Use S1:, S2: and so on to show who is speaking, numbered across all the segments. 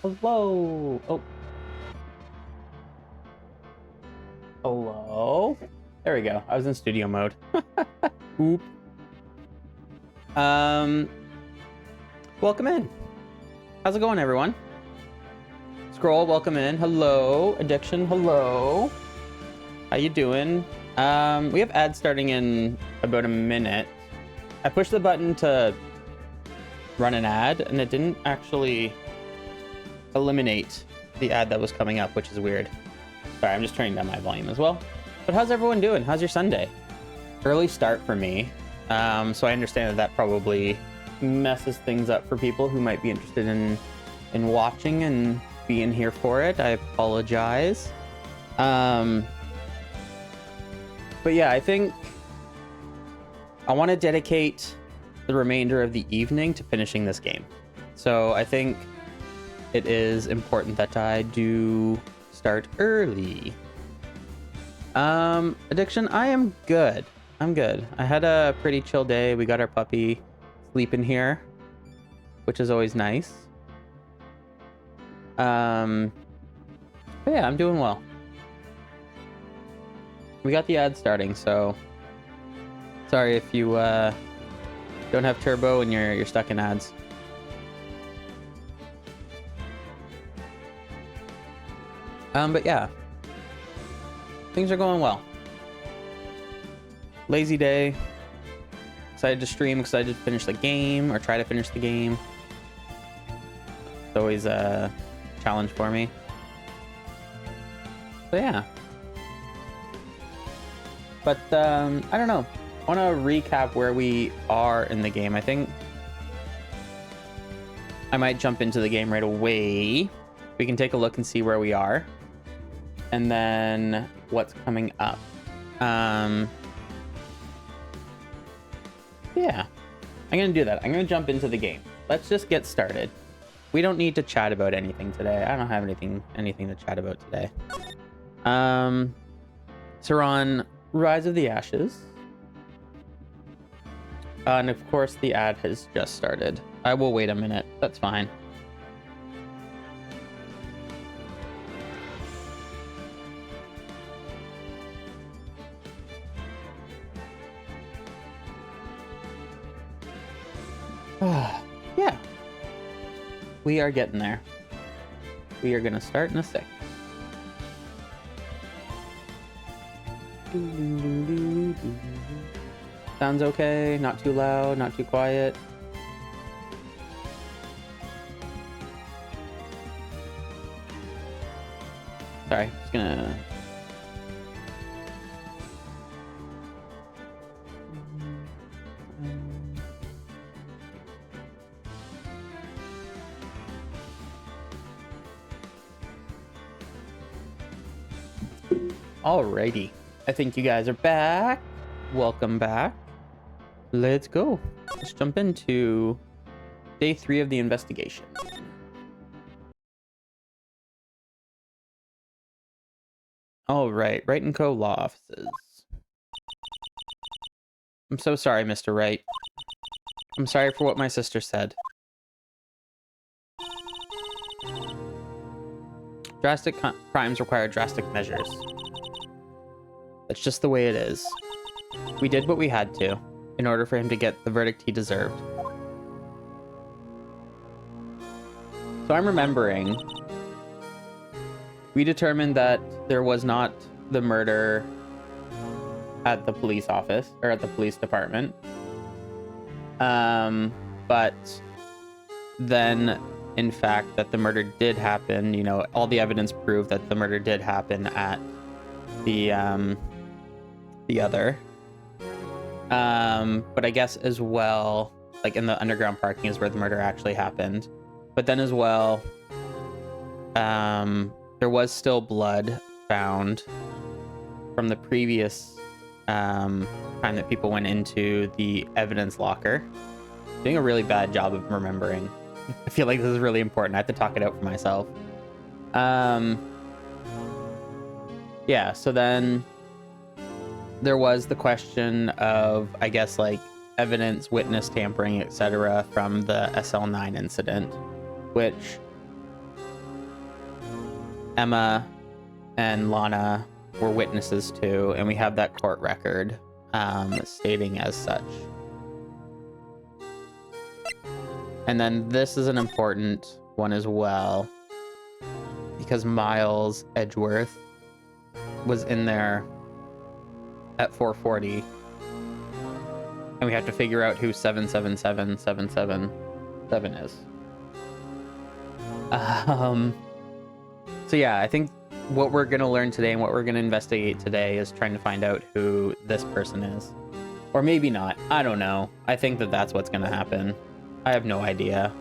S1: Hello. Oh. Hello. There we go. I was in studio mode. Oop. Welcome in. How's it going, everyone? Scroll, welcome in. Hello. Addiction, hello. How you doing? We have ads starting in about a minute. I pushed the button to run an ad, and it didn't actually eliminate the ad that was coming up, which is weird. Sorry, I'm just turning down my volume as well. But how's everyone doing? How's your Sunday? Early start for me. So I understand that probably messes things up for people who might be interested in watching and being here for it. I apologize. But yeah, I think I want to dedicate the remainder of the evening to finishing this game. So I think it is important that I do start early. Addiction, I am good. I'm good. I had a pretty chill day. We got our puppy sleeping here, which is always nice. But yeah, I'm doing well. We got the ad starting, so sorry if you don't have turbo and you're stuck in ads. But yeah, things are going well. Lazy day. Excited to stream, excited to finish the game or try to finish the game. It's always a challenge for me. So yeah. But I don't know. I want to recap where we are in the game. I think I might jump into the game right away. We can take a look and see where we are. And then what's coming up. Yeah, I'm going to do that. I'm going to jump into the game. Let's just get started. We don't need to chat about anything today. I don't have anything to chat about today. So we're on Rise of the Ashes. And of course, the ad has just started. I will wait a minute. That's fine. Yeah. We are getting there. We are going to start in a sec. Sounds okay. Not too loud, not too quiet. Sorry, just gonna... Alrighty. I think you guys are back. Welcome back. Let's go. Let's jump into day 3 of the investigation. All right, Wright & Co. law offices. I'm so sorry, Mr. Wright. I'm sorry for what my sister said. Drastic crimes require drastic measures. That's just the way it is. We did what we had to in order for him to get the verdict he deserved. So I'm remembering we determined that there was not the murder at the police office or at the police department. But then in fact that the murder did happen. You know, all the evidence proved that the murder did happen at the other. But I guess as well, like in the underground parking is where the murder actually happened. But then as well, there was still blood found from the previous time that people went into the evidence locker. Doing a really bad job of remembering. I feel like this is really important. I have to talk it out for myself. Yeah, so then there was the question of, I guess, like evidence, witness tampering, etc. from the SL9 incident, which Emma and Lana were witnesses to, and we have that court record stating as such. And then this is an important one as well, because Miles Edgeworth was in there at 4:40, and we have to figure out who 777777 is. So yeah, I think what we're gonna learn today and what we're gonna investigate today is trying to find out who this person is, or maybe not. I don't know. I think that that's what's gonna happen. I have no idea.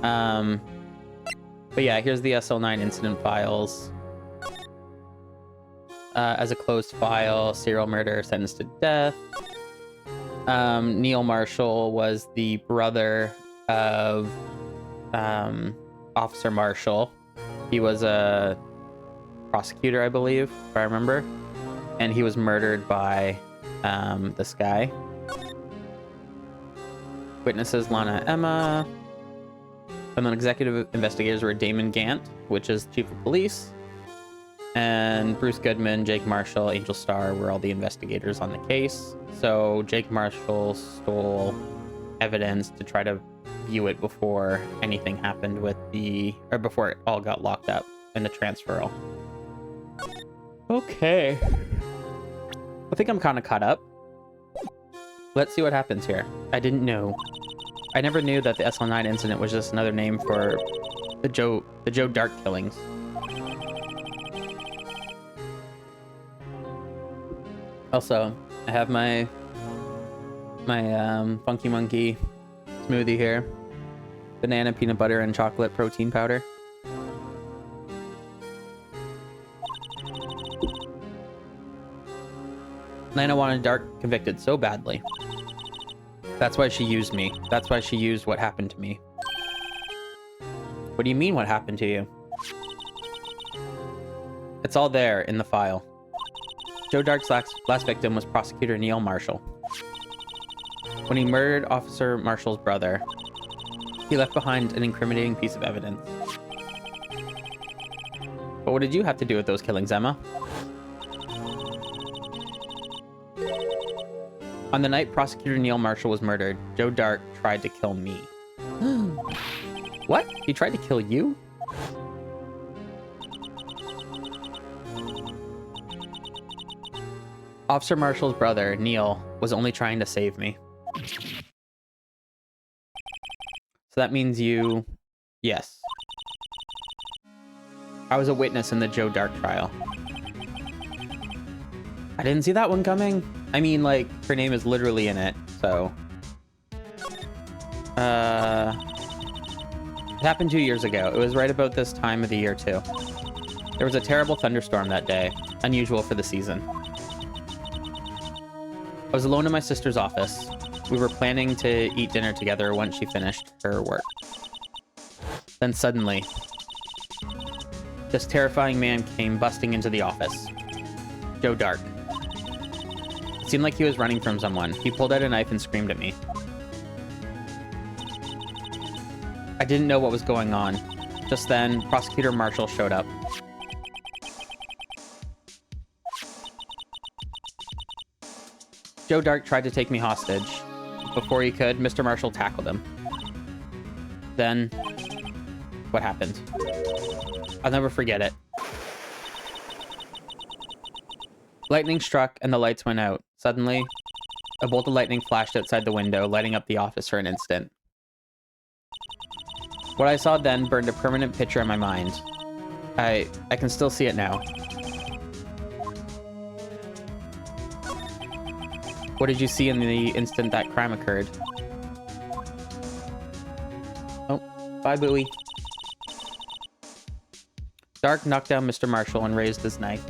S1: But yeah, here's the SL9 incident files. As a closed file, serial murder, sentenced to death. Neil Marshall was the brother of Officer Marshall. He was a prosecutor, I believe, if I remember. And he was murdered by this guy. Witnesses, Lana, Emma. And then executive investigators were Damon Gant, which is chief of police. And Bruce Goodman, Jake Marshall, Angel Starr were all the investigators on the case. So Jake Marshall stole evidence to try to view it before anything happened with or before it all got locked up in the transferal. Okay. I think I'm kind of caught up. Let's see what happens here. I didn't know. I never knew that the SL9 incident was just another name for the Joe Dark killings. Also, I have my Funky Monkey smoothie here. Banana, peanut butter, and chocolate protein powder. Lana wanted Dark convicted so badly. That's why she used me. That's why she used what happened to me. What do you mean, what happened to you? It's all there in the file. Joe Dark's last victim was prosecutor Neil Marshall. When he murdered Officer Marshall's brother, he left behind an incriminating piece of evidence. But what did you have to do with those killings, Emma? On the night prosecutor Neil Marshall was murdered, Joe Dark tried to kill me. What? He tried to kill you? Officer Marshall's brother, Neil, was only trying to save me. So that means you... Yes. I was a witness in the Joe Dark trial. I didn't see that one coming. I mean, like, her name is literally in it, so... It happened 2 years ago. It was right about this time of the year, too. There was a terrible thunderstorm that day, unusual for the season. I was alone in my sister's office. We were planning to eat dinner together once she finished her work. Then suddenly, this terrifying man came busting into the office. Joe Dark. It seemed like he was running from someone. He pulled out a knife and screamed at me. I didn't know what was going on. Just then, Prosecutor Marshall showed up. Joe Dark tried to take me hostage. Before he could, Mr. Marshall tackled him. Then, what happened? I'll never forget it. Lightning struck and the lights went out. Suddenly, a bolt of lightning flashed outside the window, lighting up the office for an instant. What I saw then burned a permanent picture in my mind. I can still see it now. What did you see in the instant that crime occurred? Oh, bye, Bowie. Dark knocked down Mr. Marshall and raised his knife.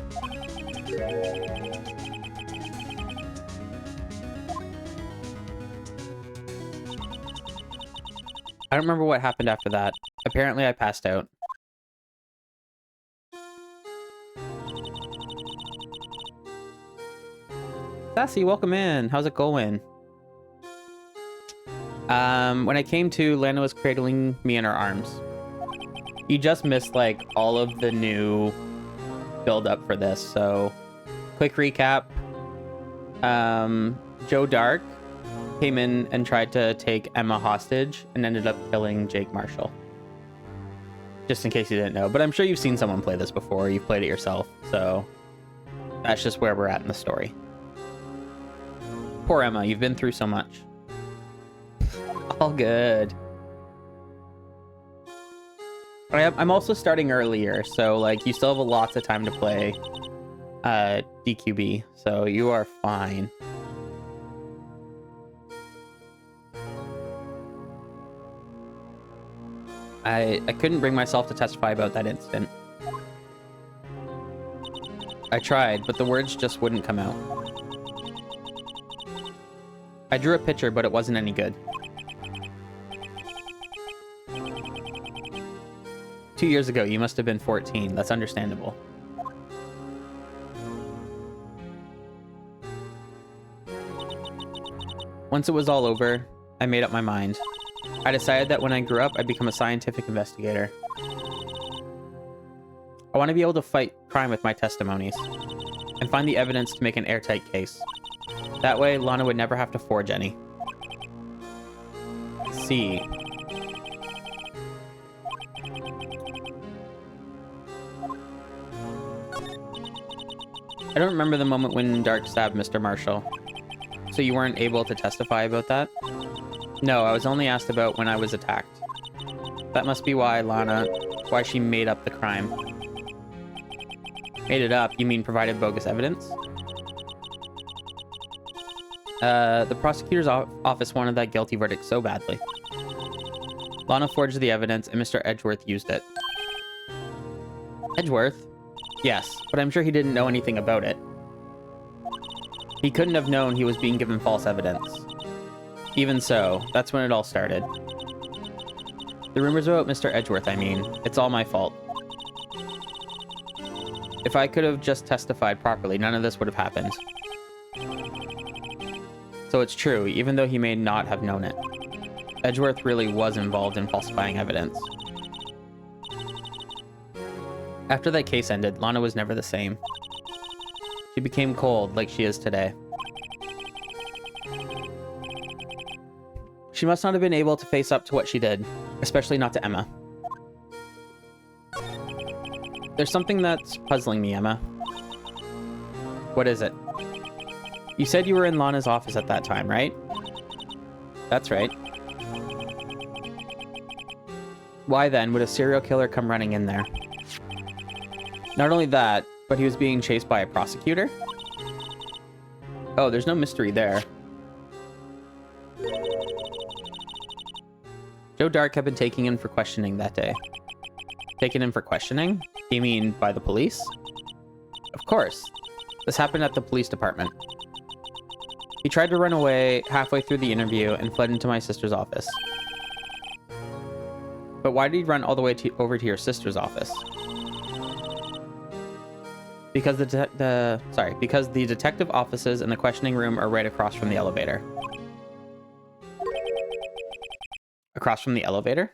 S1: I don't remember what happened after that. Apparently, I passed out. Sassy, welcome in. How's it going? When I came to, Lana was cradling me in her arms. You just missed like all of the new build up for this. So quick recap. Joe Dark came in and tried to take Emma hostage and ended up killing Jake Marshall. Just in case you didn't know, but I'm sure you've seen someone play this before. You've played it yourself, so that's just where we're at in the story. Poor Emma, you've been through so much. All good. I'm also starting earlier, so like you still have lots of time to play DQB, so you are fine. I couldn't bring myself to testify about that incident. I tried, but the words just wouldn't come out. I drew a picture, but it wasn't any good. 2 years ago, you must have been 14. That's understandable. Once it was all over, I made up my mind. I decided that when I grew up, I'd become a scientific investigator. I want to be able to fight crime with my testimonies and find the evidence to make an airtight case. That way, Lana would never have to forge any. See. I don't remember the moment when Dark stabbed Mr. Marshall. So you weren't able to testify about that? No, I was only asked about when I was attacked. That must be why why she made up the crime. Made it up? You mean provided bogus evidence? The prosecutor's office wanted that guilty verdict so badly. Lana forged the evidence and Mr. Edgeworth used it. Edgeworth? Yes, but I'm sure he didn't know anything about it. He couldn't have known he was being given false evidence. Even so, that's when it all started. The rumors about Mr. Edgeworth, I mean, it's all my fault. If I could have just testified properly, none of this would have happened. So it's true, even though he may not have known it. Edgeworth really was involved in falsifying evidence. After that case ended, Lana was never the same. She became cold, like she is today. She must not have been able to face up to what she did, especially not to Emma. There's something that's puzzling me, Emma. What is it? You said you were in Lana's office at that time, right? That's right. Why then would a serial killer come running in there? Not only that, but he was being chased by a prosecutor? Oh, there's no mystery there. Joe Dark had been taken in for questioning that day. Taken in for questioning? You mean by the police? Of course. This happened at the police department. He tried to run away halfway through the interview and fled into my sister's office. But why did he run all the way over to your sister's office? Because because the detective offices and the questioning room are right across from the elevator. Across from the elevator?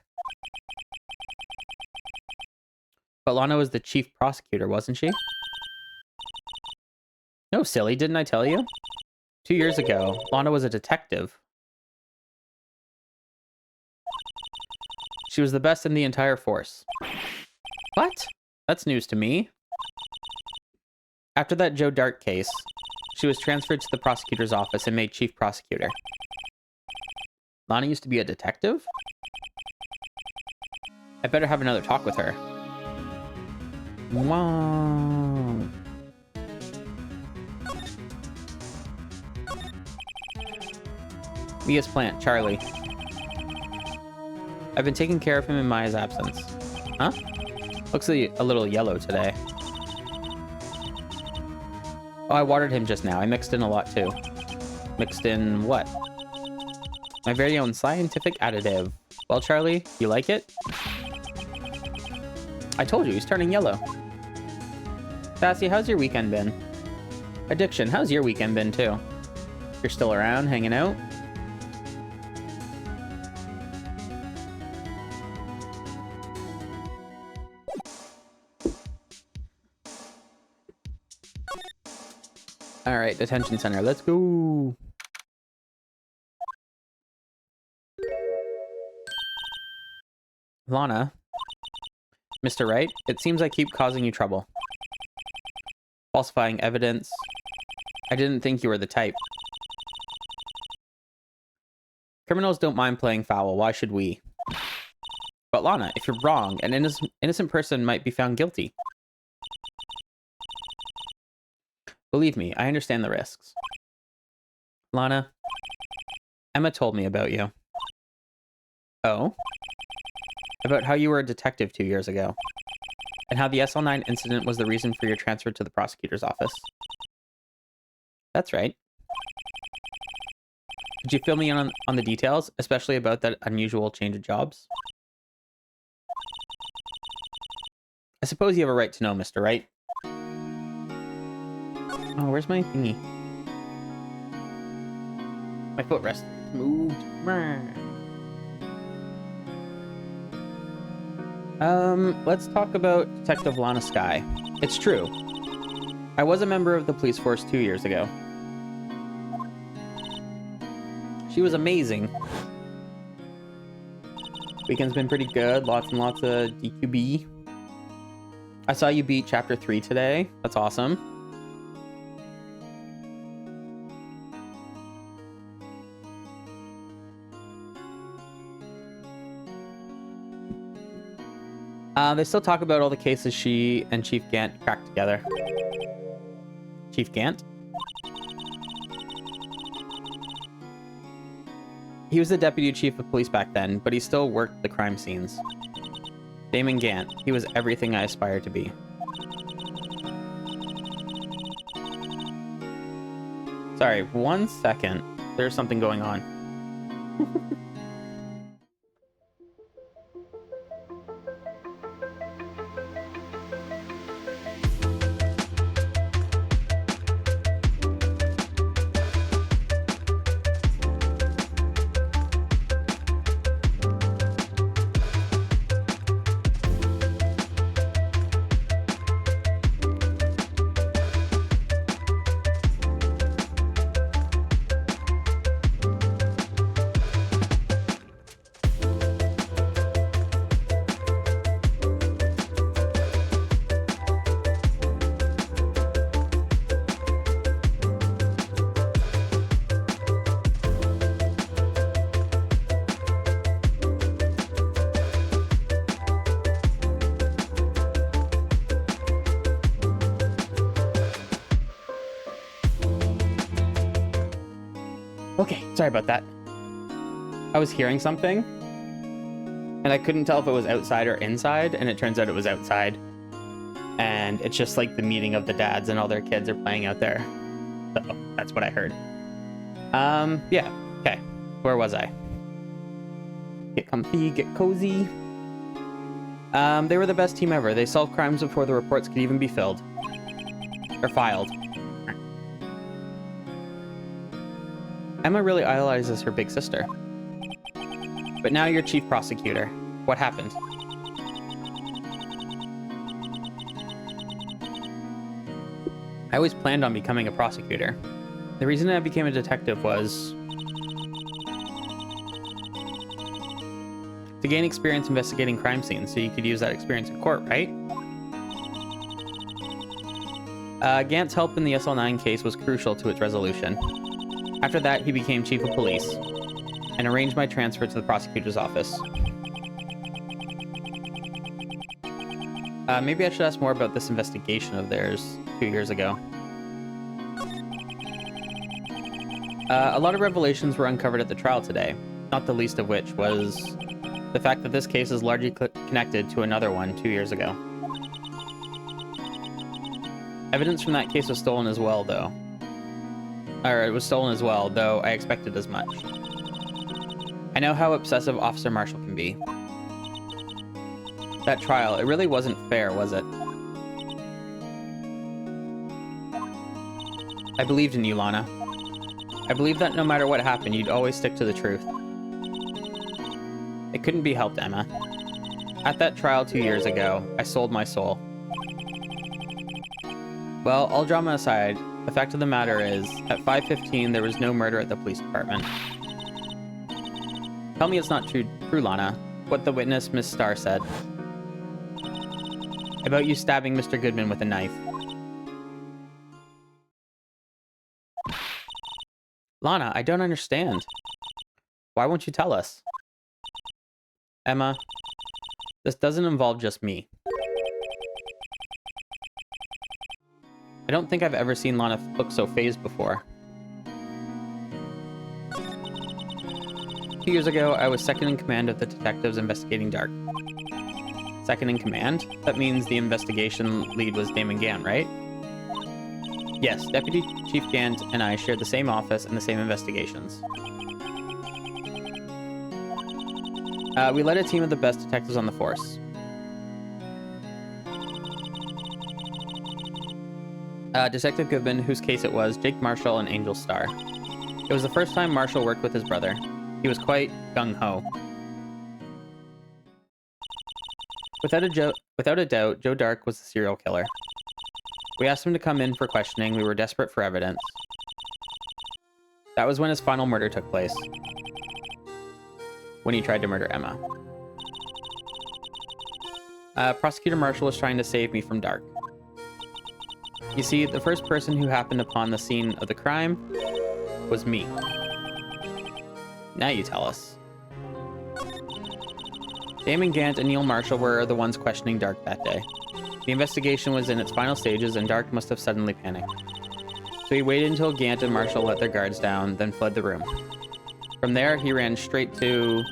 S1: But Lana was the chief prosecutor, wasn't she? No, silly, didn't I tell you? 2 years ago, Lana was a detective. She was the best in the entire force. What? That's news to me. After that Joe Dark case, she was transferred to the prosecutor's office and made chief prosecutor. Lana used to be a detective? I better have another talk with her. Wow. Mia's plant, Charlie. I've been taking care of him in Maya's absence. Huh? Looks a little yellow today. Oh, I watered him just now. I mixed in a lot too. Mixed in what? My very own scientific additive. Well, Charlie, you like it? I told you, he's turning yellow. Sassy, how's your weekend been? Addiction, how's your weekend been too? You're still around, hanging out? All right, detention center. Let's go. Lana. Mr. Wright, it seems I keep causing you trouble. Falsifying evidence. I didn't think you were the type. Criminals don't mind playing foul. Why should we? But Lana, if you're wrong, an innocent person might be found guilty. Believe me, I understand the risks. Lana, Emma told me about you. Oh? About how you were a detective 2 years ago. And how the SL9 incident was the reason for your transfer to the prosecutor's office. That's right. Did you fill me in on the details, especially about that unusual change of jobs? I suppose you have a right to know, Mr. Wright. Oh, where's my thingy? My footrest moved. Let's talk about Detective Lana Skye. It's true. I was a member of the police force 2 years ago. She was amazing. Weekend's been pretty good. Lots and lots of DQB. I saw you beat Chapter 3 today. That's awesome. They still talk about all the cases she and Chief Gant cracked together. Chief Gant? He was the deputy chief of police back then, but he still worked the crime scenes. Damon Gant. He was everything I aspired to be. Sorry, 1 second. There's something going on. Okay, sorry about that. I was hearing something, and I couldn't tell if it was outside or inside, and it turns out it was outside. And it's just like the meeting of the dads and all their kids are playing out there. So that's what I heard. Yeah, okay. Where was I? Get comfy, get cozy. They were the best team ever. They solved crimes before the reports could even be filled. Or filed. Emma really idolizes her big sister. But now you're chief prosecutor. What happened? I always planned on becoming a prosecutor. The reason I became a detective was to gain experience investigating crime scenes so you could use that experience in court, right? Gant's help in the SL9 case was crucial to its resolution. After that, he became chief of police and arranged my transfer to the prosecutor's office. Maybe I should ask more about this investigation of theirs 2 years ago. A lot of revelations were uncovered at the trial today, not the least of which was the fact that this case is largely connected to another one 2 years ago. Evidence from that case was stolen as well, though. Or it was stolen as well, though I expected as much. I know how obsessive Officer Marshall can be. That trial, it really wasn't fair, was it? I believed in you, Lana. I believed that no matter what happened, you'd always stick to the truth. It couldn't be helped, Emma. At that trial 2 years ago, I sold my soul. Well, all drama aside, The fact of the matter is, at 5:15, there was no murder at the police department. Tell me it's not true, Lana, what the witness, Miss Starr, said. About you stabbing Mr. Goodman with a knife. Lana, I don't understand. Why won't you tell us? Emma, this doesn't involve just me. I don't think I've ever seen Lana look so phased before. 2 years ago, I was second in command of the detectives investigating Dark. Second in command? That means the investigation lead was Damon Gann, right? Yes, Deputy Chief Gant and I shared the same office and the same investigations. We led a team of the best detectives on the force. Detective Goodman, whose case it was, Jake Marshall, and Angel Starr. It was the first time Marshall worked with his brother. He was quite gung-ho. Without a doubt, Joe Dark was the serial killer. We asked him to come in for questioning. We were desperate for evidence. That was when his final murder took place. When he tried to murder Emma. Prosecutor Marshall was trying to save me from Dark. You see, the first person who happened upon the scene of the crime was me. Now you tell us. Damon Gant and Neil Marshall were the ones questioning Dark that day. The investigation was in its final stages, and Dark must have suddenly panicked. So he waited until Gant and Marshall let their guards down, then fled the room. From there, he ran straight to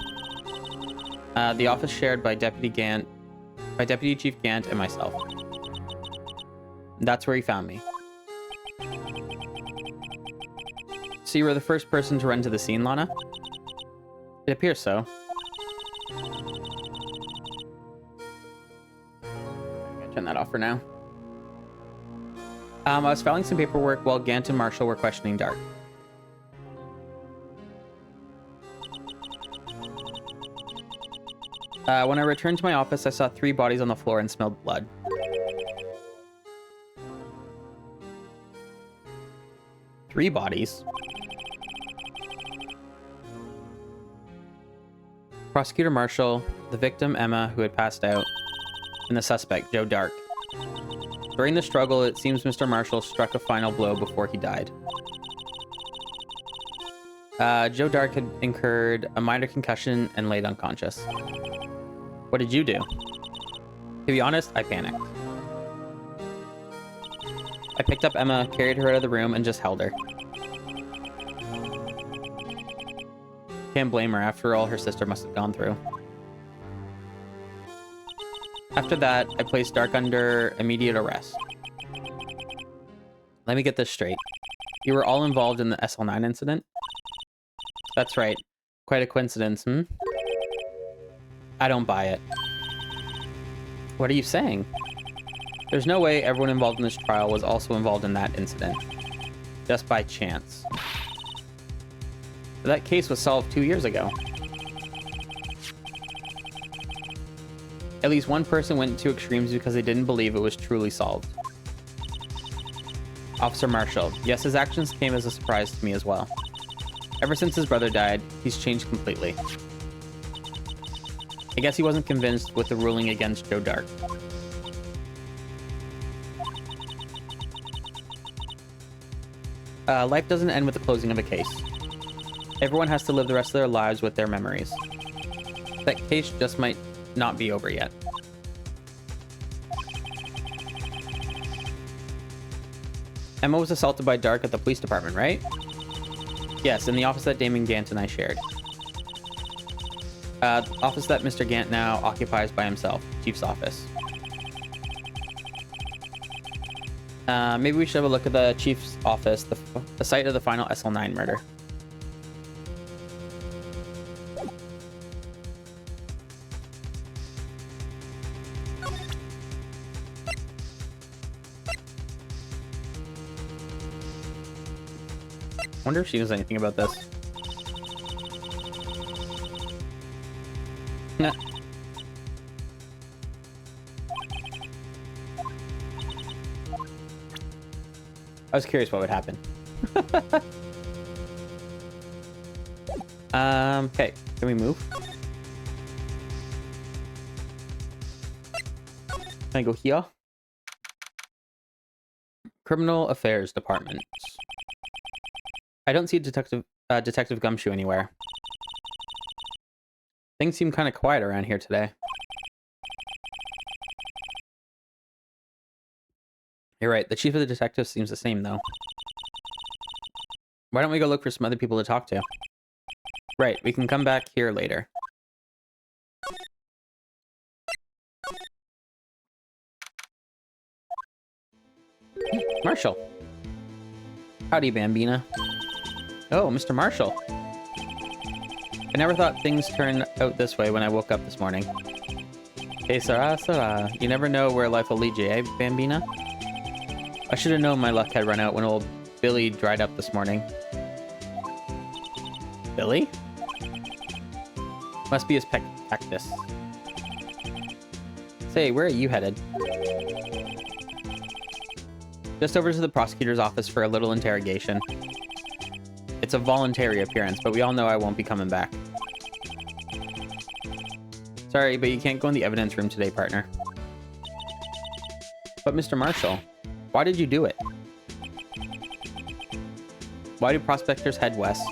S1: the office shared by Deputy Chief Gant and myself. That's where he found me. So you were the first person to run to the scene, Lana? It appears so. I'm gonna turn that off for now. I was filing some paperwork while Gant and Marshall were questioning Dark. When I returned to my office, I saw 3 bodies on the floor and smelled blood. Three bodies? Prosecutor Marshall, the victim Emma, who had passed out, and the suspect, Joe Dark. During the struggle, it seems Mr. Marshall struck a final blow before he died. Joe Dark had incurred a minor concussion and laid unconscious. What did you do? To be honest, I panicked. I picked up Emma, carried her out of the room, and just held her. Can't blame her after all her sister must have gone through. After that, I placed Dark under immediate arrest. Let me get this straight. You were all involved in the SL9 incident? That's right. Quite a coincidence, hmm? I don't buy it. What are you saying? There's no way everyone involved in this trial was also involved in that incident. Just by chance. That case was solved 2 years ago. At least one person went to extremes because they didn't believe it was truly solved. Officer Marshall. Yes, his actions came as a surprise to me as well. Ever since his brother died, he's changed completely. I guess he wasn't convinced with the ruling against Joe Dark. Life doesn't end with the closing of a case. Everyone has to live the rest of their lives with their memories. That case just might not be over yet. Emma was assaulted by Dark at the police department, right? Yes, in the office that Damon Gant and I shared. The office that Mr. Gant now occupies by himself, Chief's office. Maybe we should have a look at the Chief's office, the site of the final SL9 murder. Wonder if she knows anything about this. Nah. I was curious what would happen. Okay. Can we move? Can I go here? Criminal Affairs Department. I don't see Detective Gumshoe anywhere. Things seem kind of quiet around here today. You're right. The chief of the detectives seems the same, though. Why don't we go look for some other people to talk to? Right. We can come back here later. Marshall. Howdy, Bambina. Oh, Mr. Marshall. I never thought things turned out this way when I woke up this morning. Hey, Sarah. You never know where life will lead you, eh, Bambina? I should have known my luck had run out when old Billy dried up this morning. Billy? Must be his cactus. Say, where are you headed? Just over to the prosecutor's office for a little interrogation. It's a voluntary appearance, but we all know I won't be coming back. Sorry, but you can't go in the evidence room today, partner. But Mr. Marshall, why did you do it? Why do prospectors head west?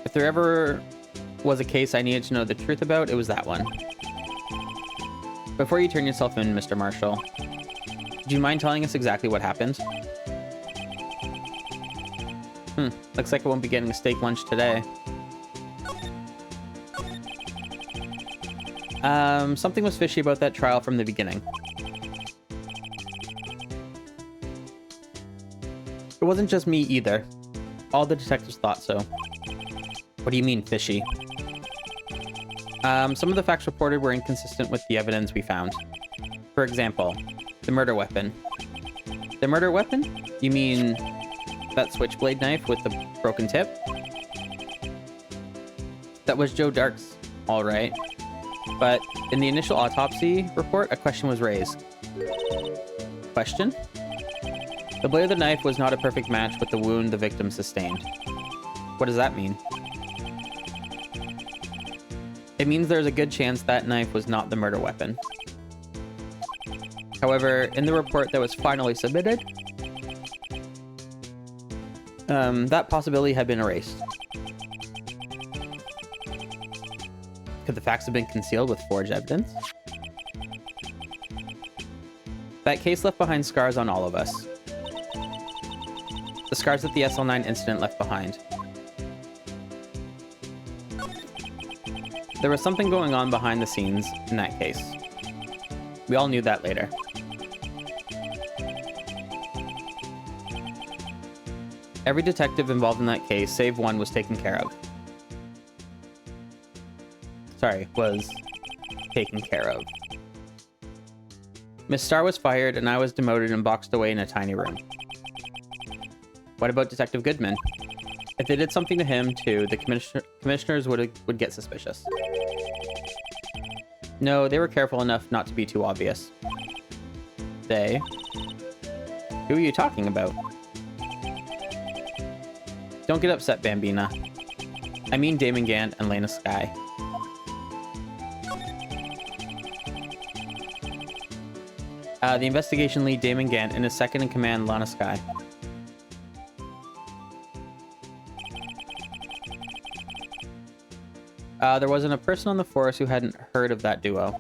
S1: If there ever was a case I needed to know the truth about, it was that one. Before you turn yourself in, Mr. Marshall, do you mind telling us exactly what happened? Looks like I won't be getting a steak lunch today. Something was fishy about that trial from the beginning. It wasn't just me either. All the detectives thought so. What do you mean, fishy? Some of the facts reported were inconsistent with the evidence we found. For example, the murder weapon. The murder weapon? You mean that switchblade knife with the broken tip? That was Joe Dark's, all right. But in the initial autopsy report, a question was raised. Question? The blade of the knife was not a perfect match with the wound the victim sustained. What does that mean? It means there's a good chance that knife was not the murder weapon. However, in the report that was finally submitted, that possibility had been erased. Could the facts have been concealed with forged evidence? That case left behind scars on all of us. The scars that the SL9 incident left behind. There was something going on behind the scenes in that case. We all knew that later. Every detective involved in that case, save one, was taken care of. Sorry, was taken care of. Miss Starr was fired, and I was demoted and boxed away in a tiny room. What about Detective Goodman? If they did something to him, too, the commissioners would get suspicious. No, they were careful enough not to be too obvious. They? Who are you talking about? Don't get upset, Bambina. I mean Damon Gant and Lena Skye. The investigation lead, Damon Gant, and his second-in-command, Lana Skye. There wasn't a person on the force who hadn't heard of that duo.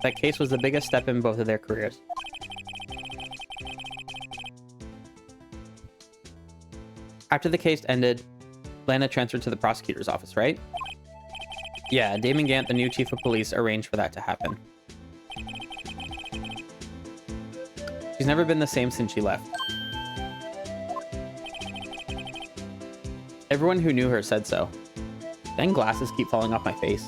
S1: That case was the biggest step in both of their careers. After the case ended, Lana transferred to the prosecutor's office, right? Yeah, Damon Gant, the new chief of police, arranged for that to happen. She's never been the same since she left. Everyone who knew her said so. Dang, glasses keep falling off my face.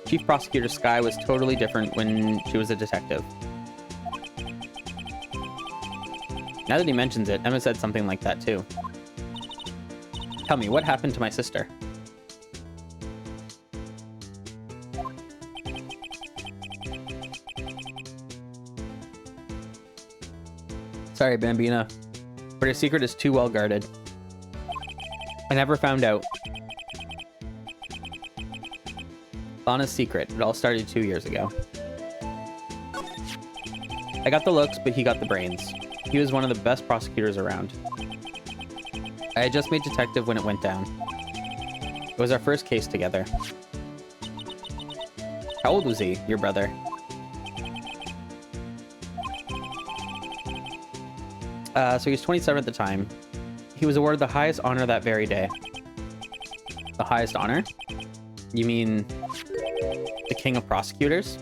S1: Chief Prosecutor Skye was totally different when she was a detective. Now that he mentions it, Emma said something like that too. Tell me, what happened to my sister? Sorry, Bambina, but your secret is too well guarded. I never found out. Lana's secret. It all started 2 years ago. I got the looks, but he got the brains. He was one of the best prosecutors around. I had just made detective when it went down. It was our first case together. How old was he, your brother? So he was 27 at the time. He was awarded the highest honor that very day. The highest honor? You mean the king of prosecutors?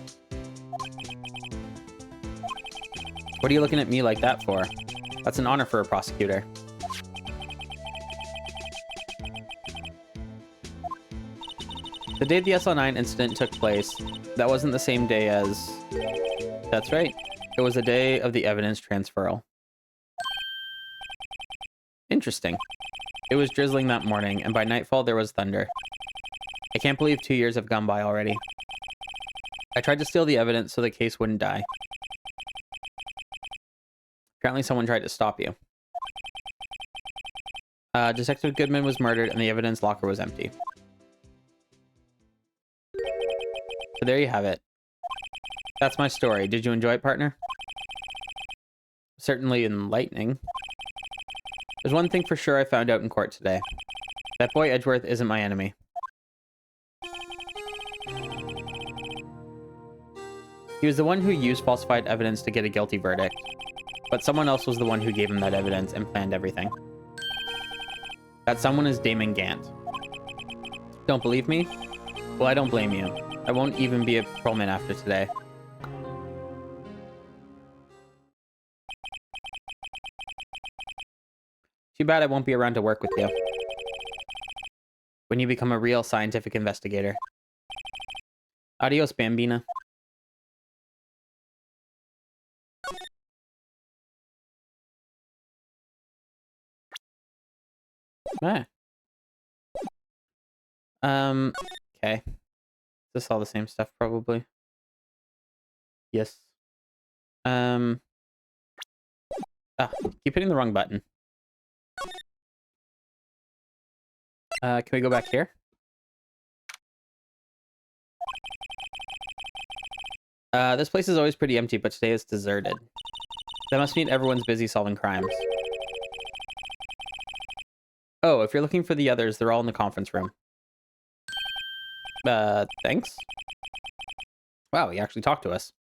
S1: What are you looking at me like that for? That's an honor for a prosecutor. The day the SL9 incident took place, that wasn't the same day as... That's right. It was the day of the evidence transferal. Interesting. It was drizzling that morning, and by nightfall there was thunder. I can't believe 2 years have gone by already. I tried to steal the evidence so the case wouldn't die. Apparently someone tried to stop you. Detective Goodman was murdered and the evidence locker was empty. So there you have it. That's my story. Did you enjoy it, partner? Certainly enlightening. There's one thing for sure I found out in court today. That boy Edgeworth isn't my enemy. He was the one who used falsified evidence to get a guilty verdict. But someone else was the one who gave him that evidence and planned everything. That someone is Damon Gant. Don't believe me? Well, I don't blame you. I won't even be a patrolman after today. Too bad I won't be around to work with you. When you become a real scientific investigator. Adios, Bambina. Ah. Okay. Is this all the same stuff, probably? Yes. Keep hitting the wrong button. Can we go back here? This place is always pretty empty, but today it's deserted. That must mean everyone's busy solving crimes. Oh, if you're looking for the others, they're all in the conference room. Thanks. Wow, he actually talked to us.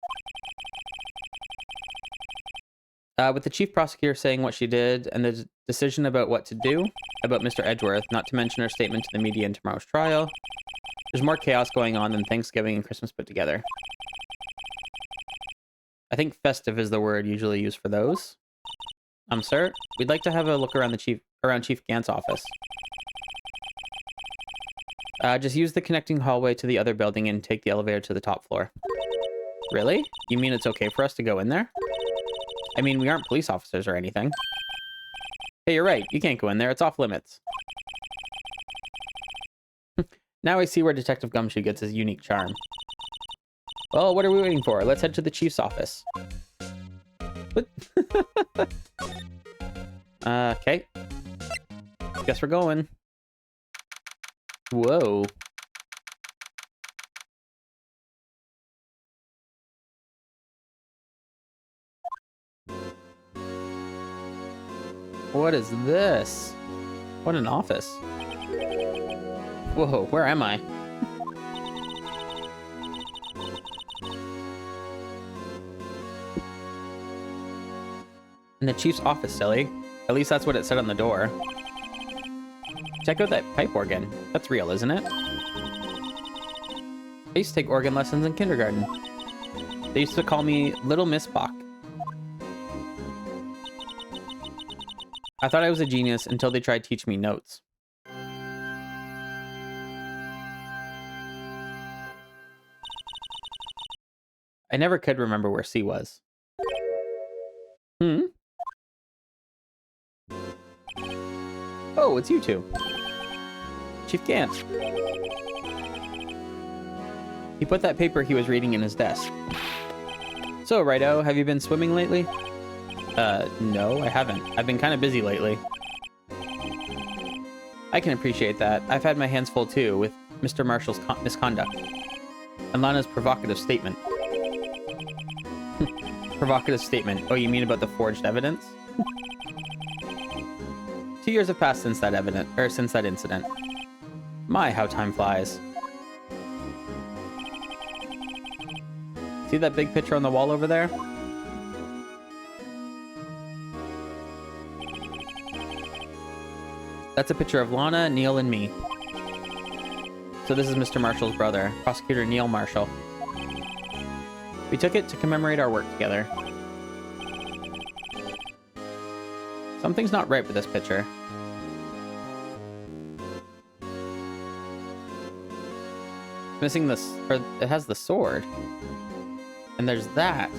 S1: With the chief prosecutor saying what she did, and the decision about what to do, about Mr. Edgeworth, not to mention her statement to the media in tomorrow's trial, there's more chaos going on than Thanksgiving and Christmas put together. I think festive is the word usually used for those. Sir, we'd like to have a look around Chief Gant's office. Just use the connecting hallway to the other building and take the elevator to the top floor. Really? You mean it's okay for us to go in there? I mean, we aren't police officers or anything. Hey, you're right. You can't go in there. It's off limits. Now I see where Detective Gumshoe gets his unique charm. Well, what are we waiting for? Let's head to the chief's office. What? Okay. Guess we're going. Whoa. What is this? What an office. Whoa, where am I? In the chief's office, silly. At least that's what it said on the door. Check out that pipe organ. That's real, isn't it? I used to take organ lessons in kindergarten. They used to call me Little Miss Bach. I thought I was a genius until they tried to teach me notes. I never could remember where C was. Oh, it's you two. Chief Gant. He put that paper he was reading in his desk. So, Righto, have you been swimming lately? No, I haven't. I've been kind of busy lately. I can appreciate that. I've had my hands full too, with Mr. Marshall's misconduct. And Lana's provocative statement. Provocative statement. Oh, you mean about the forged evidence? 2 years have passed since that incident. My, how time flies. See that big picture on the wall over there? That's a picture of Lana, Neil, and me. So this is Mr. Marshall's brother, Prosecutor Neil Marshall. We took it to commemorate our work together. Something's not right with this picture. It's missing this, or it has the sword. And there's that.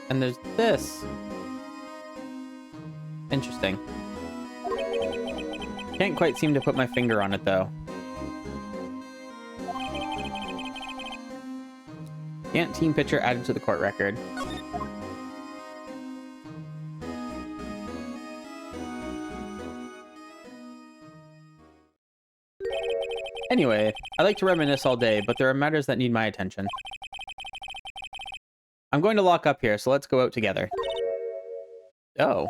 S1: And there's this. Interesting. Can't quite seem to put my finger on it, though. Ant team picture added to the court record. Anyway, I like to reminisce all day, but there are matters that need my attention. I'm going to lock up here, so let's go out together. Oh.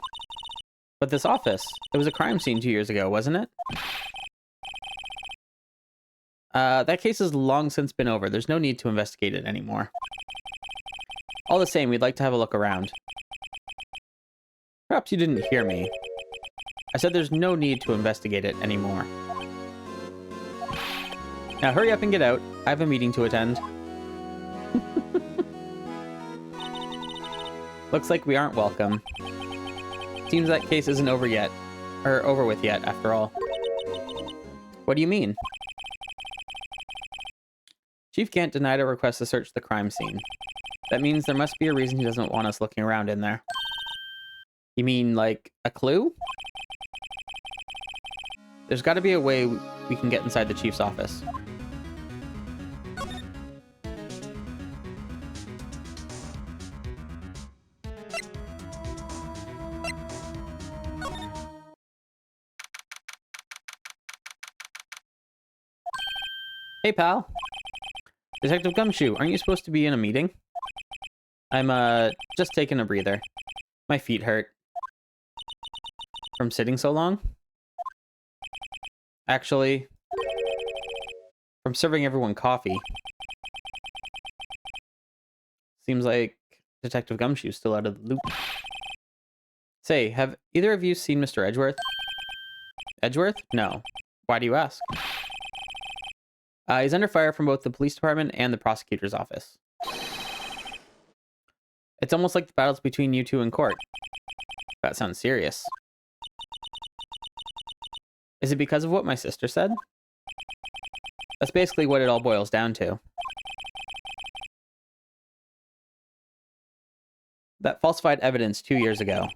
S1: But this office, it was a crime scene 2 years ago, wasn't it? That case has long since been over. There's no need to investigate it anymore. All the same, we'd like to have a look around. Perhaps you didn't hear me. I said there's no need to investigate it anymore. Now hurry up and get out. I have a meeting to attend. Looks like we aren't welcome. Seems that case isn't over yet. Or over with yet, after all. What do you mean? Chief Gant denied a request to search the crime scene. That means there must be a reason he doesn't want us looking around in there. You mean, like, a clue? There's gotta be a way we can get inside the Chief's office. Hey, pal. Detective Gumshoe, aren't you supposed to be in a meeting? I'm, just taking a breather. My feet hurt. From sitting so long? Actually, from serving everyone coffee. Seems like Detective Gumshoe's still out of the loop. Say, have either of you seen Mr. Edgeworth? Edgeworth? No. Why do you ask? He's under fire from both the police department and the prosecutor's office. It's almost like the battles between you two in court. That sounds serious. Is it because of what my sister said? That's basically what it all boils down to. That falsified evidence 2 years ago.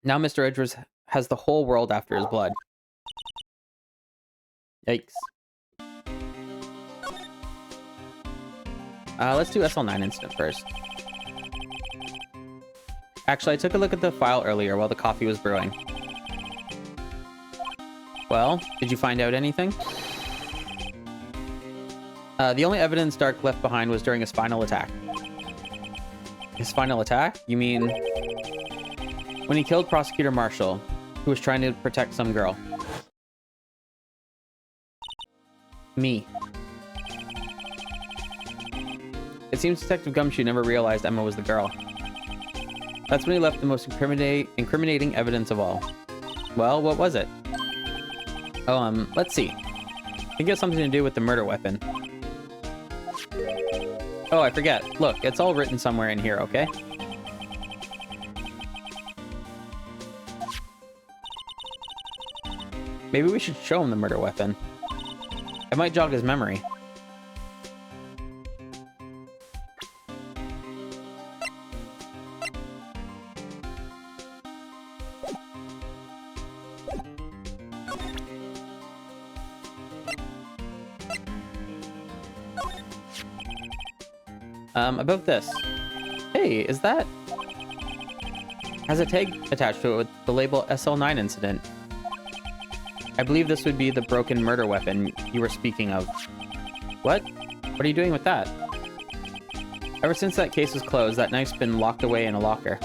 S1: Now Mr. Edgeworth has the whole world after his blood. Yikes. Let's do SL9 incident first. Actually, I took a look at the file earlier while the coffee was brewing. Well, did you find out anything? The only evidence Dark left behind was during his final attack. His final attack? You mean when he killed Prosecutor Marshall, who was trying to protect some girl? Me. It seems Detective Gumshoe never realized Emma was the girl. That's when he left the most incriminating evidence of all. Well, what was it? Oh, let's see. I think it has something to do with the murder weapon. Oh, I forget. Look, it's all written somewhere in here, okay? Maybe we should show him the murder weapon. It might jog his memory. About this. Hey, is that... has a tag attached to it with the label SL9 incident. I believe this would be the broken murder weapon you were speaking of. What? What are you doing with that? Ever since that case was closed, that knife's been locked away in a locker.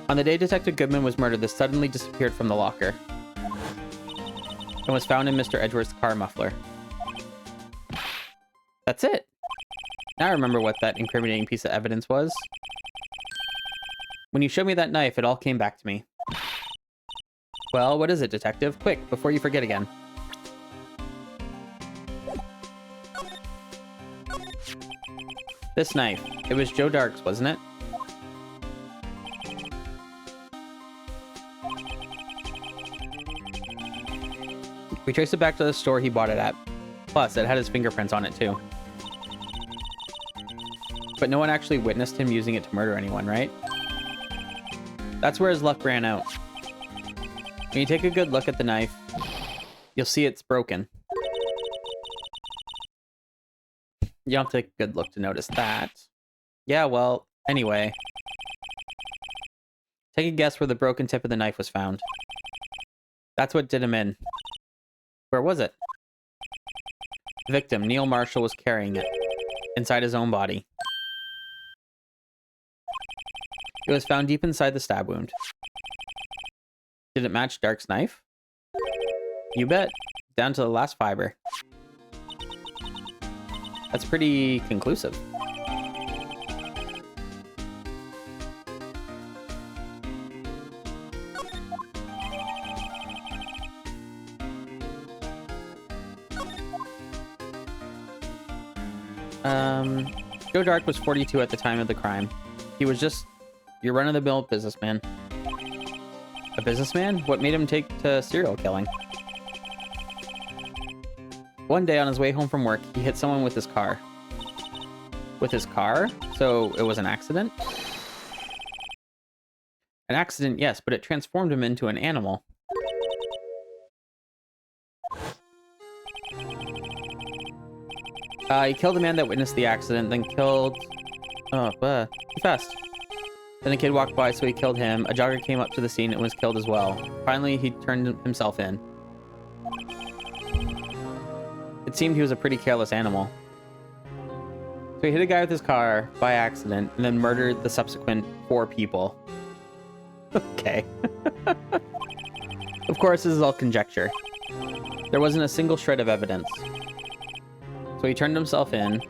S1: On the day Detective Goodman was murdered, this suddenly disappeared from the locker and was found in Mr. Edgeworth's car muffler. That's it. Now I remember what that incriminating piece of evidence was. When you showed me that knife, it all came back to me. Well, what is it, Detective? Quick, before you forget again. This knife. It was Joe Dark's, wasn't it? We traced it back to the store he bought it at. Plus, it had his fingerprints on it, too. But no one actually witnessed him using it to murder anyone, right? That's where his luck ran out. When you take a good look at the knife, you'll see it's broken. You don't have to take a good look to notice that. Yeah, well, anyway. Take a guess where the broken tip of the knife was found. That's what did him in. Where was it? The victim, Neil Marshall, was carrying it inside his own body. It was found deep inside the stab wound. Did it match Dark's knife? You bet. Down to the last fiber. That's pretty conclusive. Joe Dark was 42 at the time of the crime. He was just your run-of-the-mill businessman. A businessman? What made him take to serial killing? One day on his way home from work, he hit someone with his car. With his car? So it was an accident? An accident, yes, but it transformed him into an animal. He killed a man that witnessed the accident, then killed... Oh, too fast. Then a kid walked by, so he killed him. A jogger came up to the scene and was killed as well. Finally, he turned himself in. It seemed he was a pretty careless animal. So he hit a guy with his car by accident, and then murdered the subsequent 4 people. Okay. Of course, this is all conjecture. There wasn't a single shred of evidence. So he turned himself in.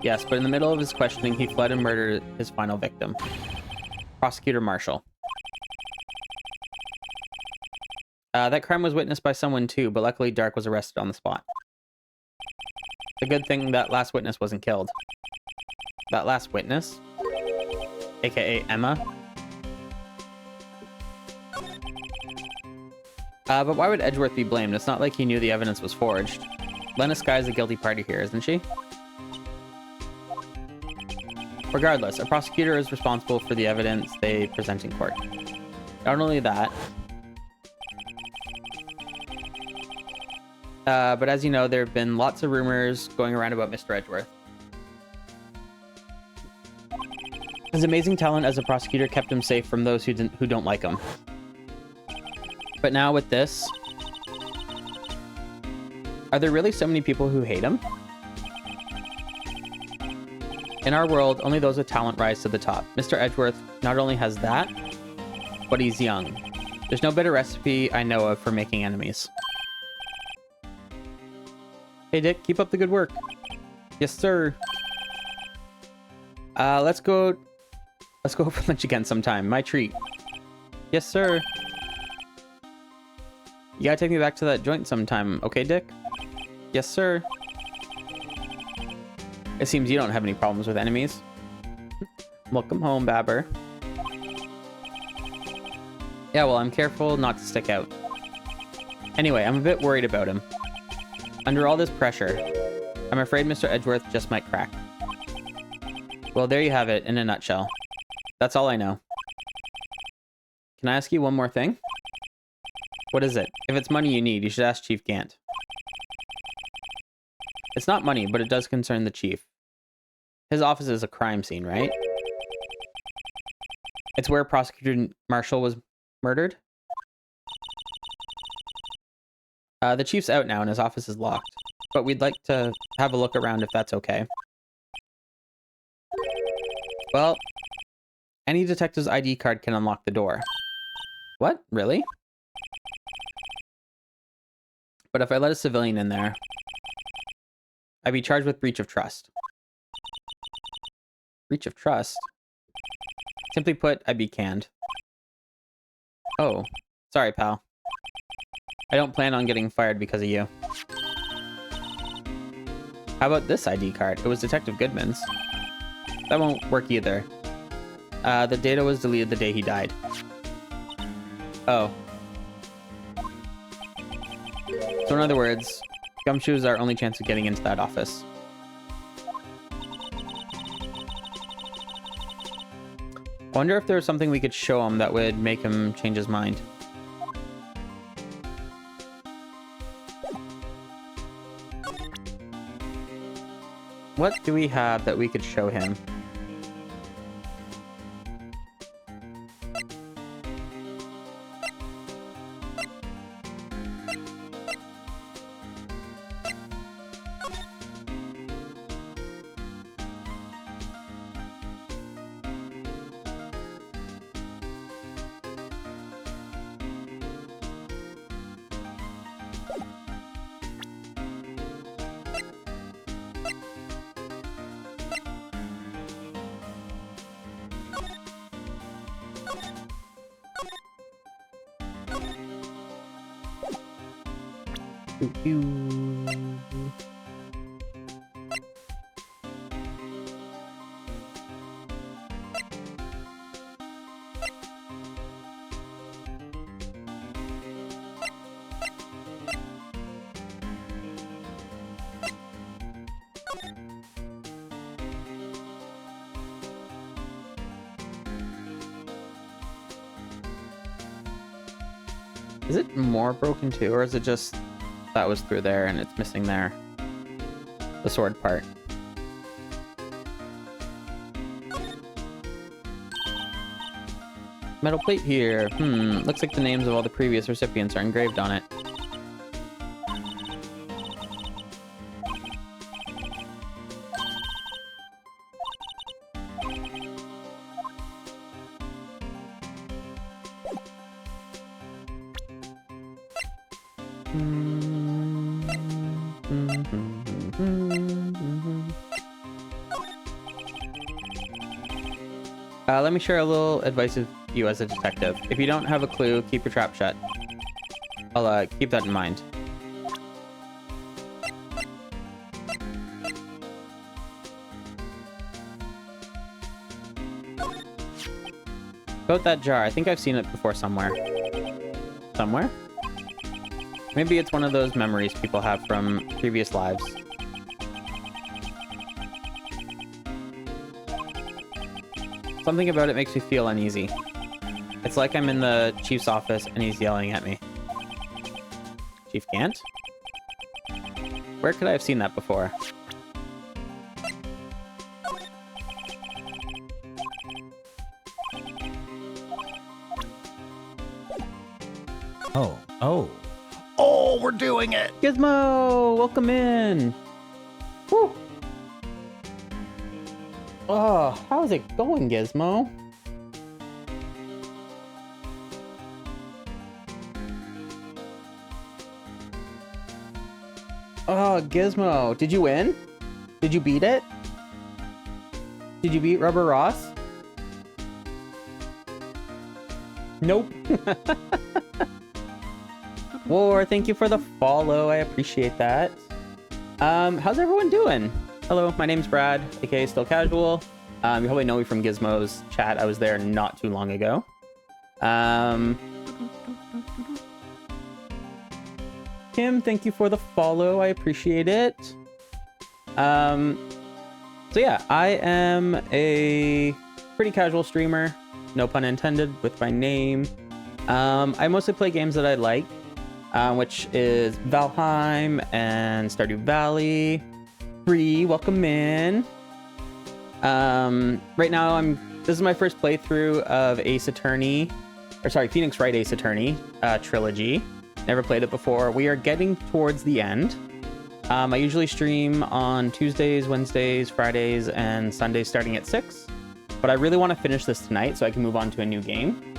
S1: Yes, but in the middle of his questioning, he fled and murdered his final victim. Prosecutor Marshall. That crime was witnessed by someone too, but luckily Dark was arrested on the spot. The good thing that last witness wasn't killed. That last witness? AKA Emma? But why would Edgeworth be blamed? It's not like he knew the evidence was forged. Lena Skye is a guilty party here, isn't she? Regardless, a prosecutor is responsible for the evidence they present in court. Not only that, but as you know, there have been lots of rumors going around about Mr. Edgeworth. His amazing talent as a prosecutor kept him safe from those who don't like him. But now with this, are there really so many people who hate him? In our world, only those with talent rise to the top. Mr. Edgeworth not only has that, but he's young. There's no better recipe I know of for making enemies. Hey Dick, keep up the good work. Yes, sir. Let's go for lunch again sometime. My treat. Yes, sir. You gotta take me back to that joint sometime, okay, Dick? Yes, sir. It seems you don't have any problems with enemies. Welcome home, Babber. Yeah, well, I'm careful not to stick out. Anyway, I'm a bit worried about him. Under all this pressure, I'm afraid Mr. Edgeworth just might crack. Well, there you have it, in a nutshell. That's all I know. Can I ask you one more thing? What is it? If it's money you need, you should ask Chief Gant. It's not money, but it does concern the chief. His office is a crime scene, right? It's where Prosecutor Marshall was murdered. The chief's out now and his office is locked, but we'd like to have a look around if that's okay. Well, any detective's ID card can unlock the door. What? Really? But if I let a civilian in there, I'd be charged with breach of trust. Breach of trust? Simply put, I'd be canned. Oh, sorry, pal. I don't plan on getting fired because of you. How about this ID card? It was Detective Goodman's. That won't work either. The data was deleted the day he died. Oh. So in other words, Gumshoe is our only chance of getting into that office. I wonder if there's something we could show him that would make him change his mind. What do we have that we could show him? Is it more broken too, or is it just that was through there and it's missing there? The sword part. Metal plate here. Looks like the names of all the previous recipients are engraved on it. Let me share a little advice with you as a detective. If you don't have a clue, keep your trap shut. I'll keep that in mind. About that jar, I think I've seen it before somewhere. Somewhere? Maybe it's one of those memories people have from previous lives. Something about it makes me feel uneasy. It's like I'm in the chief's office and he's yelling at me. Chief Gant? Where could I have seen that before?
S2: Oh, we're doing it!
S1: Gizmo! Welcome in! Woo! Oh, how's it going, Gizmo? Oh, Gizmo, did you win? Did you beat it? Did you beat Rubber Ross? Nope. War, thank you for the follow. I appreciate that. How's everyone doing? Hello, my name's Brad, aka Still Casual. You probably know me from Gizmo's chat. I was there not too long ago. Kim, thank you for the follow. I appreciate it. So yeah, I am a pretty casual streamer, no pun intended, with my name. I mostly play games that I like, which is Valheim and Stardew Valley. Bree, welcome in. Right now this is my first playthrough of Phoenix Wright Ace Attorney Trilogy. Never played it before. We are getting towards the end. I usually stream on Tuesdays, Wednesdays, Fridays, and Sundays starting at 6. But I really want to finish this tonight so I can move on to a new game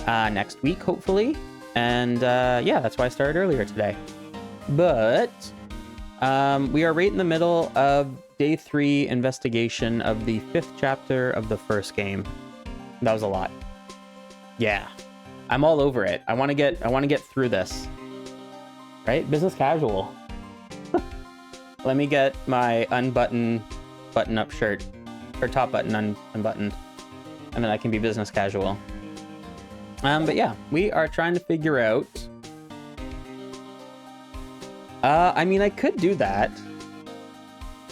S1: next week, hopefully. And yeah, that's why I started earlier today. But we are right in the middle of Day 3 investigation of the 5th chapter of the first game. That was a lot. Yeah, I'm all over it. I want to get through this. Right? Business casual. Let me get my button-up shirt, or top button unbuttoned, and then I can be business casual. But yeah, we are trying to figure out. I mean, I could do that.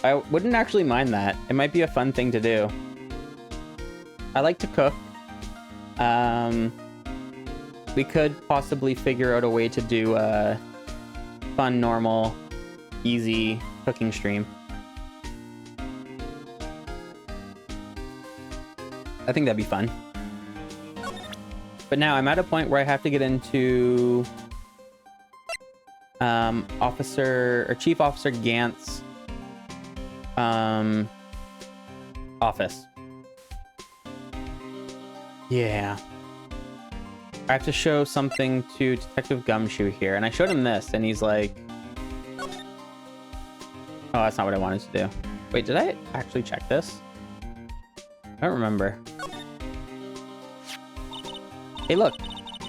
S1: I wouldn't actually mind that. It might be a fun thing to do. I like to cook. We could possibly figure out a way to do a fun, normal, easy cooking stream. I think that'd be fun. But now I'm at a point where I have to get into Chief Officer Gant's office. Yeah. I have to show something to Detective Gumshoe here, and I showed him this, and he's like, oh, that's not what I wanted to do. Wait, did I actually check this? I don't remember. Hey, look.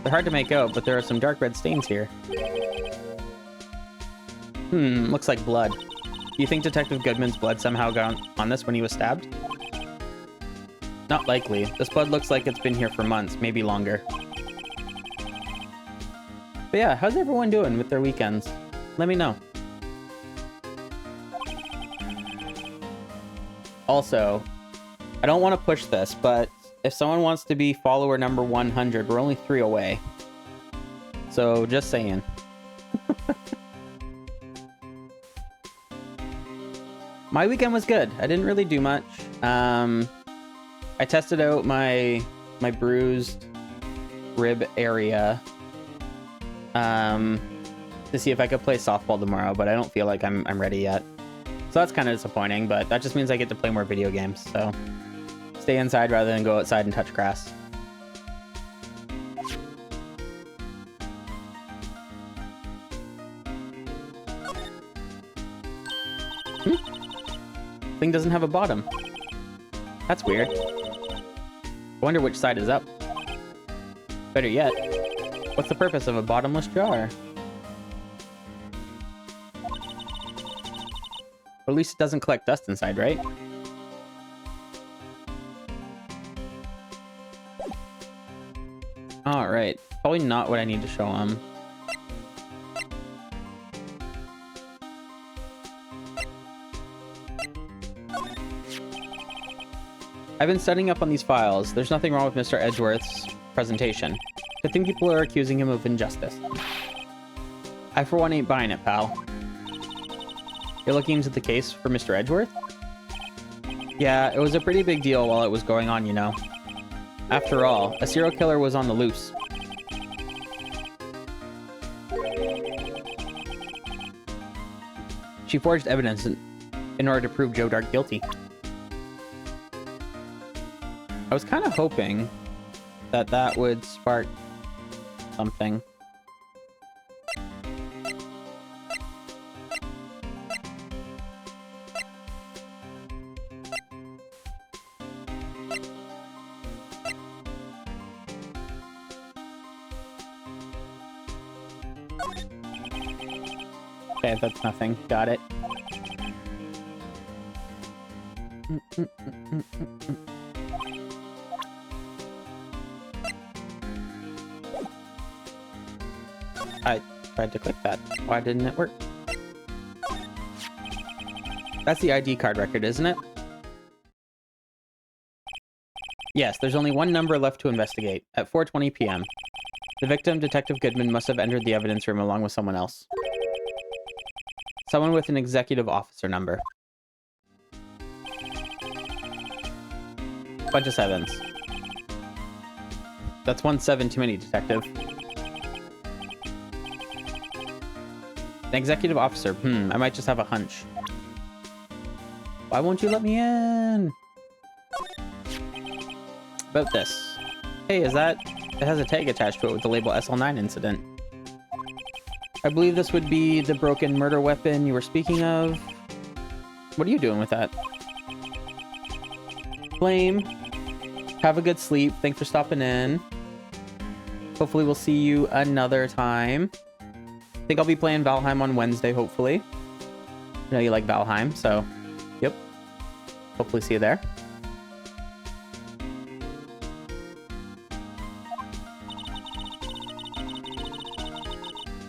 S1: They're hard to make out, but there are some dark red stains here. Looks like blood. Do you think Detective Goodman's blood somehow got on this when he was stabbed? Not likely. This blood looks like it's been here for months, maybe longer. But yeah, how's everyone doing with their weekends? Let me know. Also, I don't want to push this, but if someone wants to be follower number 100, we're only 3 away. So, just saying. My weekend was good. I didn't really do much. I tested out my bruised rib area to see if I could play softball tomorrow, but I don't feel like I'm ready yet. So that's kind of disappointing, but that just means I get to play more video games, so stay inside rather than go outside and touch grass. Thing doesn't have a bottom. That's weird. I wonder which side is up. Better yet, what's the purpose of a bottomless jar? Or at least it doesn't collect dust inside, right? Alright. Probably not what I need to show him. I've been studying up on these files. There's nothing wrong with Mr. Edgeworth's presentation. I think people are accusing him of injustice. I, for one, ain't buying it, pal. You're looking into the case for Mr. Edgeworth? Yeah, it was a pretty big deal while it was going on, you know. After all, a serial killer was on the loose. She forged evidence in order to prove Joe Dark guilty. I was kind of hoping that that would spark something. Okay, that's nothing. Got it. I tried to click that. Why didn't it work? That's the ID card record, isn't it? Yes, there's only one number left to investigate. At 4:20 p.m. The victim, Detective Goodman, must have entered the evidence room along with someone else. Someone with an executive officer number. Bunch of 7s. That's 1 7 too many, detective. An executive officer. I might just have a hunch. Why won't you let me in? About this. Hey, is that... It has a tag attached to it with the label SL9 incident. I believe this would be the broken murder weapon you were speaking of. What are you doing with that? Flame. Have a good sleep. Thanks for stopping in. Hopefully we'll see you another time. I think I'll be playing Valheim on Wednesday, hopefully. I know you like Valheim, so... Yep. Hopefully see you there.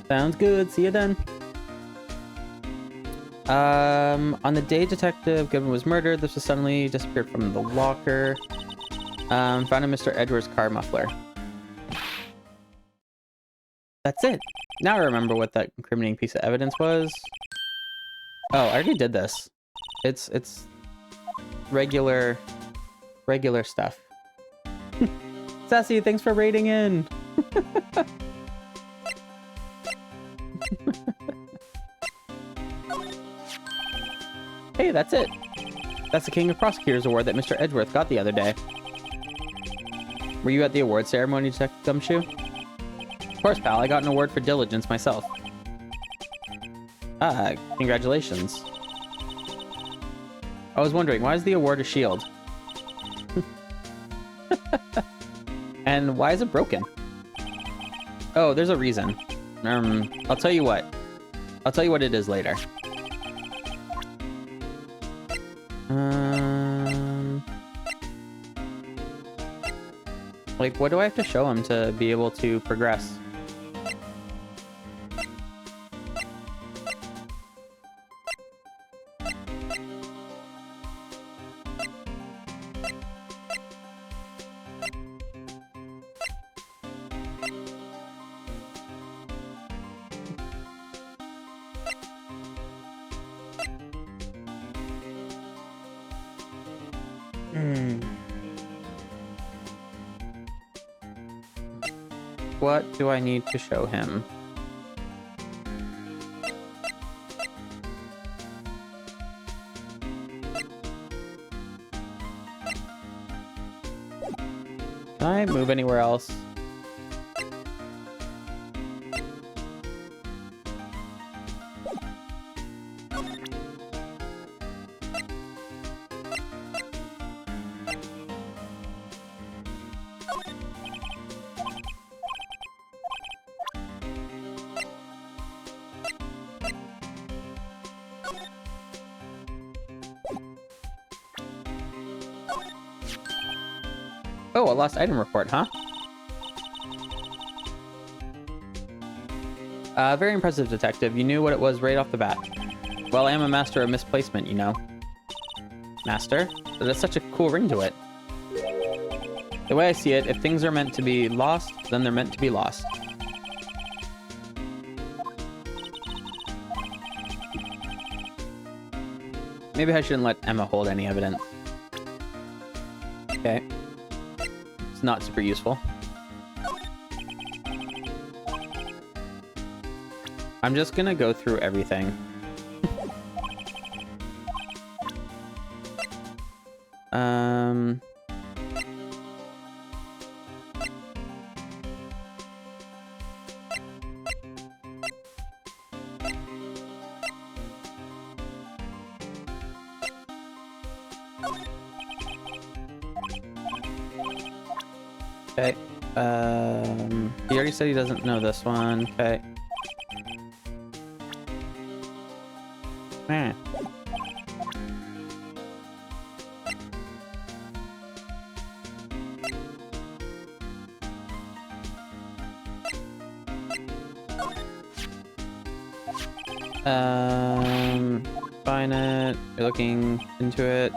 S1: Sounds good. See you then. On the day Detective Goodman was murdered, this was suddenly disappeared from the locker. Found in Mr. Edwards' car muffler. That's it. Now I remember what that incriminating piece of evidence was. Oh, I already did this. It's regular stuff. Sassy, thanks for raiding in. Hey, that's it. That's the King of Prosecutors award that Mr. Edgeworth got the other day. Were you at the award ceremony, Detective Gumshoe? Of course, pal. I got an award for diligence myself. Ah, congratulations. I was wondering, why is the award a shield? And why is it broken? Oh, there's a reason. I'll tell you what. I'll tell you what it is later. Like, what do I have to show him to be able to progress? What do I need to show him? Can I move anywhere else? Oh, a lost item report, huh? Very impressive, Detective. You knew what it was right off the bat. Well, I am a master of misplacement, you know. Master? But there's such a cool ring to it. The way I see it, if things are meant to be lost, then they're meant to be lost. Maybe I shouldn't let Emma hold any evidence. Okay. It's not super useful. I'm just gonna go through everything. Okay. He already said he doesn't know this one. Okay. Man. Find it. You're looking into it.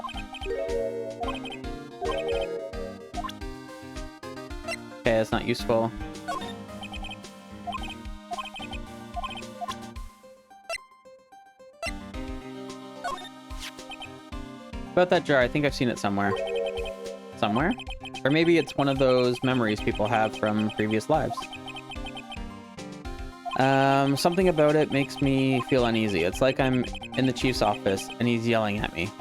S1: Okay, that's not useful. About that jar, I think I've seen it somewhere. somewhere. Or maybe it's one of those memories people have from previous lives. Something about it makes me feel uneasy. It's like I'm in the chief's office and he's yelling at me.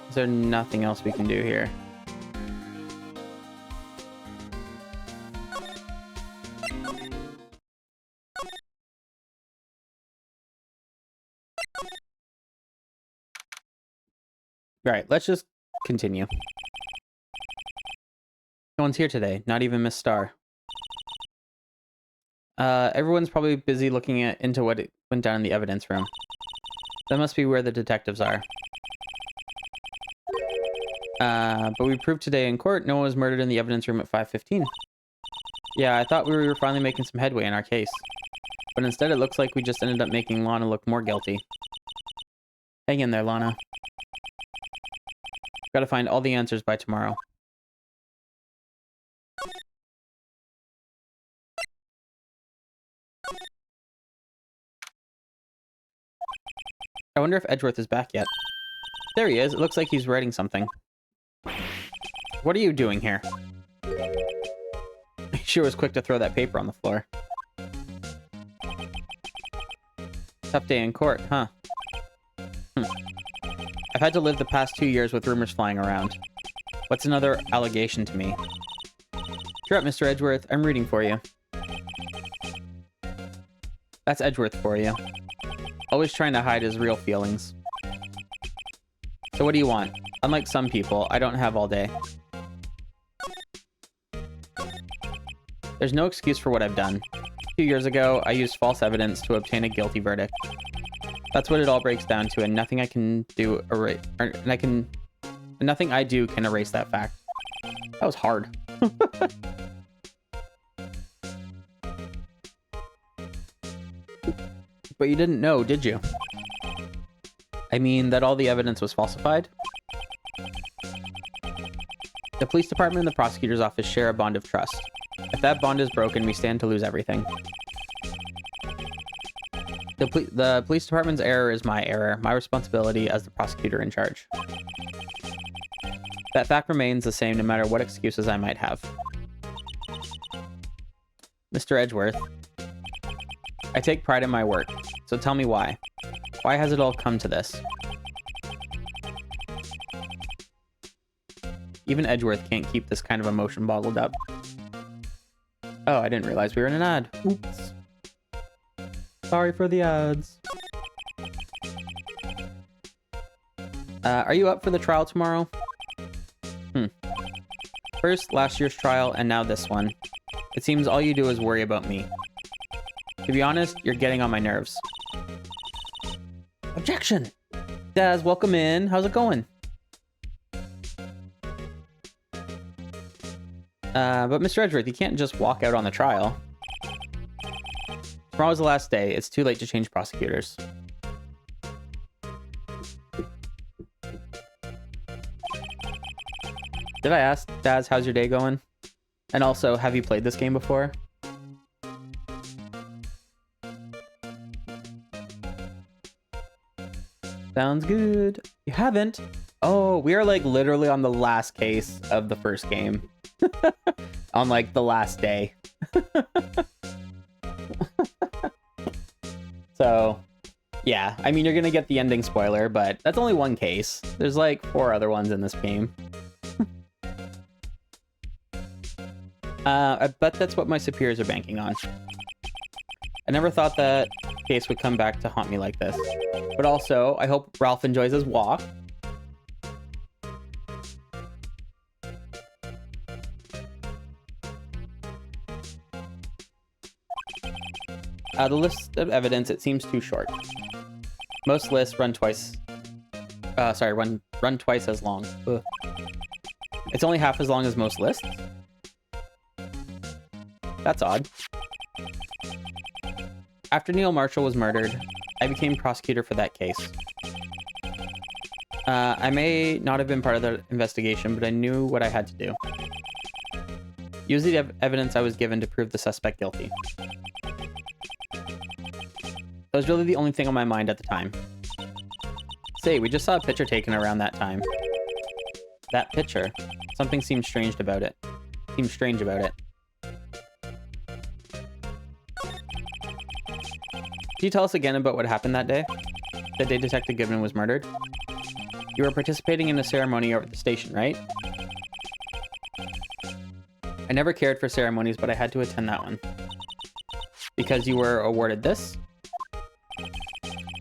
S1: Is there nothing else we can do here? All right, let's just continue. No one's here today, not even Miss Starr. Everyone's probably busy looking into what went down in the evidence room. That must be where the detectives are. But we proved today in court no one was murdered in the evidence room at 5:15. Yeah, I thought we were finally making some headway in our case. But instead it looks like we just ended up making Lana look more guilty. Hang in there, Lana. Gotta find all the answers by tomorrow. I wonder if Edgeworth is back yet. There he is. It looks like he's writing something. What are you doing here? He sure was quick to throw that paper on the floor. Tough day in court, huh? I've had to live the past 2 years with rumors flying around. What's another allegation to me? Cheer up, Mr. Edgeworth. I'm rooting for you. That's Edgeworth for you. Always trying to hide his real feelings. So what do you want? Unlike some people, I don't have all day. There's no excuse for what I've done. 2 years ago, I used false evidence to obtain a guilty verdict. That's what it all breaks down to, and nothing I can do nothing I do can erase that fact. That was hard. But you didn't know, did you? I mean, that all the evidence was falsified? The police department and the prosecutor's office share a bond of trust. If that bond is broken, we stand to lose everything. The police department's error is my error, my responsibility as the prosecutor in charge. That fact remains the same no matter what excuses I might have. Mr. Edgeworth, I take pride in my work, so tell me why. Why has it all come to this? Even Edgeworth can't keep this kind of emotion bottled up. Oh, I didn't realize we were in an ad. Oops. Sorry for the ads. Are you up for the trial tomorrow? First, last year's trial, and now this one. It seems all you do is worry about me. To be honest, you're getting on my nerves. Objection! Daz, welcome in. How's it going? But Mr. Edgeworth, you can't just walk out on the trial. Tomorrow's the last day. It's too late to change prosecutors. Did I ask Daz, how's your day going? And also, have you played this game before? Sounds good. You haven't? Oh, we are like literally on the last case of the first game. On like the last day. So, yeah. I mean, you're gonna get the ending spoiler, but that's only one case. There's like 4 other ones in this game. I bet that's what my superiors are banking on. I never thought that case would come back to haunt me like this. But also, I hope Ralph enjoys his walk. The list of evidence, it seems too short. Most lists run twice... run twice as long. Ugh. It's only half as long as most lists? That's odd. After Neil Marshall was murdered, I became prosecutor for that case. I may not have been part of the investigation, but I knew what I had to do. Use the evidence I was given to prove the suspect guilty. That was really the only thing on my mind at the time. Say, we just saw a picture taken around that time. That picture. Something seemed strange about it. Can you tell us again about what happened that day? The day Detective Gibbon was murdered? You were participating in a ceremony over at the station, right? I never cared for ceremonies, but I had to attend that one. Because you were awarded this?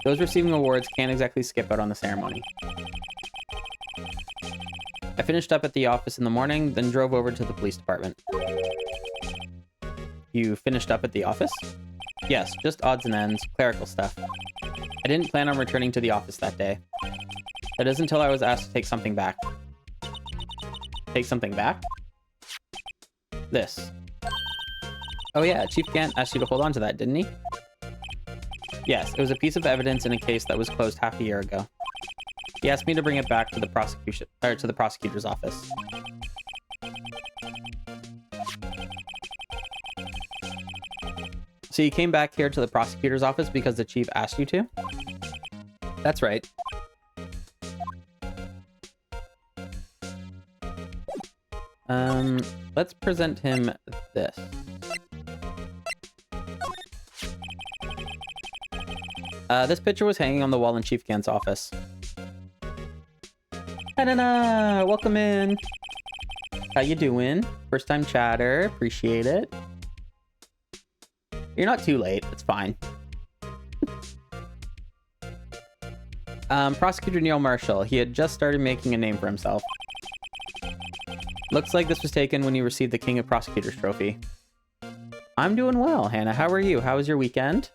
S1: Those receiving awards can't exactly skip out on the ceremony. I finished up at the office in the morning, then drove over to the police department. You finished up at the office? Yes, just odds and ends, clerical stuff. I didn't plan on returning to the office that day. That is until I was asked to take something back. Take something back? This. Oh yeah, Chief Gant asked you to hold on to that, didn't he? Yes, it was a piece of evidence in a case that was closed half a year ago. He asked me to bring it back to the prosecutor's office. So you came back here to the prosecutor's office because the chief asked you to? That's right. Let's present him this. This picture was hanging on the wall in Chief Gant's office. Ta-da-da! Welcome in. How you doing? First time chatter. Appreciate it. You're not too late. It's fine. Prosecutor Neil Marshall. He had just started making a name for himself. Looks like this was taken when you received the King of Prosecutors trophy. I'm doing well, Hannah. How are you? How was your weekend?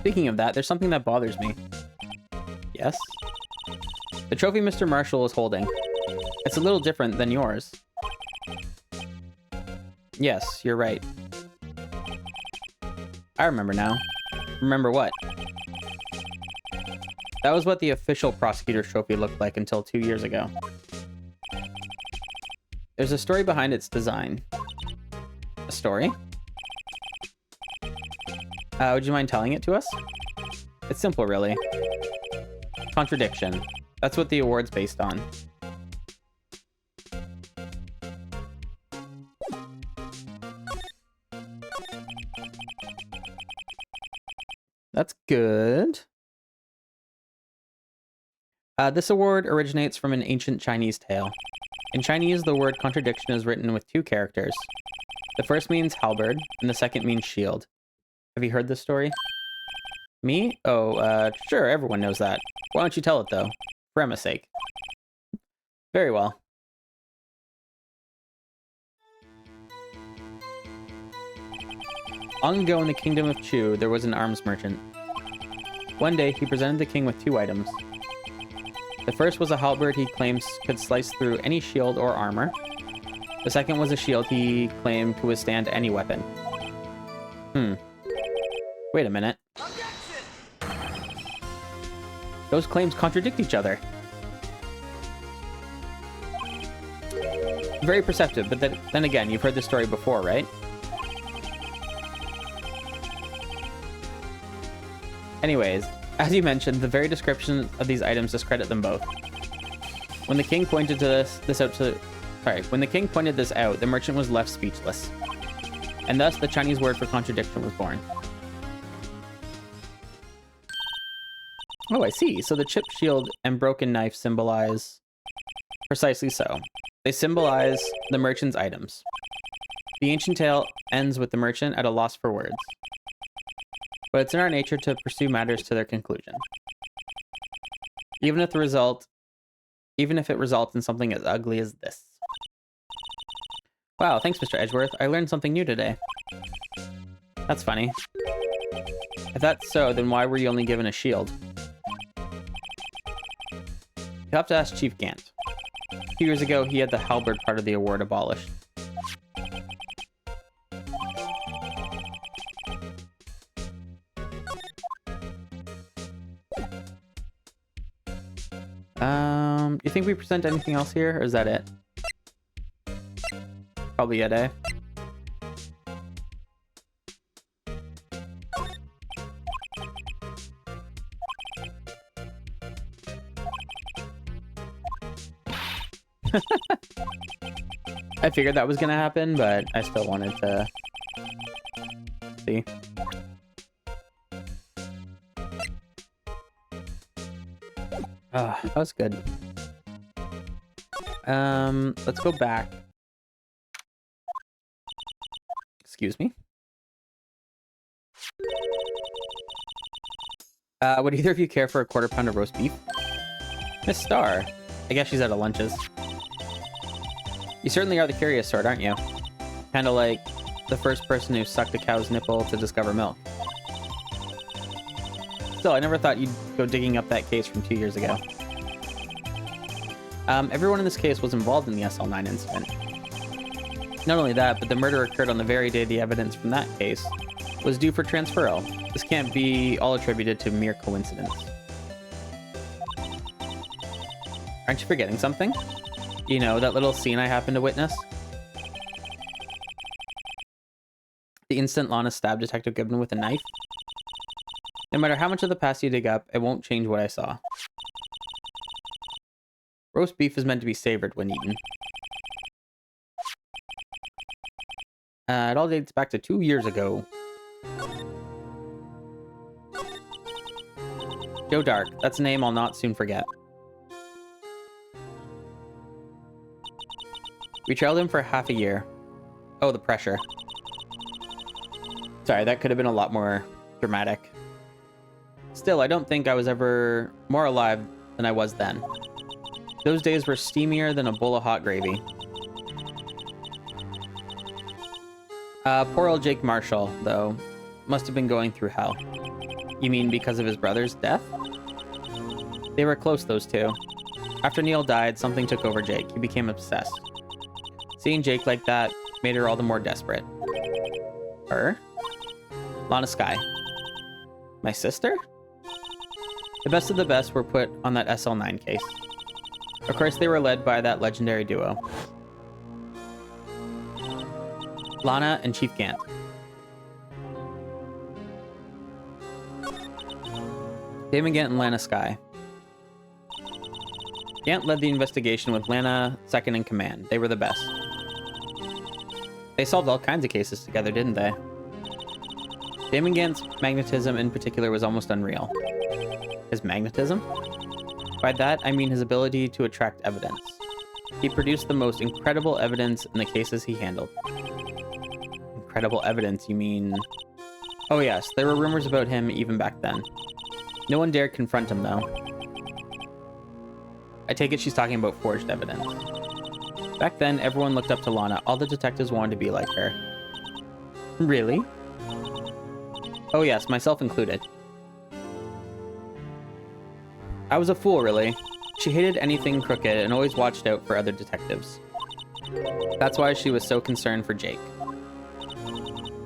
S1: Speaking of that, there's something that bothers me. Yes? The trophy Mr. Marshall is holding. It's a little different than yours. Yes, you're right. I remember now. Remember what? That was what the official prosecutor's trophy looked like until 2 years ago. There's a story behind its design. A story? Would you mind telling it to us? It's simple, really. Contradiction. That's what the award's based on. That's good. This award originates from an ancient Chinese tale. In Chinese, the word contradiction is written with 2 characters. The first means halberd, and the second means shield. Have you heard this story? Me? Oh, sure, everyone knows that. Why don't you tell it, though? For Emma's sake. Very well. Long ago in the kingdom of Chu, there was an arms merchant. One day, he presented the king with 2 items. The first was a halberd he claims could slice through any shield or armor. The second was a shield he claimed could withstand any weapon. Wait a minute. Those claims contradict each other. Very perceptive, but then again, you've heard this story before, right? Anyways, as you mentioned, the very description of these items discredit them both. When the king pointed this out, the merchant was left speechless. And thus, the Chinese word for contradiction was born. Oh, I see. So the chipped shield and broken knife symbolize... Precisely so. They symbolize the merchant's items. The ancient tale ends with the merchant at a loss for words. But it's in our nature to pursue matters to their conclusion. Even if it results in something as ugly as this. Wow, thanks, Mr. Edgeworth. I learned something new today. That's funny. If that's so, then why were you only given a shield? You'll have to ask Chief Gant. A few years ago, he had the halberd part of the award abolished. You think we present anything else here, or is that it? Probably it, eh? I figured that was gonna happen, but I still wanted to see. Ah, that was good. Let's go back. Excuse me. Would either of you care for a quarter pound of roast beef? Miss Star. I guess she's out of lunches. You certainly are the curious sort, aren't you? Kinda like the first person who sucked a cow's nipple to discover milk. Still, I never thought you'd go digging up that case from 2 years ago. Everyone in this case was involved in the SL9 incident. Not only that, but the murder occurred on the very day the evidence from that case was due for transferal. This can't be all attributed to mere coincidence. Aren't you forgetting something? You know, that little scene I happened to witness? The instant Lana stabbed Detective Goodman with a knife? No matter how much of the past you dig up, it won't change what I saw. Roast beef is meant to be savored when eaten. It all dates back to 2 years ago. Joe Dark. That's a name I'll not soon forget. We trailed him for half a year. Oh, the pressure. Sorry, that could have been a lot more dramatic. Still, I don't think I was ever more alive than I was then. Those days were steamier than a bowl of hot gravy. Poor old Jake Marshall, though, must have been going through hell. You mean because of his brother's death? They were close, those two. After Neil died, something took over Jake. He became obsessed. Seeing Jake like that made her all the more desperate. Her? Lana Skye. My sister? The best of the best were put on that SL9 case. Of course, they were led by that legendary duo. Lana and Chief Gant. Damon Gant and Lana Skye. Gant led the investigation with Lana second in command. They were the best. They solved all kinds of cases together, didn't they? Damon Gant's magnetism in particular was almost unreal. His magnetism? By that, I mean his ability to attract evidence. He produced the most incredible evidence in the cases he handled. Incredible evidence, you mean... Oh yes, there were rumors about him even back then. No one dared confront him, though. I take it she's talking about forged evidence. Back then, everyone looked up to Lana. All the detectives wanted to be like her. Really? Oh yes, myself included. I was a fool, really. She hated anything crooked and always watched out for other detectives. That's why she was so concerned for Jake.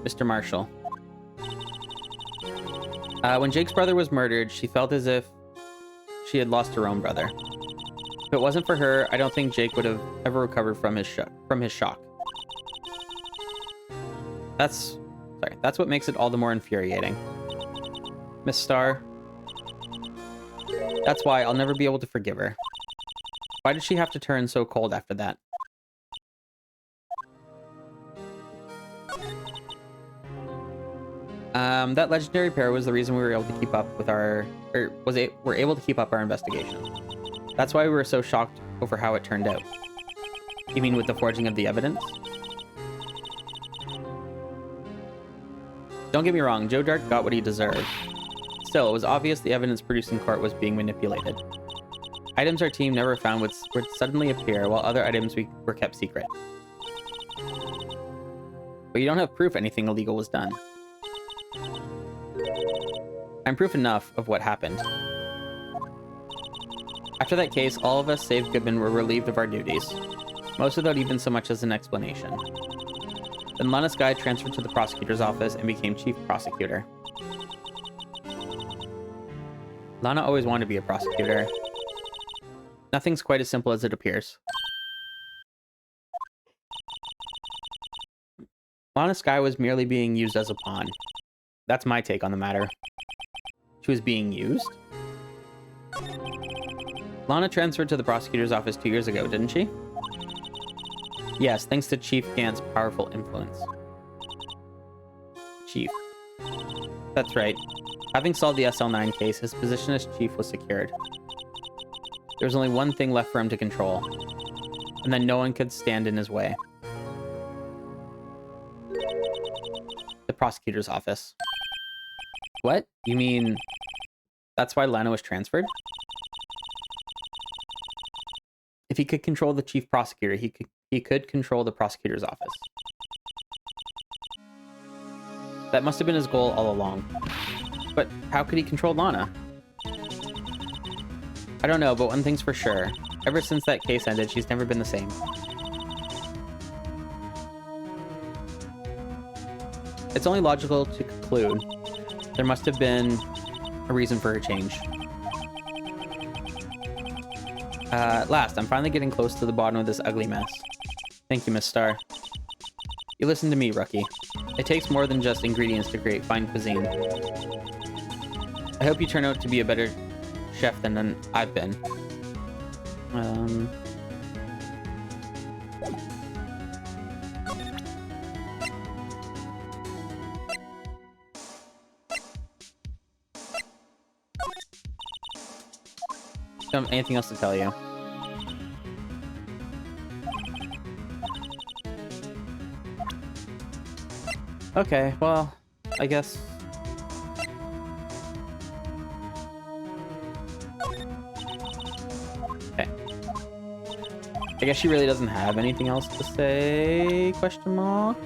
S1: Mr. Marshall. When Jake's brother was murdered, she felt as if she had lost her own brother. If it wasn't for her, I don't think Jake would have ever recovered from his shock. That's what makes it all the more infuriating. Miss Star. That's why I'll never be able to forgive her. Why did she have to turn so cold after that? That legendary pair was the reason we were able to keep up with our... were able to keep up our investigation. That's why we were so shocked over how it turned out. You mean with the forging of the evidence? Don't get me wrong, Joe Dark got what he deserved. Still, it was obvious the evidence produced in court was being manipulated. Items our team never found would suddenly appear, while other items were kept secret. But you don't have proof anything illegal was done. I'm proof enough of what happened. After that case, all of us, save Goodman, were relieved of our duties. Most without even so much as an explanation. Then Lana Skye transferred to the prosecutor's office and became chief prosecutor. Lana always wanted to be a prosecutor. Nothing's quite as simple as it appears. Lana Skye was merely being used as a pawn. That's my take on the matter. She was being used? Lana transferred to the prosecutor's office 2 years ago, didn't she? Yes, thanks to Chief Gant's powerful influence. Chief. That's right. Having solved the SL9 case, his position as chief was secured. There was only one thing left for him to control, and then no one could stand in his way. The prosecutor's office. What? You mean that's why Lana was transferred? If he could control the chief prosecutor, he could control the prosecutor's office. That must have been his goal all along. But how could he control Lana? I don't know, but one thing's for sure. Ever since that case ended, she's never been the same. It's only logical to conclude there must have been a reason for her change. At last, I'm finally getting close to the bottom of this ugly mess. Thank you, Miss Starr. You listen to me, Rookie. It takes more than just ingredients to create fine cuisine. I hope you turn out to be a better chef than I've been. Anything else to tell you? Okay, well, I guess... Okay. I guess she really doesn't have anything else to say, question mark?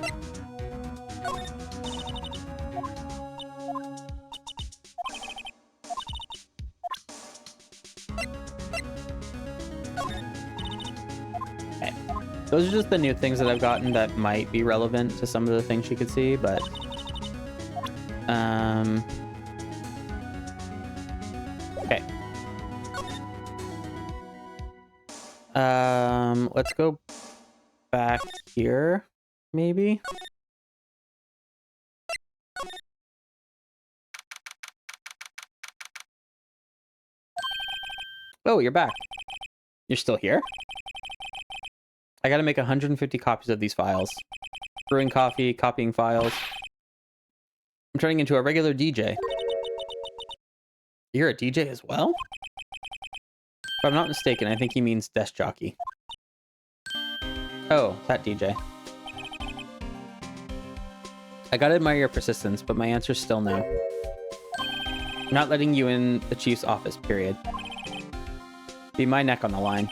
S1: Those are just the new things that I've gotten that might be relevant to some of the things she could see, but... Okay. Let's go back here, maybe? Oh, you're back. You're still here? I gotta make 150 copies of these files. Brewing coffee, copying files. I'm turning into a regular DJ. You're a DJ as well? If I'm not mistaken, I think he means desk jockey. Oh, that DJ. I gotta admire your persistence, but my answer's still no. I'm not letting you in the chief's office, period. Be my neck on the line.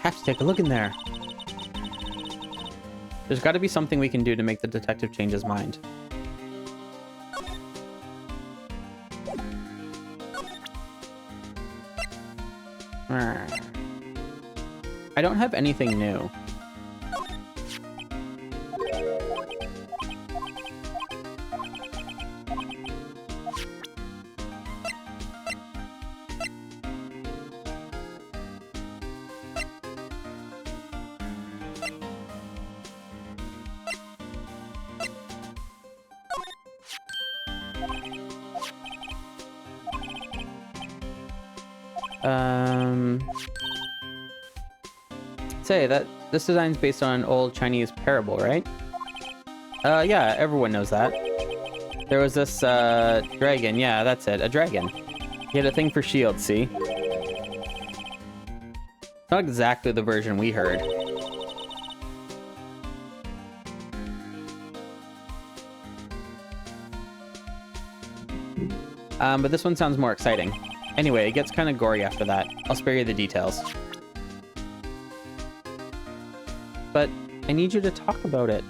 S1: Have to take a look in there. There's got to be something we can do to make the detective change his mind. I don't have anything new. Say that this design's based on an old Chinese parable, right? Yeah, everyone knows that. There was this dragon, yeah, that's it, a dragon. He had a thing for shields, see? Not exactly the version we heard. But this one sounds more exciting. Anyway, it gets kind of gory after that. I'll spare you the details. But I need you to talk about it.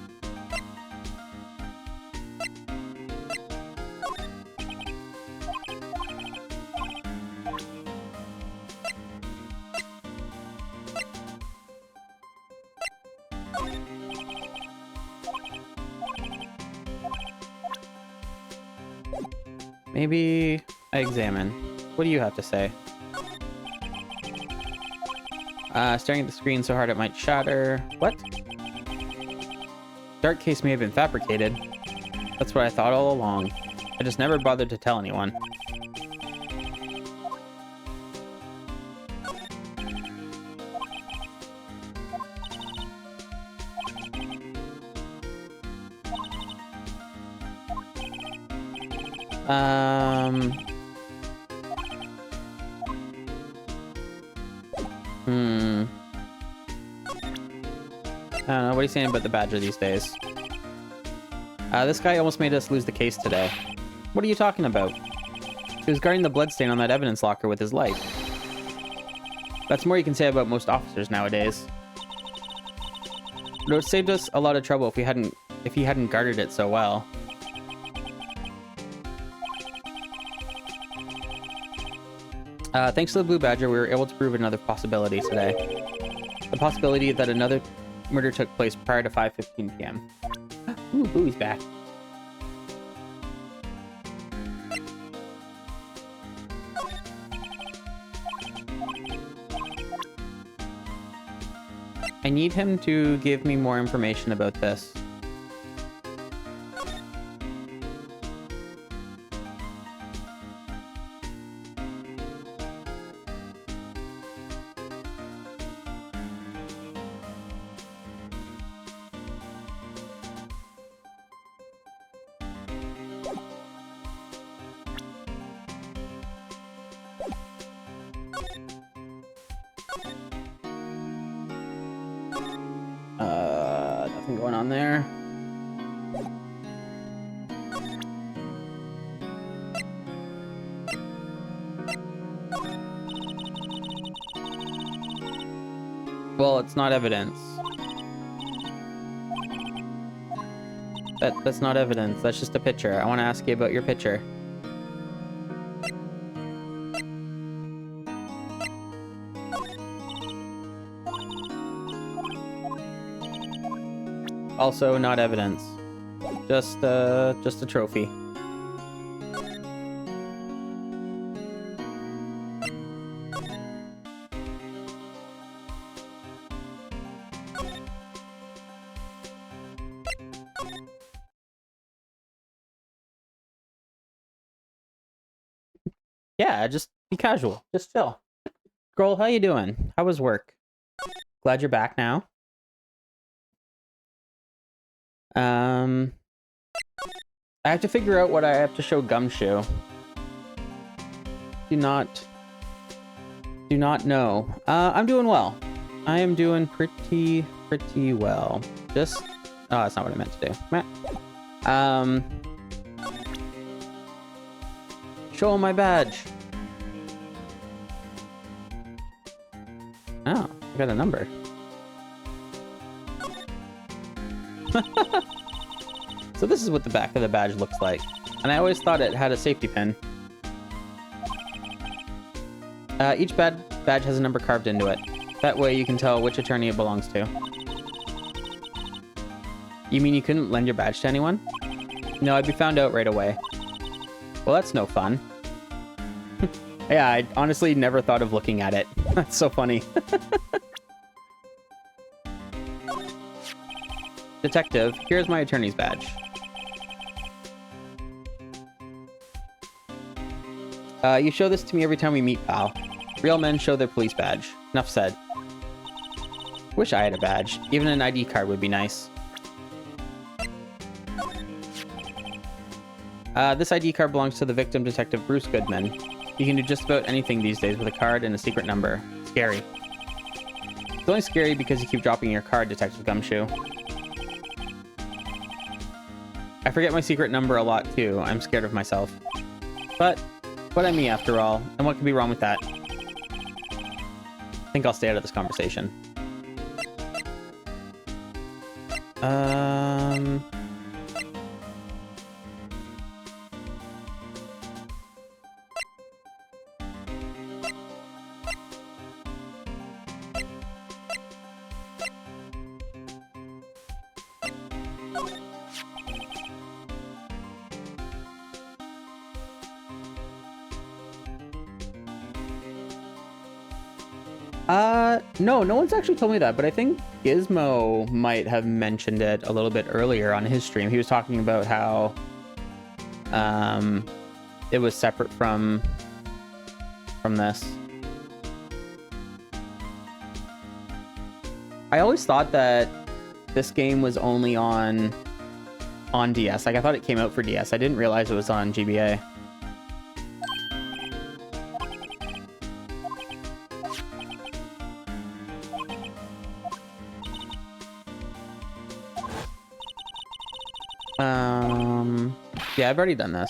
S1: Maybe I examine. What do you have to say? Staring at the screen so hard it might shatter. What? Dark case may have been fabricated. That's what I thought all along. I just never bothered to tell anyone. I don't know. What are you saying about the Badger these days? This guy almost made us lose the case today. What are you talking about? He was guarding the bloodstain on that evidence locker with his life. That's more you can say about most officers nowadays. It would have saved us a lot of trouble if he hadn't guarded it so well. Thanks to the Blue Badger, we were able to prove another possibility today. The possibility that another murder took place prior to 5:15 p.m. Ooh, Booey's back. I need him to give me more information about this. Nothing going on there. Well, it's not evidence. That's not evidence. That's just a picture. I want to ask you about your picture. Also, not evidence. Just a trophy. Yeah, just be casual. Just chill. Girl, how you doing? How was work? Glad you're back now. I have to figure out what I have to show Gumshoe. Do not know. I'm doing well. I am doing pretty well. Just, oh, that's not what I meant to do. Meh. Show him my badge. Oh, I got a number. So this is what the back of the badge looks like. And I always thought it had a safety pin. Each badge has a number carved into it. That way you can tell which attorney it belongs to. You mean you couldn't lend your badge to anyone? No, I'd be found out right away. Well, that's no fun. Yeah, I honestly never thought of looking at it. That's so funny. Detective, here's my attorney's badge. You show this to me every time we meet, pal. Real men show their police badge. Enough said. Wish I had a badge. Even an ID card would be nice. This ID card belongs to the victim, Detective Bruce Goodman. You can do just about anything these days with a card and a secret number. Scary. It's only scary because you keep dropping your card, Detective Gumshoe. I forget my secret number a lot, too. I'm scared of myself. But I'm me, after all. And what could be wrong with that? I think I'll stay out of this conversation. No one's actually told me that, but I think Gizmo might have mentioned it a little bit earlier on his stream. He was talking about how it was separate from this. I always thought that this game was only on on DS. Like, I thought it came out for DS. I didn't realize it was on GBA. Yeah, I've already done this.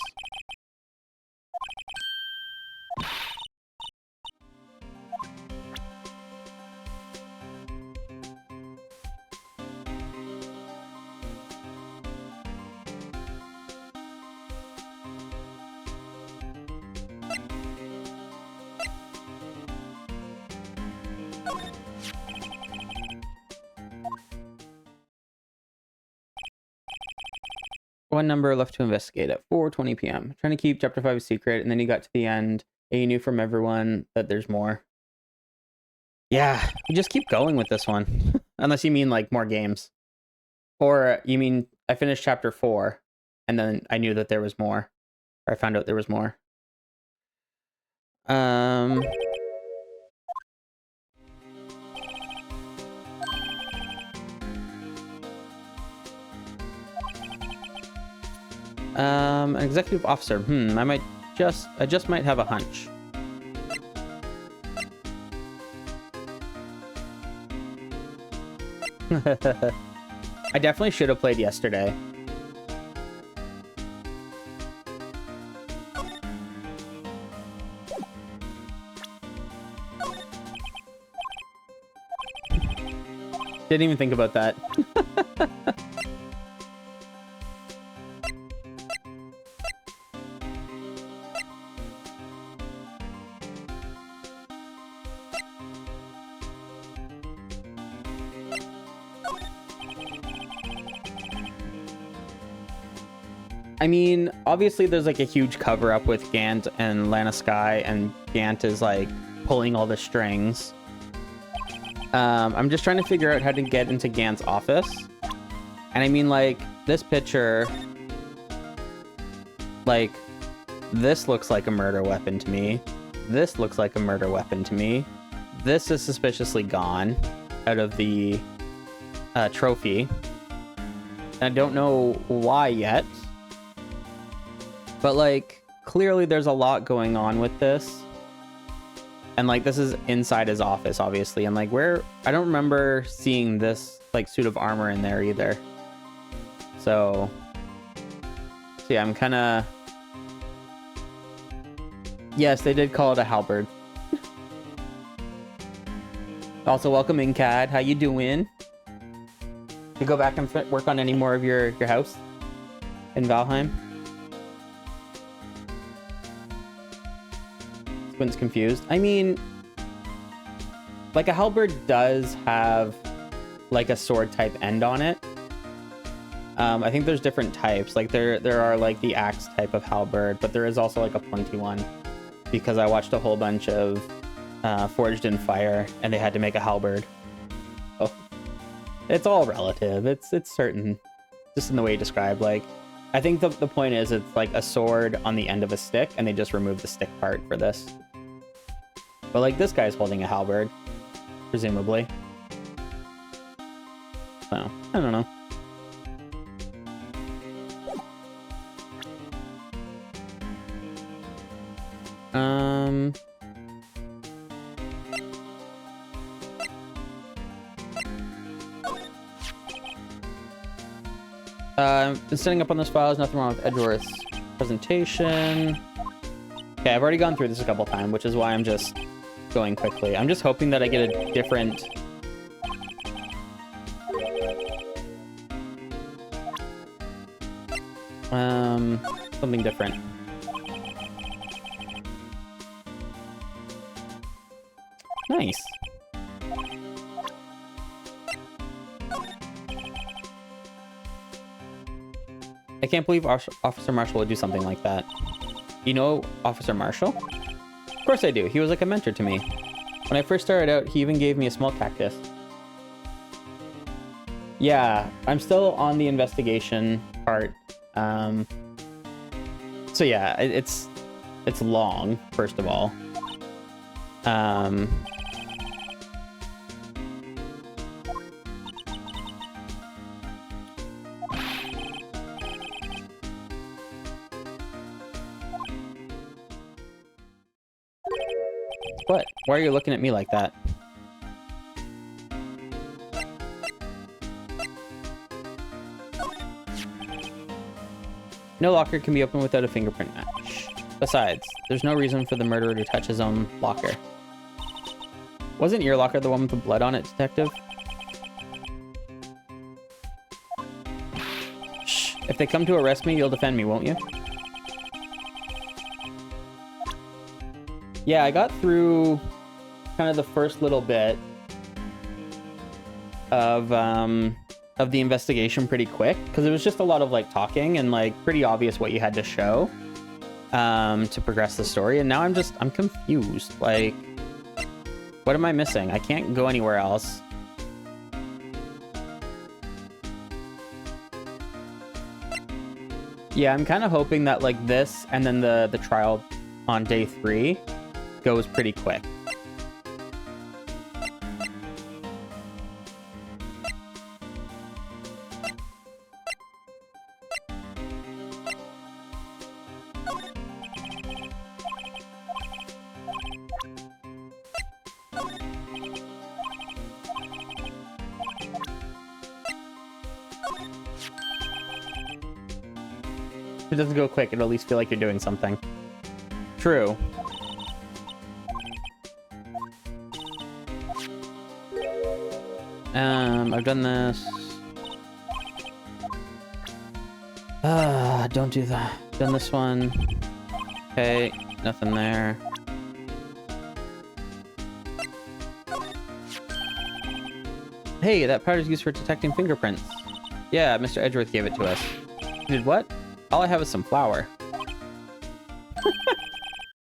S1: One number left to investigate at 4:20 p.m. Trying to keep Chapter 5 a secret, and then you got to the end, and you knew from everyone that there's more. Yeah, you just keep going with this one. Unless you mean, like, more games. Or you mean, I finished Chapter 4, and then I knew that there was more. Or I found out there was more. An executive officer. I just might have a hunch. I definitely should have played yesterday. Didn't even think about that. I mean, obviously there's like a huge cover up with Gant and Lana Sky, and Gant is like pulling all the strings. I'm just trying to figure out how to get into Gant's office. And I mean, like, this picture, like, this looks like a murder weapon to me. This looks like a murder weapon to me. This is suspiciously gone out of the trophy. And I don't know why yet. But, like, clearly there's a lot going on with this. And, like, this is inside his office, obviously. And, like, I don't remember seeing this, like, suit of armor in there either. So yeah, I'm kind of... Yes, they did call it a halberd. Also, welcome in, Cad. How you doing? You go back and work on any more of your house in Valheim? Squint's confused. I mean, like, a halberd does have like a sword type end on it. I think there's different types. Like there are like the axe type of halberd, but there is also like a pointy one, because I watched a whole bunch of Forged in Fire and they had to make a halberd. Oh, it's all relative. It's certain, just in the way you describe. Like, I think the point is it's like a sword on the end of a stick, and they just removed the stick part for this. But like, this guy's holding a halberd, presumably. So, I don't know. Been setting up on this file. There's nothing wrong with Edgeworth's presentation. Okay, I've already gone through this a couple times, which is why I'm just going quickly. I'm just hoping that I get a different... something different. Nice. I can't believe Officer Marshall would do something like that. You know Officer Marshall? Of course I do. He was like a mentor to me. When I first started out, he even gave me a small cactus. Yeah, I'm still on the investigation part. So yeah, it's long, first of all. Why are you looking at me like that? No locker can be opened without a fingerprint match. Besides, there's no reason for the murderer to touch his own locker. Wasn't your locker the one with the blood on it, detective? Shh. If they come to arrest me, you'll defend me, won't you? Yeah, I got through kind of the first little bit of the investigation pretty quick, because it was just a lot of like talking and like pretty obvious what you had to show to progress the story. And now I'm confused. Like, what am I missing? I can't go anywhere else. Yeah, I'm kind of hoping that like this and then the trial on day 3 goes pretty quick. If it doesn't go quick, it'll at least feel like you're doing something. True. I've done this. Don't do that. Done this one. Okay, nothing there. Hey, that powder's used for detecting fingerprints. Yeah, Mr. Edgeworth gave it to us. Did what? All I have is some flour.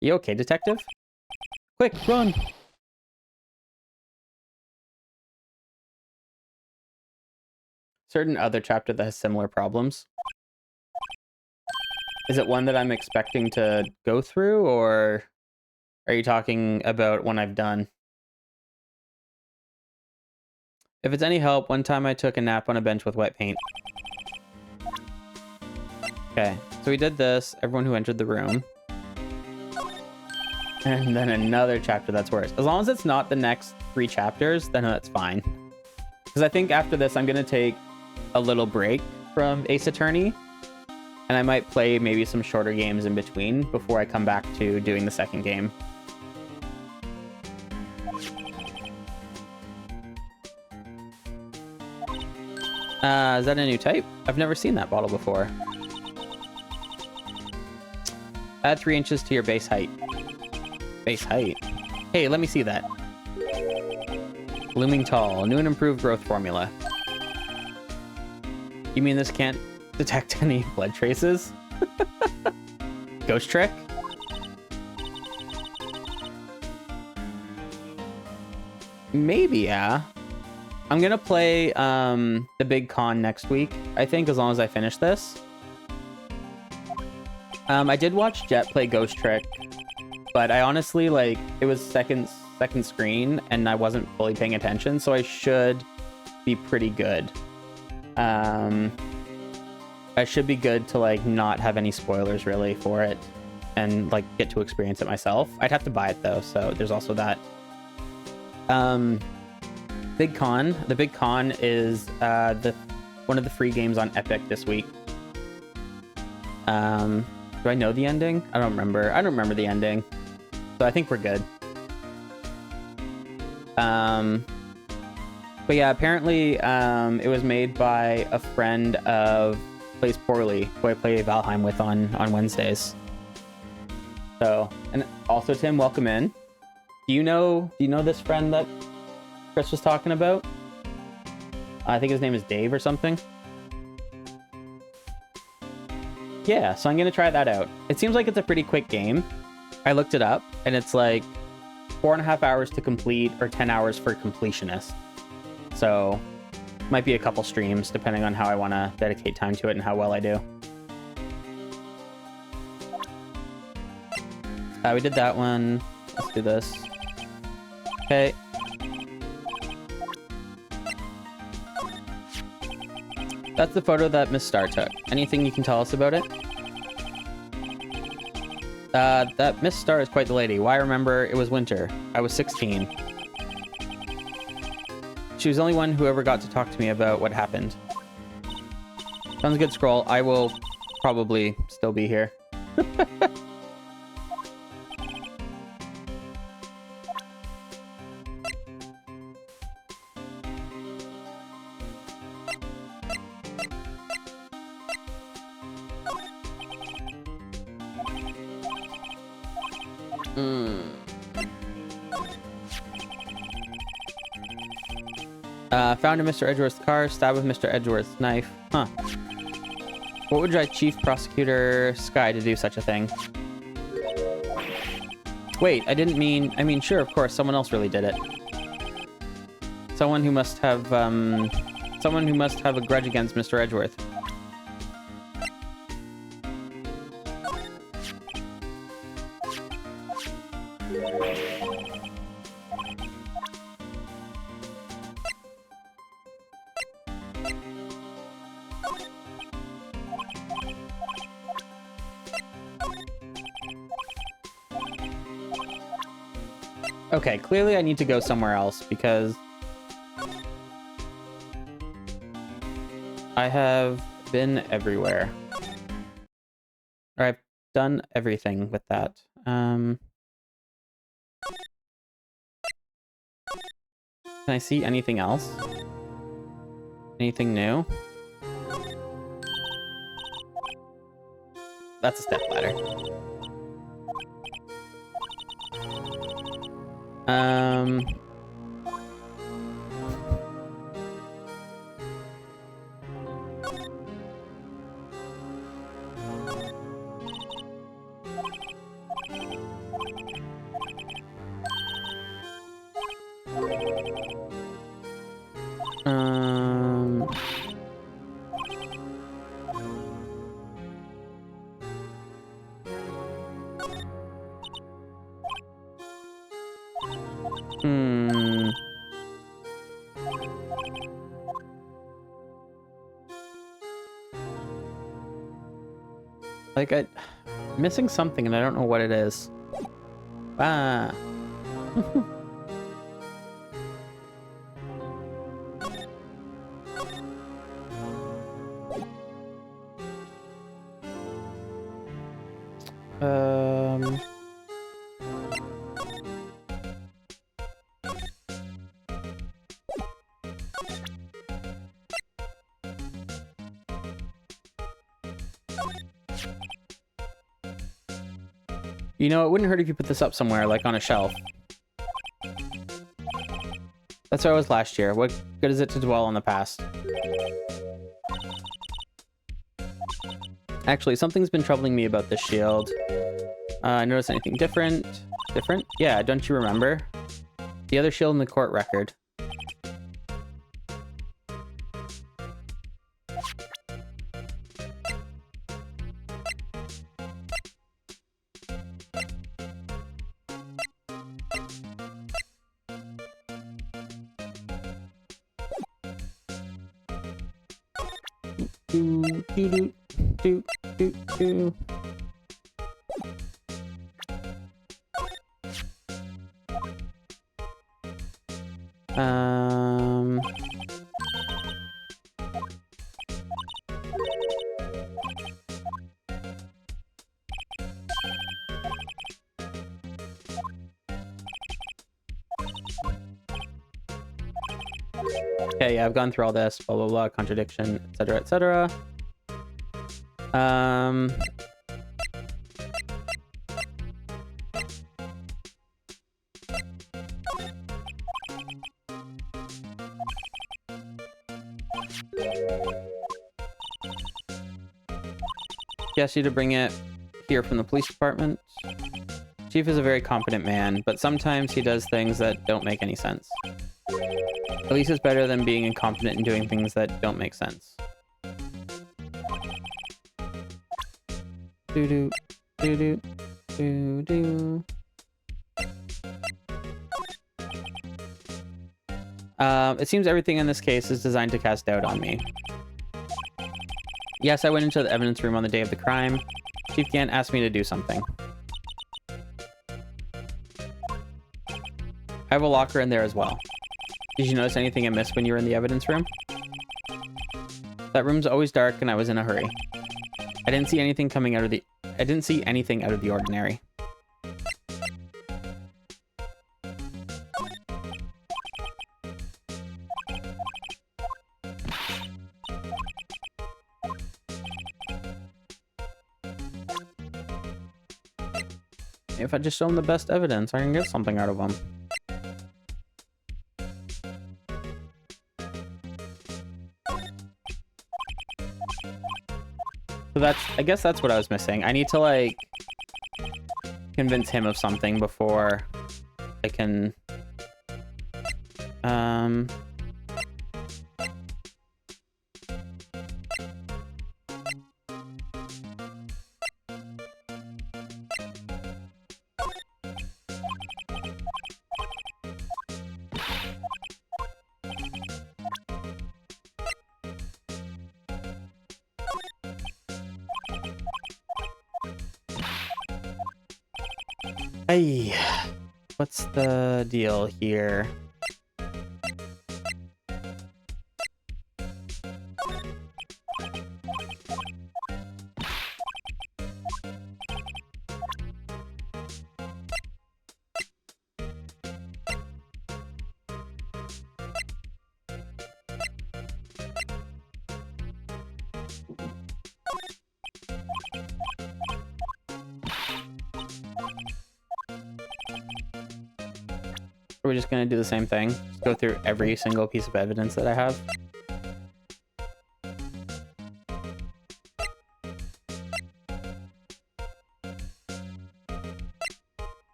S1: You okay, detective? Quick, run! Certain other chapter that has similar problems. Is it one that I'm expecting to go through, or are you talking about one I've done? If it's any help, one time I took a nap on a bench with wet paint. Okay, so we did this, everyone who entered the room. And then another chapter that's worse. As long as it's not the next 3 chapters, then that's fine. Because I think after this, I'm going to take a little break from Ace Attorney. And I might play maybe some shorter games in between before I come back to doing the second game. Is that a new type? I've never seen that bottle before. Add 3 inches to your base height. Base height? Hey, let me see that. Blooming tall. New and improved growth formula. You mean this can't detect any blood traces? Ghost trick? Maybe, yeah. I'm gonna play the big con next week, I think, as long as I finish this. I did watch Jet play Ghost Trick, but I honestly, like, it was second screen, and I wasn't fully paying attention, so I should be pretty good. I should be good to, like, not have any spoilers, really, for it, and, like, get to experience it myself. I'd have to buy it, though, so there's also that. Big Con. The Big Con is one of the free games on Epic this week. Do I know the ending? I don't remember. I don't remember the ending. So I think we're good. But yeah, apparently it was made by a friend of Plays Poorly, who I play Valheim with on Wednesdays. So, and also Tim, welcome in. Do you know this friend that Chris was talking about? I think his name is Dave or something. Yeah, so I'm gonna try that out. It seems like it's a pretty quick game. I looked it up, and it's like 4.5 hours to complete, or 10 hours for completionist. So, might be a couple streams, depending on how I want to dedicate time to it and how well I do. We did that one. Let's do this. Okay. That's the photo that Miss Star took. Anything you can tell us about it? That Miss Star is quite the lady. Why remember it was winter? I was 16. She was the only one who ever got to talk to me about what happened. Sounds good, Scroll. I will probably still be here. Found in Mr. Edgeworth's car, stabbed with Mr. Edgeworth's knife. Huh. What would drive Chief Prosecutor Sky to do such a thing? Wait, I mean, sure, of course, someone else really did it. Someone who must have a grudge against Mr. Edgeworth. Okay, clearly I need to go somewhere else because I have been everywhere. Or I've done everything with that. Can I see anything else? Anything new? That's a stepladder. Like, I'm missing something and I don't know what it is. Ah. You know, it wouldn't hurt if you put this up somewhere, like on a shelf. That's where I was last year. What good is it to dwell on the past? Actually, something's been troubling me about this shield. Notice anything different? Different? Yeah, don't you remember? The other shield in the court record. Okay, yeah, I've gone through all this, blah, blah, blah, contradiction, etc., etc. He asked you to bring it here from the police department. Chief is a very competent man, but sometimes he does things that don't make any sense. At least it's better than being incompetent and doing things that don't make sense. Doo-doo, doo-doo, doo-doo. It seems everything in this case is designed to cast doubt on me. Yes, I went into the evidence room on the day of the crime. Chief Gant asked me to do something. I have a locker in there as well. Did you notice anything I missed when you were in the evidence room? That room's always dark and I was in a hurry. I didn't see anything out of the ordinary. If I just show them the best evidence, I can get something out of them. So I guess that's what I was missing. I need to, like, convince him of something before I can, Hey, what's the deal here? We're just gonna do the same thing. Just go through every single piece of evidence that I have.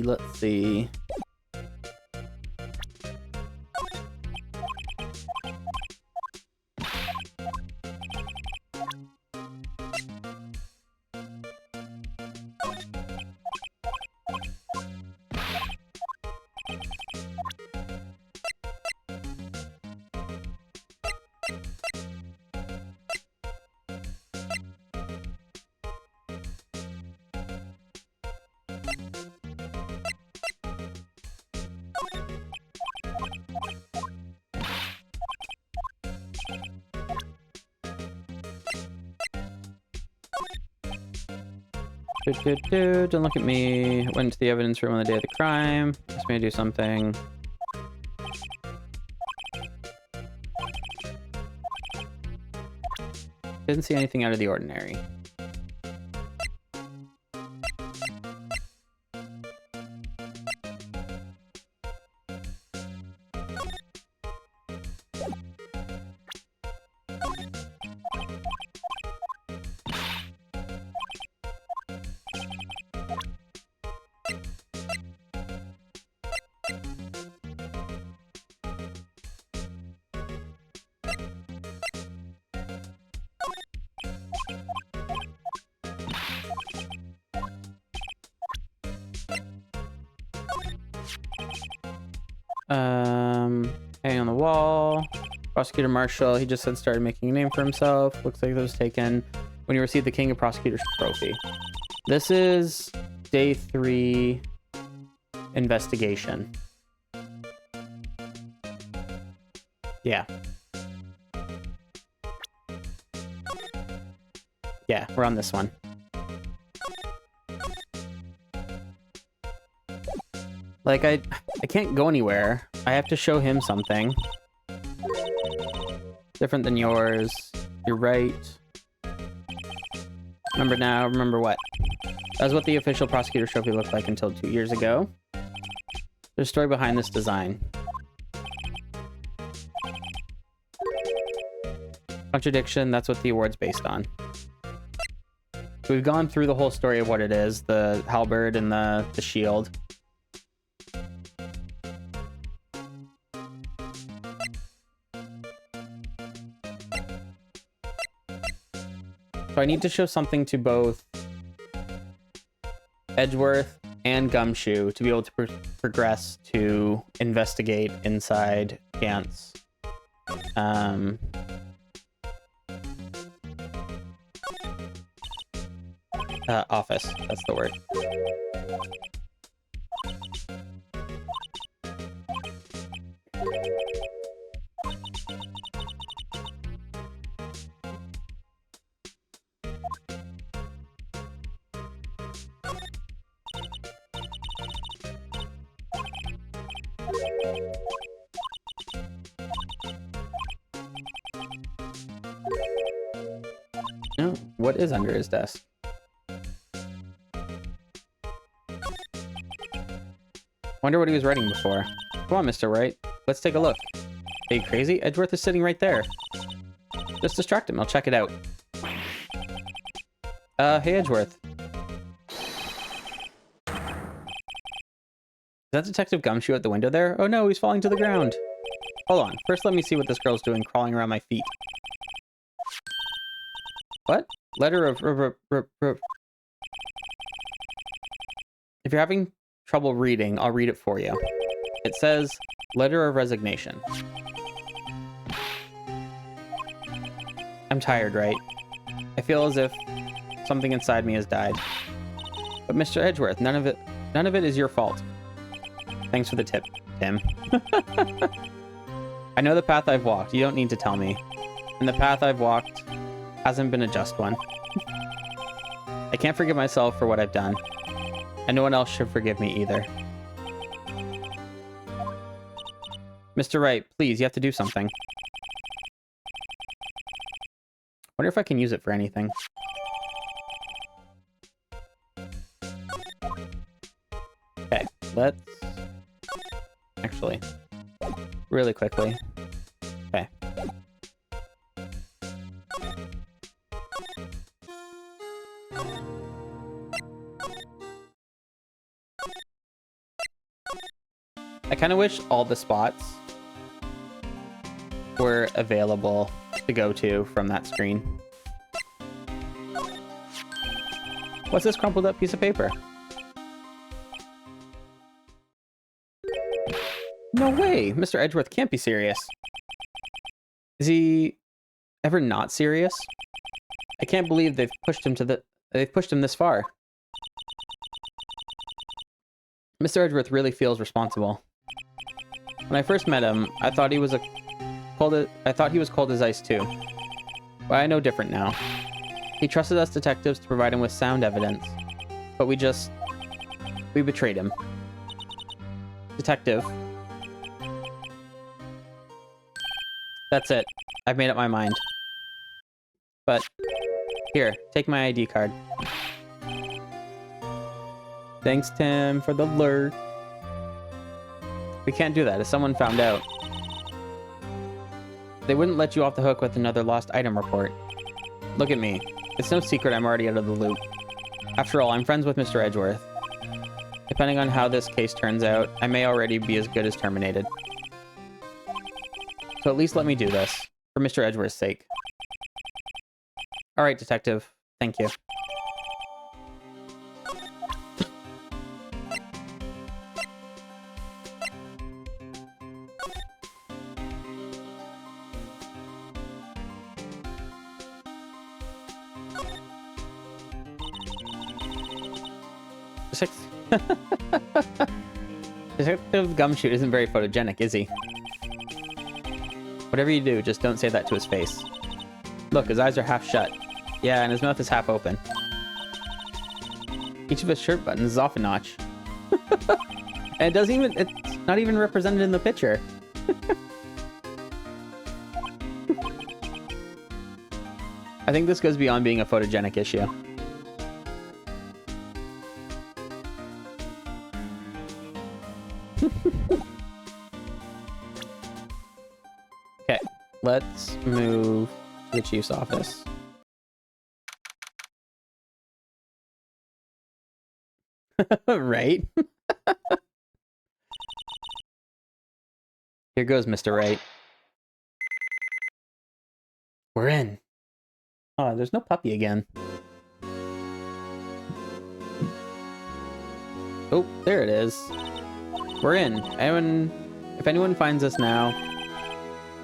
S1: Let's see. Don't look at me. Went to the evidence room on the day of the crime. Asked me to do something. Didn't see anything out of the ordinary. Hanging on the wall. Prosecutor Marshall, he just said started making a name for himself. Looks like it was taken when he received the King of Prosecutors trophy. This is day 3 investigation. Yeah. Yeah, we're on this one. Like, I can't go anywhere. I have to show him something. Different than yours. You're right. Remember what? That's what the official prosecutor's trophy looked like until 2 years ago. There's a story behind this design. Contradiction, that's what the award's based on. We've gone through the whole story of what it is, the halberd and the shield. So I need to show something to both Edgeworth and Gumshoe to be able to progress to investigate inside Gant's office. That's the word. No, what is under his desk? Wonder what he was writing before. Come on, Mr. Wright. Let's take a look. Are you crazy? Edgeworth is sitting right there. Just distract him. I'll check it out. Hey, Edgeworth. Is that Detective Gumshoe at the window there? Oh no, he's falling to the ground. Hold on. First, let me see what this girl's doing crawling around my feet. What? Letter of... If you're having trouble reading, I'll read it for you. It says, Letter of Resignation. I'm tired, right? I feel as if something inside me has died. But Mr. Edgeworth, none of it is your fault. Thanks for the tip, Tim. I know the path I've walked. You don't need to tell me. And the path I've walked hasn't been a just one. I can't forgive myself for what I've done. And no one else should forgive me either. Mr. Wright, please, you have to do something. Wonder if I can use it for anything. Okay, let's... Actually, really quickly. Okay. I kind of wish all the spots were available to go to from that screen. What's this crumpled up piece of paper? No way! Mr. Edgeworth can't be serious. Is he ever not serious? I can't believe they've pushed him this far. Mr. Edgeworth really feels responsible. When I first met him, I thought he was cold as ice too. But I know different now. He trusted us detectives to provide him with sound evidence. But we betrayed him. Detective. That's it. I've made up my mind. But, here, take my ID card. Thanks, Tim, for the alert. We can't do that if someone found out. They wouldn't let you off the hook with another lost item report. Look at me. It's no secret I'm already out of the loop. After all, I'm friends with Mr. Edgeworth. Depending on how this case turns out, I may already be as good as terminated. So at least let me do this, for Mr. Edgeworth's sake. Alright, Detective. Thank you. Detective Gumshoe isn't very photogenic, is he? Whatever you do, just don't say that to his face. Look, his eyes are half shut. Yeah, and his mouth is half open. Each of his shirt buttons is off a notch. And it's not even represented in the picture. I think this goes beyond being a photogenic issue. Okay, let's move to the chief's office. Right? Here goes, Mr. Wright. We're in. Oh, there's no puppy again. Oh, there it is. We're in. If anyone finds us now,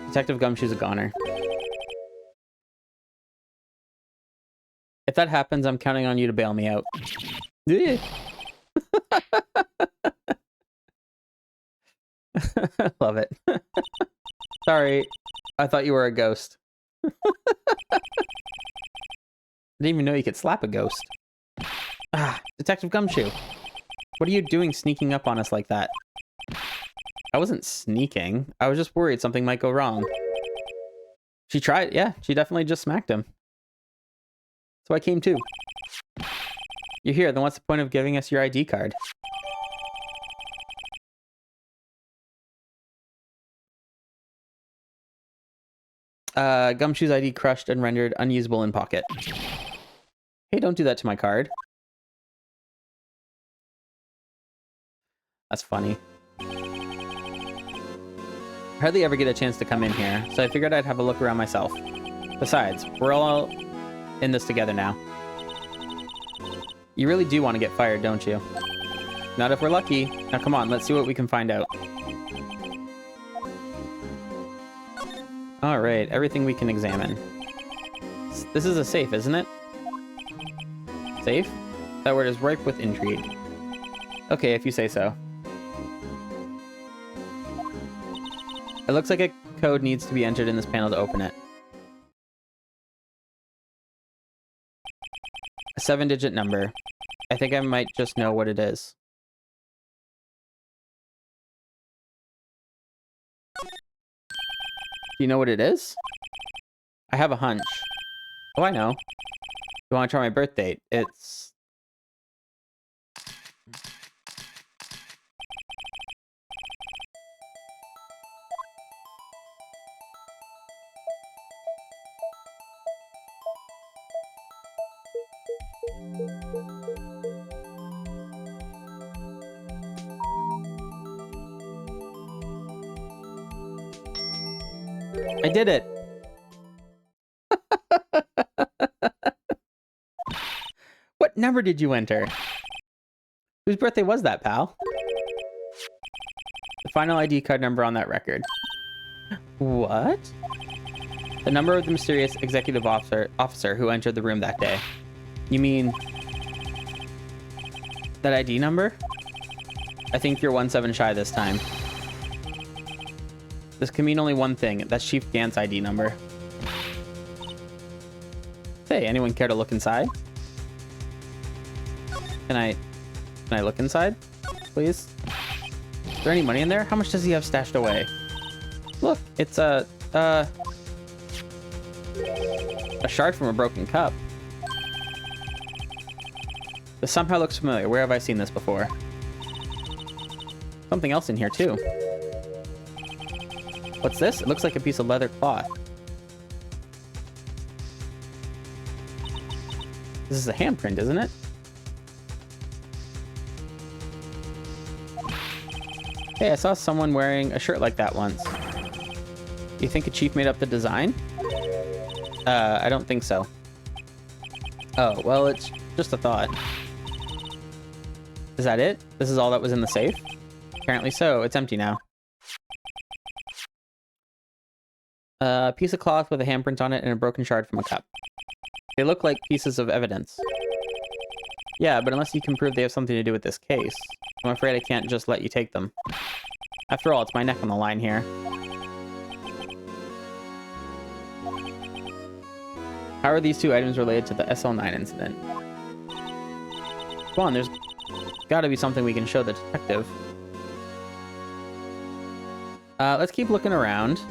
S1: Detective Gumshoe's a goner. If that happens, I'm counting on you to bail me out. Love it. Sorry, I thought you were a ghost. I didn't even know you could slap a ghost. Ah, Detective Gumshoe. What are you doing sneaking up on us like that? I wasn't sneaking. I was just worried something might go wrong. She tried. Yeah, she definitely just smacked him. So I came too. You're here, then what's the point of giving us your ID card? Gumshoe's ID crushed and rendered unusable in pocket. Hey, don't do that to my card. That's funny. I hardly ever get a chance to come in here, so I figured I'd have a look around myself. Besides, we're all in this together now. You really do want to get fired, don't you? Not if we're lucky. Now come on, let's see what we can find out. Alright, everything we can examine. This is a safe, isn't it? Safe? That word is ripe with intrigue. Okay, if you say so. It looks like a code needs to be entered in this panel to open it. A 7-digit number. I think I might just know what it is. Do you know what it is? I have a hunch. Oh, I know. You want to try my birth date? It's... I did it! What number did you enter? Whose birthday was that, pal? The final ID card number on that record. What? The number of the mysterious executive officer who entered the room that day. You mean... that ID number? I think you're 1-7 shy this time. This can mean only one thing. That's Chief Gant's ID number. Hey, anyone care to look inside? Can I look inside, please? Is there any money in there? How much does he have stashed away? Look, it's a shard from a broken cup. This somehow looks familiar. Where have I seen this before? Something else in here, too. What's this? It looks like a piece of leather cloth. This is a handprint, isn't it? Hey, I saw someone wearing a shirt like that once. You think a chief made up the design? I don't think so. Oh, well, it's just a thought. Is that it? This is all that was in the safe? Apparently so. It's empty now. A piece of cloth with a handprint on it and a broken shard from a cup. They look like pieces of evidence. Yeah, but unless you can prove they have something to do with this case, I'm afraid I can't just let you take them. After all, it's my neck on the line here. How are these two items related to the SL9 incident? Come on, there's gotta be something we can show the detective. Let's keep looking around.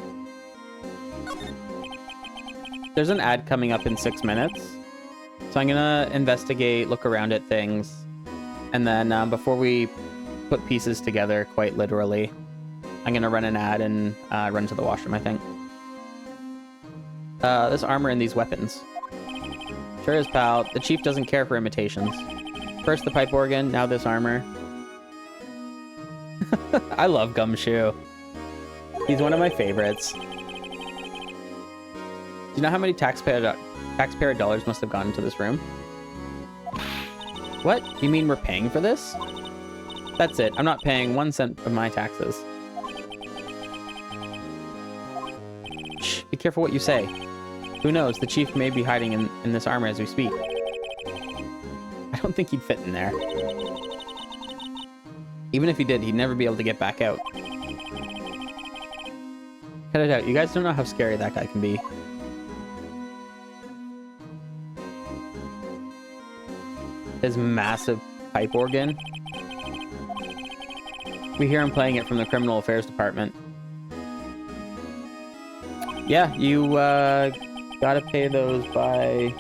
S1: There's an ad coming up in 6 minutes. So I'm gonna investigate, look around at things. And then before we put pieces together, quite literally, I'm gonna run an ad and run to the washroom, I think. This armor and these weapons. Sure is, pal. The chief doesn't care for imitations. First the pipe organ, now this armor. I love Gumshoe. He's one of my favorites. Did you know how many taxpayer dollars must have gone into this room? What? You mean we're paying for this? That's it. I'm not paying 1 cent of my taxes. Shh, be careful what you say. Who knows? The chief may be hiding in this armor as we speak. I don't think he'd fit in there. Even if he did, he'd never be able to get back out. Cut it out. You guys don't know how scary that guy can be. His massive pipe organ. We hear him playing it from the Criminal Affairs Department. Yeah, you gotta pay those by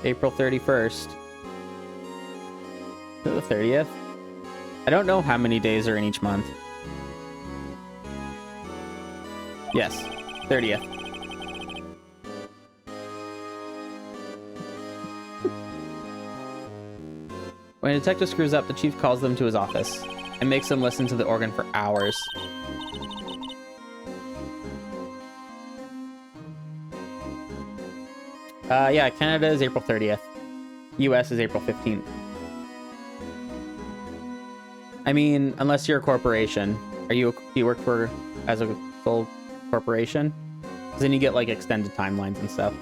S1: April 31st. To the 30th? I don't know how many days are in each month. Yes, 30th. When a detective screws up, the chief calls them to his office and makes them listen to the organ for hours. Yeah, Canada is April 30th. US is April 15th. I mean, unless you're a corporation. Do you work for as a sole corporation? Because then you get like extended timelines and stuff.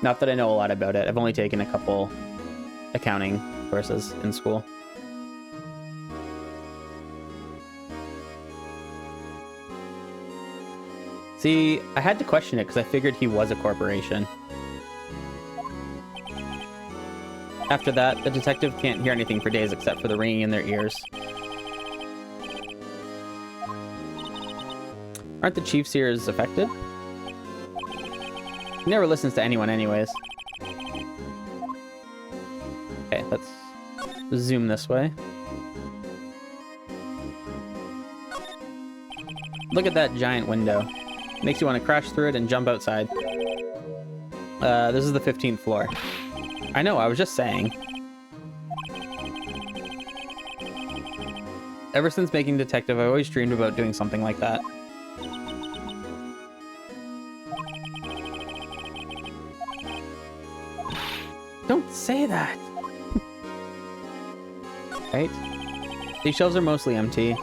S1: Not that I know a lot about it. I've only taken a couple accounting courses in school. See, I had to question it because I figured he was a corporation. After that, the detective can't hear anything for days except for the ringing in their ears. Aren't the chief's ears affected? He never listens to anyone anyways. Okay, let's zoom this way. Look at that giant window. Makes you want to crash through it and jump outside. This is the 15th floor. I know, I was just saying. Ever since making detective, I always dreamed about doing something like that. Don't say that! Right? These shelves are mostly empty.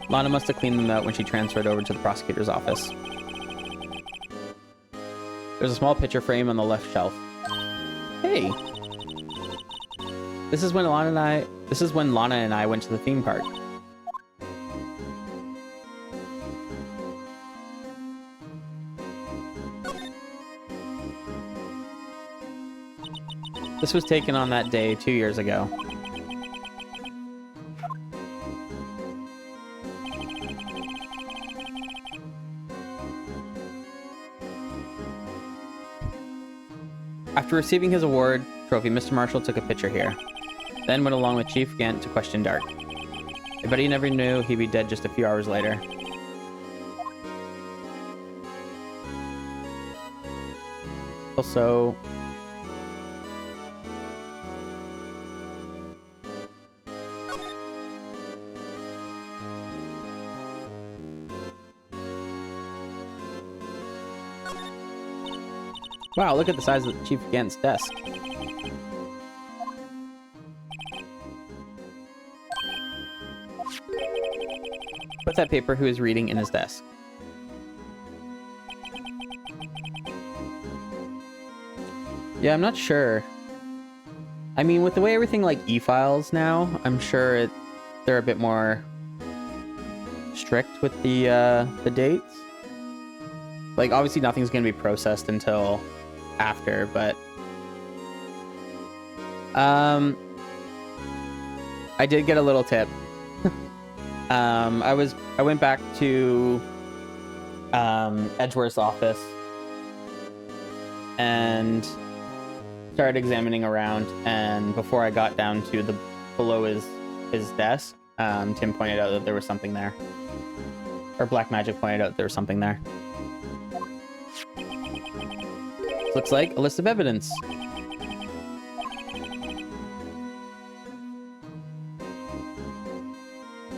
S1: Lana must have cleaned them out when she transferred over to the prosecutor's office. There's a small picture frame on the left shelf. Hey! This is when Lana and I went to the theme park. This was taken on that day 2 years ago. After receiving his award trophy, Mr. Marshall took a picture here, then went along with Chief Gant to question Dark. I bet he never knew he'd be dead just a few hours later. Also... Wow, look at the size of Chief Gant's desk. Put that paper he was reading in his desk. Yeah, I'm not sure. I mean, with the way everything like e-files now, I'm sure they're a bit more strict with the dates. Like, obviously nothing's going to be processed until after, but I did get a little tip. I went back to Edgeworth's office and started examining around, and before I got down to below his desk, Tim pointed out that there was something there, or Black Magic pointed out there was something there. Looks like a list of evidence.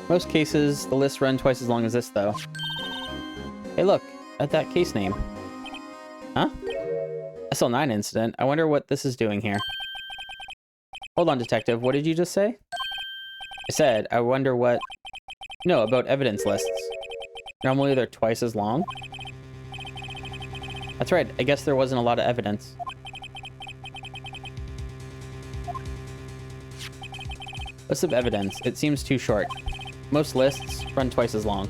S1: Most cases, the lists run twice as long as this, though. Hey, look at that case name. Huh? SL9 incident. I wonder what this is doing here. Hold on, detective. What did you just say? I said, I wonder what... No, about evidence lists. Normally they're twice as long. That's right. I guess there wasn't a lot of evidence. List of evidence. It seems too short. Most lists run twice as long.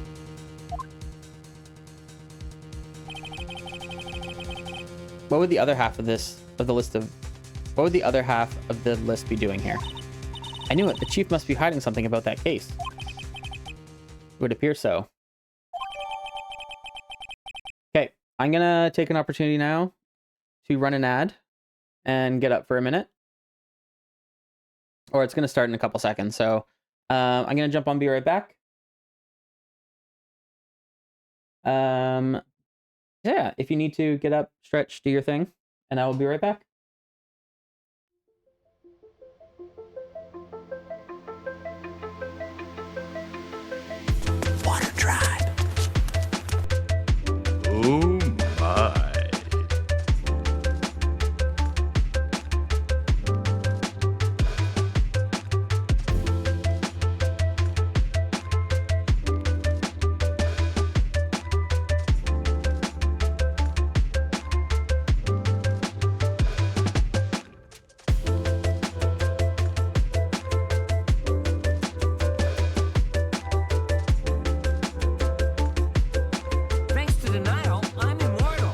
S1: What would the other half of the list be doing here? I knew it. The chief must be hiding something about that case. It would appear so. Okay, I'm gonna take an opportunity now to run an ad and get up for a minute. Or it's gonna start in a couple seconds, so I'm gonna jump on, be right back. Yeah, if you need to get up, stretch, do your thing, and I will be right back.
S2: Water tribe. Oh my.
S3: Thanks to denial, I'm immortal.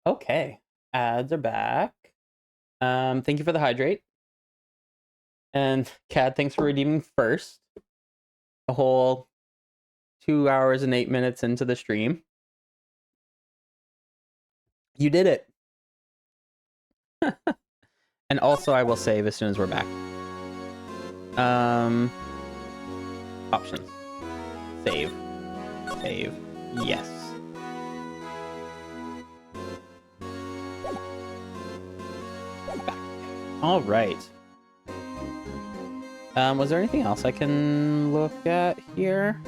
S1: Okay, ads are back. Thank you for the hydrate. And Cad, thanks for redeeming first. A whole 2 hours and 8 minutes into the stream. You did it. And also I will save as soon as we're back. Options. Save. Save. Yes. Back. All right. Was there anything else I can look at here?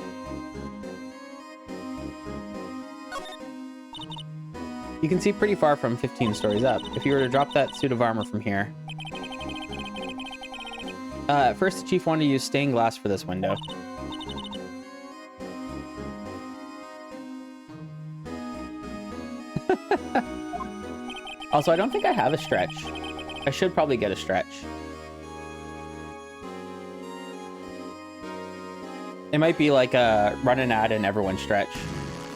S1: You can see pretty far from 15 stories up. If you were to drop that suit of armor from here. At first, the chief wanted to use stained glass for this window. Also, I don't think I have a stretch. I should probably get a stretch. It might be like a run an ad and everyone stretch.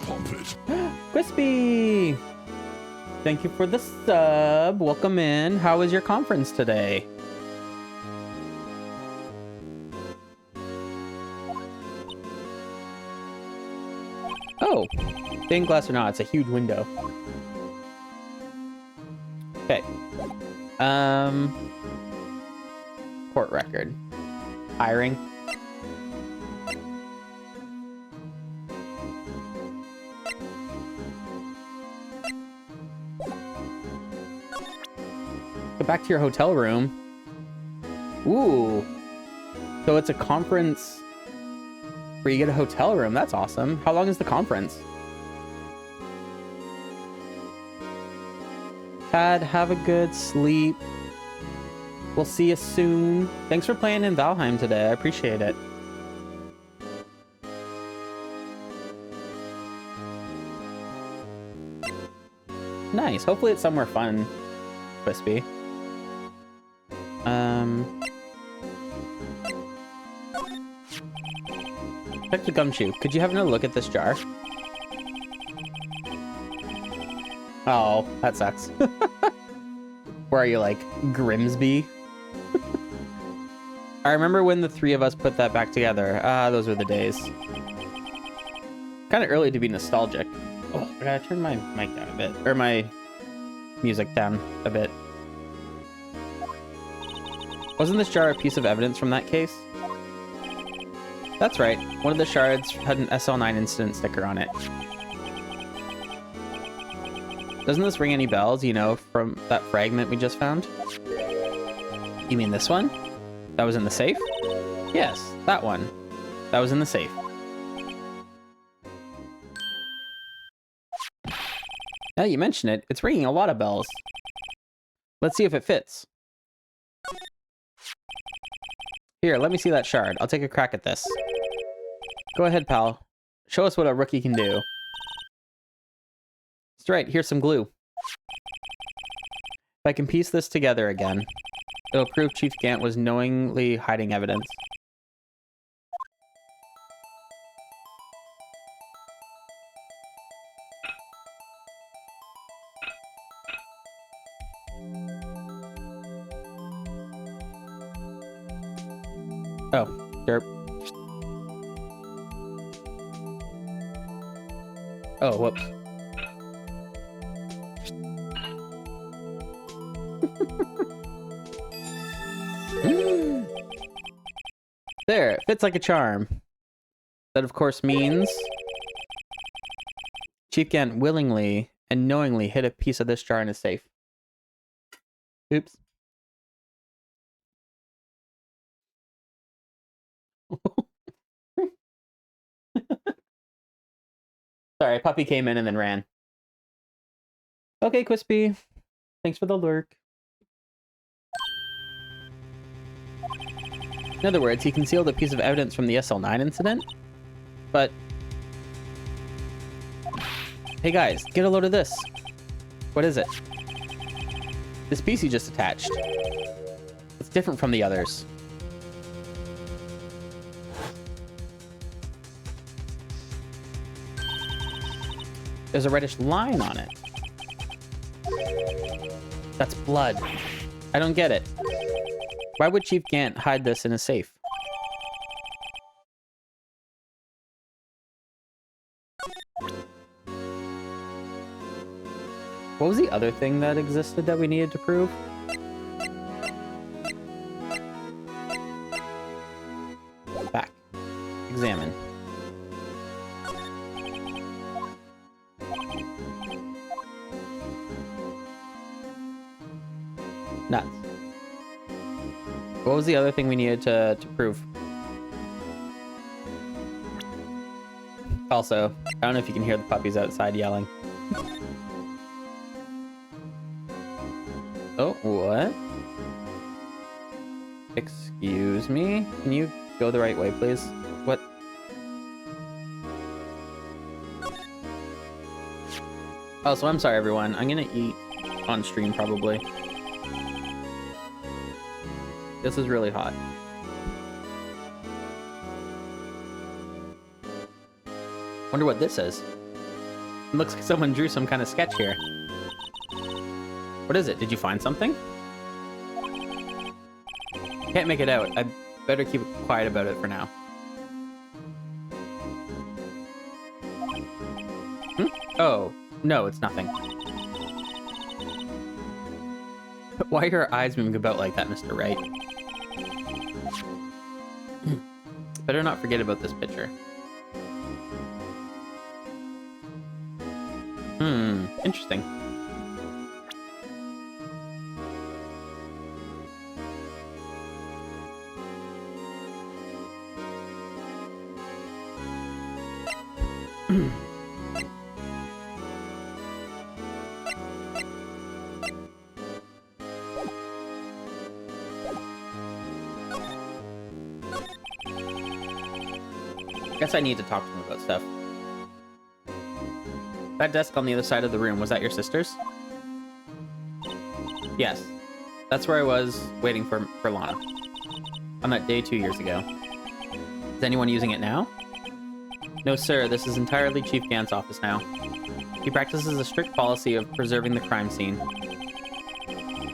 S2: Pump it.
S1: Crispy! Thank you for the sub. Welcome in. How was your conference today? Oh, stained glass or not, it's a huge window. Okay. Court record. Hiring. Go back to your hotel room. Ooh, So it's a conference where you get a hotel room. That's awesome. How long is the conference? Tad, have a good sleep. We'll see you soon. Thanks for playing in Valheim today. I appreciate it. Nice. Hopefully it's somewhere fun, Crispy. Check the gumshoe. Could you have another look at this jar? Oh, that sucks. Where are you, like, Grimsby? I remember when the three of us put that back together. Ah, those were the days. Kind of early to be nostalgic. Oh, I gotta turn my mic down a bit. Or my music down a bit. Wasn't this jar a piece of evidence from that case? That's right. One of the shards had an SL9 incident sticker on it. Doesn't this ring any bells, you know, from that fragment we just found? You mean this one? That was in the safe? Yes, that one. That was in the safe. Now that you mention it, it's ringing a lot of bells. Let's see if it fits. Here, let me see that shard. I'll take a crack at this. Go ahead, pal. Show us what a rookie can do. That's right, here's some glue. If I can piece this together again, it'll prove Chief Gant was knowingly hiding evidence. Oh, derp. Oh, whoops. There, it fits like a charm. That, of course, means Chief Gant willingly and knowingly hid a piece of this jar in his safe. Oops. Sorry, puppy came in and then ran. Okay, Quispy. Thanks for the lurk. In other words, he concealed a piece of evidence from the SL9 incident? But... Hey guys, get a load of this. What is it? This piece he just attached. It's different from the others. There's a reddish line on it. That's blood. I don't get it. Why would Chief Gant hide this in a safe? What was the other thing that existed that we needed to prove? Back. Examine. Nuts. What was the other thing we needed to prove? Also, I don't know if you can hear the puppies outside yelling. Oh, what? Excuse me? Can you go the right way, please? What? Oh, so I'm sorry, everyone. I'm gonna eat on stream, probably. This is really hot. Wonder what this is. It looks like someone drew some kind of sketch here. What is it? Did you find something? Can't make it out. I better keep quiet about it for now. Hmm? Oh, no, it's nothing. Why are your eyes moving about like that, Mr. Wright? Better not forget about this picture. Interesting. Guess I need to talk to him about stuff. That desk on the other side of the room, was that your sister's? Yes. That's where I was waiting for Lana. On that day 2 years ago. Is anyone using it now? No, sir. This is entirely Chief Gant's office now. He practices a strict policy of preserving the crime scene.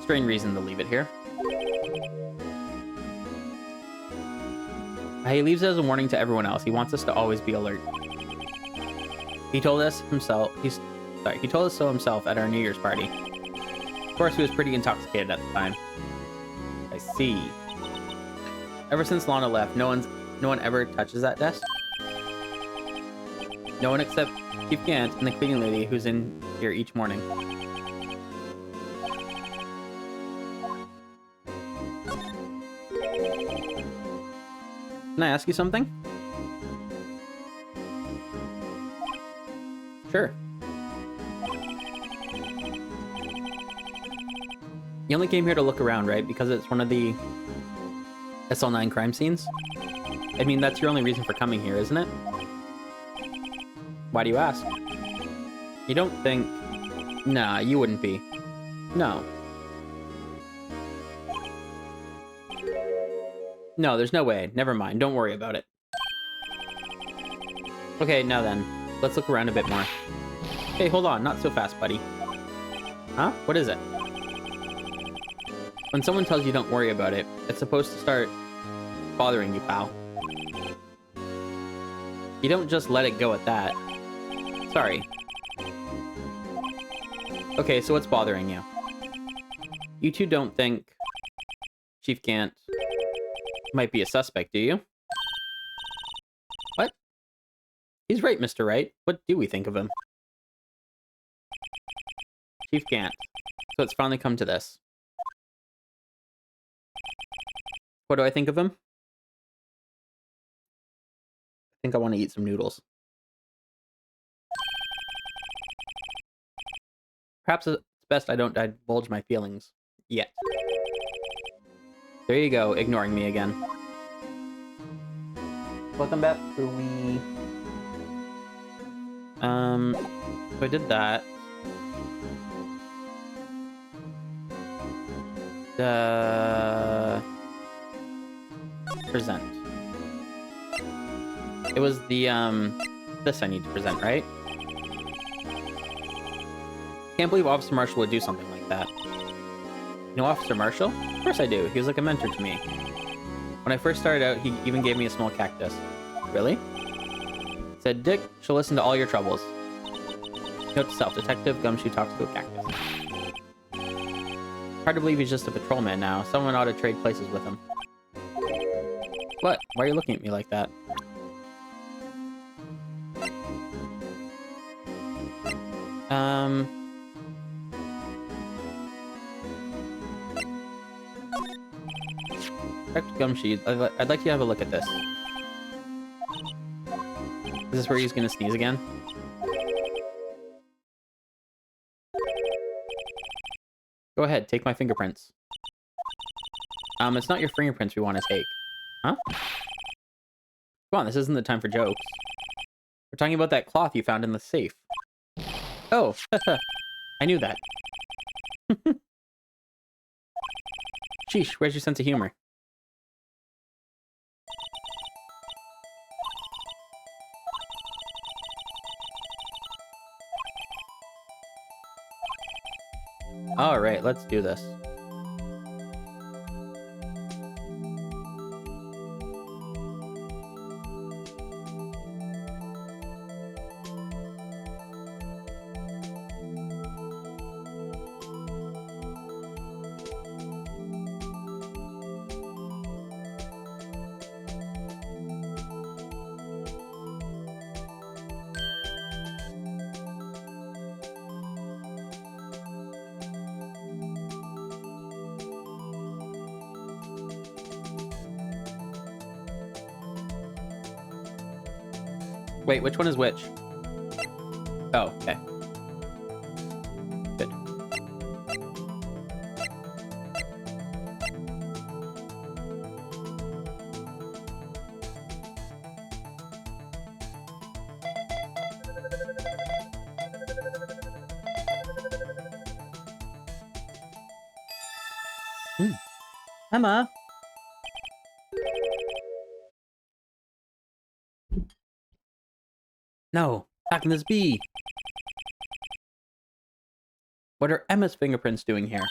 S1: Strange reason to leave it here. He leaves it as a warning to everyone else. He wants us to always be alert. He told us himself. He told us so himself at our New Year's party. Of course, he was pretty intoxicated at the time. I see. Ever since Lana left, no one ever touches that desk. No one except Chief Gant and the cleaning lady who's in here each morning. Can I ask you something? Sure. You only came here to look around, right? Because it's one of the SL9 crime scenes? I mean, that's your only reason for coming here, isn't it? Why do you ask? You don't think... Nah, you wouldn't be. No. No, there's no way. Never mind. Don't worry about it. Okay, now then. Let's look around a bit more. Hey, hold on. Not so fast, buddy. Huh? What is it? When someone tells you don't worry about it, it's supposed to start bothering you, pal. You don't just let it go at that. Sorry. Okay, so what's bothering you? You two don't think Chief Gant might be a suspect, do you? What? He's right, Mr. Wright. What do we think of him? Chief Gant. So it's finally come to this. What do I think of him? I think I want to eat some noodles. Perhaps it's best I don't divulge my feelings yet. There you go, ignoring me again. Welcome back to we. So I did that. Present. It was the this I need to present, right? Can't believe Officer Marshall would do something like that. You know Officer Marshall? Of course I do. He was like a mentor to me. When I first started out, he even gave me a small cactus. Really? He said, Dick, she'll listen to all your troubles. Note to self, Detective Gumshoe talks to a cactus. Hard to believe he's just a patrolman now. Someone ought to trade places with him. What? Why are you looking at me like that? Detective Gumshoe, I'd like you to have a look at this. Is this where he's gonna sneeze again? Go ahead, take my fingerprints. It's not your fingerprints we want to take. Huh? Come on, this isn't the time for jokes. We're talking about that cloth you found in the safe. Oh, I knew that. Sheesh, where's your sense of humor? Alright, let's do this. Wait, which one is which? Oh, okay. Good. Emma. No, back in this bee. What are Emma's fingerprints doing here?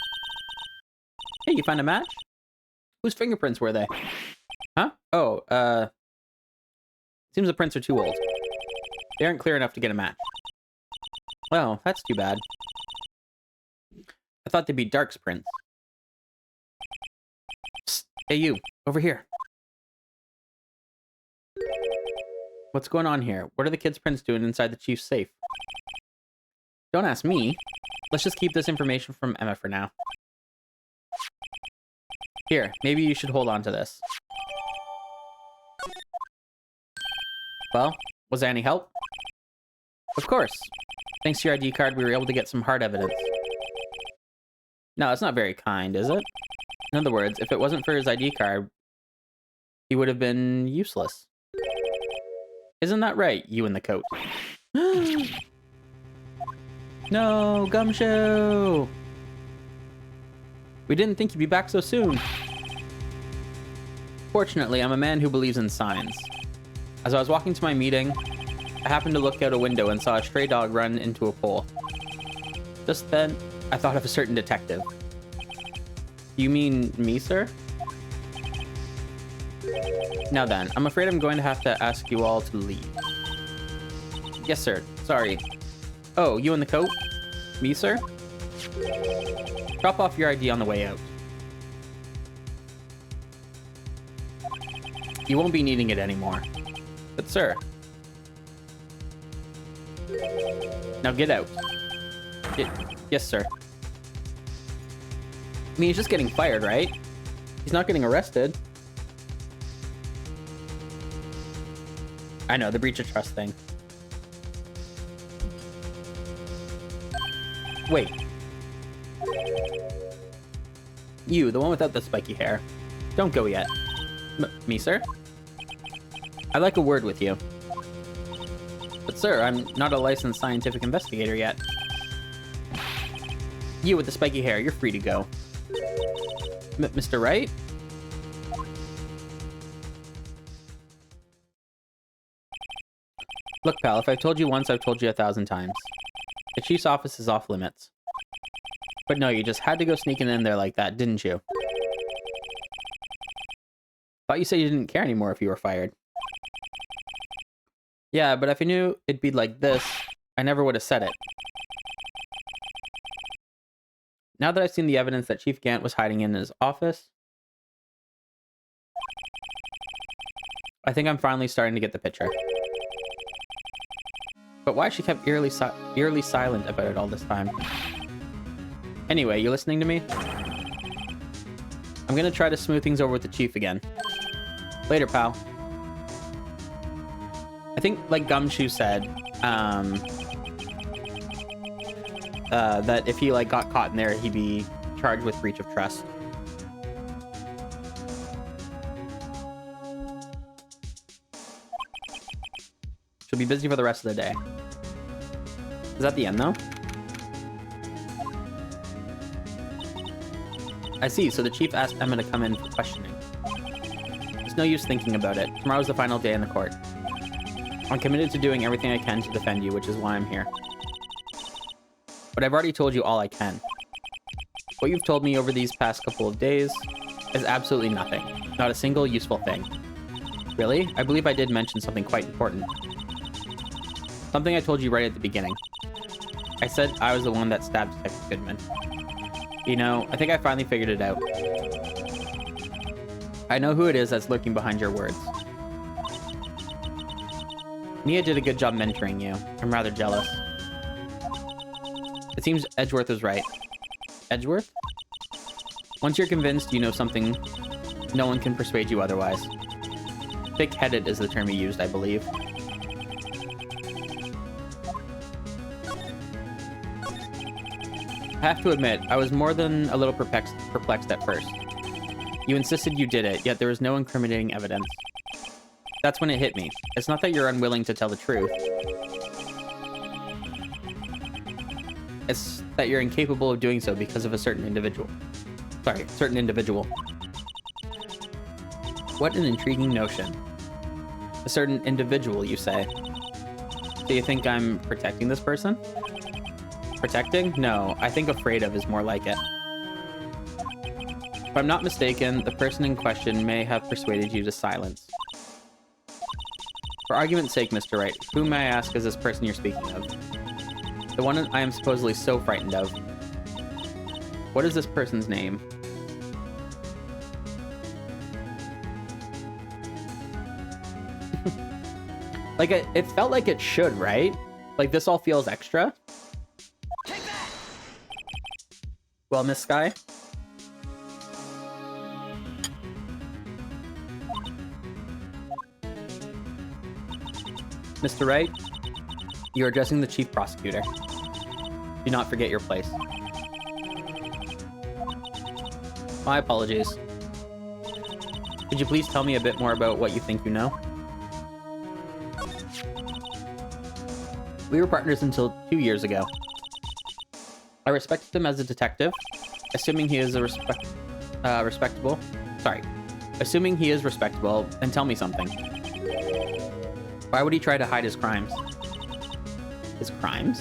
S1: Hey, you find a match? Whose fingerprints were they? Huh? Oh, seems the prints are too old. They aren't clear enough to get a match. Well, that's too bad. I thought they'd be Dark's prints. Psst, hey you, over here. What's going on here? What are the kids' prints doing inside the chief's safe? Don't ask me. Let's just keep this information from Emma for now. Here, maybe you should hold on to this. Well, was there any help? Of course. Thanks to your ID card, we were able to get some hard evidence. No, that's not very kind, is it? In other words, if it wasn't for his ID card, he would have been useless. Isn't that right, you in the coat? No, Gumshoe! We didn't think you'd be back so soon. Fortunately, I'm a man who believes in signs. As I was walking to my meeting, I happened to look out a window and saw a stray dog run into a pole. Just then, I thought of a certain detective. You mean me, sir? Now then, I'm afraid I'm going to have to ask you all to leave. Yes, sir. Sorry. Oh, you in the coat? Me, sir? Drop off your ID on the way out. You won't be needing it anymore. But, sir. Now get out. Yes, sir. I mean, he's just getting fired, right? He's not getting arrested. I know, the breach of trust thing. Wait. You, the one without the spiky hair. Don't go yet. Me, sir? I'd like a word with you. But sir, I'm not a licensed scientific investigator yet. You with the spiky hair, you're free to go. Mr. Wright? Look, pal, if I've told you once, I've told you 1,000 times. The chief's office is off limits. But no, you just had to go sneaking in there like that, didn't you? Thought you said you didn't care anymore if you were fired. Yeah, but if I knew it'd be like this, I never would have said it. Now that I've seen the evidence that Chief Gant was hiding in his office, I think I'm finally starting to get the picture. But why she kept eerily silent about it all this time? Anyway, you listening to me? I'm gonna try to smooth things over with the Chief again. Later, pal. I think, like Gumshoe said, that if he like got caught in there, he'd be charged with breach of trust. She'll be busy for the rest of the day. Is that the end, though? I see, so the chief asked Emma to come in for questioning. There's no use thinking about it. Tomorrow's the final day in the court. I'm committed to doing everything I can to defend you, which is why I'm here. But I've already told you all I can. What you've told me over these past couple of days is absolutely nothing. Not a single useful thing. Really? I believe I did mention something quite important. Something I told you right at the beginning. I said I was the one that stabbed Detective Goodman. You know, I think I finally figured it out. I know who it is that's lurking behind your words. Mia did a good job mentoring you. I'm rather jealous. It seems Edgeworth was right. Edgeworth? Once you're convinced you know something, no one can persuade you otherwise. Thick-headed is the term he used, I believe. I have to admit, I was more than a little perplexed at first. You insisted you did it, yet there was no incriminating evidence. That's when it hit me. It's not that you're unwilling to tell the truth. It's that you're incapable of doing so because of a certain individual. Sorry, certain individual. What an intriguing notion. A certain individual, you say? Do you think I'm protecting this person? Protecting? No, I think afraid of is more like it. If I'm not mistaken, the person in question may have persuaded you to silence. For argument's sake, Mr. Wright, who may I ask is this person you're speaking of? The one I am supposedly so frightened of. What is this person's name? Like, it felt like it should, right? Like, this all feels extra. Well, Miss Sky? Mr. Wright, you're addressing the Chief Prosecutor. Do not forget your place. My apologies. Could you please tell me a bit more about what you think you know? We were partners until 2 years ago. I respected him as a detective, assuming he is respectable. Sorry. Assuming he is respectable, then tell me something. Why would he try to hide his crimes? His crimes?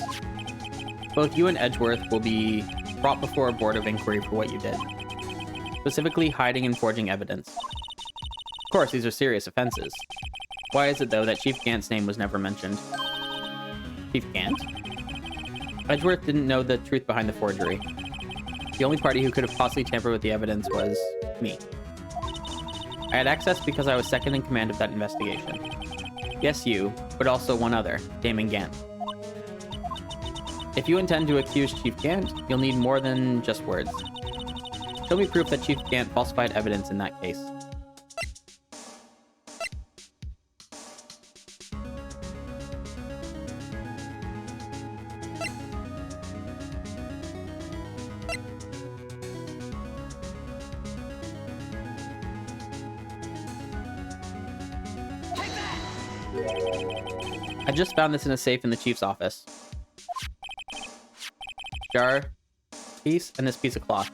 S1: Both you and Edgeworth will be brought before a board of inquiry for what you did. Specifically, hiding and forging evidence. Of course, these are serious offenses. Why is it, though, that Chief Gant's name was never mentioned? Chief Gant? Edgeworth didn't know the truth behind the forgery. The only party who could have possibly tampered with the evidence was me. I had access because I was second in command of that investigation. Yes, you, but also one other, Damon Gant. If you intend to accuse Chief Gant, you'll need more than just words. Show me proof that Chief Gant falsified evidence in that case. I just found this in a safe in the Chief's office. Jar, piece, and this piece of cloth.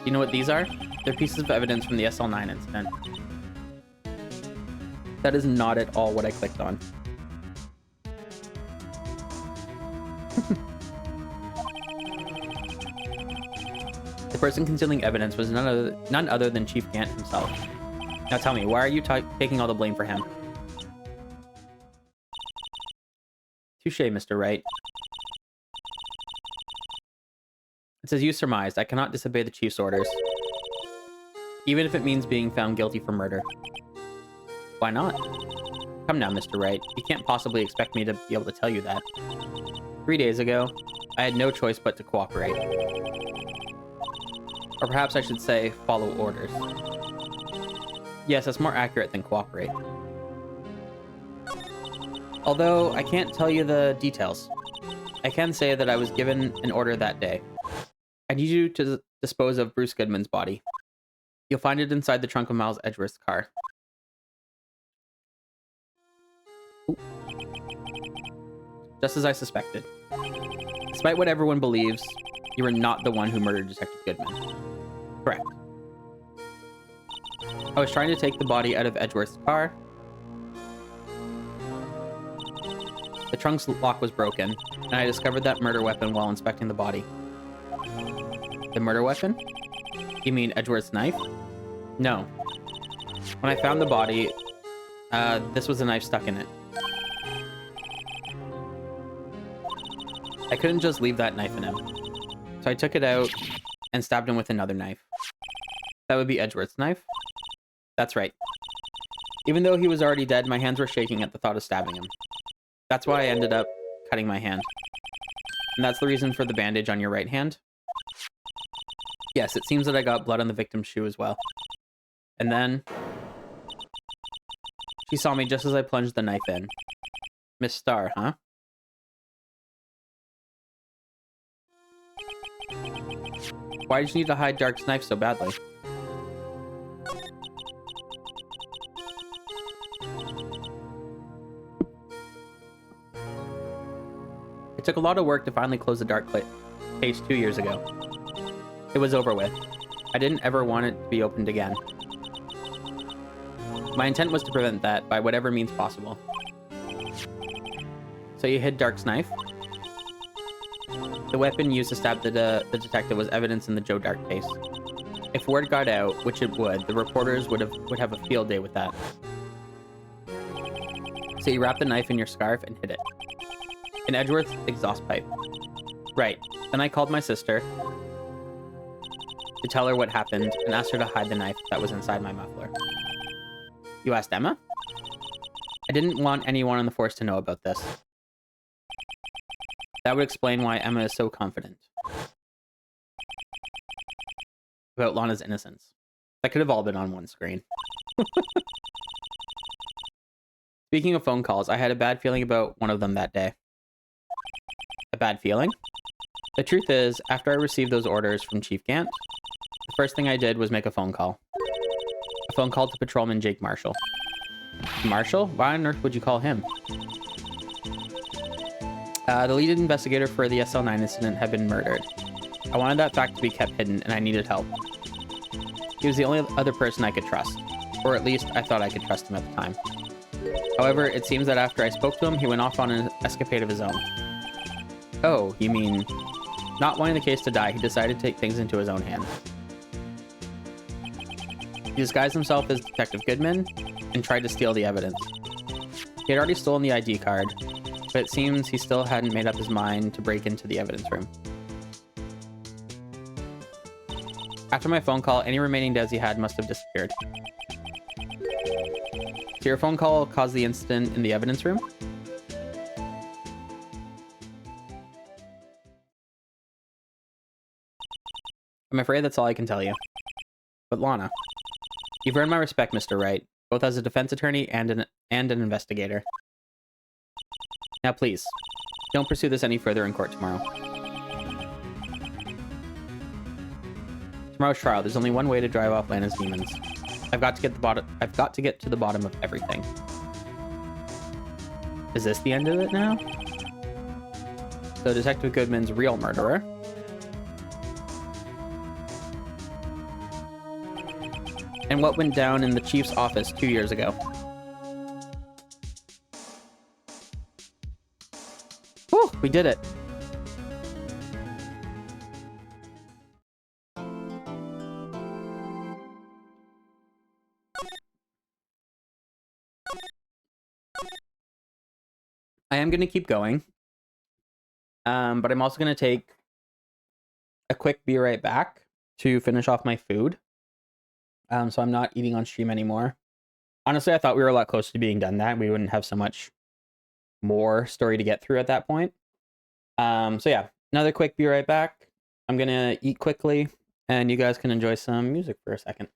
S1: You know what these are? They're pieces of evidence from the SL9 incident. That is not at all what I clicked on. The person concealing evidence was none other than Chief Gant himself. Now tell me, why are you taking all the blame for him? Touche, Mr. Wright. It's as you surmised. I cannot disobey the Chief's orders. Even if it means being found guilty for murder. Why not? Come now, Mr. Wright. You can't possibly expect me to be able to tell you that. 3 days ago, I had no choice but to cooperate. Or perhaps I should say, follow orders. Yes, that's more accurate than cooperate. Although, I can't tell you the details. I can say that I was given an order that day. I need you to dispose of Bruce Goodman's body. You'll find it inside the trunk of Miles Edgeworth's car. Ooh. Just as I suspected. Despite what everyone believes, you were not the one who murdered Detective Goodman. Correct. I was trying to take the body out of Edgeworth's car. The trunk's lock was broken, and I discovered that murder weapon while inspecting the body. The murder weapon? You mean Edgeworth's knife? No. When I found the body, this was a knife stuck in it. I couldn't just leave that knife in him. So I took it out and stabbed him with another knife. That would be Edgeworth's knife? That's right. Even though he was already dead, my hands were shaking at the thought of stabbing him. That's why I ended up cutting my hand. And that's the reason for the bandage on your right hand? Yes, it seems that I got blood on the victim's shoe as well. And then... she saw me just as I plunged the knife in. Miss Starr, huh? Why did you need to hide Dark's knife so badly? It took a lot of work to finally close the Dark case 2 years ago. It was over with. I didn't ever want it to be opened again. My intent was to prevent that by whatever means possible. So you hid Dark's knife? The weapon used to stab the detective was evidence in the Joe Dark case. If word got out, which it would, the reporters would have a field day with that. So you wrapped the knife in your scarf and hid it. In Edgeworth's exhaust pipe. Right. Then I called my sister to tell her what happened and asked her to hide the knife that was inside my muffler. You asked Emma? I didn't want anyone on the force to know about this. That would explain why Emma is so confident about Lana's innocence. That could have all been on one screen. Speaking of phone calls, I had a bad feeling about one of them that day. A bad feeling? The truth is, after I received those orders from Chief Gant, the first thing I did was make a phone call. A phone call to Patrolman Jake Marshall. Marshall? Why on earth would you call him? The lead investigator for the SL9 incident had been murdered. I wanted that fact to be kept hidden, and I needed help. He was the only other person I could trust. Or at least, I thought I could trust him at the time. However, it seems that after I spoke to him, he went off on an escapade of his own. Oh, you mean... Not wanting the case to die, he decided to take things into his own hands. He disguised himself as Detective Goodman and tried to steal the evidence. He had already stolen the ID card, but it seems he still hadn't made up his mind to break into the evidence room. After my phone call, any remaining devs he had must have disappeared. So your phone call caused the incident in the evidence room? I'm afraid that's all I can tell you. But Lana, you've earned my respect, Mr. Wright, both as a defense attorney and an investigator. Now please, don't pursue this any further in court tomorrow. Tomorrow's trial, there's only one way to drive off Lana's demons. I've got to get to the bottom of everything. Is this the end of it now? So Detective Goodman's real murderer. And what went down in the chief's office 2 years ago. Whew, we did it. I am going to keep going. But I'm also going to take a quick be right back to finish off my food. So I'm not eating on stream anymore. Honestly, I thought we were a lot closer to being done that. We wouldn't have so much more story to get through at that point. So yeah, another quick be right back. I'm going to eat quickly, and you guys can enjoy some music for a second.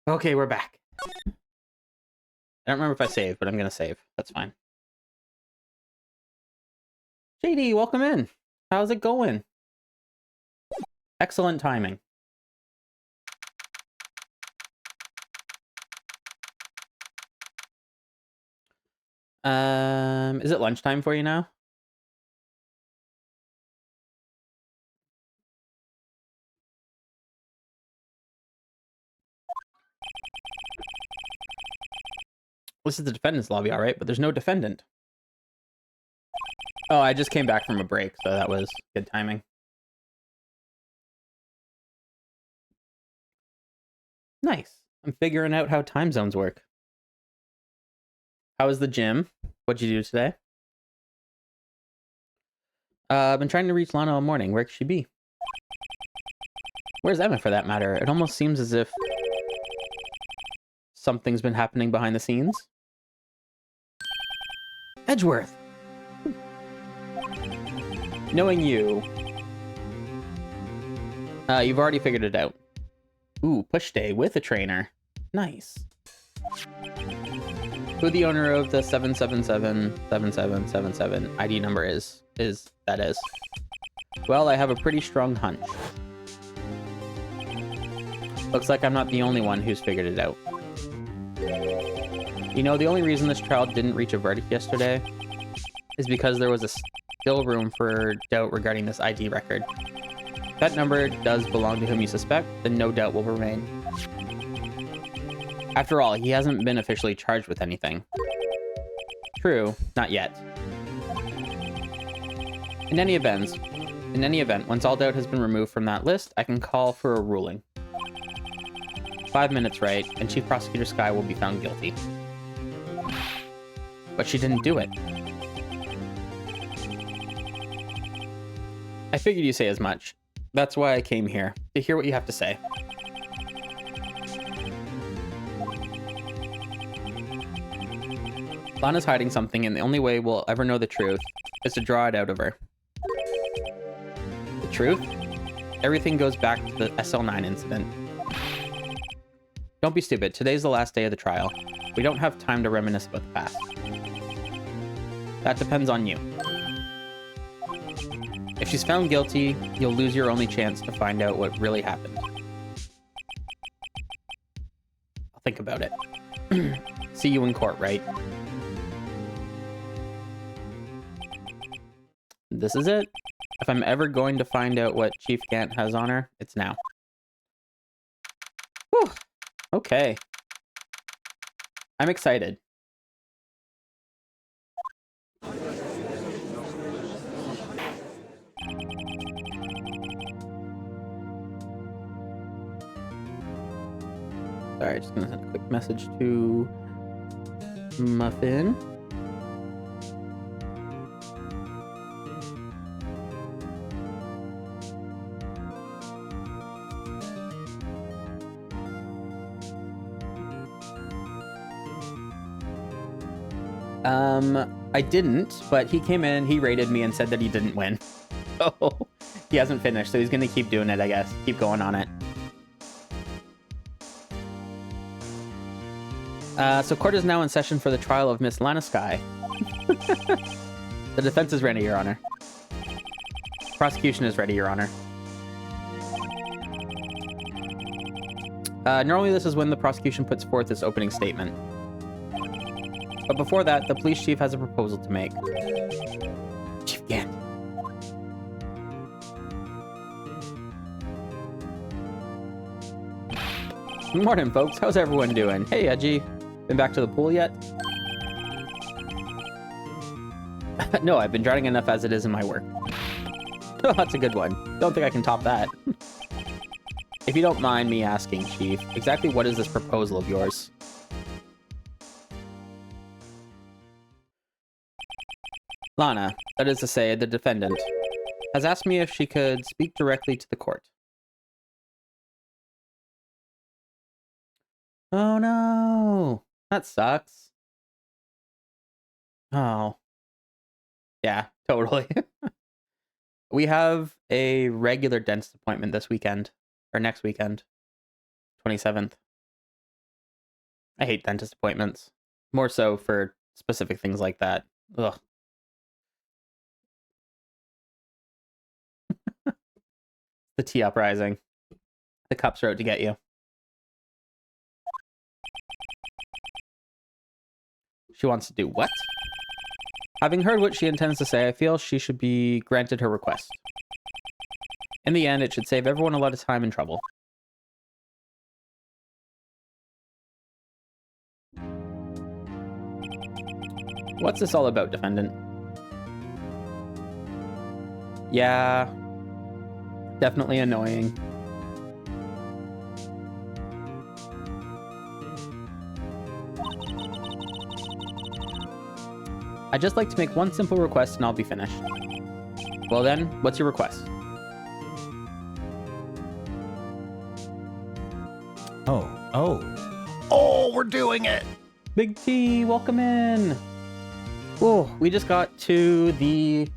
S1: Okay, we're back. I don't remember if I saved, but I'm gonna save. That's fine. JD, welcome in. How's it going? Excellent timing. Is it lunchtime for you now? This is the defendant's lobby, all right, but there's no defendant. Oh, I just came back from a break, so that was good timing. Nice. I'm figuring out how time zones work. How was the gym? What'd you do today? I've been trying to reach Lana all morning. Where could she be? Where's Emma, for that matter? It almost seems as if something's been happening behind the scenes. Edgeworth! Knowing you, you've already figured it out. Ooh, push day with a trainer. Nice. Who the owner of the 7777777 ID number is. Well, I have a pretty strong hunch. Looks like I'm not the only one who's figured it out. You know, the only reason this trial didn't reach a verdict yesterday is because there was still room for doubt regarding this ID record. If that number does belong to whom you suspect, then no doubt will remain. After all, he hasn't been officially charged with anything. True, not yet. In any event, once all doubt has been removed from that list, I can call for a ruling. 5 minutes, right, and Chief Prosecutor Skye will be found guilty. But she didn't do it. I figured you'd say as much. That's why I came here, to hear what you have to say. Lana's hiding something, and the only way we'll ever know the truth is to draw it out of her. The truth? Everything goes back to the SL9 incident. Don't be stupid. Today's the last day of the trial. We don't have time to reminisce about the past. That depends on you. If she's found guilty, you'll lose your only chance to find out what really happened. I'll think about it. See you in court, right? This is it. If I'm ever going to find out what Chief Gant has on her, it's now. Whew. Okay. I'm excited. Sorry, just gonna send a quick message to Muffin. I didn't, but he came in, he rated me and said that he didn't win. So he hasn't finished, so he's gonna keep doing it, I guess. Keep going on it. So court is now in session for the trial of Miss Lana Sky. The defense is ready, Your Honor. Prosecution is ready, Your Honor. Normally this is when the prosecution puts forth its opening statement. But before that, the police chief has a proposal to make. Chief Gant. Morning, folks. How's everyone doing? Hey, Edgy. Been back to the pool yet? No, I've been drowning enough as it is in my work. Oh, that's a good one. Don't think I can top that. If you don't mind me asking, Chief, exactly what is this proposal of yours? Lana, that is to say, the defendant, has asked me if she could speak directly to the court. Oh no! That sucks. Oh. Yeah, totally. We have a regular dentist appointment this weekend, or next weekend, 27th. I hate dentist appointments. More so for specific things like that. Ugh. The tea uprising. The cups are out to get you. She wants to do what? Having heard what she intends to say, I feel she should be granted her request. In the end, it should save everyone a lot of time and trouble. What's this all about, defendant? Yeah. Definitely annoying. I'd just like to make one simple request and I'll be finished. Well then, what's your request?
S2: Oh, we're doing it!
S1: Big T, welcome in! Oh, we just got to the...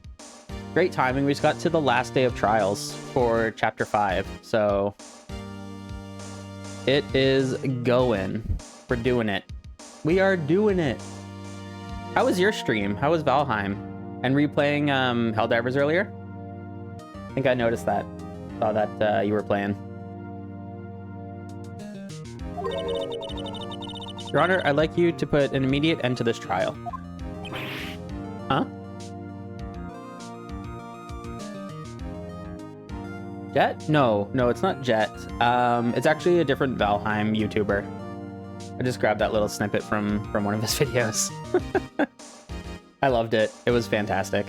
S1: Great timing, we just got to the last day of trials for Chapter 5, so... It is going. We're doing it. We are doing it! How was your stream? How was Valheim? And were you playing Helldivers earlier? I think I noticed that. Saw that you were playing. Your Honor, I'd like you to put an immediate end to this trial. Huh? Jet? No, it's not Jet. It's actually a different Valheim YouTuber. I just grabbed that little snippet from one of his videos. I loved it. It was fantastic.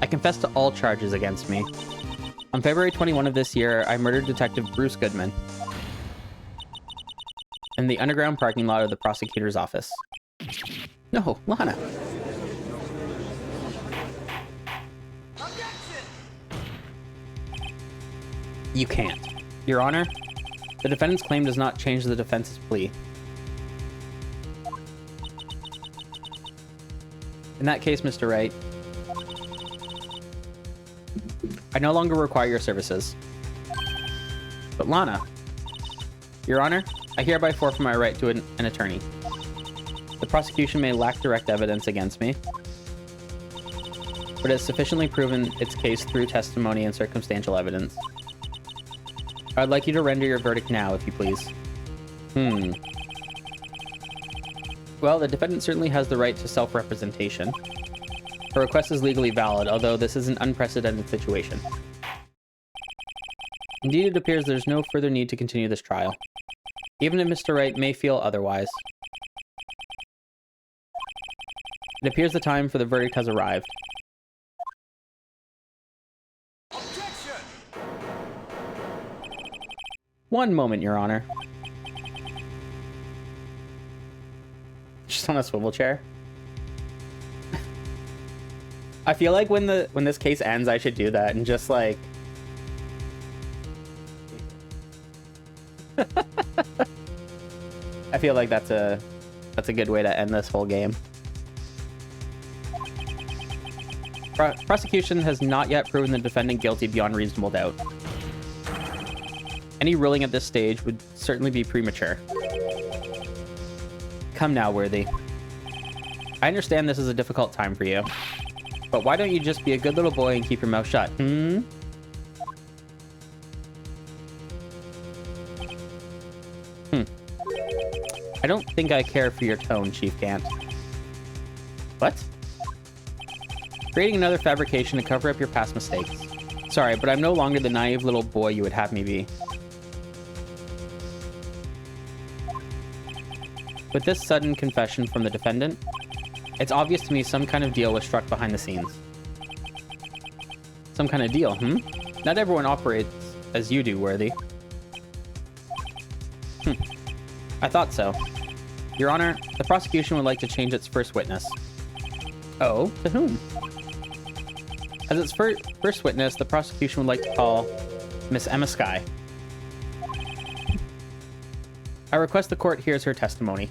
S1: I confess to all charges against me. On February 21 of this year, I murdered Detective Bruce Goodman in the underground parking lot of the prosecutor's office. No, Lana. You can't. Your Honor, The defendant's claim does not change the defense's plea. In that case, Mr. Wright, I no longer require your services. But Lana, Your Honor, I hereby forfeit my right to an attorney. The prosecution may lack direct evidence against me, but has sufficiently proven its case through testimony and circumstantial evidence. I'd like you to render your verdict now, if you please. Well, the defendant certainly has the right to self-representation. Her request is legally valid, although this is an unprecedented situation. Indeed, it appears there's no further need to continue this trial, even if Mr. Wright may feel otherwise. It appears the time for the verdict has arrived.
S3: Objection!
S1: One moment, Your Honor. Just on a swivel chair. I feel like when this case ends, I should do that and just like... I feel like that's a good way to end this whole game. Prosecution has not yet proven the defendant guilty beyond reasonable doubt. Any ruling at this stage would certainly be premature. Come now, Worthy. I understand this is a difficult time for you, but why don't you just be a good little boy and keep your mouth shut, I don't think I care for your tone, Chief Gant. What? Creating another fabrication to cover up your past mistakes. Sorry, but I'm no longer the naive little boy you would have me be. With this sudden confession from the defendant, it's obvious to me some kind of deal was struck behind the scenes. Some kind of deal, Not everyone operates as you do, Worthy. I thought so. Your Honor, the prosecution would like to change its first witness. Oh, to whom? As its first witness, the prosecution would like to call Miss Emma Skye. I request the court hears her testimony.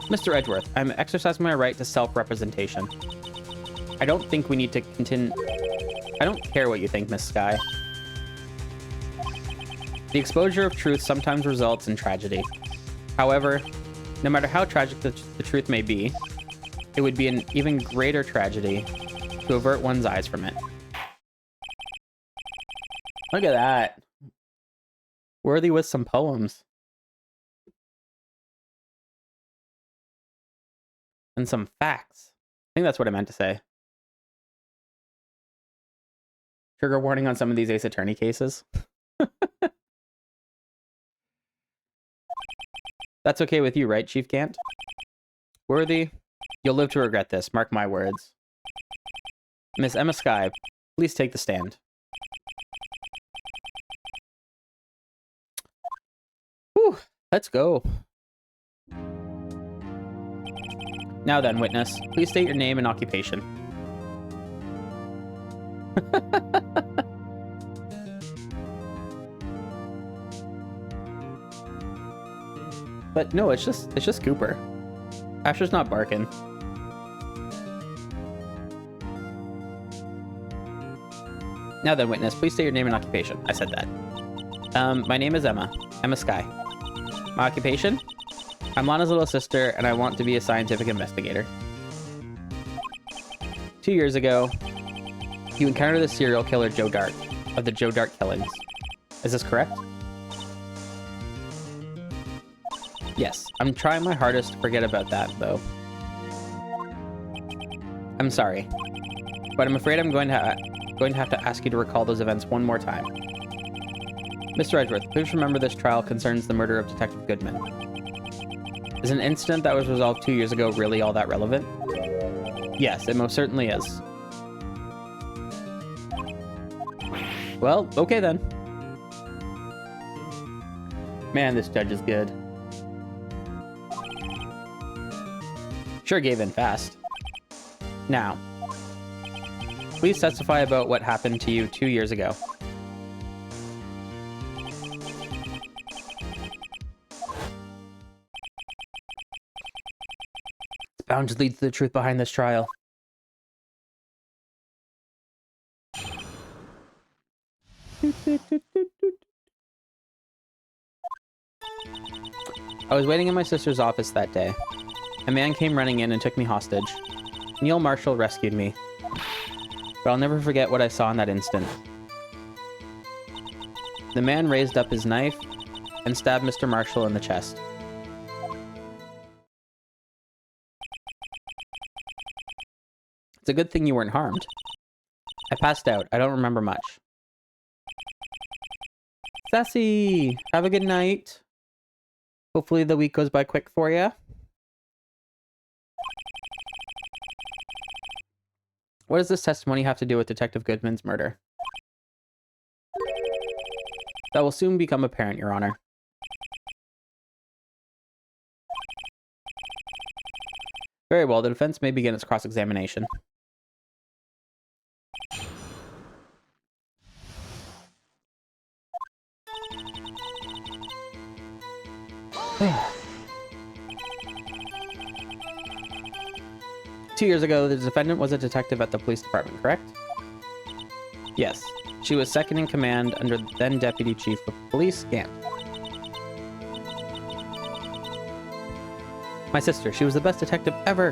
S1: Mr. Edgeworth, I'm exercising my right to self-representation. I don't think we need to continue... I don't care what you think, Miss Skye. The exposure of truth sometimes results in tragedy. However, no matter how tragic the truth may be, it would be an even greater tragedy to avert one's eyes from it. Look at that. Worthy with some poems. And some facts. I think that's what I meant to say. Trigger warning on some of these Ace Attorney cases. That's okay with you, right, Chief Gant? Worthy, you'll live to regret this, mark my words. Miss Emma Skye, please take the stand. Whew, let's go. Now then, witness, please state your name and occupation. But no, it's just Cooper. Asher's not barking. Now then, witness, please state your name and occupation. I said that. My name is Emma Skye. My occupation? I'm Lana's little sister, and I want to be a scientific investigator. 2 years ago, you encountered the serial killer Joe Dart, of the Joe Dart killings. Is this correct? Yes, I'm trying my hardest to forget about that, though. I'm sorry, but I'm afraid I'm going to have to ask you to recall those events one more time. Mr. Edgeworth, please remember this trial concerns the murder of Detective Goodman. Is an incident that was resolved 2 years ago really all that relevant? Yes, it most certainly is. Well, okay then. Man, this judge is good. Sure gave in fast. Now, please testify about what happened to you 2 years ago. bound to lead to the truth behind this trial. I was waiting in my sister's office that day. A man came running in and took me hostage. Neil Marshall rescued me. But I'll never forget what I saw in that instant. The man raised up his knife and stabbed Mr. Marshall in the chest. It's a good thing you weren't harmed. I passed out. I don't remember much. Sassy! Have a good night. Hopefully the week goes by quick for you. What does this testimony have to do with Detective Goodman's murder? That will soon become apparent, Your Honor. Very well, the defense may begin its cross-examination. Two years ago, the defendant was a detective at the police department, correct? Yes. She was second in command under then Deputy Chief of Police, Gant. My sister, she was the best detective ever.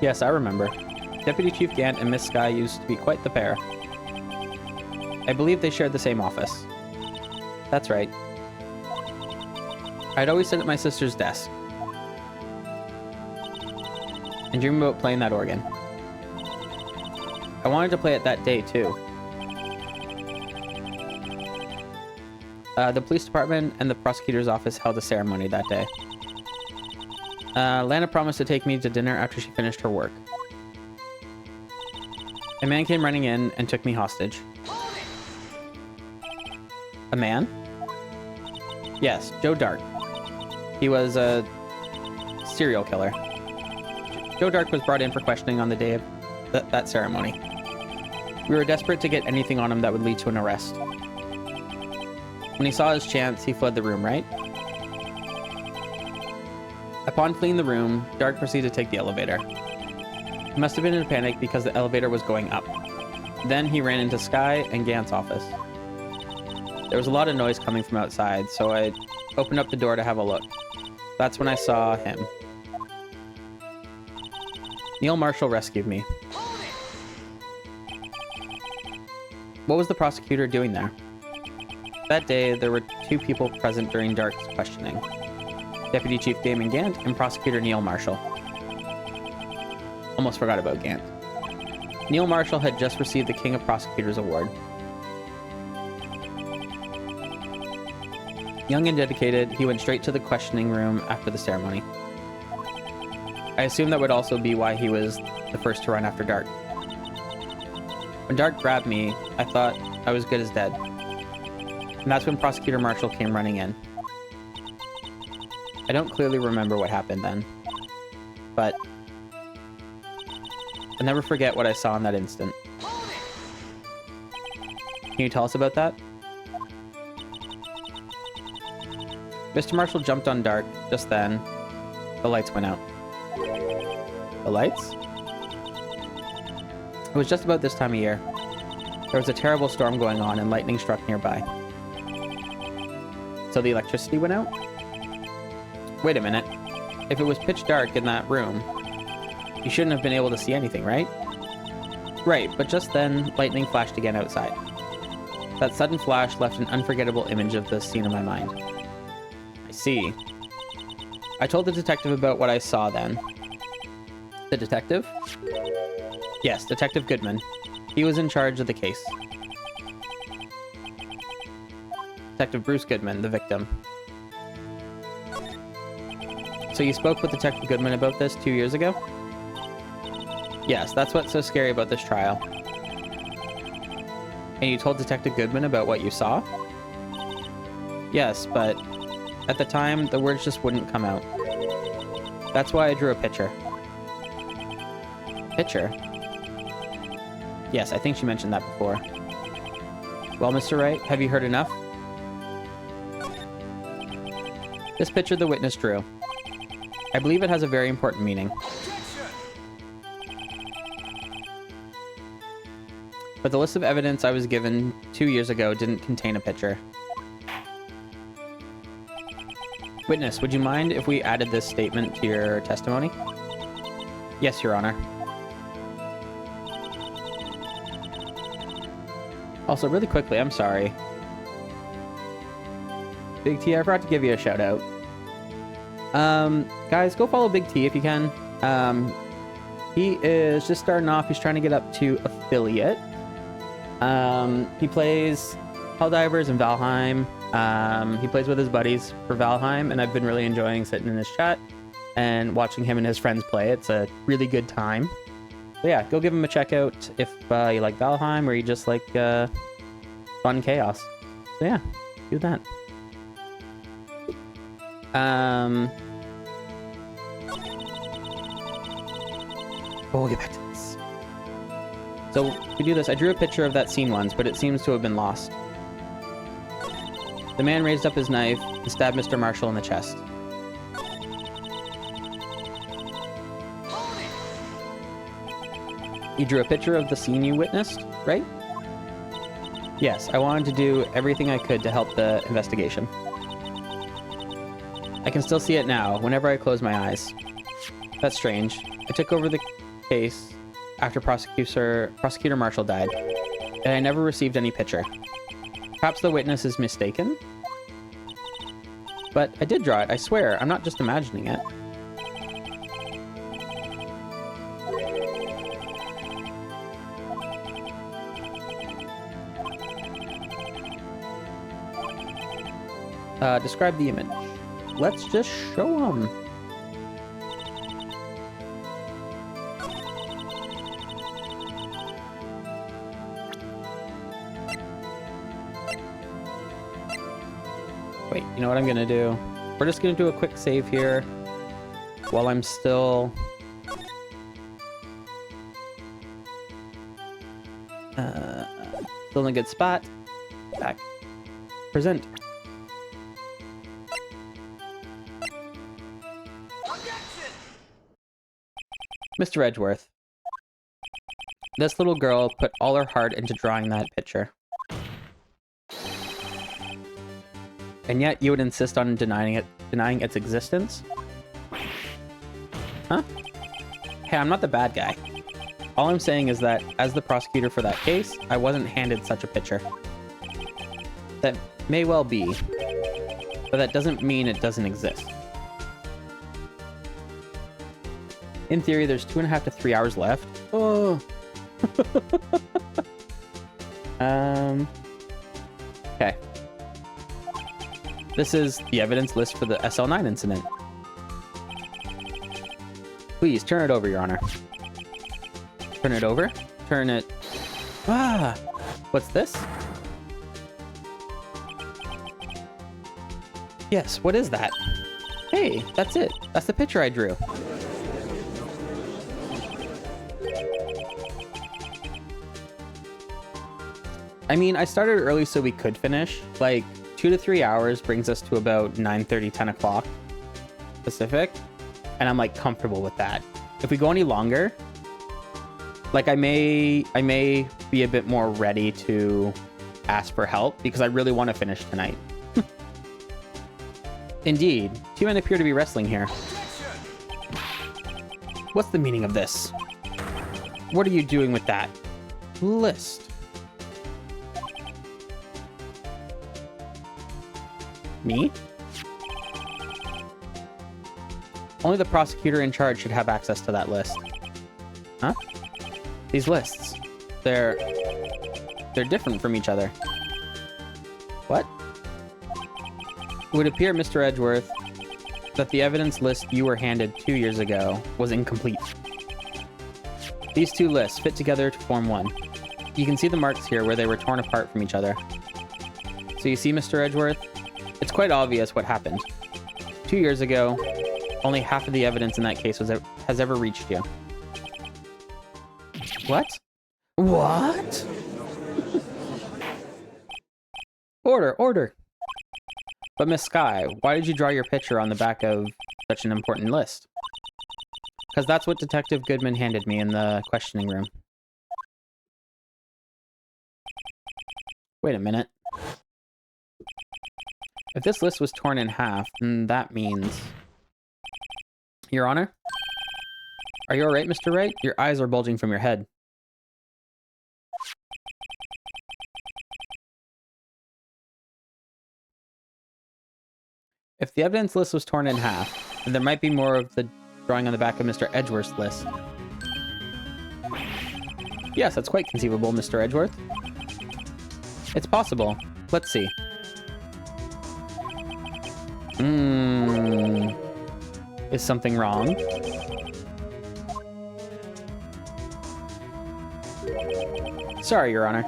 S1: Yes, I remember. Deputy Chief Gant and Miss Skye used to be quite the pair. I believe they shared the same office. That's right. I'd always sit at my sister's desk and dream about playing that organ. I wanted to play it that day, too. The police department and the prosecutor's office held a ceremony that day. Lana promised to take me to dinner after she finished her work. A man came running in and took me hostage. A man? Yes, Joe Dark. He was a serial killer. Joe Dark was brought in for questioning on the day of that ceremony. We were desperate to get anything on him that would lead to an arrest. When he saw his chance, he fled the room, right? Upon fleeing the room, Dark proceeded to take the elevator. He must have been in a panic because the elevator was going up. Then he ran into Skye and Gant's office. There was a lot of noise coming from outside, so I opened up the door to have a look. That's when I saw him. Neil Marshall rescued me. What was the prosecutor doing there? That day, there were two people present during Dark's questioning. Deputy Chief Damon Gant and Prosecutor Neil Marshall. Almost forgot about Gant. Neil Marshall had just received the King of Prosecutors Award. Young and dedicated, he went straight to the questioning room after the ceremony. I assume that would also be why he was the first to run after Dark. When Dark grabbed me, I thought I was good as dead. And that's when Prosecutor Marshall came running in. I don't clearly remember what happened then, but I'll never forget what I saw in that instant. Can you tell us about that? Mr. Marshall jumped on Dark. Just then, the lights went out. The lights? It was just about this time of year. There was a terrible storm going on and lightning struck nearby. So the electricity went out? Wait a minute. If it was pitch dark in that room, you shouldn't have been able to see anything, right? Right, but just then, lightning flashed again outside. That sudden flash left an unforgettable image of the scene in my mind. I see. I told the detective about what I saw then. The detective? Yes, Detective Goodman. He was in charge of the case. Detective Bruce Goodman, the victim. So you spoke with Detective Goodman about this 2 years ago? Yes, that's what's so scary about this trial. And you told Detective Goodman about what you saw? Yes, but at the time, the words just wouldn't come out. That's why I drew a picture. Picture? Yes, I think she mentioned that before. Well, Mr. Wright, have you heard enough? This picture the witness drew. I believe it has a very important meaning.
S3: Objection!
S1: But the list of evidence I was given 2 years ago didn't contain a picture. Witness, would you mind if we added this statement to your testimony? Yes, Your Honor. Also, really quickly, I'm sorry. Big T, I forgot to give you a shout out. Guys, go follow Big T if you can. He is just starting off. He's trying to get up to affiliate. He plays Helldivers and Valheim. He plays with his buddies for Valheim, and I've been really enjoying sitting in his chat and watching him and his friends play. It's a really good time. So yeah, go give him a check out if you like Valheim or you just like fun chaos. So yeah, do that. We'll get back to this. So we do this. I drew a picture of that scene once, but it seems to have been lost. The man raised up his knife and stabbed Mr. Marshall in the chest. You drew a picture of the scene you witnessed, right? Yes, I wanted to do everything I could to help the investigation. I can still see it now, whenever I close my eyes. That's strange. I took over the case after Prosecutor Marshall died, and I never received any picture. Perhaps the witness is mistaken? But I did draw it, I swear. I'm not just imagining it. Describe the image. Let's just show them. Wait, you know what I'm gonna do? We're just gonna do a quick save here while I'm still still in a good spot. Back. Present.
S3: Objection!
S1: Mr. Edgeworth, this little girl put all her heart into drawing that picture. And yet you would insist on denying its existence? Huh? Hey, I'm not the bad guy. All I'm saying is that, as the prosecutor for that case, I wasn't handed such a picture. That may well be, but that doesn't mean it doesn't exist. In theory, there's 2.5 to 3 hours left. Oh. Okay. This is the evidence list for the SL9 incident. Please, turn it over, Your Honor. Turn it over? Turn it... Ah! What's this? Yes, what is that? Hey, that's it. That's the picture I drew. I mean, I started early so we could finish. Like, 2 to 3 hours brings us to about 9:30, 10 o'clock Pacific. And I'm, like, comfortable with that. If we go any longer, like, I may be a bit more ready to ask for help because I really want to finish tonight. Indeed. Two men appear to be wrestling here. What's the meaning of this? What are you doing with that list? Me? Only the prosecutor in charge should have access to that list. Huh? These lists. They're different from each other. What? It would appear, Mr. Edgeworth, that the evidence list you were handed 2 years ago was incomplete. These two lists fit together to form one. You can see the marks here where they were torn apart from each other. So you see, Mr. Edgeworth? It's quite obvious what happened. 2 years ago, only half of the evidence in that case has ever reached you. What? What? Order, order. But Miss Sky, why did you draw your picture on the back of such an important list? Because that's what Detective Goodman handed me in the questioning room. Wait a minute. If this list was torn in half, then that means... Your Honor? Are you alright, Mr. Wright? Your eyes are bulging from your head. If the evidence list was torn in half, then there might be more of the drawing on the back of Mr. Edgeworth's list. Yes, that's quite conceivable, Mr. Edgeworth. It's possible. Let's see. Is something wrong? Sorry, Your Honor.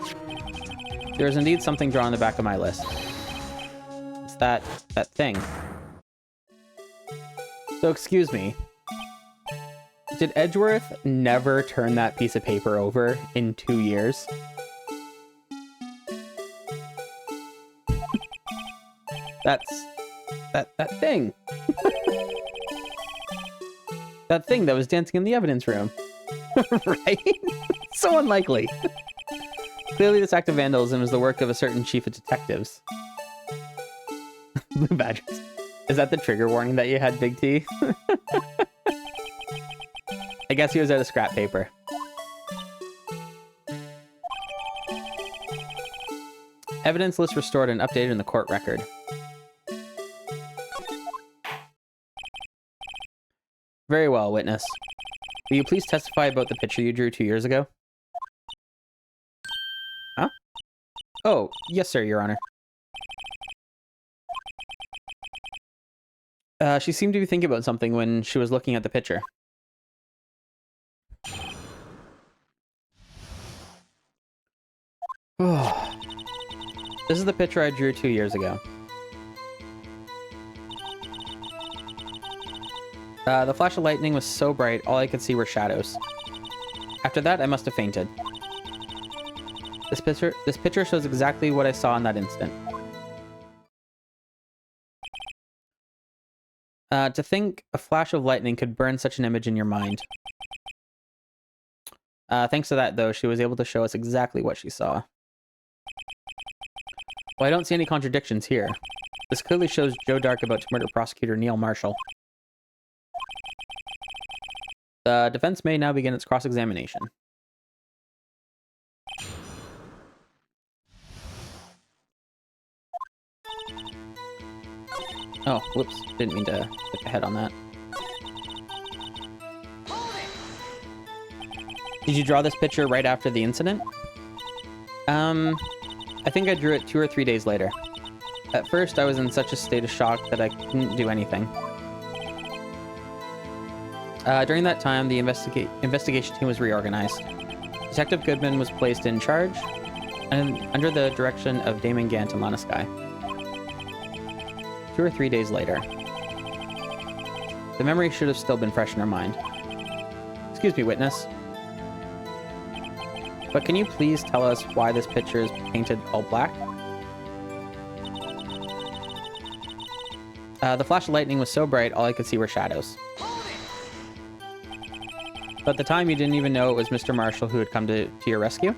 S1: There is indeed something drawn on the back of my list. It's that thing. So excuse me. Did Edgeworth never turn that piece of paper over in 2 years? That's... that thing. That thing that was dancing in the evidence room. Right? So unlikely. Clearly this act of vandalism is the work of a certain chief of detectives. Blue badges. Is that the trigger warning that you had, Big T? I guess he was out of scrap paper. Evidence list restored and updated in the court record. Very well, witness. Will you please testify about the picture you drew 2 years ago? Huh? Oh, yes, sir, Your Honor. She seemed to be thinking about something when she was looking at the picture. This is the picture I drew 2 years ago. The flash of lightning was so bright, all I could see were shadows. After that, I must have fainted. This picture shows exactly what I saw in that instant. To think a flash of lightning could burn such an image in your mind. Thanks to that, though, she was able to show us exactly what she saw. Well, I don't see any contradictions here. This clearly shows Joe Dark about to murder prosecutor Neil Marshall. The defense may now begin its cross-examination. Oh, whoops. Didn't mean to click ahead on that. Did you draw this picture right after the incident? I think I drew it 2 or 3 days later. At first, I was in such a state of shock that I couldn't do anything. During that time, the investigation team was reorganized. Detective Goodman was placed in charge, and under the direction of Damon Gant and Lana Skye. 2 or 3 days later. The memory should have still been fresh in her mind. Excuse me, witness. But can you please tell us why this picture is painted all black? The flash of lightning was so bright, all I could see were shadows. But at the time, you didn't even know it was Mr. Marshall who had come to your rescue?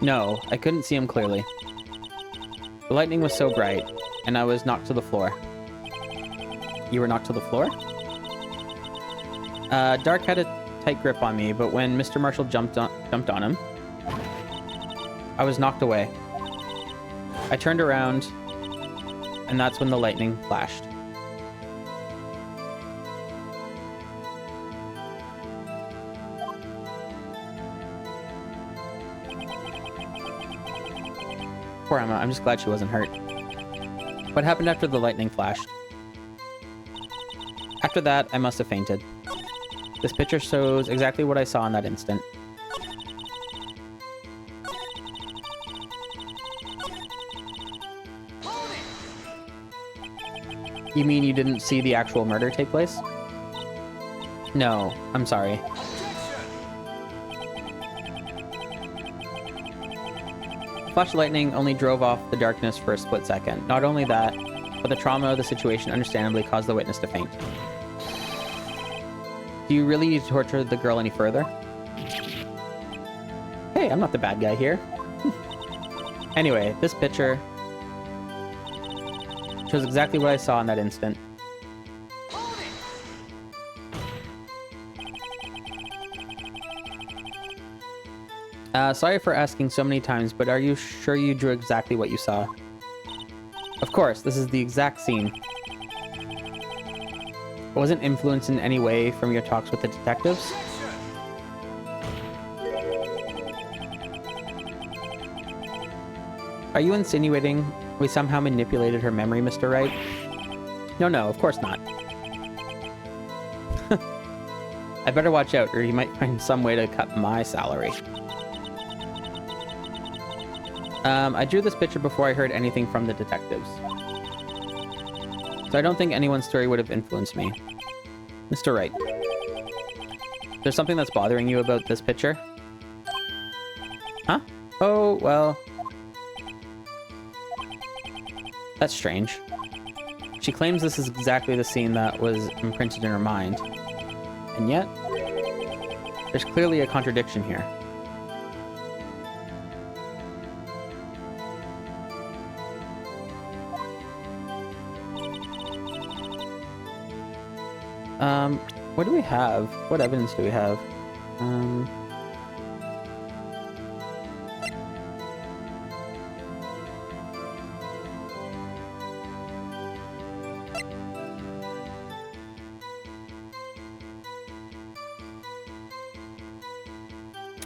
S1: No, I couldn't see him clearly. The lightning was so bright, and I was knocked to the floor. You were knocked to the floor? Dark had a tight grip on me, but when Mr. Marshall jumped on him, I was knocked away. I turned around, and that's when the lightning flashed. Poor Emma, I'm just glad she wasn't hurt. What happened after the lightning flashed? After that, I must have fainted. This picture shows exactly what I saw in that instant. You mean you didn't see the actual murder take place? No, I'm sorry. Flash of lightning only drove off the darkness for a split second. Not only that, but the trauma of the situation understandably caused the witness to faint. Do you really need to torture the girl any further? Hey, I'm not the bad guy here. Anyway, this picture shows exactly what I saw in that instant.
S3: Hold it!
S1: Sorry for asking so many times, but are you sure you drew exactly what you saw? Of course, this is the exact scene. It wasn't influenced in any way from your talks with the detectives? Are you insinuating we somehow manipulated her memory, Mr. Wright? No, of course not. I better watch out, or you might find some way to cut my salary. I drew this picture before I heard anything from the detectives. So I don't think anyone's story would have influenced me. Mr. Wright, there's something that's bothering you about this picture? Huh? Oh, well... That's strange. She claims this is exactly the scene that was imprinted in her mind. And yet, there's clearly a contradiction here. What do we have? What evidence do we have?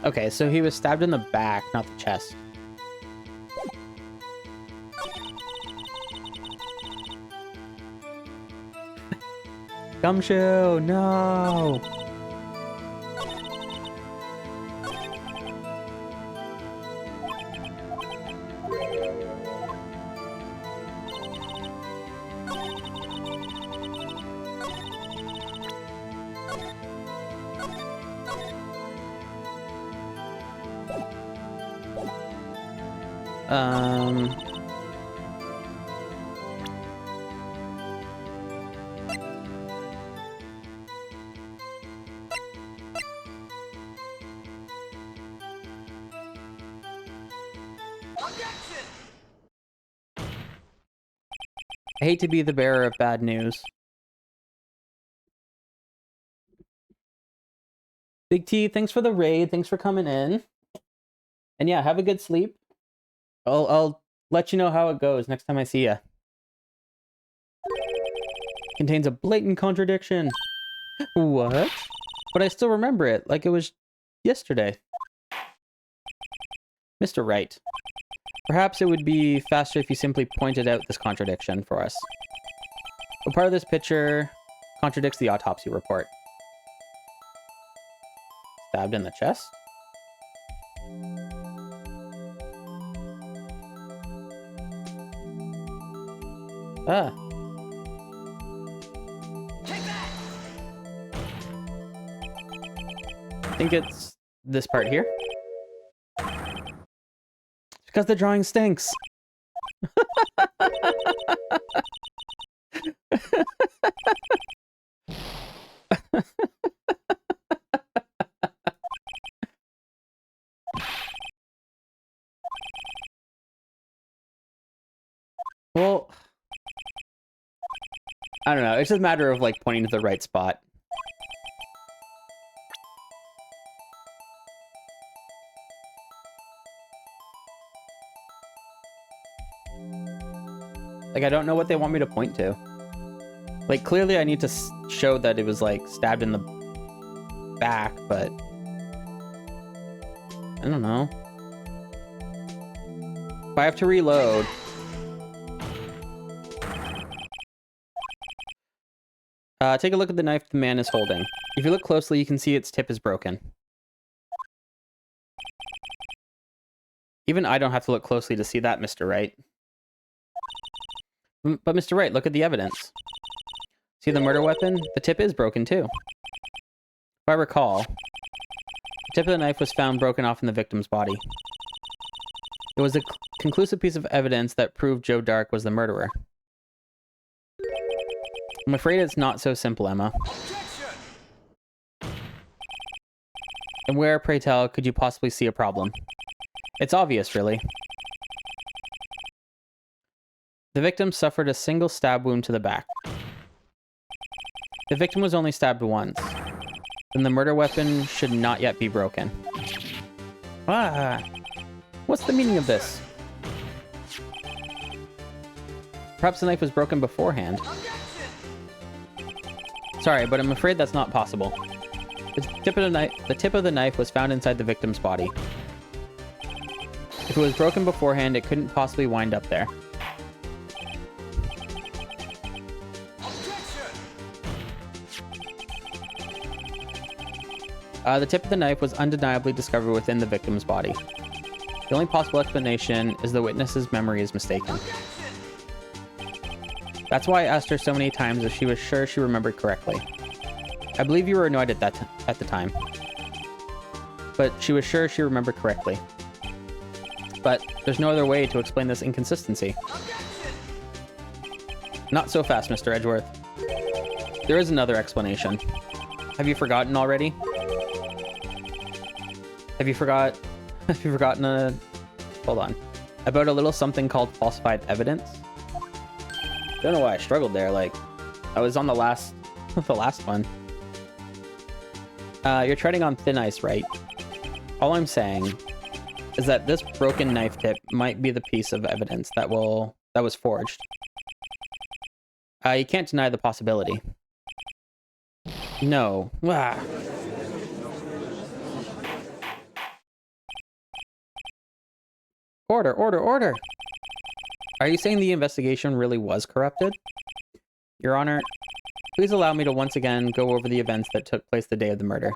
S1: Okay, so he was stabbed in the back, not the chest. Gumshoe, no!
S3: Objection!
S1: I hate to be the bearer of bad news. Big T, thanks for the raid. Thanks for coming in. And yeah, have a good sleep. I'll let you know how it goes next time I see ya. Contains a blatant contradiction. What? But I still remember it, like it was yesterday. Mr. Wright, perhaps it would be faster if you simply pointed out this contradiction for us. What part of this picture contradicts the autopsy report? Stabbed in the chest? Ah.
S3: Take that!
S1: I think it's this part here. It's because the drawing stinks. Well, I don't know. It's just a matter of, like, pointing to the right spot. Like, I don't know what they want me to point to. Like, clearly I need to show that it was, like, stabbed in the back, but... I don't know. If I have to reload... take a look at the knife the man is holding. If you look closely, you can see its tip is broken. Even I don't have to look closely to see that, Mr. Wright. But Mr. Wright, look at the evidence. See the murder weapon? The tip is broken too. If I recall, the tip of the knife was found broken off in the victim's body. It was a conclusive piece of evidence that proved Joe Dark was the murderer. I'm afraid it's not so simple, Emma.
S3: Objection!
S1: And where, pray tell, could you possibly see a problem? It's obvious, really. The victim suffered a single stab wound to the back. The victim was only stabbed once. Then the murder weapon should not yet be broken. Ah! What's the meaning of this? Perhaps the knife was broken beforehand.
S3: Objection!
S1: Sorry, but I'm afraid that's not possible. The tip of the knife was found inside the victim's body. If it was broken beforehand, it couldn't possibly wind up there. The tip of the knife was undeniably discovered within the victim's body. The only possible explanation is the witness's memory is mistaken. That's why I asked her so many times if she was sure she remembered correctly. I believe you were annoyed at the time. But she was sure she remembered correctly. But there's no other way to explain this inconsistency. Not so fast, Mr. Edgeworth. There is another explanation. Have you forgotten already? Have you forgotten hold on. About a little something called falsified evidence? Don't know why I struggled there, like, I was on the last one. You're treading on thin ice, right? All I'm saying is that this broken knife tip might be the piece of evidence that was forged. You can't deny the possibility. No. Ah. Order, order, order! Are you saying the investigation really was corrupted? Your Honor, please allow me to once again go over the events that took place the day of the murder.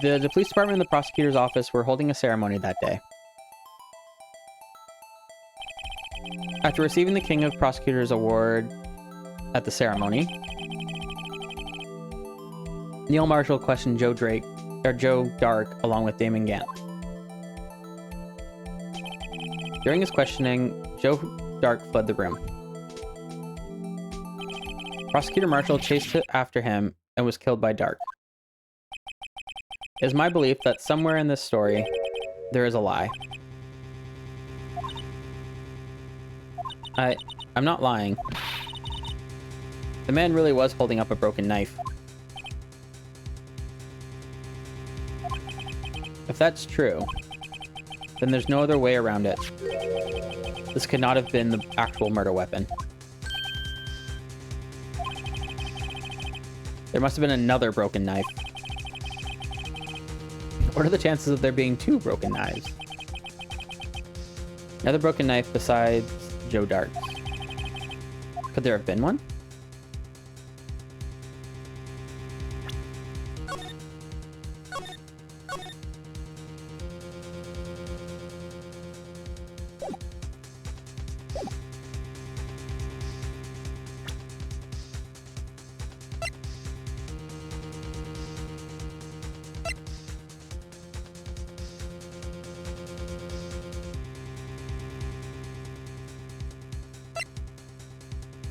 S1: The police department and the prosecutor's office were holding a ceremony that day. After receiving the King of Prosecutors Award at the ceremony, Neil Marshall questioned Joe Dark along with Damon Gant. During his questioning, Joe Dark fled the room. Prosecutor Marshall chased after him and was killed by Dark. It is my belief that somewhere in this story, there is a lie. I'm not lying. The man really was holding up a broken knife. If that's true, then there's no other way around it. This could not have been the actual murder weapon. There must have been another broken knife. What are the chances of there being two broken knives? Another broken knife besides Joe Dark's. Could there have been one?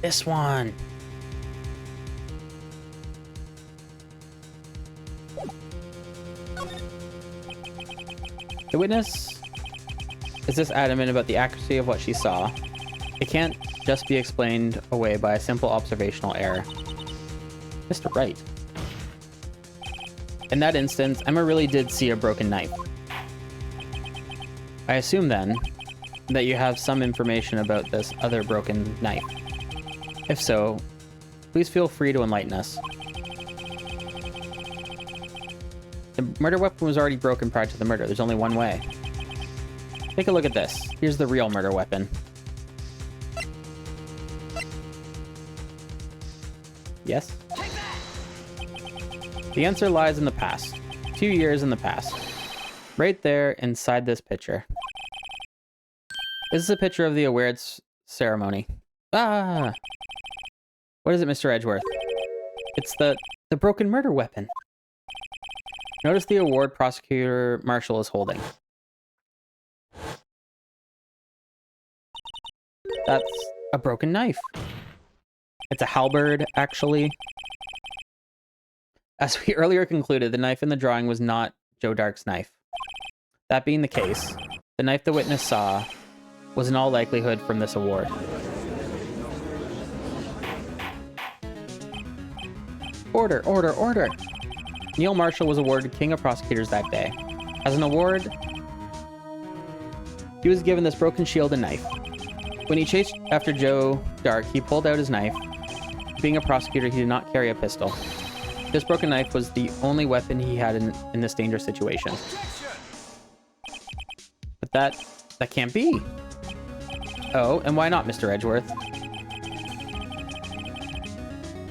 S1: This one. The witness is this adamant about the accuracy of what she saw. It can't just be explained away by a simple observational error. Mr. Wright. In that instance, Emma really did see a broken knife. I assume then that you have some information about this other broken knife. If so, please feel free to enlighten us. The murder weapon was already broken prior to the murder. There's only one way. Take a look at this. Here's the real murder weapon. Yes? The answer lies in the past. 2 years in the past. Right there inside this picture. This is a picture of the awards ceremony. Ah! What is it, Mr. Edgeworth? It's the broken murder weapon. Notice the award Prosecutor Marshall is holding. That's A broken knife. It's a halberd, actually. As we earlier concluded, the knife in the drawing was not Joe Dark's knife. That being the case, the knife the witness saw was in all likelihood from this award. Order, order, order! Neil Marshall was awarded King of Prosecutors that day. As an award, he was given this broken shield and knife. When he chased after Joe Dark, he pulled out his knife. Being a prosecutor, he did not carry a pistol. This broken knife was the only weapon he had in this dangerous situation. But that can't be. Oh, and why not, Mr. Edgeworth?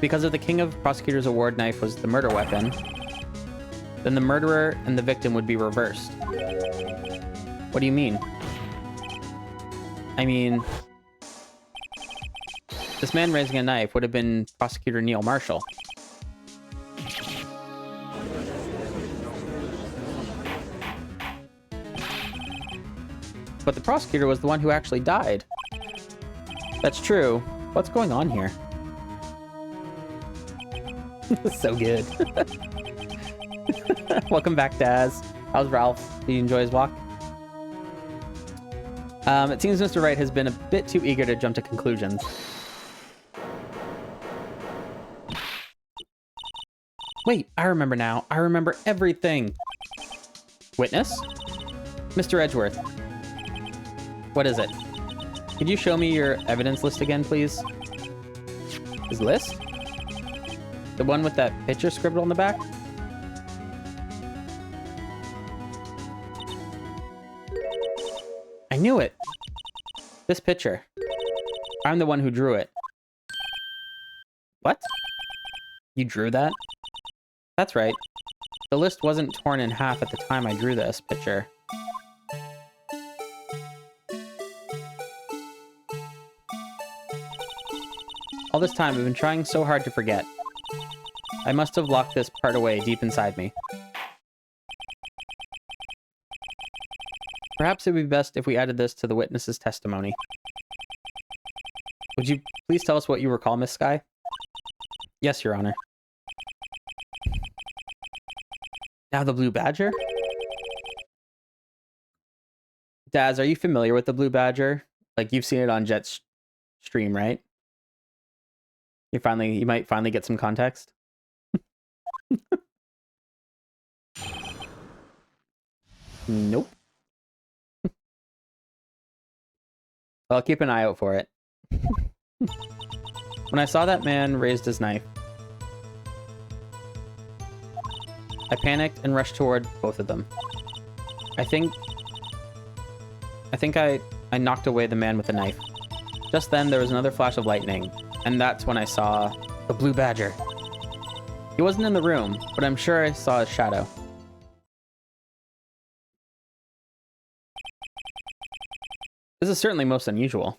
S1: Because if the King of Prosecutors Award knife was the murder weapon, then the murderer and the victim would be reversed. What do you mean? I mean, this man raising a knife would have been Prosecutor Neil Marshall. But the prosecutor was the one who actually died. That's true. What's going on here? So good. Welcome back, Daz. How's Ralph? Did you enjoy his walk? It seems Mr. Wright has been a bit too eager to jump to conclusions. Wait, I remember now. I remember everything. Witness? Mr. Edgeworth. What is it? Could you show me your evidence list again, please? His list? The one with that picture scribbled on the back? I knew it! This picture. I'm the one who drew it. What? You drew that? That's right. The list wasn't torn in half at the time I drew this picture. All this time, I've been trying so hard to forget. I must have locked this part away deep inside me. Perhaps it would be best if we added this to the witness's testimony. Would you please tell us what you recall, Miss Skye? Yes, Your Honor. Now the Blue Badger? Daz, are you familiar with the Blue Badger? Like, you've seen it on Jet's stream, right? You might finally get some context. Nope. I'll keep an eye out for it. When I saw that man raised his knife, I panicked and rushed toward both of them. I think I knocked away the man with the knife. Just then, there was another flash of lightning, and that's when I saw the Blue Badger. He wasn't in the room, but I'm sure I saw his shadow. This is certainly most unusual.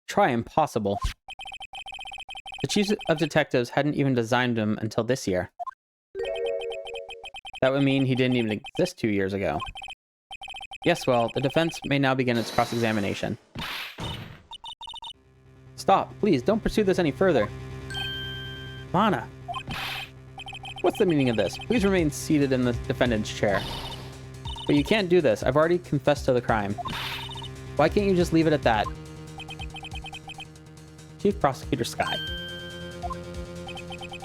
S1: Try impossible. The chief of detectives hadn't even designed him until this year. That would mean he didn't even exist 2 years ago. Yes, well, the defense may now begin its cross-examination. Stop, please, don't pursue this any further. Lana. What's the meaning of this? Please remain seated in the defendant's chair. But you can't do this. I've already confessed to the crime. Why can't you just leave it at that? Chief Prosecutor Skye.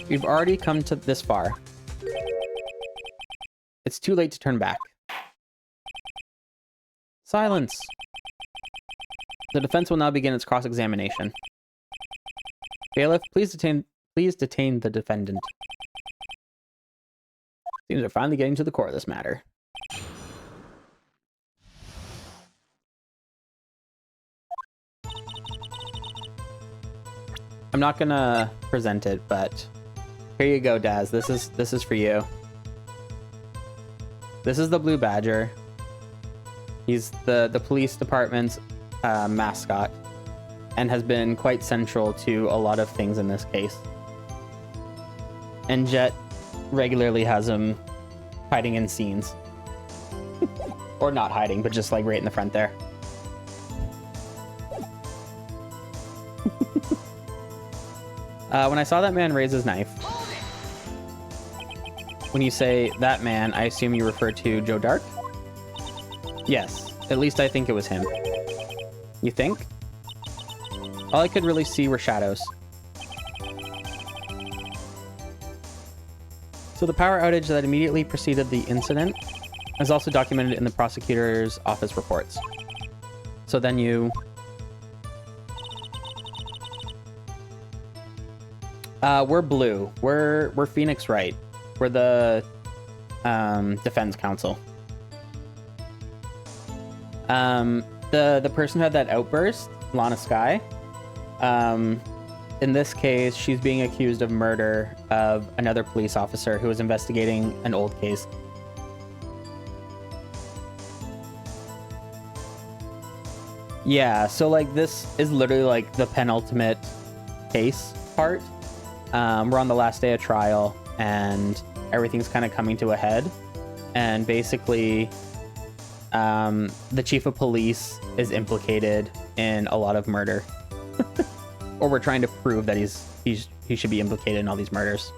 S1: We've already come to this far. It's too late to turn back. Silence! The defense will now begin its cross-examination. Bailiff, please detain the defendant. Seems we're finally getting to the core of this matter. I'm not gonna present it, but here you go, Daz. This is for you. This is the Blue Badger. He's the police department's mascot and has been quite central to a lot of things in this case. And Jet regularly has him hiding in scenes. Or not hiding, but just like right in the front there. When I saw that man raise his knife,
S3: Hold it.
S1: when you say that man, I assume you refer to Joe Dark? Yes, at least I think it was him. You think? All I could really see were shadows. So the power outage that immediately preceded the incident is also documented in the prosecutor's office reports. So then you... we're blue. We're Phoenix Wright. We're the defense counsel. The person who had that outburst, Lana Sky, in this case, she's being accused of murder of another police officer who was investigating an old case. Yeah, so like this is literally like the penultimate case part. We're on the last day of trial and everything's kind of coming to a head. And basically, the chief of police is implicated in a lot of murder. Or we're trying to prove that he should be implicated in all these murders.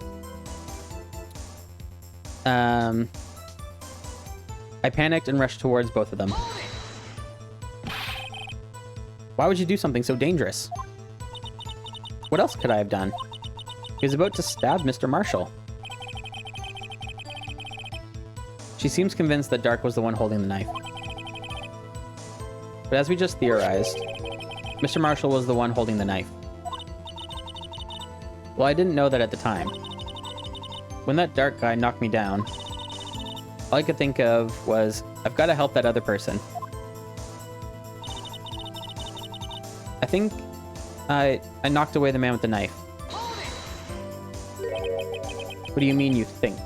S1: I panicked and rushed towards both of them. Why would you do something so dangerous? What else could I have done? He was about to stab Mr. Marshall. She seems convinced that Dark was the one holding the knife. But as we just theorized, Mr. Marshall was the one holding the knife. Well, I didn't know that at the time. When that Dark guy knocked me down, all I could think of was, I've got to help that other person. I think I knocked away the man with the knife. What do you mean you think?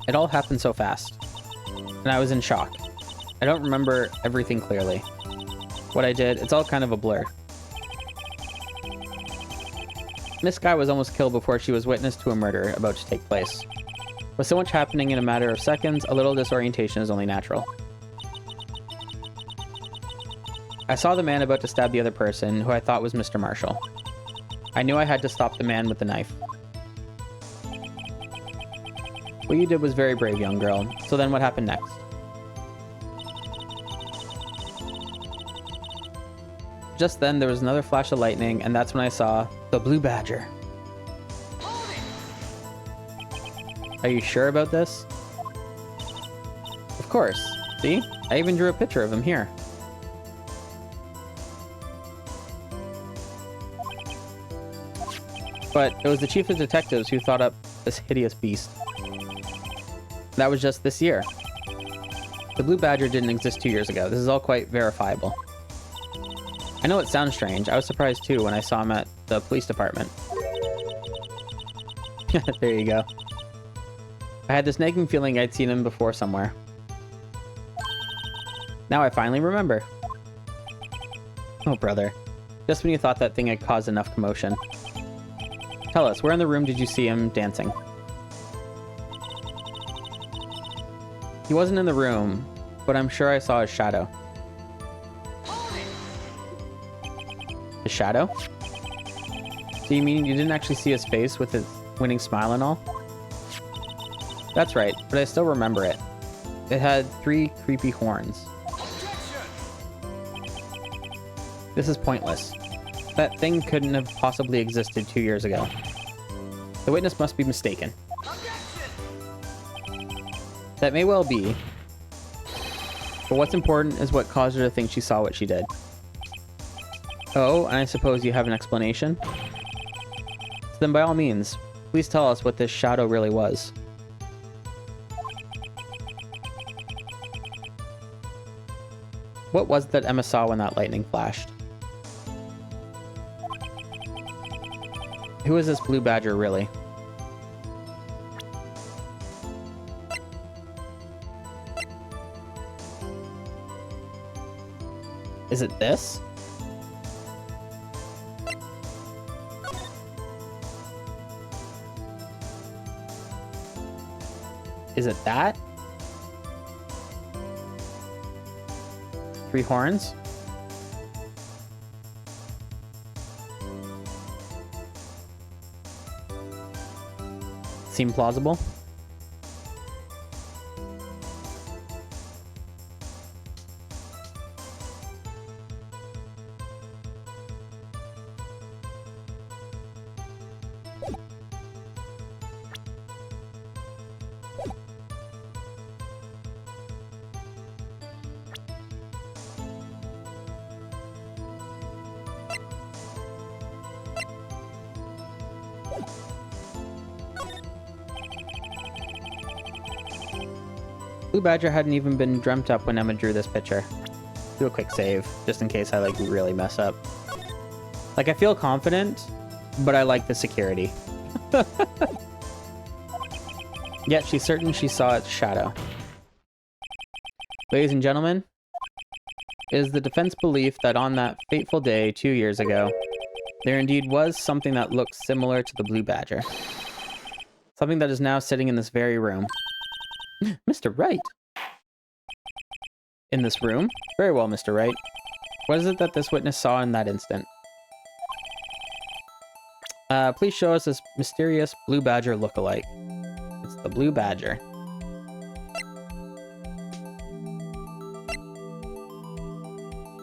S1: It all happened so fast, and I was in shock. I don't remember everything clearly. What I did, it's all kind of a blur. Miss Guy was almost killed before she was witness to a murder about to take place. With so much happening in a matter of seconds, a little disorientation is only natural. I saw the man about to stab the other person, who I thought was Mr. Marshall. I knew I had to stop the man with the knife. What you did was very brave, young girl. So then what happened next? Just then, there was another flash of lightning, and that's when I saw the blue badger. Are you sure about this? Of course. See? I even drew a picture of him here. But it was the chief of detectives who thought up this hideous beast. That was just this year. The blue badger didn't exist 2 years ago. This is all quite verifiable. I know it sounds strange. I was surprised too when I saw him at the police department. There you go. I had this nagging feeling I'd seen him before somewhere. Now I finally remember. Oh, brother. Just when you thought that thing had caused enough commotion. Tell us, where in the room did you see him dancing? He wasn't in the room, but I'm sure I saw his shadow. His shadow? So you mean you didn't actually see his face with his winning smile and all? That's right, but I still remember it. It had 3 creepy horns. This is pointless. That thing couldn't have possibly existed 2 years ago. The witness must be mistaken. That may well be. But what's important is what caused her to think she saw what she did. Oh, and I suppose you have an explanation? So then by all means, please tell us what this shadow really was. What was it that Emma saw when that lightning flashed? Who is this blue badger really? Is it this? Is it that? 3 horns? seem plausible. Blue Badger hadn't even been dreamt up when Emma drew this picture. Do a quick save, just in case I, like, really mess up. Like, I feel confident, but I like the security. Yet she's certain she saw its shadow. Ladies and gentlemen, it is the defense belief that on that fateful day 2 years ago, there indeed was something that looked similar to the Blue Badger. Something that is now sitting in this very room. Mr. Wright. In this room? Very well, Mr. Wright. What is it that this witness saw in that instant? Please show us this mysterious Blue Badger look-alike. It's the Blue Badger.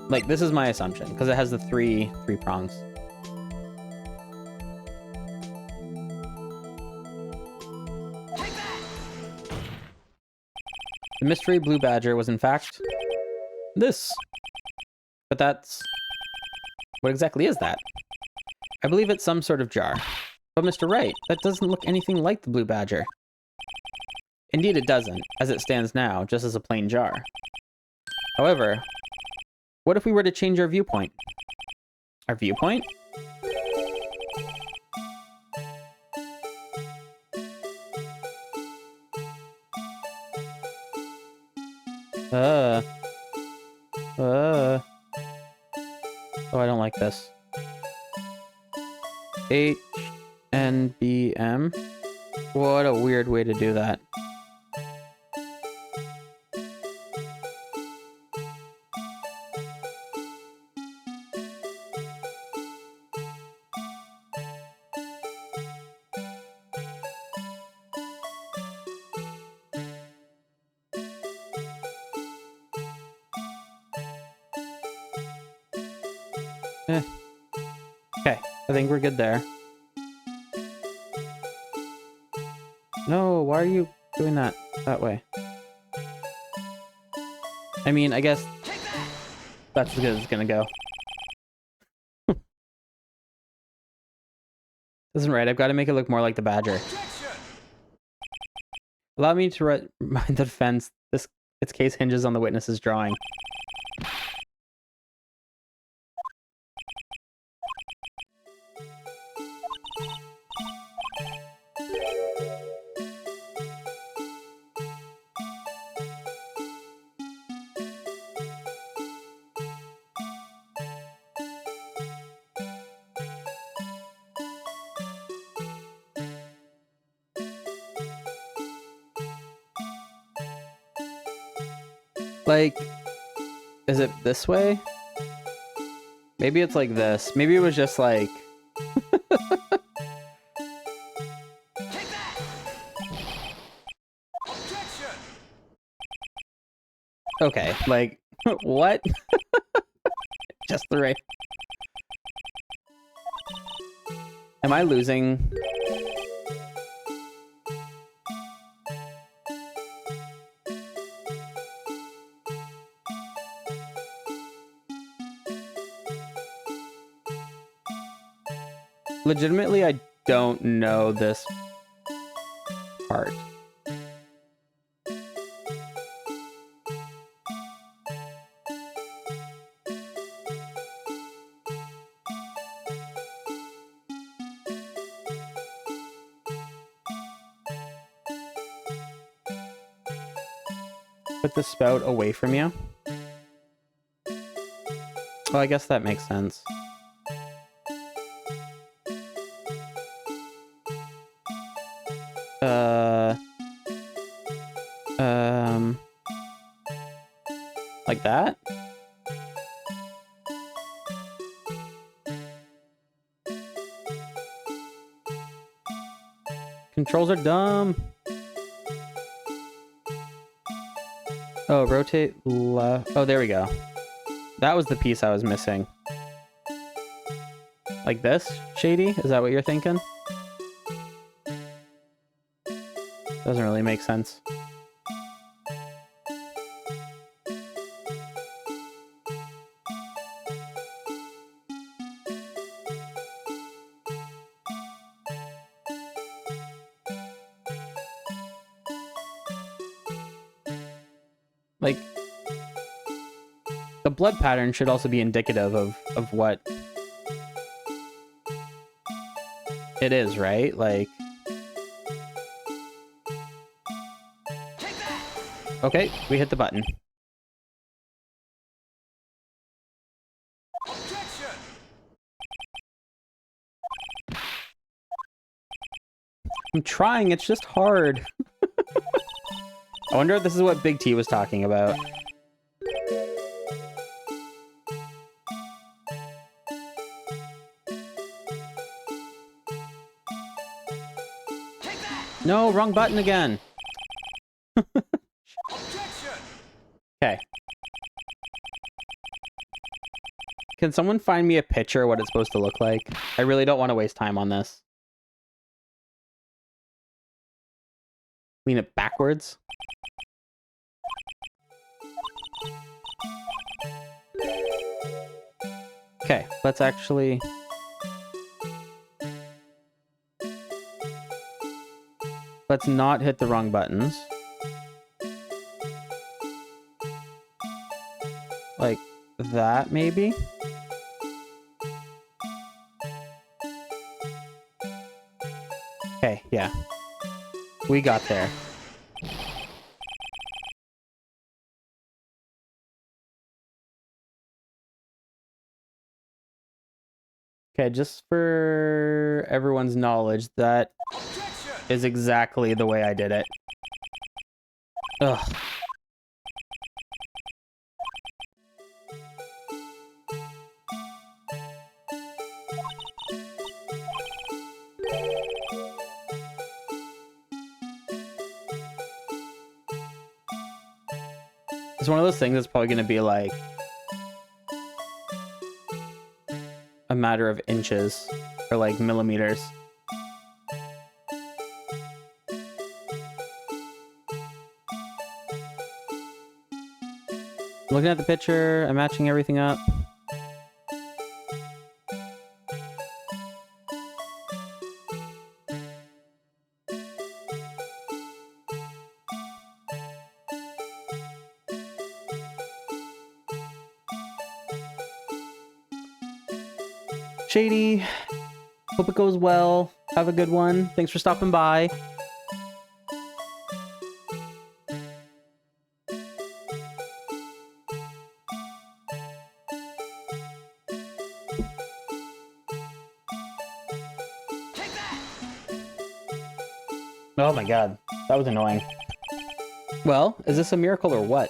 S1: Like, this is my assumption, because it has the three prongs. The mystery Blue Badger was in fact this. But that's... what exactly is that? I believe it's some sort of jar. But Mr. Wright, that doesn't look anything like the Blue Badger. Indeed it doesn't, as it stands now, just as a plain jar. However, what if we were to change our viewpoint? Our viewpoint? Oh, I don't like this. HNBM? What a weird way to do that. Okay, I think we're good there. No, why are you doing that way? I mean, I guess that's as good as it's gonna go. Isn't right, I've got to make it look more like the Badger. Allow me to remind the defense its case hinges on the witness's drawing. Like, is it this way? Maybe it's like this. Maybe it was just like... Okay, like, what? Just the right... Am I losing? Legitimately, I don't know this part. Put the spout away from you? Well, I guess that makes sense. Like that? Controls are dumb. Oh, rotate left. Oh, there we go. That was the piece I was missing. Like this, Shady? Is that what you're thinking? Doesn't really make sense. Like, the blood pattern should also be indicative of what it is, right? Like, okay, we hit the button. I'm trying, it's just hard. I wonder if this is what Big T was talking about. No, wrong button again. Okay. Can someone find me a picture of what it's supposed to look like? I really don't want to waste time on this. Lean it backwards. Okay, let's actually... Let's not hit the wrong buttons. Like that, maybe? Okay, yeah. We got there. Okay, just for everyone's knowledge, that is exactly the way I did it. Ugh. It's one of those things that's probably going to be like a matter of inches or like millimeters. Looking at the picture, I'm matching everything up. Shady, hope it goes well. Have a good one. Thanks for stopping by. Oh my god, that was annoying. Well, is this a miracle or what?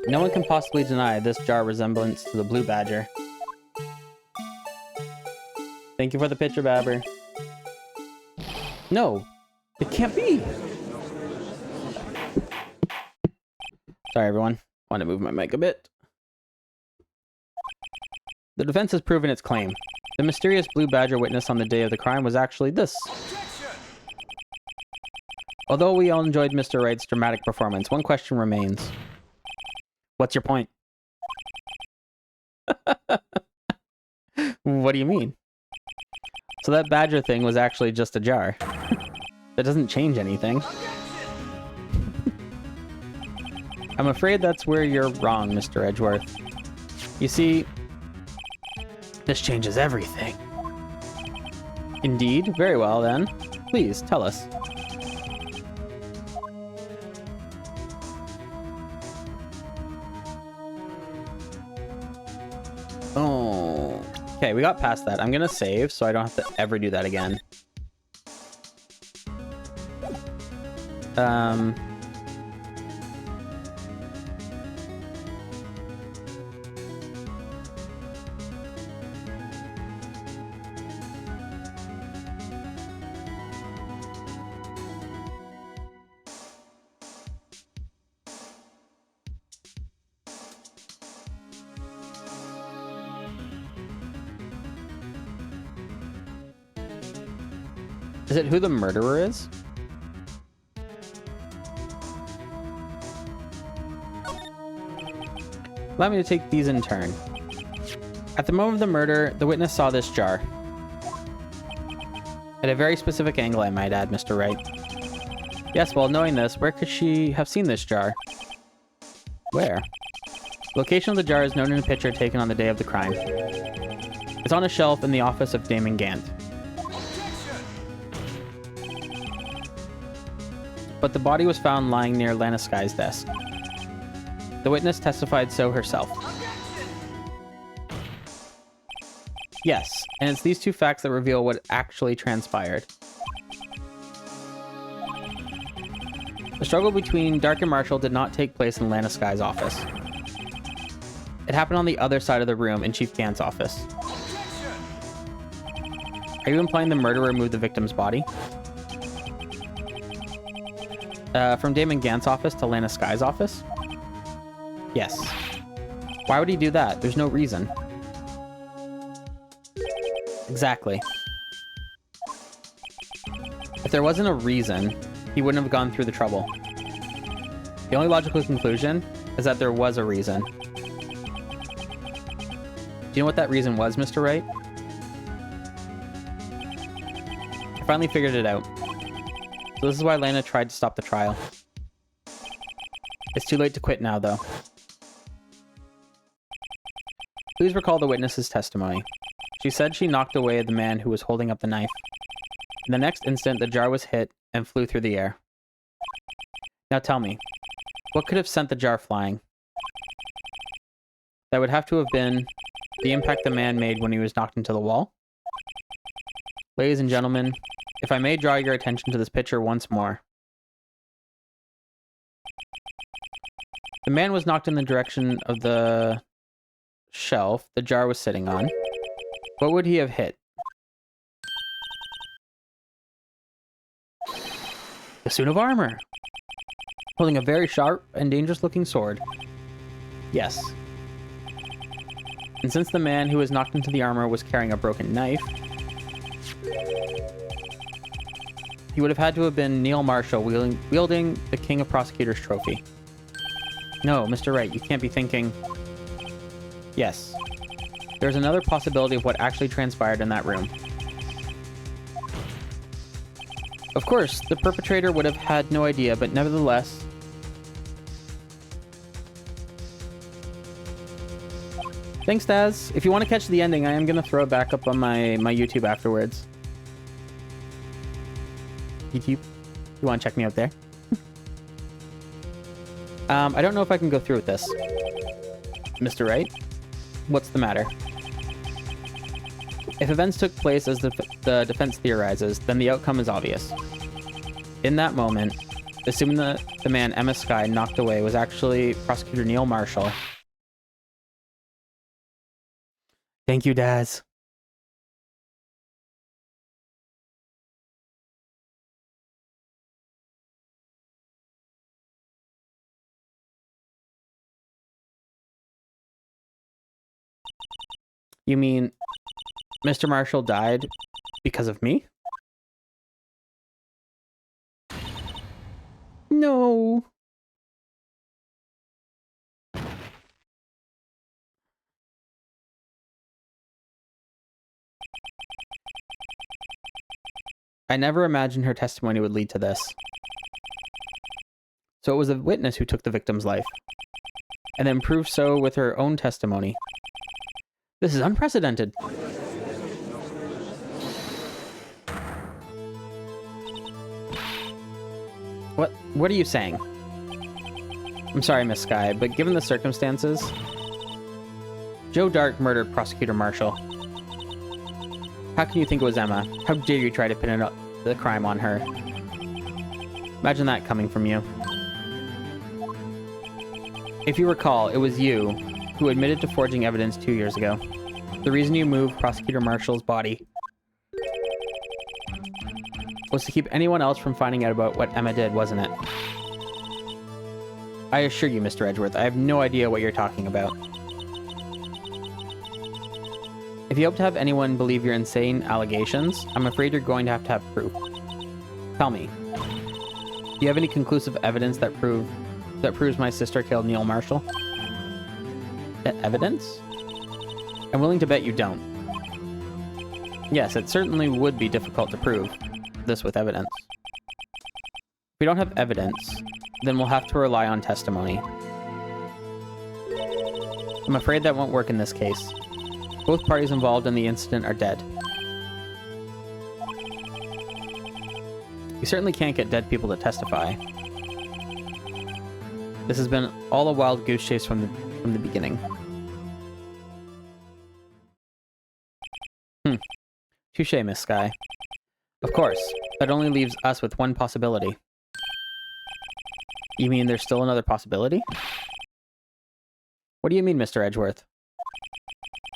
S1: No one can possibly deny this jar resemblance to the blue badger. Thank you for the picture, Babber. No, it can't be. Sorry, everyone. Want to move my mic a bit. The defense has proven its claim. The mysterious blue badger witnessed on the day of the crime was actually this. Although we all enjoyed Mr. Wright's dramatic performance, one question remains. What's your point? What do you mean? So that badger thing was actually just a jar. That doesn't change anything. I'm afraid that's where you're wrong, Mr. Edgeworth. You see, this changes everything. Indeed? Very well, then. Please, tell us. Oh. Okay, we got past that. I'm gonna save, so I don't have to ever do that again. Is it who the murderer is? Allow me to take these in turn. At the moment of the murder, the witness saw this jar. At a very specific angle, I might add, Mr. Wright. Yes, well, knowing this, where could she have seen this jar? Where? The location of the jar is known in a picture taken on the day of the crime. It's on a shelf in the office of Damon Gant. But the body was found lying near Lana Sky's desk. The witness testified so herself. Yes, and it's these two facts that reveal what actually transpired. The struggle between Dark and Marshall did not take place in Lana Sky's office. It happened on the other side of the room in Chief Gant's office. Are you implying the murderer moved the victim's body? From Damon Gant's office to Lana Sky's office? Yes. Why would he do that? There's no reason. Exactly. If there wasn't a reason, he wouldn't have gone through the trouble. The only logical conclusion is that there was a reason. Do you know what that reason was, Mr. Wright? I finally figured it out. So this is why Lana tried to stop the trial. It's too late to quit now, though. Please recall the witness's testimony. She said she knocked away the man who was holding up the knife. In the next instant, the jar was hit and flew through the air. Now tell me, what could have sent the jar flying? That would have to have been the impact the man made when he was knocked into the wall. Ladies and gentlemen, if I may draw your attention to this picture once more. The man was knocked in the direction of the shelf the jar was sitting on. What would he have hit? A suit of armor, holding a very sharp and dangerous-looking sword. Yes. And since the man who was knocked into the armor was carrying a broken knife, he would have had to have been Neil Marshall wielding the King of Prosecutors trophy. No, Mr. Wright, you can't be thinking... Yes. There's another possibility of what actually transpired in that room. Of course, the perpetrator would have had no idea, but nevertheless... Thanks, Daz. If you want to catch the ending, I am going to throw it back up on my YouTube afterwards. YouTube? You want to check me out there? I don't know if I can go through with this. Mr. Wright? What's the matter? If events took place as the defense theorizes, then the outcome is obvious. In that moment, assuming that the man Emma Sky knocked away was actually Prosecutor Neil Marshall. Thank you, Daz. You mean Mr. Marshall died because of me? No. I never imagined her testimony would lead to this. So it was a witness who took the victim's life, and then proved so with her own testimony. This is unprecedented. What are you saying? I'm sorry, Miss Sky, but given the circumstances, Joe Dark murdered Prosecutor Marshall. How can you think it was Emma? How dare you try to pin the crime on her? Imagine that coming from you. If you recall, it was you who admitted to forging evidence 2 years ago. The reason you moved Prosecutor Marshall's body was to keep anyone else from finding out about what Emma did, wasn't it? I assure you, Mr. Edgeworth, I have no idea what you're talking about. If you hope to have anyone believe your insane allegations, I'm afraid you're going to have proof. Tell me, do you have any conclusive evidence that proves my sister killed Neil Marshall? Evidence? I'm willing to bet you don't. Yes, it certainly would be difficult to prove this with evidence. If we don't have evidence, then we'll have to rely on testimony. I'm afraid that won't work in this case. Both parties involved in the incident are dead. We certainly can't get dead people to testify. This has been all a wild goose chase from the beginning. Touche, Miss Sky. Of course, that only leaves us with one possibility. You mean there's still another possibility? What do you mean, Mr. Edgeworth?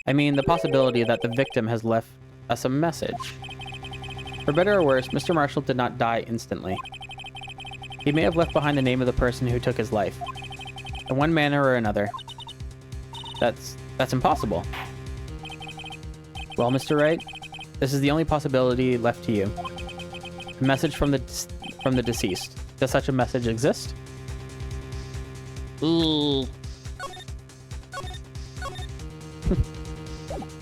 S1: I mean the possibility that the victim has left us a message. For better or worse, Mr. Marshall did not die instantly. He may have left behind the name of the person who took his life. In one manner or another. That's impossible. Well, Mr. Wright, this is the only possibility left to you. A message from the deceased. Does such a message exist?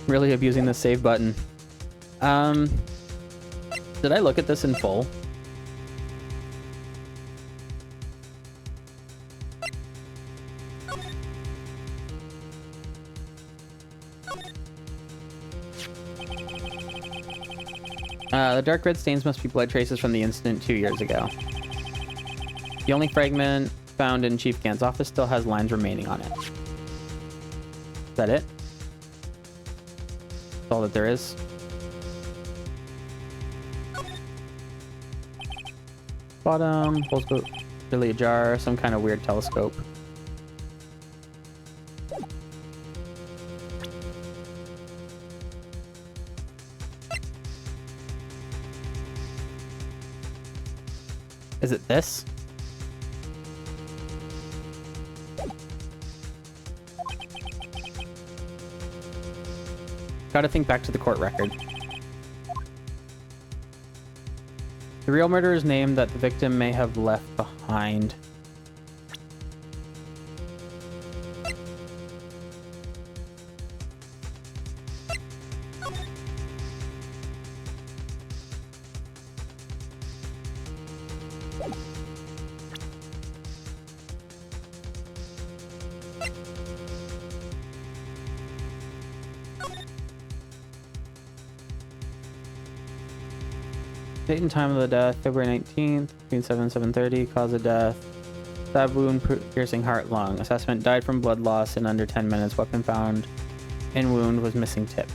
S1: Really abusing the save button. Did I look at this in full? The dark red stains must be blood traces from the incident 2 years ago. The only fragment found in Chief Gant's office still has lines remaining on it. Is that it? That's all that there is. Bottom, holes go really ajar, some kind of weird telescope. Is it this? Gotta think back to the court record. The real murderer's name that the victim may have left behind. Date and time of the death, February 19th, between 7 and 7:30. Cause of death, stab wound piercing heart, lung. Assessment, died from blood loss in under 10 minutes. Weapon found in wound was missing tip.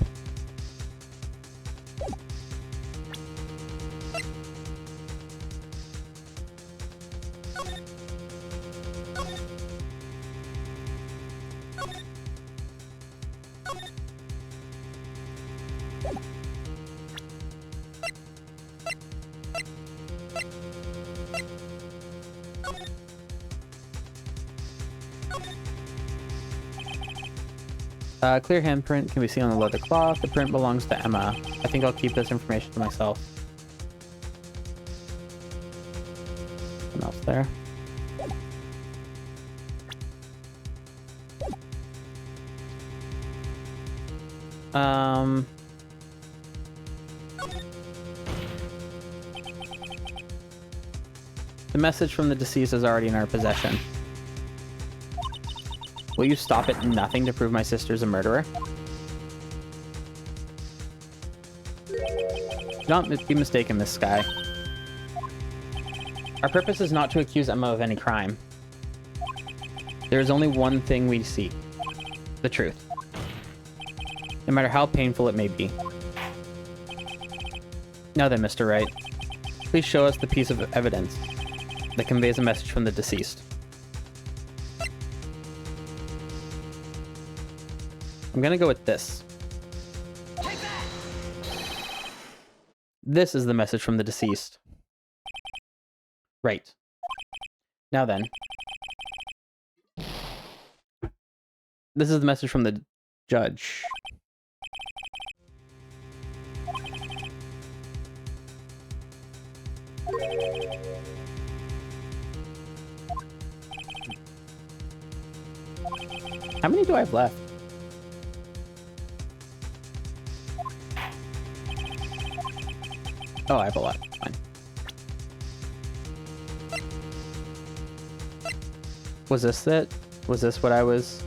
S1: Clear handprint can be seen on the leather cloth. The print belongs to Emma. I think I'll keep this information to myself. Nothing else there. The message from the deceased is already in our possession. Will you stop at nothing to prove my sister's a murderer? Do not be mistaken, Miss Sky. Our purpose is not to accuse Emma of any crime. There is only one thing we seek. The truth. No matter how painful it may be. Now then, Mr. Wright. Please show us the piece of evidence that conveys a message from the deceased. I'm gonna go with this. This is the message from the deceased. Right. Now then. This is the message from the judge. How many do I have left? Oh, I have a lot. Fine. Was this it? Was this what I was...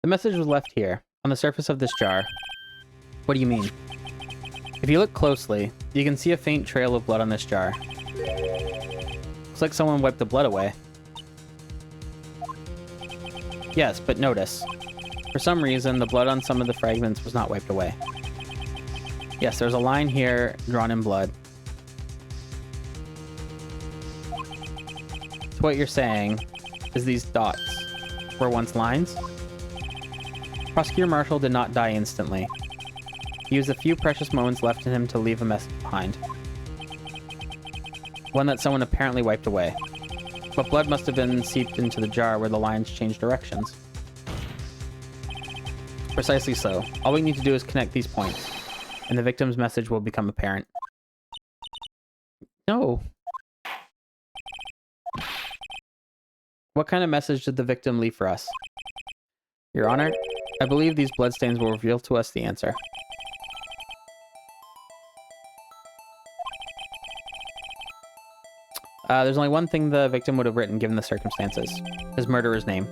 S1: The message was left here, on the surface of this jar. What do you mean? If you look closely, you can see a faint trail of blood on this jar. Looks like someone wiped the blood away. Yes, but notice. For some reason, the blood on some of the fragments was not wiped away. Yes, there's a line here drawn in blood. So what you're saying is these dots were once lines? Prosecutor Marshall did not die instantly. He used the few precious moments left in him to leave a message behind. One that someone apparently wiped away. But blood must have been seeped into the jar where the lines changed directions. Precisely so. All we need to do is connect these points, and the victim's message will become apparent. No. What kind of message did the victim leave for us? Your Honor, I believe these bloodstains will reveal to us the answer. There's only one thing the victim would have written given the circumstances. His murderer's name.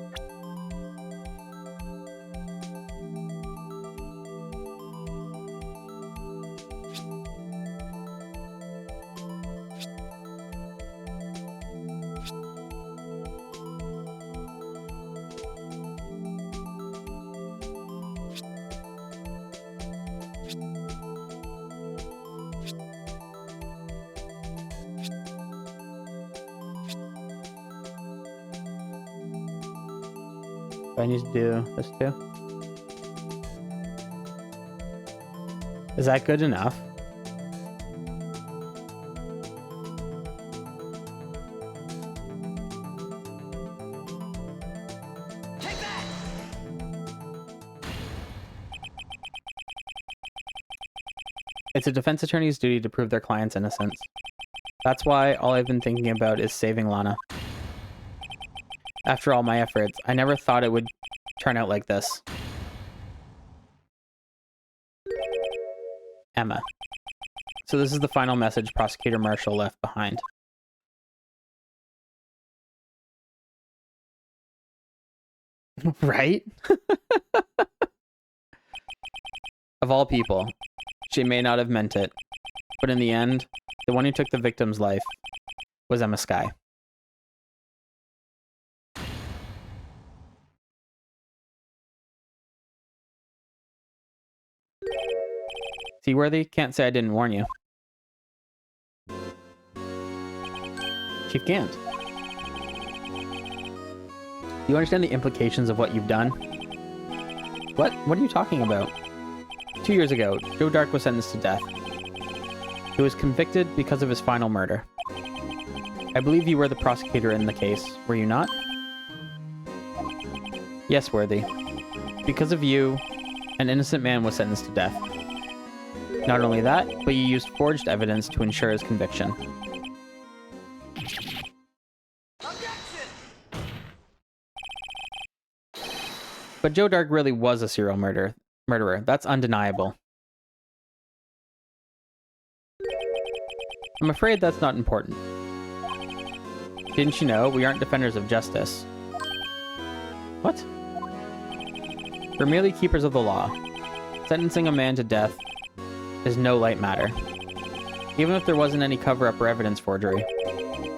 S1: Do I need to do this too? Is that good enough?
S3: Take that!
S1: It's a defense attorney's duty to prove their client's innocence. That's why all I've been thinking about is saving Lana. After all my efforts, I never thought it would turn out like this. Emma. So this is the final message Prosecutor Marshall left behind. Right? Of all people, she may not have meant it, but in the end, the one who took the victim's life was Emma Skye. Seaworthy? Can't say I didn't warn you. Chief Gant. Do you understand the implications of what you've done? What? What are you talking about? 2 years ago, Joe Dark was sentenced to death. He was convicted because of his final murder. I believe you were the prosecutor in the case, were you not? Yes, Worthy. Because of you, an innocent man was sentenced to death. Not only that, but you used forged evidence to ensure his conviction.
S3: Objection!
S1: But Joe Dark really was a serial murderer. That's undeniable. I'm afraid that's not important. Didn't you know we aren't defenders of justice? What? We're merely keepers of the law. Sentencing a man to death is no light matter. Even if there wasn't any cover-up or evidence forgery.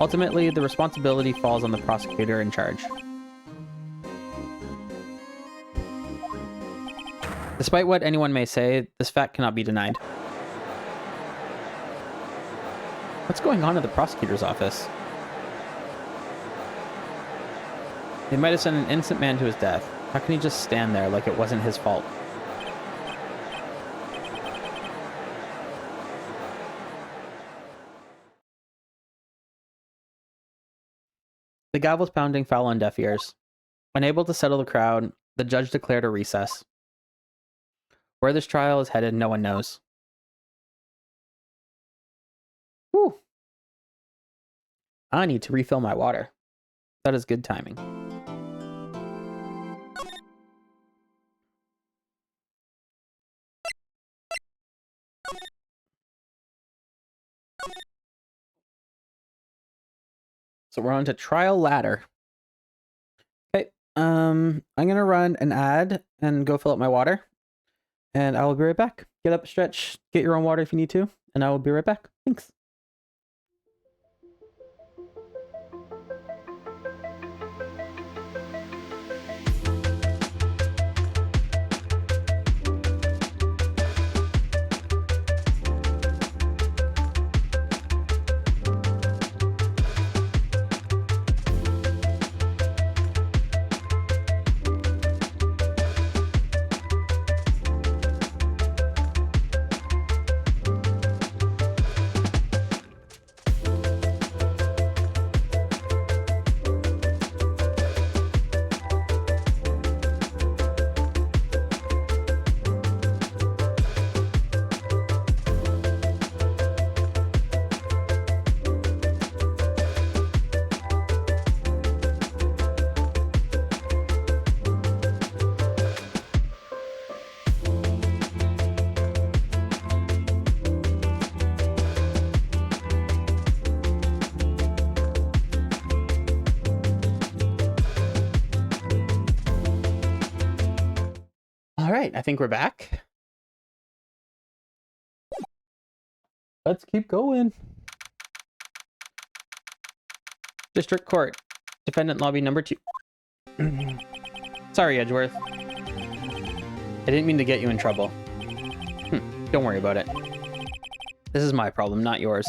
S1: Ultimately, the responsibility falls on the prosecutor in charge. Despite what anyone may say, this fact cannot be denied. What's going on at the prosecutor's office? They might have sent an innocent man to his death. How can he just stand there like it wasn't his fault? The gavel's pounding foul on deaf ears. Unable to settle the crowd, the judge declared a recess. Where this trial is headed, no one knows. Whew. I need to refill my water. That is good timing. So we're on to trial ladder. Okay, I'm gonna run an ad and go fill up my water, and I will be right back. Get up, stretch, get your own water if you need to, and I will be right back. Thanks. All right, I think we're back. Let's keep going. District Court. Defendant lobby number 2. Sorry, Edgeworth. I didn't mean to get you in trouble. Don't worry about it. This is my problem, not yours.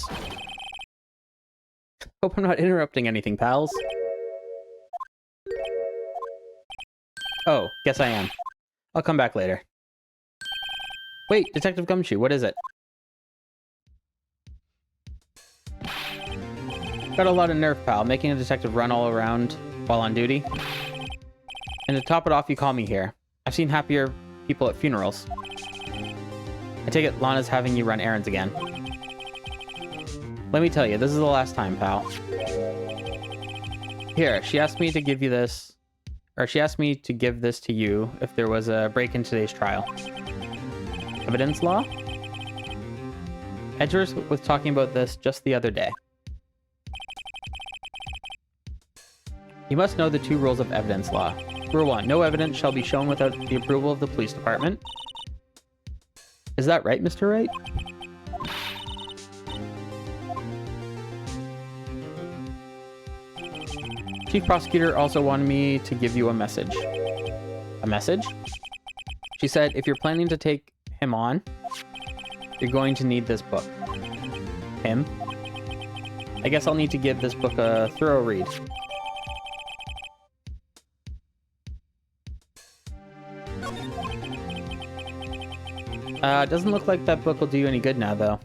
S1: Hope I'm not interrupting anything, pals. Oh, guess I am. I'll come back later. Wait, Detective Gumshoe, what is it? Got a lot of nerve, pal, making a detective run all around while on duty. And to top it off, you call me here. I've seen happier people at funerals. I take it Lana's having you run errands again. Let me tell you, this is the last time, pal. Here, she asked me to give you this, or she asked me to give this to you if there was a break in today's trial. Evidence law? Edgeworth was talking about this just the other day. You must know the 2 rules of evidence law. Rule 1, no evidence shall be shown without the approval of the police department. Is that right, Mr. Wright? Chief Prosecutor also wanted me to give you a message. A message? She said, if you're planning to take him on, you're going to need this book. Him? I guess I'll need to give this book a thorough read. Doesn't look like that book will do you any good now, though.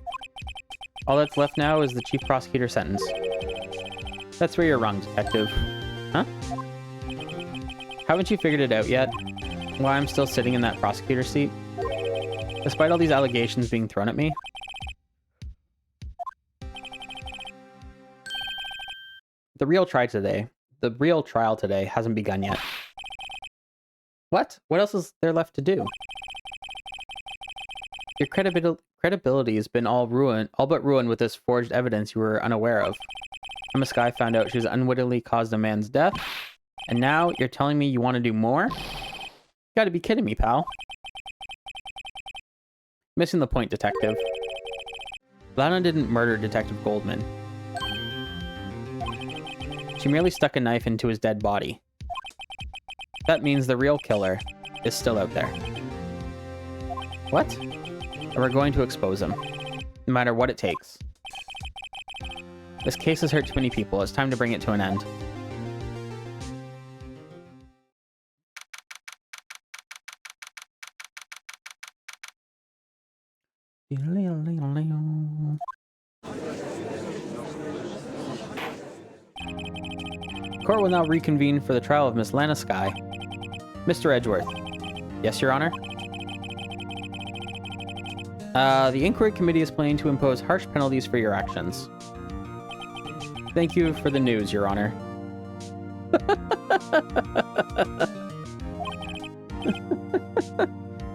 S1: All that's left now is the Chief Prosecutor sentence. That's where you're wrong, Detective. Huh? Haven't you figured it out yet? Why I'm still sitting in that prosecutor seat? Despite all these allegations being thrown at me? The real trial today hasn't begun yet. What? What else is there left to do? Your credibility has been all but ruined with this forged evidence you were unaware of. Emma Skye found out she was unwittingly caused a man's death, and now you're telling me you want to do more? You gotta be kidding me, pal. Missing the point, Detective. Lana didn't murder Detective Goldman. She merely stuck a knife into his dead body. That means the real killer is still out there. What? And we're going to expose him, no matter what it takes. This case has hurt too many people. It's time to bring it to an end. Court will now reconvene for the trial of Miss Lana Skye. Mr. Edgeworth. Yes, Your Honor? The Inquiry Committee is planning to impose harsh penalties for your actions. Thank you for the news, Your Honor.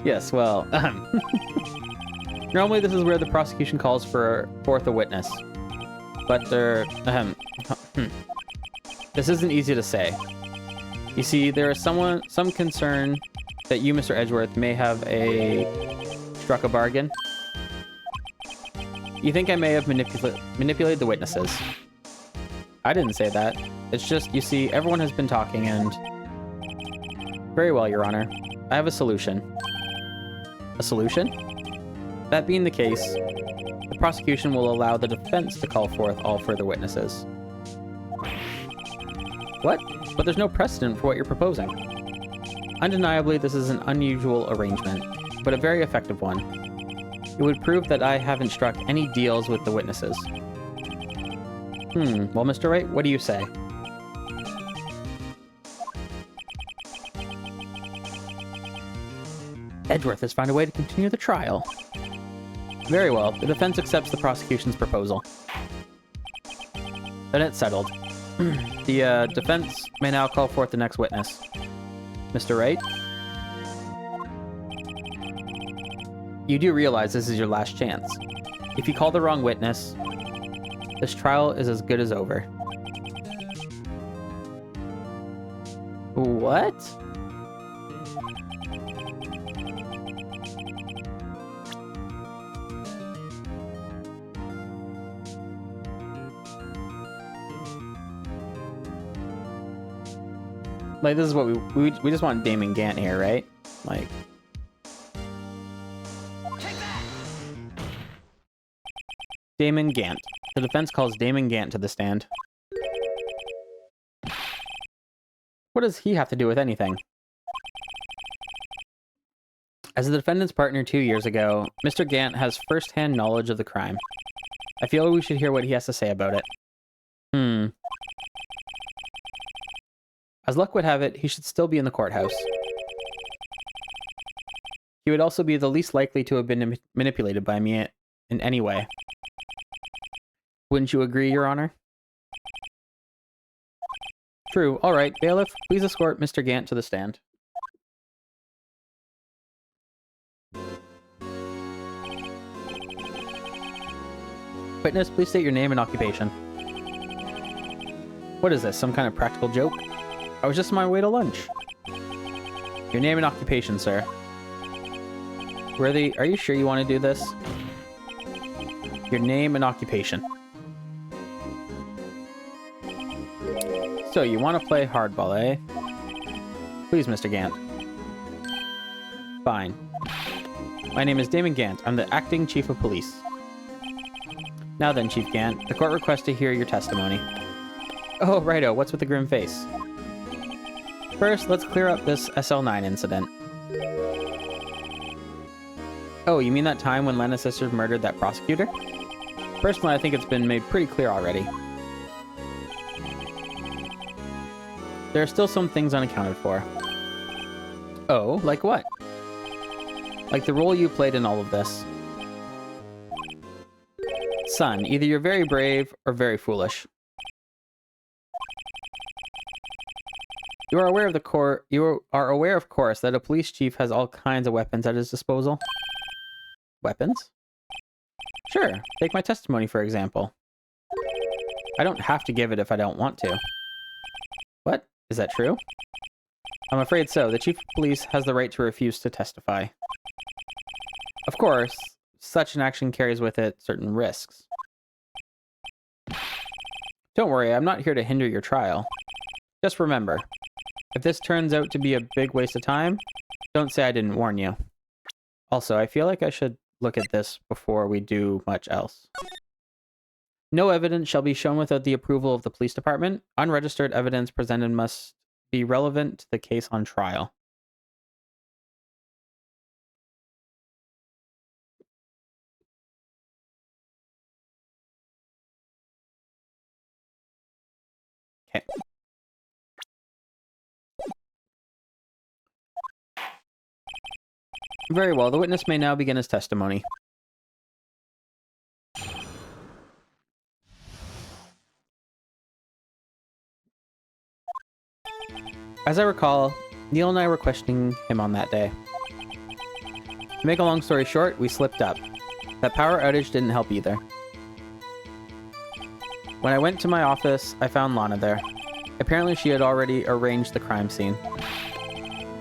S1: Yes, well... Normally this is where the prosecution calls forth a witness. But this isn't easy to say. You see, there is some concern that you, Mr. Edgeworth, may have struck a bargain. You think I may have manipulated the witnesses. I didn't say that. It's just, you see, everyone has been talking and... Very well, Your Honor. I have a solution. A solution? That being the case, the prosecution will allow the defense to call forth all further witnesses. What? But there's no precedent for what you're proposing. Undeniably, this is an unusual arrangement, but a very effective one. It would prove that I haven't struck any deals with the witnesses. Well, Mr. Wright, what do you say? Edgeworth has found a way to continue the trial. Very well. The defense accepts the prosecution's proposal. Then it's settled. The defense may now call forth the next witness. Mr. Wright? You do realize this is your last chance. If you call the wrong witness, this trial is as good as over. What? Like, this is what we just want Damon Gant here, right? Like...
S3: Take that!
S1: Damon Gant. The defense calls Damon Gant to the stand. What does he have to do with anything? As the defendant's partner 2 years ago, Mr. Gant has first-hand knowledge of the crime. I feel we should hear what he has to say about it. As luck would have it, he should still be in the courthouse. He would also be the least likely to have been manipulated by me in any way. Wouldn't you agree, Your Honor? True. All right, bailiff, please escort Mr. Gant to the stand. Witness, please state your name and occupation. What is this, some kind of practical joke? I was just on my way to lunch. Your name and occupation, sir. Are you sure you want to do this? Your name and occupation. So, you want to play hardball, eh? Please, Mr. Gant. Fine. My name is Damon Gant. I'm the acting chief of police. Now then, Chief Gant, the court requests to hear your testimony. Oh, righto. What's with the grim face? First, let's clear up this SL9 incident. Oh, you mean that time when Lana's sisters murdered that prosecutor? Personally, I think it's been made pretty clear already. There are still some things unaccounted for. Oh, like what? Like the role you played in all of this. Son, either you're very brave or very foolish. You are aware, of course, that a police chief has all kinds of weapons at his disposal. Weapons? Sure. Take my testimony, for example. I don't have to give it if I don't want to. What? Is that true? I'm afraid so. The chief of police has the right to refuse to testify. Of course, such an action carries with it certain risks. Don't worry, I'm not here to hinder your trial. Just remember, if this turns out to be a big waste of time, don't say I didn't warn you. Also, I feel like I should look at this before we do much else. No evidence shall be shown without the approval of the police department. Unregistered evidence presented must be relevant to the case on trial. Okay. Very well. The witness may now begin his testimony. As I recall, Neil and I were questioning him on that day. To make a long story short, we slipped up. That power outage didn't help either. When I went to my office, I found Lana there. Apparently she had already arranged the crime scene.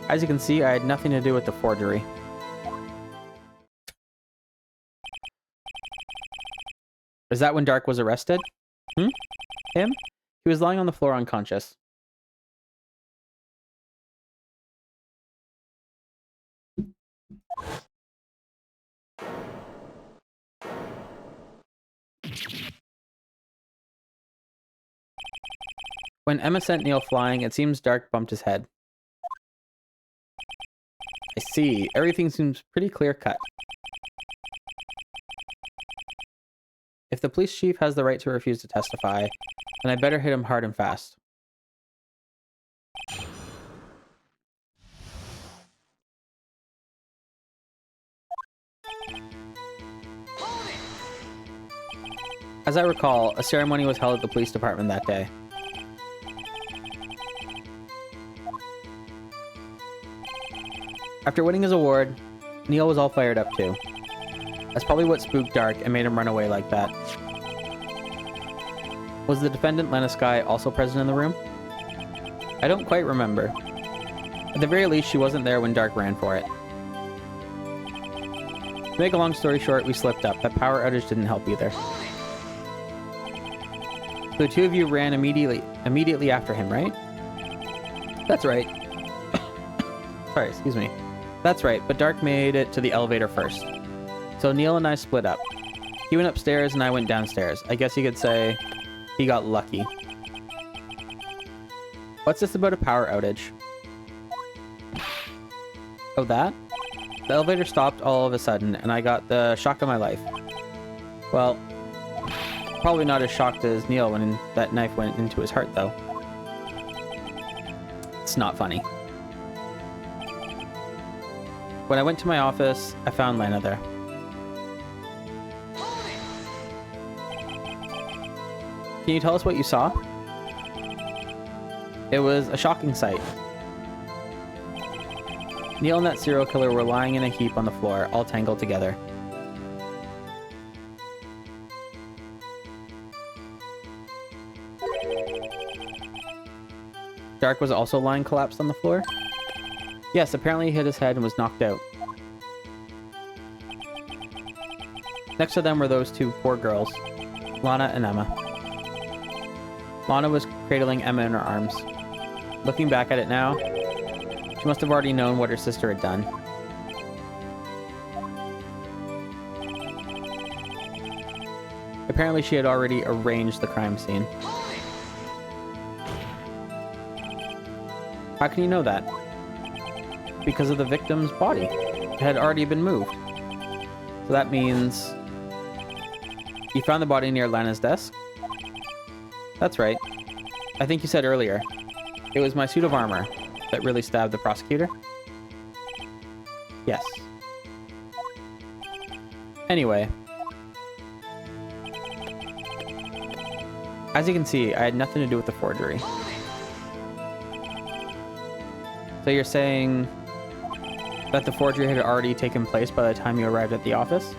S1: As you can see, I had nothing to do with the forgery. Is that when Dark was arrested? Him? He was lying on the floor unconscious. When Emma sent Neil flying, it seems Dark bumped his head. I see. Everything seems pretty clear-cut. If the police chief has the right to refuse to testify, then I better hit him hard and fast. As I recall, a ceremony was held at the police department that day. After winning his award, Neil was all fired up too. That's probably what spooked Dark and made him run away like that. Was the defendant, Lana Skye, also present in the room? I don't quite remember. At the very least, she wasn't there when Dark ran for it. To make a long story short, we slipped up. That power outage didn't help either. So the two of you ran immediately after him, right? That's right. Sorry, excuse me. That's right, but Dark made it to the elevator first. So Neil and I split up. He went upstairs and I went downstairs. I guess you could say he got lucky. What's this about a power outage? Oh, that? The elevator stopped all of a sudden and I got the shock of my life. Well, probably not as shocked as Neil when that knife went into his heart, though. It's not funny. When I went to my office, I found Lana there. Can you tell us what you saw? It was a shocking sight. Neil and that serial killer were lying in a heap on the floor, all tangled together. Dark was also lying collapsed on the floor? Yes, apparently he hit his head and was knocked out. Next to them were those two poor girls, Lana and Emma. Lana was cradling Emma in her arms. Looking back at it now, she must have already known what her sister had done. Apparently she had already arranged the crime scene. How can you know that? Because of the victim's body. It had already been moved. So that means you found the body near Lana's desk? That's right. I think you said earlier. It was my suit of armor that really stabbed the prosecutor? Yes. Anyway. As you can see, I had nothing to do with the forgery. So you're saying that the forgery had already taken place by the time you arrived at the office?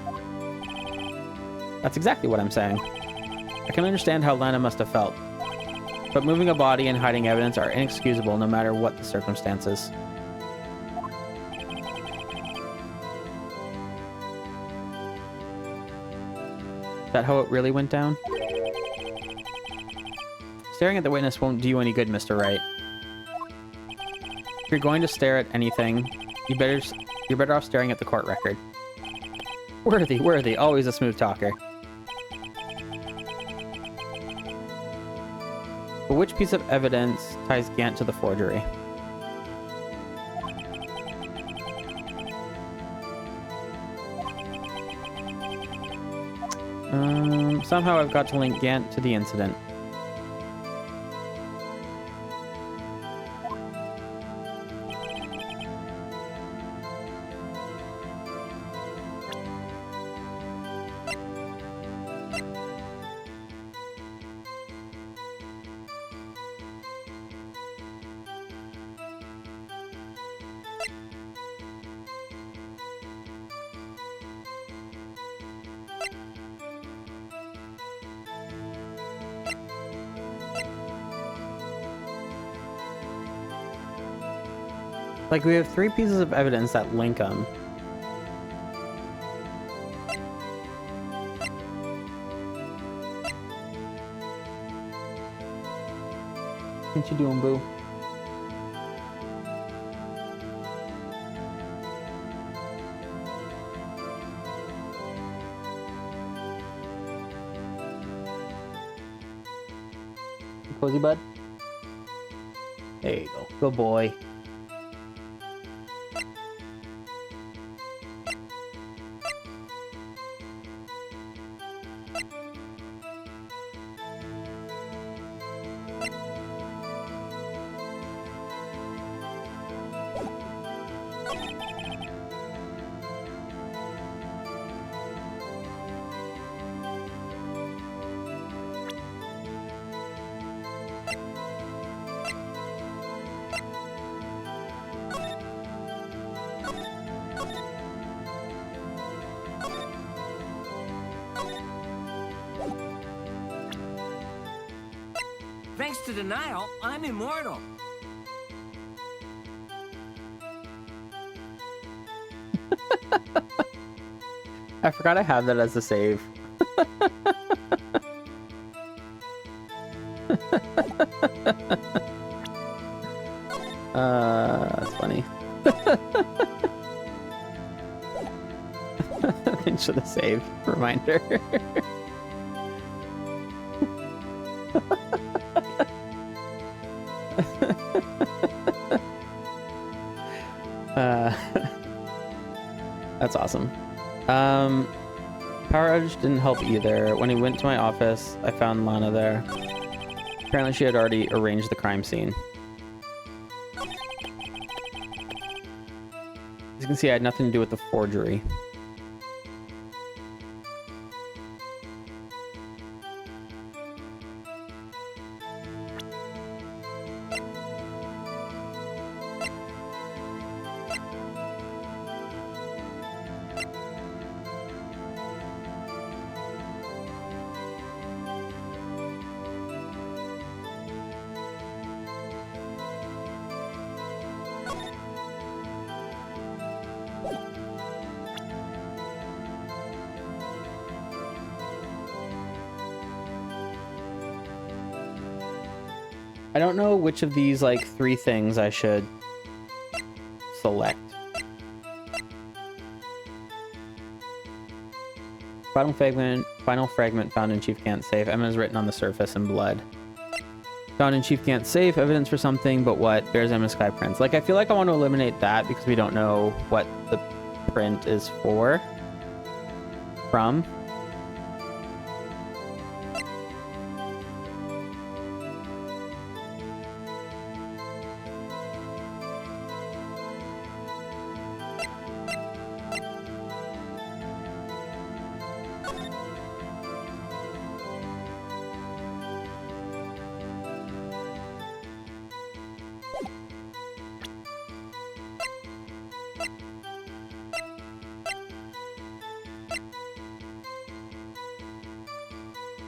S1: That's exactly what I'm saying. I can understand how Lana must have felt. But moving a body and hiding evidence are inexcusable no matter what the circumstances. Is that how it really went down? Staring at the witness won't do you any good, Mr. Wright. If you're going to stare at anything, you better You're better off staring at the court record. Worthy, always a smooth talker. But which piece of evidence ties Gant to the forgery? Somehow I've got to link Gant to the incident. Like, we have 3 pieces of evidence that link them. What you doing, boo? Cozy bud? There you go. Good boy.
S3: Thanks to denial, I'm immortal.
S1: I forgot I have that as a save. That's funny. Thanks for the save reminder. That's awesome. Power outage didn't help either. When he went to my office, I found Lana there. Apparently she had already arranged the crime scene. As you can see, I had nothing to do with the forgery. I don't know which of these, like, 3 things I should select. Final fragment found in Chief Gant's safe. Emma is written on the surface in blood. Found in Chief Gant's safe, evidence for something, but what? Bears Emma's sky prints. Like, I feel like I want to eliminate that because we don't know what the print is for. From.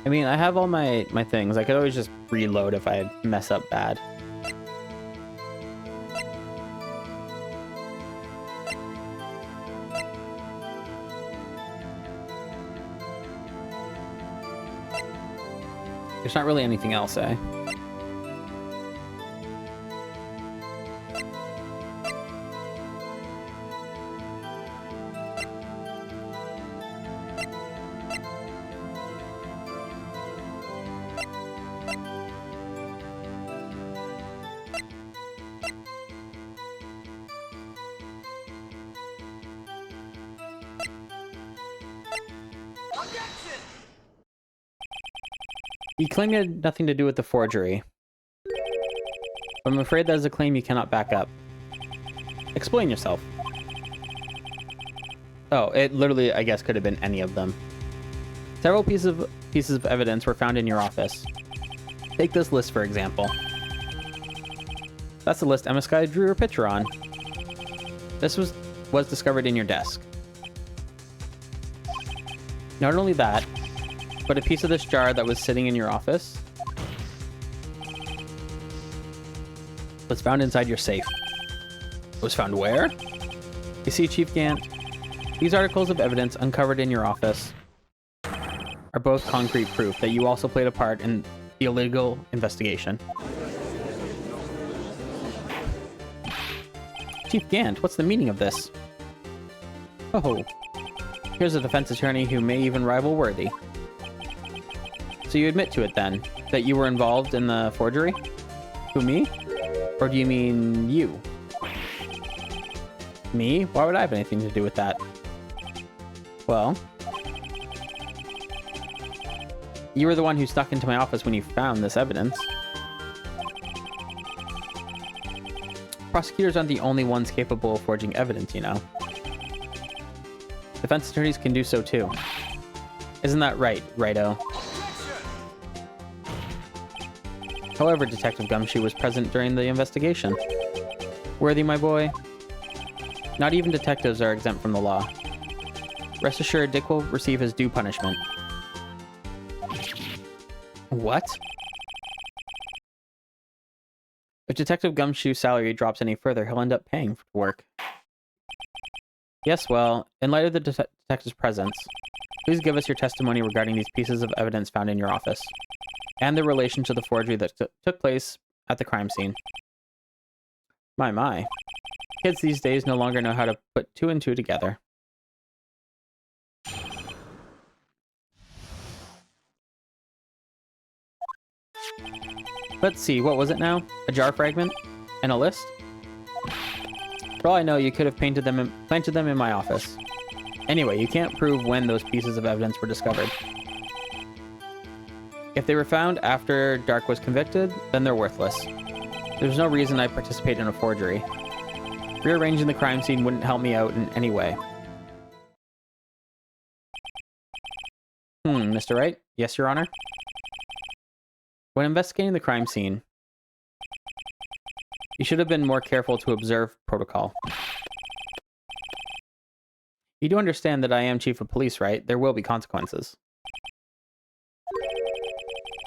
S1: I mean, I have all my things. I could always just reload if I mess up bad. There's not really anything else, eh? You claim you had nothing to do with the forgery. But I'm afraid that is a claim you cannot back up. Explain yourself. Oh, it literally, I guess, could have been any of them. Several pieces of evidence were found in your office. Take this list, for example. That's the list Emma Sky drew her picture on. This was discovered in your desk. Not only that, but a piece of this jar that was sitting in your office was found inside your safe. It was found where? You see, Chief Gant, these articles of evidence uncovered in your office are both concrete proof that you also played a part in the illegal investigation. Chief Gant, what's the meaning of this? Oh, here's a defense attorney who may even rival Worthy. So you admit to it then, that you were involved in the forgery? Who, me? Or do you mean you? Me? Why would I have anything to do with that? Well, you were the one who snuck into my office when you found this evidence. Prosecutors aren't the only ones capable of forging evidence, you know. Defense attorneys can do so too. Isn't that right, Righto? However, Detective Gumshoe was present during the investigation. Worthy, my boy, not even detectives are exempt from the law. Rest assured, Dick will receive his due punishment. What? If Detective Gumshoe's salary drops any further, he'll end up paying for work. Yes, well, in light of the detective's presence, please give us your testimony regarding these pieces of evidence found in your office, and the relation to the forgery that took place at the crime scene. My. Kids these days no longer know how to put two and two together. Let's see, what was it now? A jar fragment? And a list? For all I know, you could have planted them in my office. Anyway, you can't prove when those pieces of evidence were discovered. If they were found after Dark was convicted, then they're worthless. There's no reason I participate in a forgery. Rearranging the crime scene wouldn't help me out in any way. Mr. Wright? Yes, Your Honor? When investigating the crime scene, you should have been more careful to observe protocol. You do understand that I am Chief of Police, right? There will be consequences.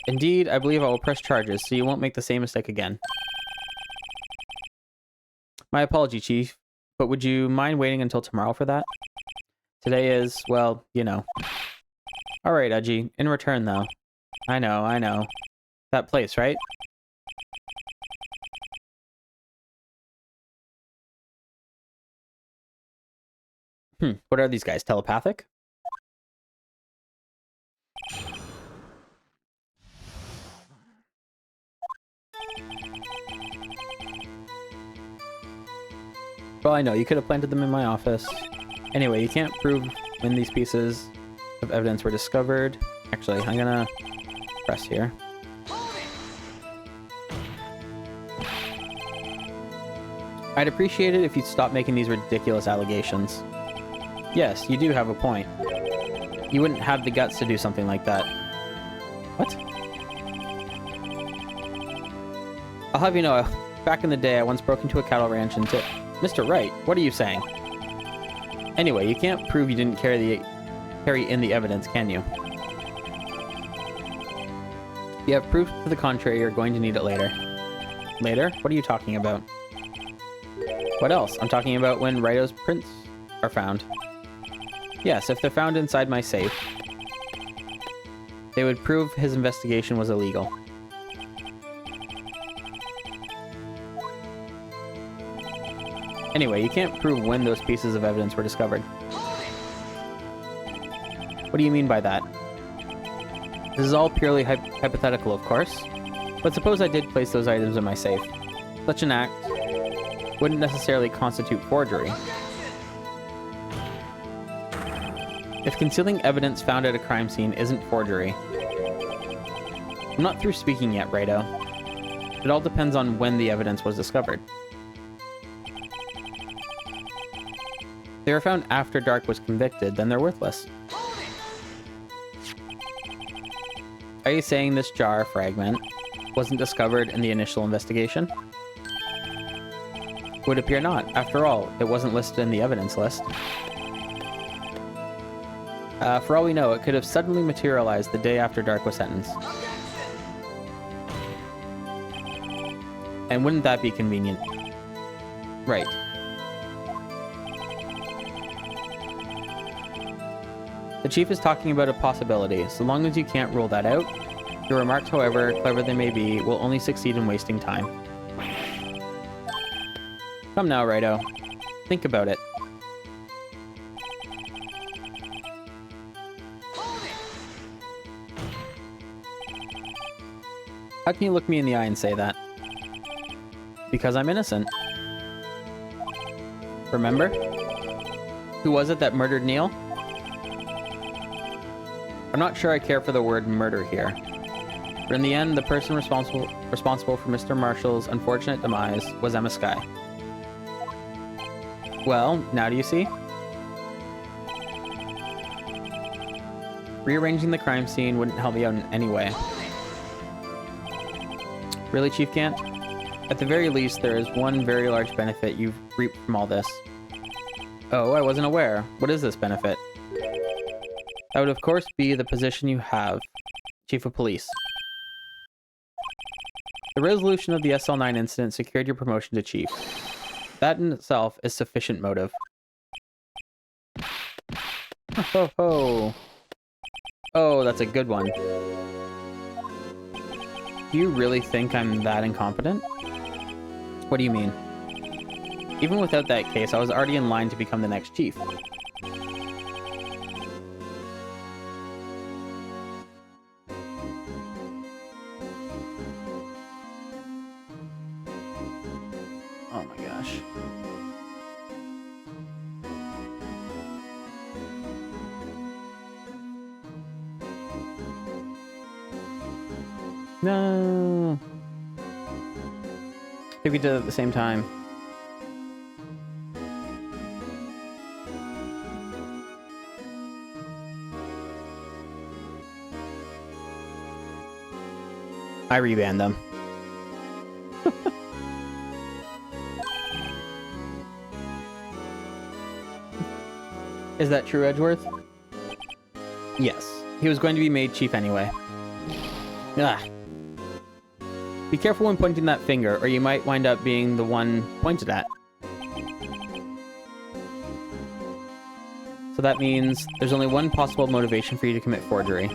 S1: Indeed, I believe I will press charges, so you won't make the same mistake again. My apology, Chief, but would you mind waiting until tomorrow for that? Today is, well, you know. Alright, Udgy. In return, though. I know. That place, right? What are these guys, telepathic? Well, I know, you could have planted them in my office. Anyway, you can't prove when these pieces of evidence were discovered. Actually, I'm gonna press here. I'd appreciate it if you'd stop making these ridiculous allegations. Yes, you do have a point. You wouldn't have the guts to do something like that. What? I'll have you know, back in the day, I once broke into a cattle ranch and Mr. Wright, what are you saying? Anyway, you can't prove you didn't carry in the evidence, can you? If you have proof to the contrary, you're going to need it later. Later? What are you talking about? What else? I'm talking about when Righto's prints are found. Yes, if they're found inside my safe, they would prove his investigation was illegal. Anyway, you can't prove when those pieces of evidence were discovered. What do you mean by that? This is all purely hypothetical, of course, but suppose I did place those items in my safe. Such an act wouldn't necessarily constitute forgery. If concealing evidence found at a crime scene isn't forgery. I'm not through speaking yet, Rado. It all depends on when the evidence was discovered. If they were found after Dark was convicted, then they're worthless. Are you saying this jar fragment wasn't discovered in the initial investigation? Would appear not. After all, it wasn't listed in the evidence list. For all we know, it could have suddenly materialized the day after Dark was sentenced. And wouldn't that be convenient? Right. The chief is talking about a possibility. So long as you can't rule that out, your remarks, however clever they may be, will only succeed in wasting time. Come now, Rado. Think about it. How can you look me in the eye and say that? Because I'm innocent. Remember? Who was it that murdered Neil? I'm not sure I care for the word murder here. But in the end, the person responsible for Mr. Marshall's unfortunate demise was Emma Skye. Well, now do you see? Rearranging the crime scene wouldn't help me out in any way. Really, Chief Gant? At the very least, there is one very large benefit you've reaped from all this. Oh, I wasn't aware. What is this benefit? That would, of course, be the position you have, Chief of Police. The resolution of the SL9 incident secured your promotion to Chief. That in itself is sufficient motive. Ho ho! Oh, that's a good one. Do you really think I'm that incompetent? What do you mean? Even without that case, I was already in line to become the next chief. Oh my gosh. No. I think we did it at the same time. I rebanned them. Is that true, Edgeworth? Yes. He was going to be made chief anyway. Ah. Be careful when pointing that finger, or you might wind up being the one pointed at. So that means there's only one possible motivation for you to commit forgery.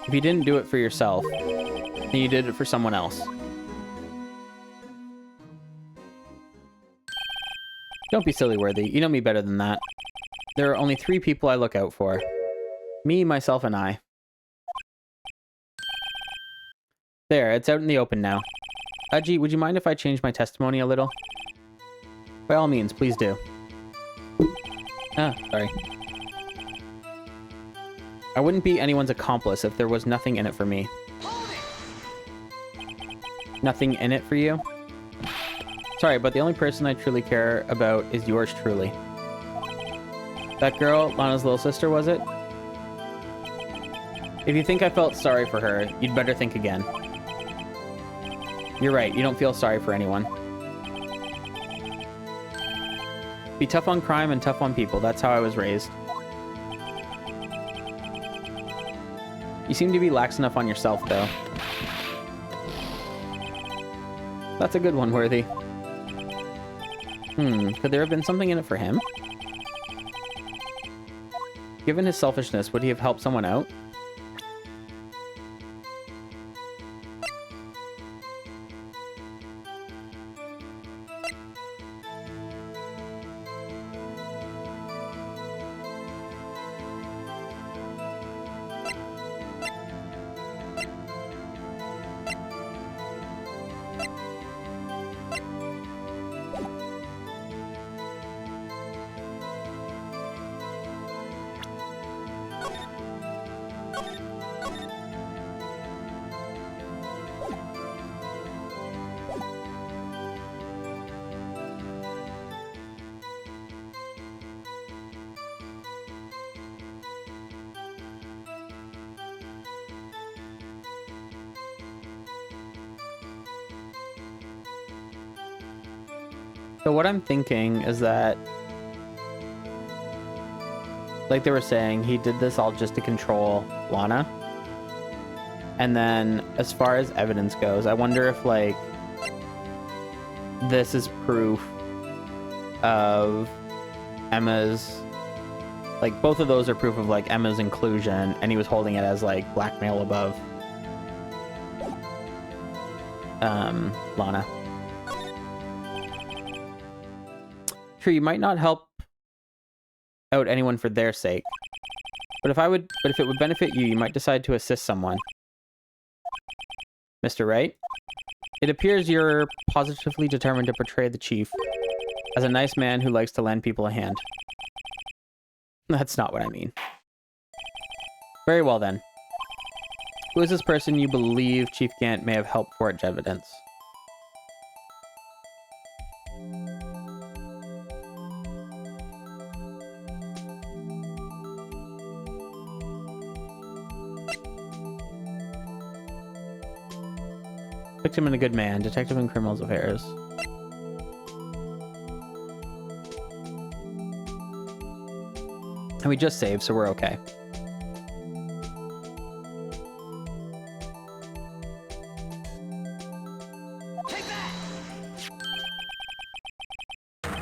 S1: If you didn't do it for yourself, then you did it for someone else. Don't be silly, Worthy. You know me better than that. There are only 3 people I look out for. Me, myself, and I. There, it's out in the open now. Aji, would you mind if I change my testimony a little? By all means, please do. Ah, sorry. I wouldn't be anyone's accomplice if there was nothing in it for me. Nothing in it for you? Sorry, but the only person I truly care about is yours truly. That girl, Lana's little sister, was it? If you think I felt sorry for her, you'd better think again. You're right, you don't feel sorry for anyone. Be tough on crime and tough on people, that's how I was raised. You seem to be lax enough on yourself, though. That's a good one, Worthy. Could there have been something in it for him? Given his selfishness, would he have helped someone out? So what I'm thinking is that, like they were saying, he did this all just to control Lana. And then as far as evidence goes, I wonder if, like, this is proof of Emma's, like, both of those are proof of, like, Emma's inclusion, and he was holding it as, like, blackmail above Lana. True, you might not help out anyone for their sake, but if it would benefit you, you might decide to assist someone. Mr. Wright, it appears you're positively determined to portray the chief as a nice man who likes to lend people a hand. That's not what I mean. Very well then. Who is this person you believe Chief Gant may have helped forge evidence? Victim and a good man, detective in criminals affairs. And we just saved, so we're okay.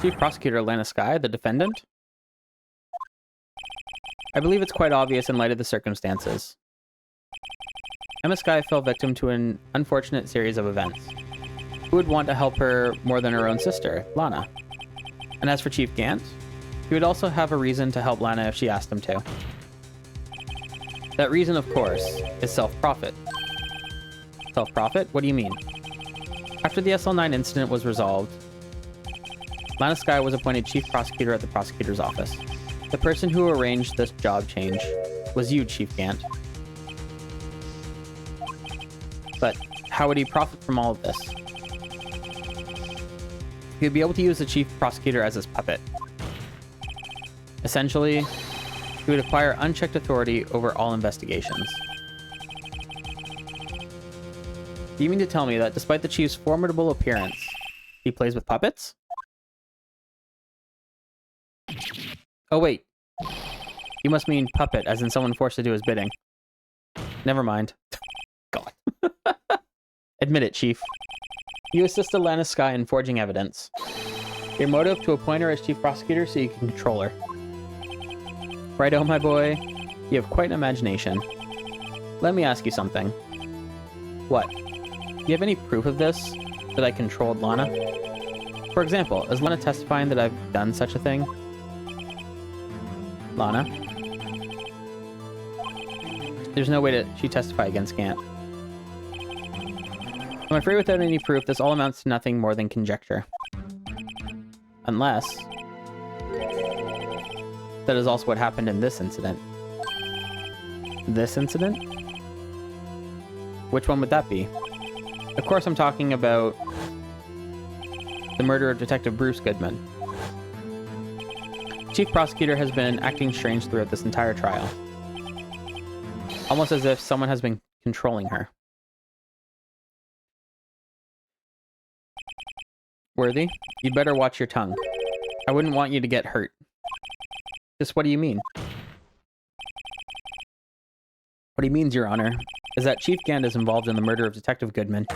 S1: Chief Prosecutor Lana Skye, the defendant? I believe it's quite obvious in light of the circumstances. Emma Skye fell victim to an unfortunate series of events. Who would want to help her more than her own sister, Lana? And as for Chief Gant, he would also have a reason to help Lana if she asked him to. That reason, of course, is self-profit. Self-profit? What do you mean? After the SL9 incident was resolved, Lana Skye was appointed Chief Prosecutor at the Prosecutor's Office. The person who arranged this job change was you, Chief Gant. But how would he profit from all of this? He would be able to use the Chief Prosecutor as his puppet. Essentially, he would acquire unchecked authority over all investigations. Do you mean to tell me that despite the Chief's formidable appearance, he plays with puppets? Oh wait, you must mean puppet, as in someone forced to do his bidding. Never mind. God. Admit it, Chief. You assisted Lana Skye in forging evidence. Your motive to appoint her as Chief Prosecutor so you can control her. Righto, my boy. You have quite an imagination. Let me ask you something. What? Do you have any proof of this? That I controlled Lana? For example, is Lana testifying that I've done such a thing? Lana? There's no way that she testify against Gant. I'm afraid without any proof, this all amounts to nothing more than conjecture. Unless... that is also what happened in this incident. This incident? Which one would that be? Of course I'm talking about the murder of Detective Bruce Goodman. Chief Prosecutor has been acting strange throughout this entire trial. Almost as if someone has been controlling her. Worthy, you'd better watch your tongue. I wouldn't want you to get hurt. Just what do you mean? What he means, Your Honor, is that Chief Gant is involved in the murder of Detective Goodman.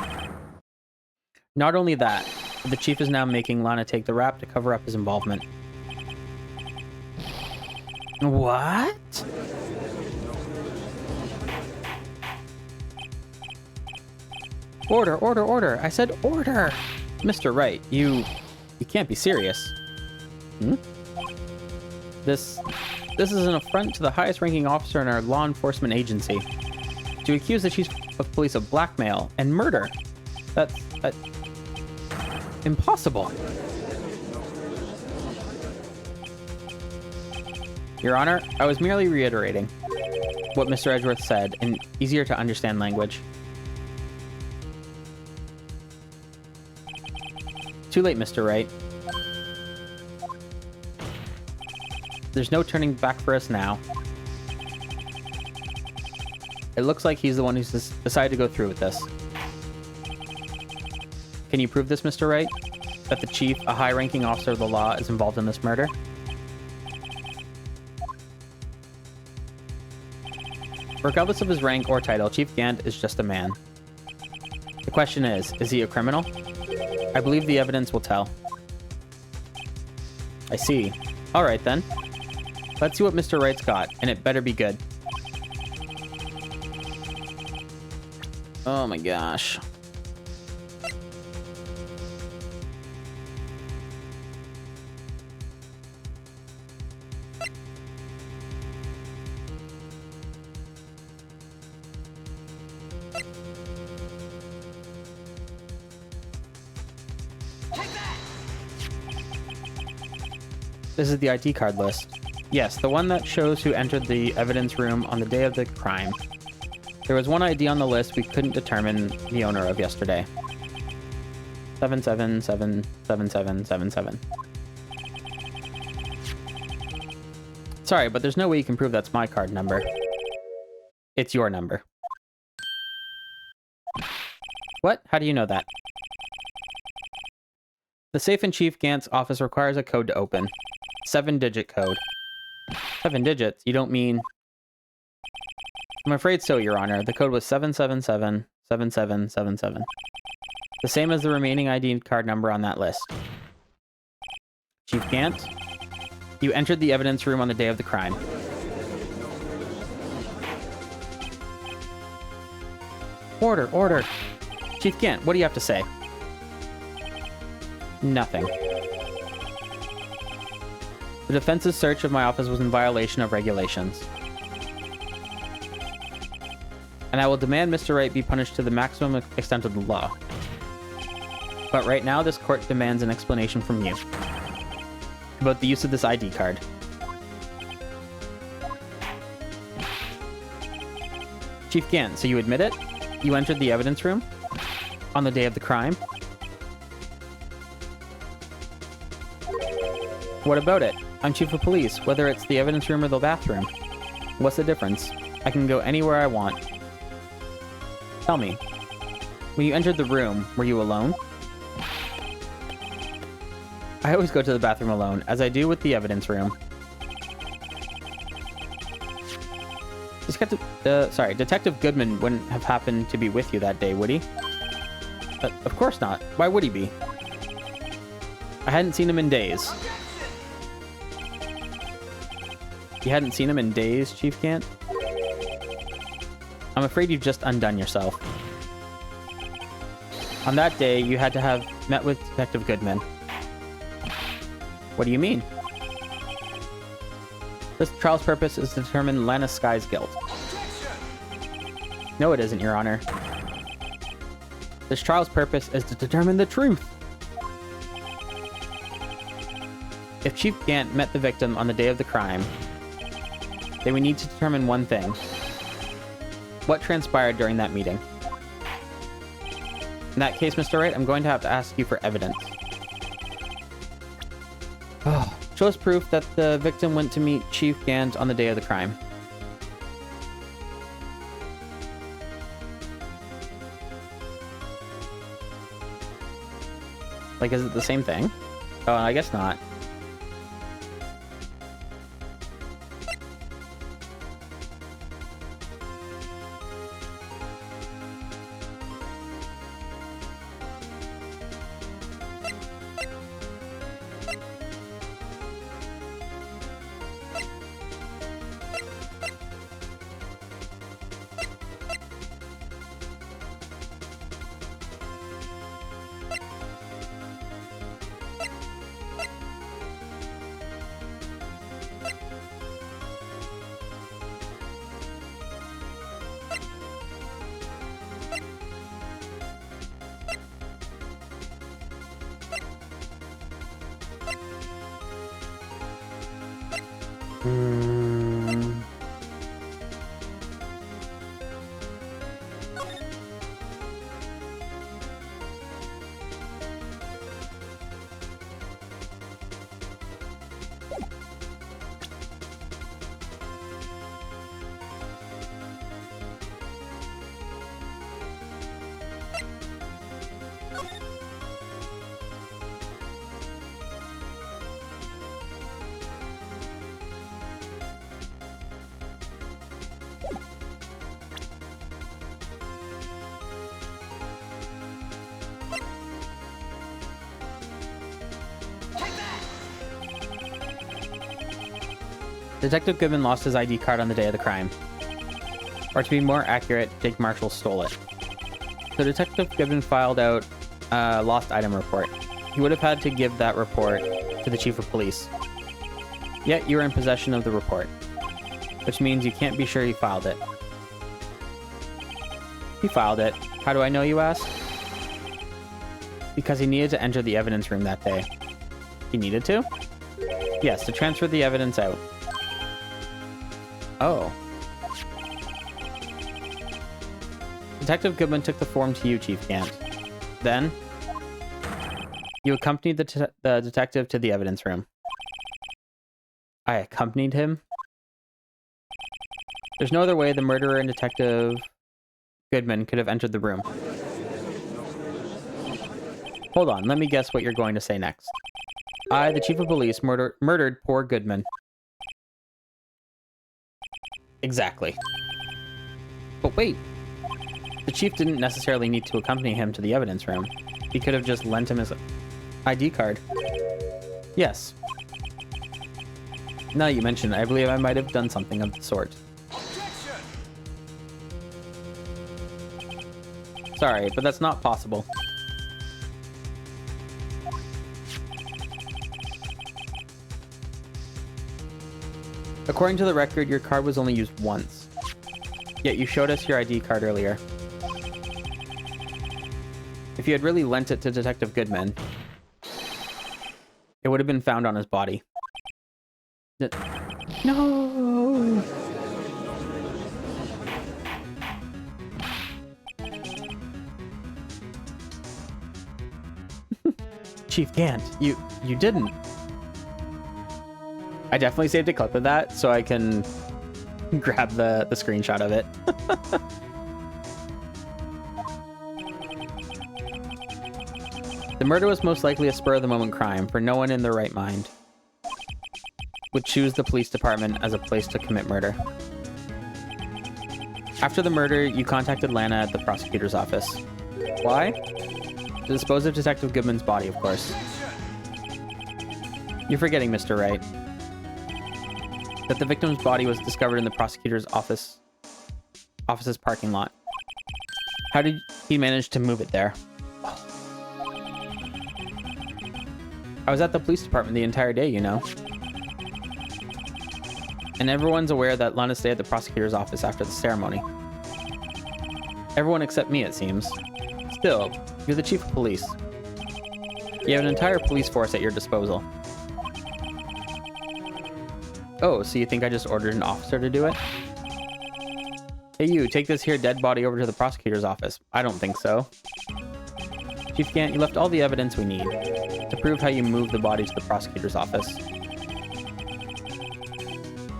S1: Not only that, but the Chief is now making Lana take the rap to cover up his involvement. What? Order, order, order. I said order. Mr. Wright, you can't be serious. Hmm? This is an affront to the highest ranking officer in our law enforcement agency. To accuse the chief of police of blackmail and murder. That's impossible. Your Honor, I was merely reiterating what Mr. Edgeworth said in easier to understand language. Too late, Mr. Wright. There's no turning back for us now. It looks like he's the one who's decided to go through with this. Can you prove this, Mr. Wright? that the chief, a high-ranking officer of the law, is involved in this murder? Regardless of his rank or title, Chief Gant is just a man. The question is he a criminal? I believe the evidence will tell. I see. All right, then. Let's see what Mr. Wright's got, and it better be good. Oh my gosh. This is the ID card list. Yes, the one that shows who entered the evidence room on the day of the crime. There was one ID on the list we couldn't determine the owner of yesterday. 7777777. Sorry, but there's no way you can prove that's my card number. It's your number. What? How do you know that? The safe in Chief Gant's office requires a code to open. 7-digit code. 7 digits? You don't mean... I'm afraid so, Your Honor. The code was 7777777. The same as the remaining ID card number on that list. Chief Gant, you entered the evidence room on the day of the crime. Order, order! Chief Gant, what do you have to say? Nothing. The defense's search of my office was in violation of regulations. And I will demand Mr. Wright be punished to the maximum extent of the law. But right now, this court demands an explanation from you about the use of this ID card. Chief Gant, so you admit it? You entered the evidence room on the day of the crime? What about it? I'm chief of police, whether it's the evidence room or the bathroom. What's the difference? I can go anywhere I want. Tell me, when you entered the room, were you alone? I always go to the bathroom alone, as I do with the evidence room. Detective Goodman wouldn't have happened to be with you that day, would he? Of course not. Why would he be? I hadn't seen him in days. You hadn't seen him in days, Chief Gant? I'm afraid you've just undone yourself. On that day, you had to have met with Detective Goodman. What do you mean? This trial's purpose is to determine Lana Sky's guilt. No, it isn't, Your Honor. This trial's purpose is to determine the truth. If Chief Gant met the victim on the day of the crime, then we need to determine one thing. What transpired during that meeting? In that case, Mr. Wright, I'm going to have to ask you for evidence. Oh, show us proof that the victim went to meet Chief Gant on the day of the crime. Like, is it the same thing? Oh, I guess not. Detective Goodman lost his ID card on the day of the crime. Or to be more accurate, Jake Marshall stole it. So Detective Goodman filed out a lost item report. He would have had to give that report to the chief of police. Yet you are in possession of the report, which means you can't be sure he filed it. He filed it. How do I know, you ask? Because he needed to enter the evidence room that day. He needed to? Yes, to transfer the evidence out. Oh. Detective Goodman took the form to you, Chief Gant. Then, you accompanied the detective to the evidence room. I accompanied him? There's no other way the murderer and Detective Goodman could have entered the room. Hold on, let me guess what you're going to say next. I, the chief of police, murdered poor Goodman. Exactly. But wait. The chief didn't necessarily need to accompany him to the evidence room. He could have just lent him his ID card. Yes. Now that you mention it, I believe I might have done something of the sort. Sorry, but that's not possible. According to the record, your card was only used once. Yet you showed us your ID card earlier. If you had really lent it to Detective Goodman, it would have been found on his body. No! Chief Gant, you didn't. I definitely saved a clip of that so I can grab the screenshot of it. The murder was most likely a spur-of-the-moment crime, for no one in their right mind would choose the police department as a place to commit murder. After the murder, you contacted Lana at the prosecutor's office. Why? To dispose of Detective Goodman's body, of course. You're forgetting, Mr. Wright, that the victim's body was discovered in the prosecutor's office's parking lot. How did he manage to move it there? I was at the police department the entire day, you know. And everyone's aware that Lana stayed at the prosecutor's office after the ceremony. Everyone except me, it seems. Still, you're the chief of police. You have an entire police force at your disposal. Oh, so you think I just ordered an officer to do it? Hey you, take this here dead body over to the prosecutor's office. I don't think so. Chief Gant, you left all the evidence we need to prove how you moved the body to the prosecutor's office.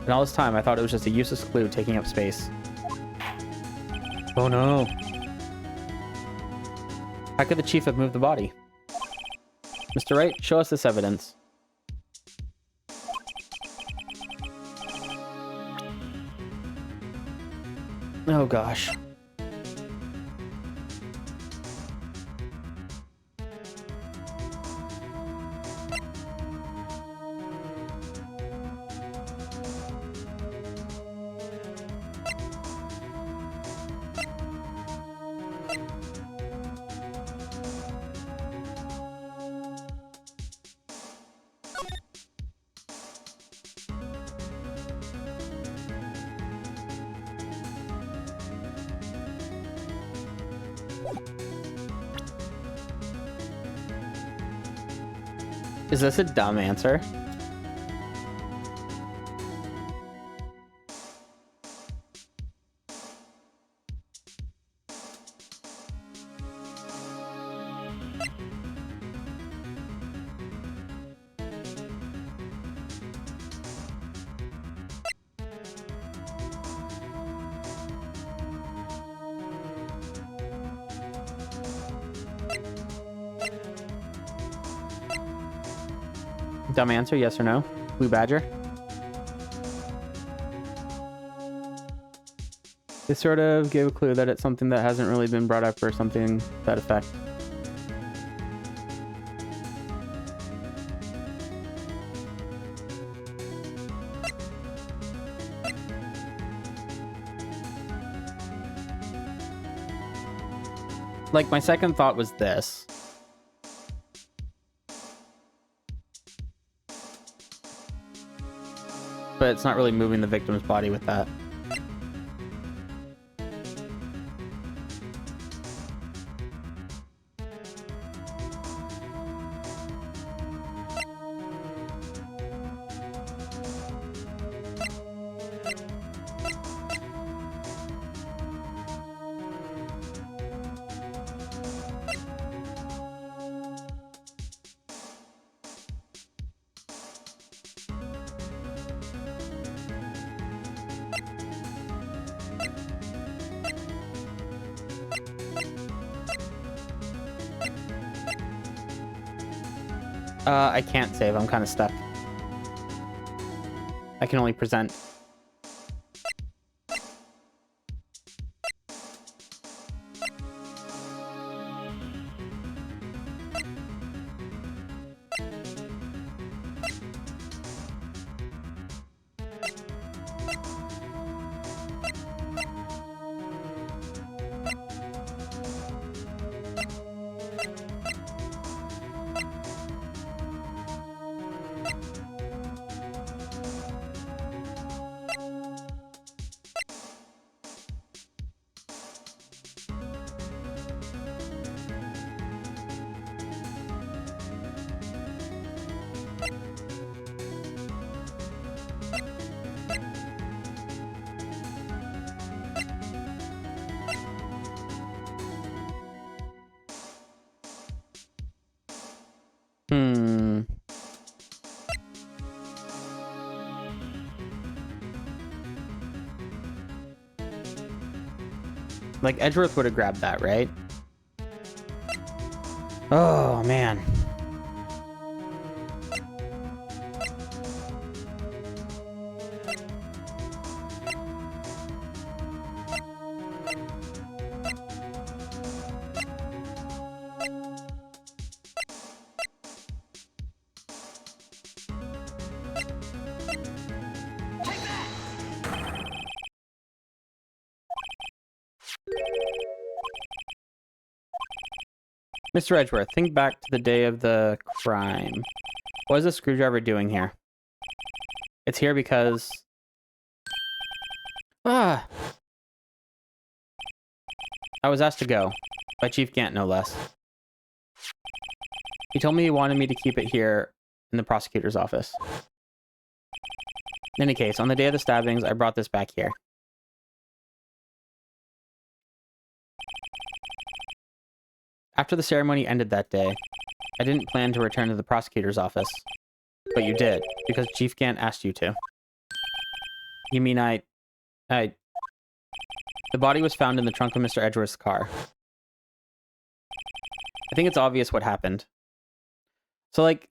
S1: And all this time, I thought it was just a useless clue taking up space. Oh no. How could the chief have moved the body? Mr. Wright, show us this evidence. Oh gosh. Is this a dumb answer? Dumb answer, yes or no? Blue Badger? They sort of gave a clue that it's something that hasn't really been brought up or something to that effect. Like, my second thought was this. But it's not really moving the victim's body with that. I can't save. I'm kind of stuck. I can only present. Like, Edgeworth would have grabbed that, right? Oh, man. Mr. Edgeworth, think back to the day of the crime. What is the screwdriver doing here? It's here because... I was asked to go. By Chief Gant, no less. He told me he wanted me to keep it here in the prosecutor's office. In any case, on the day of the stabbings, I brought this back here. After the ceremony ended that day, I didn't plan to return to the prosecutor's office. But you did, because Chief Gant asked you to. You mean The body was found in the trunk of Mr. Edgeworth's car. I think it's obvious what happened. So, like,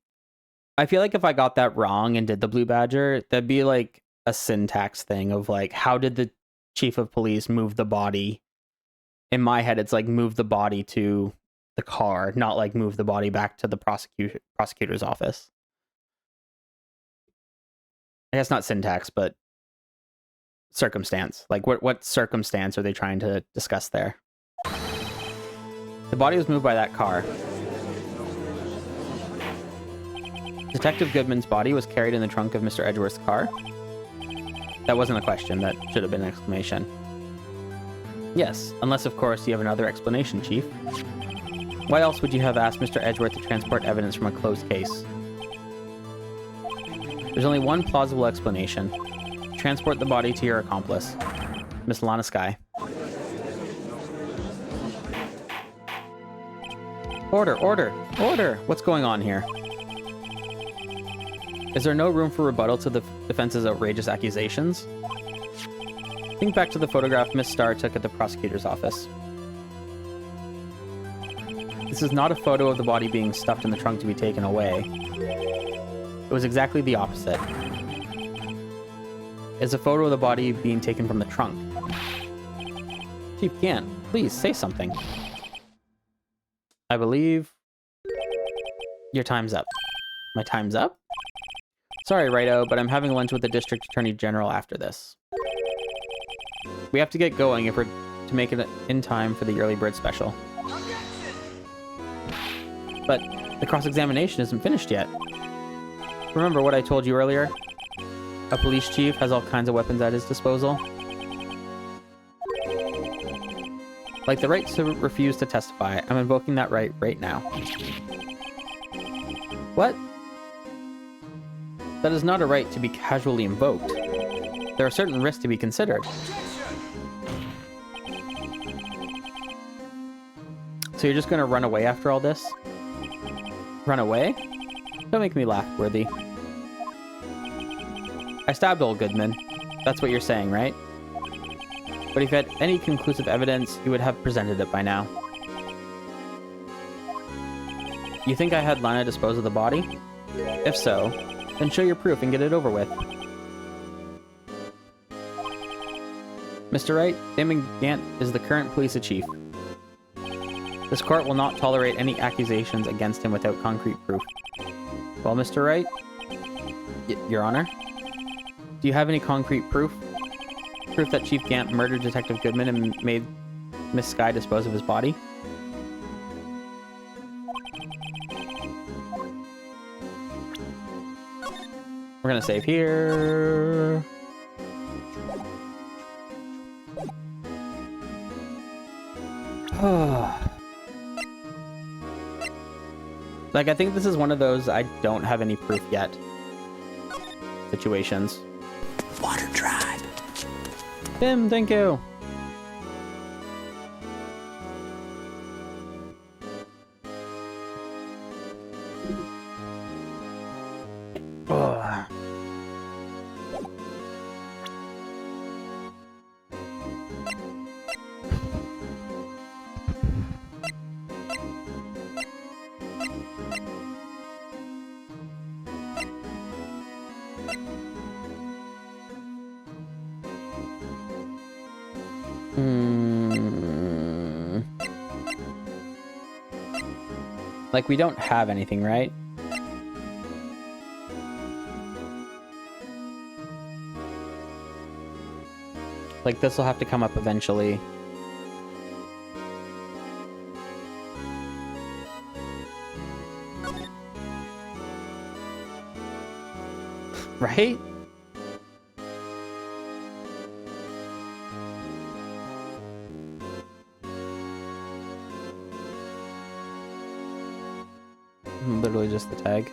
S1: I feel like if I got that wrong and did the Blue Badger, that'd be, like, a syntax thing of, like, how did the chief of police move the body? In my head, it's, like, move the body to the car, not, like, move the body back to the prosecutor's office. I guess not syntax, but circumstance. Like, what circumstance are they trying to discuss there? The body was moved by that car. Detective Goodman's body was carried in the trunk of Mr. Edgeworth's car. That wasn't a question. That should have been an exclamation. Yes, unless, of course, you have another explanation, Chief. Why else would you have asked Mr. Edgeworth to transport evidence from a closed case? There's only one plausible explanation. Transport the body to your accomplice, Miss Lana Skye. Order, order, order! What's going on here? Is there no room for rebuttal to the defense's outrageous accusations? Think back to the photograph Miss Starr took at the prosecutor's office. This is not a photo of the body being stuffed in the trunk to be taken away. It was exactly the opposite. It's a photo of the body being taken from the trunk. Chief Gant, please say something. I believe your time's up. My time's up? Sorry, Righto, but I'm having lunch with the District Attorney General after this. We have to get going if we're to make it in time for the early bird special.
S3: Okay.
S1: But the cross-examination isn't finished yet. Remember what I told you earlier? A police chief has all kinds of weapons at his disposal. Like the right to refuse to testify. I'm invoking that right now. What? That is not a right to be casually invoked. There are certain risks to be considered. So you're just gonna run away after all this? Run away? Don't make me laugh, Worthy. I stabbed old Goodman. That's what you're saying, right? But if you had any conclusive evidence, you would have presented it by now. You think I had Lana dispose of the body? If so, then show your proof and get it over with. Mr. Wright, Damon Gant is the current police chief. This court will not tolerate any accusations against him without concrete proof. Well, Mr. Wright? Your Honor? Do you have any concrete proof? Proof that Chief Gant murdered Detective Goodman and made Miss Skye dispose of his body? We're gonna save here. Like, I think this is one of those I don't have any proof yet situations.
S2: Water tribe.
S1: Tim, thank you. Ugh. Like, we don't have anything, right? Like, this will have to come up eventually. Right? Literally just the tag.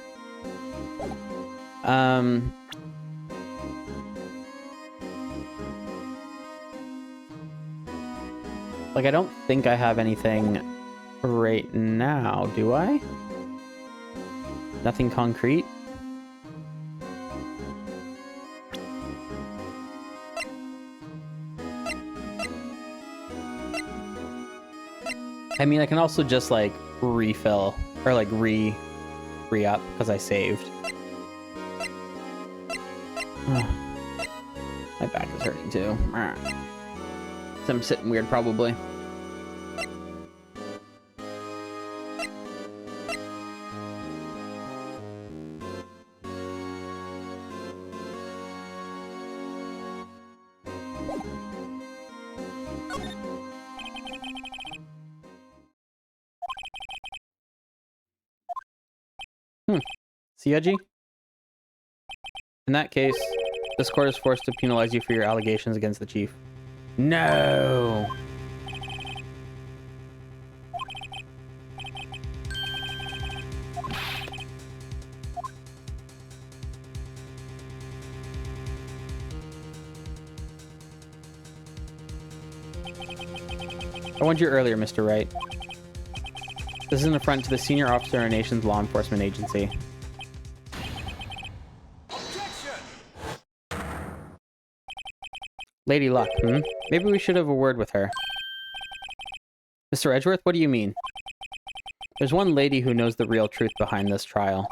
S1: Like, I don't think I have anything right now, do I? Nothing concrete? I mean, I can also just, like, refill, or, like, re-up, because I saved. My back is hurting, too. I'm sitting weird, probably. See, Edgy? In that case, this court is forced to penalize you for your allegations against the chief. No! I warned you earlier, Mr. Wright. This is an affront to the senior officer in our nation's law enforcement agency. Lady Luck, Maybe we should have a word with her. Mr. Edgeworth, what do you mean? There's one lady who knows the real truth behind this trial.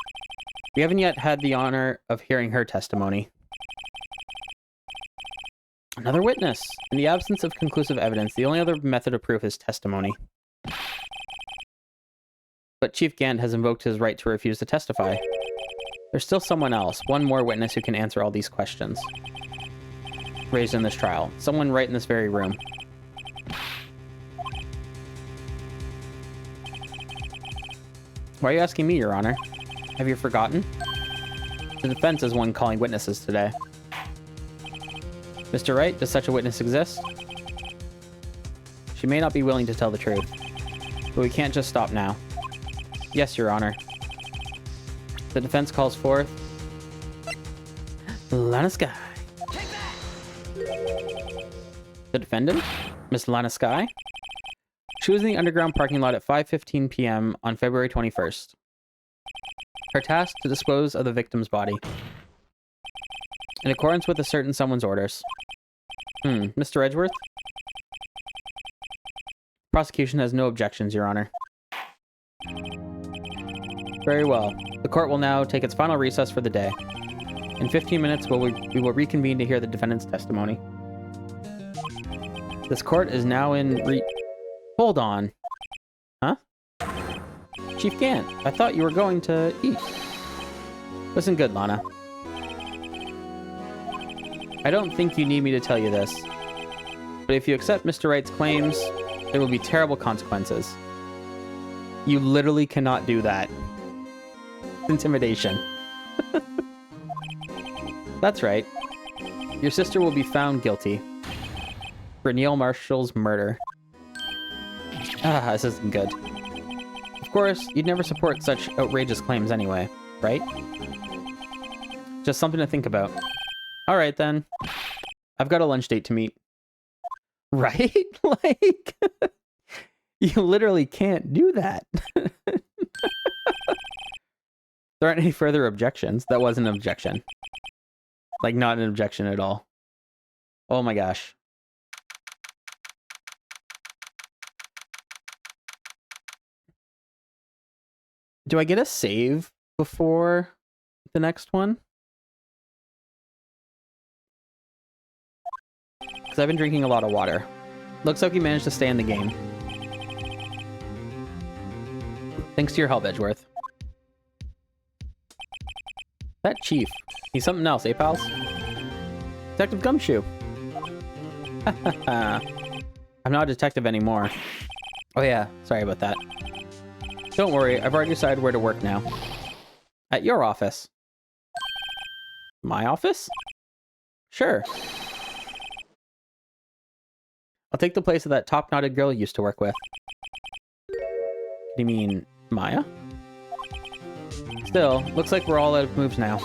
S1: We haven't yet had the honor of hearing her testimony. Another witness. In the absence of conclusive evidence, the only other method of proof is testimony. But Chief Gant has invoked his right to refuse to testify. There's still someone else, one more witness who can answer all these questions raised in this trial. Someone right in this very room. Why are you asking me, Your Honor? Have you forgotten? The defense is one calling witnesses today. Mr. Wright, does such a witness exist? She may not be willing to tell the truth, but we can't just stop now. Yes, Your Honor. The defense calls forth Lana Sky. The defendant, Miss Lana Sky. She was in the underground parking lot at 5:15 p.m. on February 21st. Her task to dispose of the victim's body. In accordance with a certain someone's orders. Mr. Edgeworth? Prosecution has no objections, Your Honor. Very well. The court will now take its final recess for the day. In 15 minutes, we will reconvene to hear the defendant's testimony. This court is now in Hold on. Huh? Chief Gant, I thought you were going to eat. Listen good, Lana. I don't think you need me to tell you this, but if you accept Mr. Wright's claims, there will be terrible consequences. You literally cannot do that. Intimidation. That's right. Your sister will be found guilty for Neil Marshall's murder. This isn't good. Of course, you'd never support such outrageous claims anyway, right? Just something to think about. Alright then. I've got a lunch date to meet. Right? Like, you literally can't do that. There aren't any further objections. That was an objection. Like, not an objection at all. Oh my gosh. Do I get a save before the next one? Because I've been drinking a lot of water. Looks like we managed to stay in the game. Thanks to your help, Edgeworth. That chief. He's something else, eh, pals? Detective Gumshoe. I'm not a detective anymore. Oh yeah, sorry about that. Don't worry, I've already decided where to work now. At your office. My office? Sure. I'll take the place of that top-knotted girl you used to work with. You mean Maya? Still, looks like we're all out of moves now.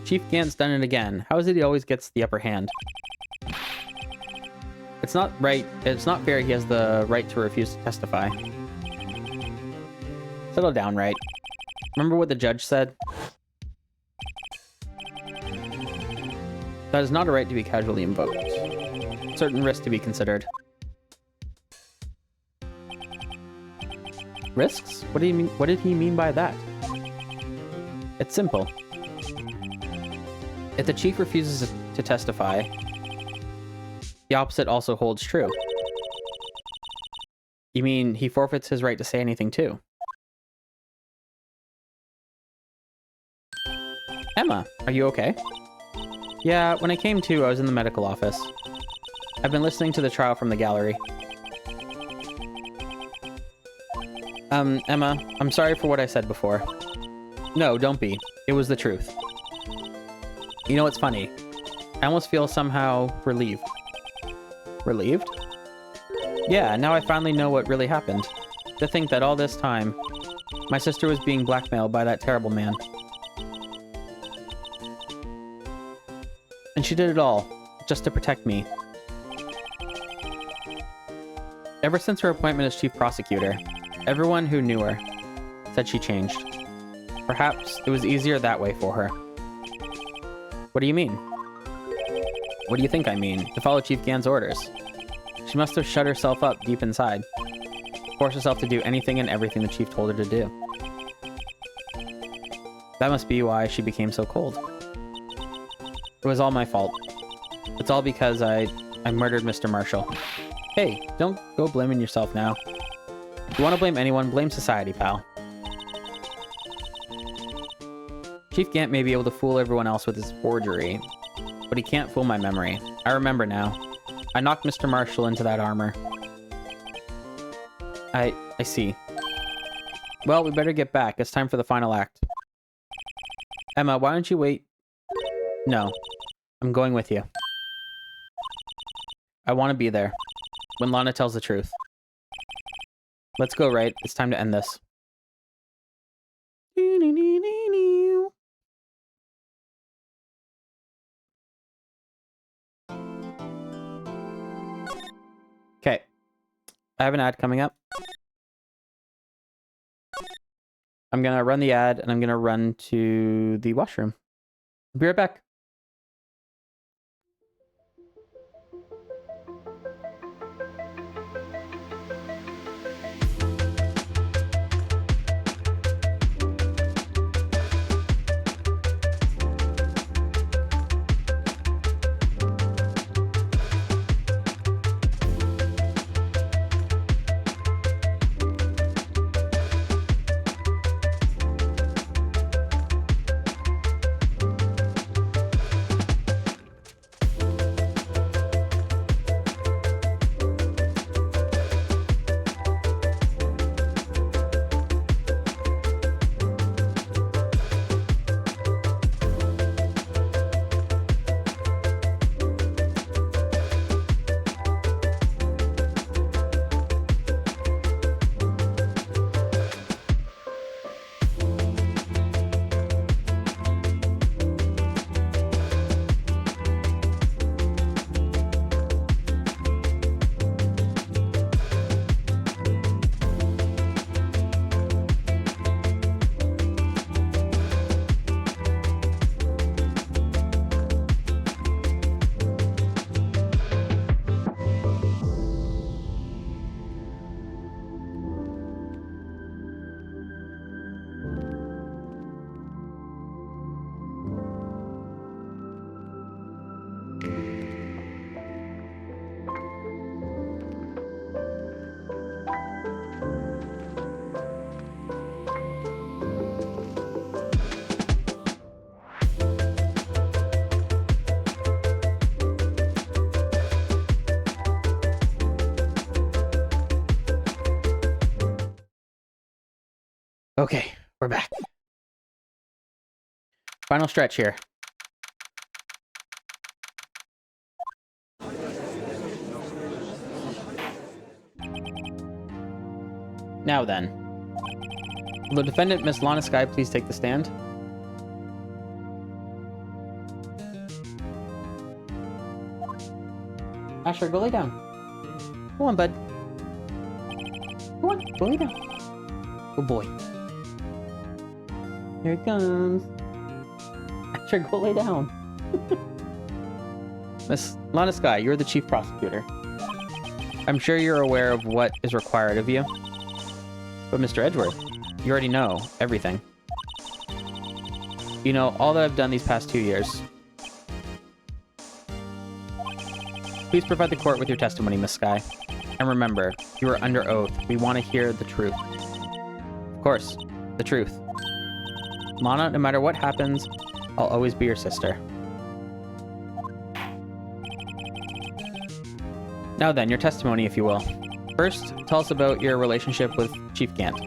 S1: Chief Gant's done it again. How is it he always gets the upper hand? It's not right. It's not fair he has the right to refuse to testify. Settle down, Wright. Remember what the judge said? That is not a right to be casually invoked. Certain risks to be considered. Risks? What do you mean? What did he mean by that? It's simple. If the chief refuses to testify, the opposite also holds true. You mean he forfeits his right to say anything too? Emma, are you okay? Yeah, when I came to, I was in the medical office. I've been listening to the trial from the gallery. Emma, I'm sorry for what I said before. No, don't be. It was the truth. You know what's funny? I almost feel somehow relieved. Relieved? Yeah, now I finally know what really happened. To think that all this time, my sister was being blackmailed by that terrible man. And she did it all, just to protect me. Ever since her appointment as chief prosecutor, everyone who knew her said she changed. Perhaps it was easier that way for her. What do you mean? What do you think I mean? To follow Chief Gant's orders. She must have shut herself up deep inside. Forced herself to do anything and everything the chief told her to do. That must be why she became so cold. It was all my fault. It's all because I murdered Mr. Marshall. Hey, don't go blaming yourself now. If you want to blame anyone, blame society, pal. Chief Gant may be able to fool everyone else with his forgery, but he can't fool my memory. I remember now. I knocked Mr. Marshall into that armor. I see. Well, we better get back. It's time for the final act. Emma, why don't you wait? No. I'm going with you. I want to be there. When Lana tells the truth. Let's go, right? It's time to end this. Okay. I have an ad coming up. I'm going to run the ad, and I'm going to run to the washroom. I'll be right back. Okay, we're back. Final stretch here. Now then. Will the defendant, Miss Lana Skye, please take the stand? Asher, go lay down. Go on, bud. Go on, go lay down. Good boy. Here it comes. Asher, go lay down. Miss Lana Skye, you're the chief prosecutor. I'm sure you're aware of what is required of you. But Mr. Edgeworth, you already know everything. You know all that I've done these past 2 years. Please provide the court with your testimony, Miss Skye. And remember, you are under oath. We want to hear the truth. Of course, the truth. Lana, no matter what happens, I'll always be your sister. Now then, your testimony, if you will. First, tell us about your relationship with Chief Gant.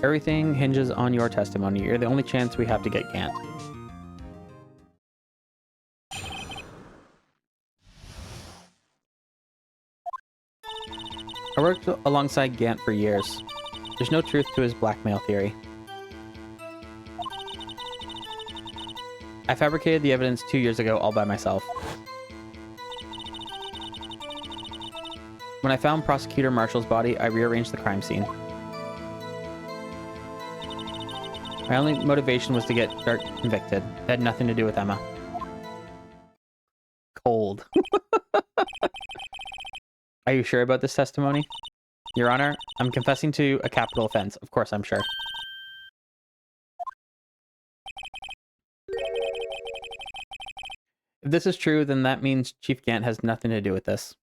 S1: Everything hinges on your testimony. You're the only chance we have to get Gant. I worked alongside Gant for years. There's no truth to his blackmail theory. I fabricated the evidence 2 years ago all by myself. When I found Prosecutor Marshall's body, I rearranged the crime scene. My only motivation was to get Dart convicted. It had nothing to do with Emma. Cold. Are you sure about this testimony? Your Honor, I'm confessing to a capital offense. Of course, I'm sure. If this is true, then that means Chief Gant has nothing to do with this.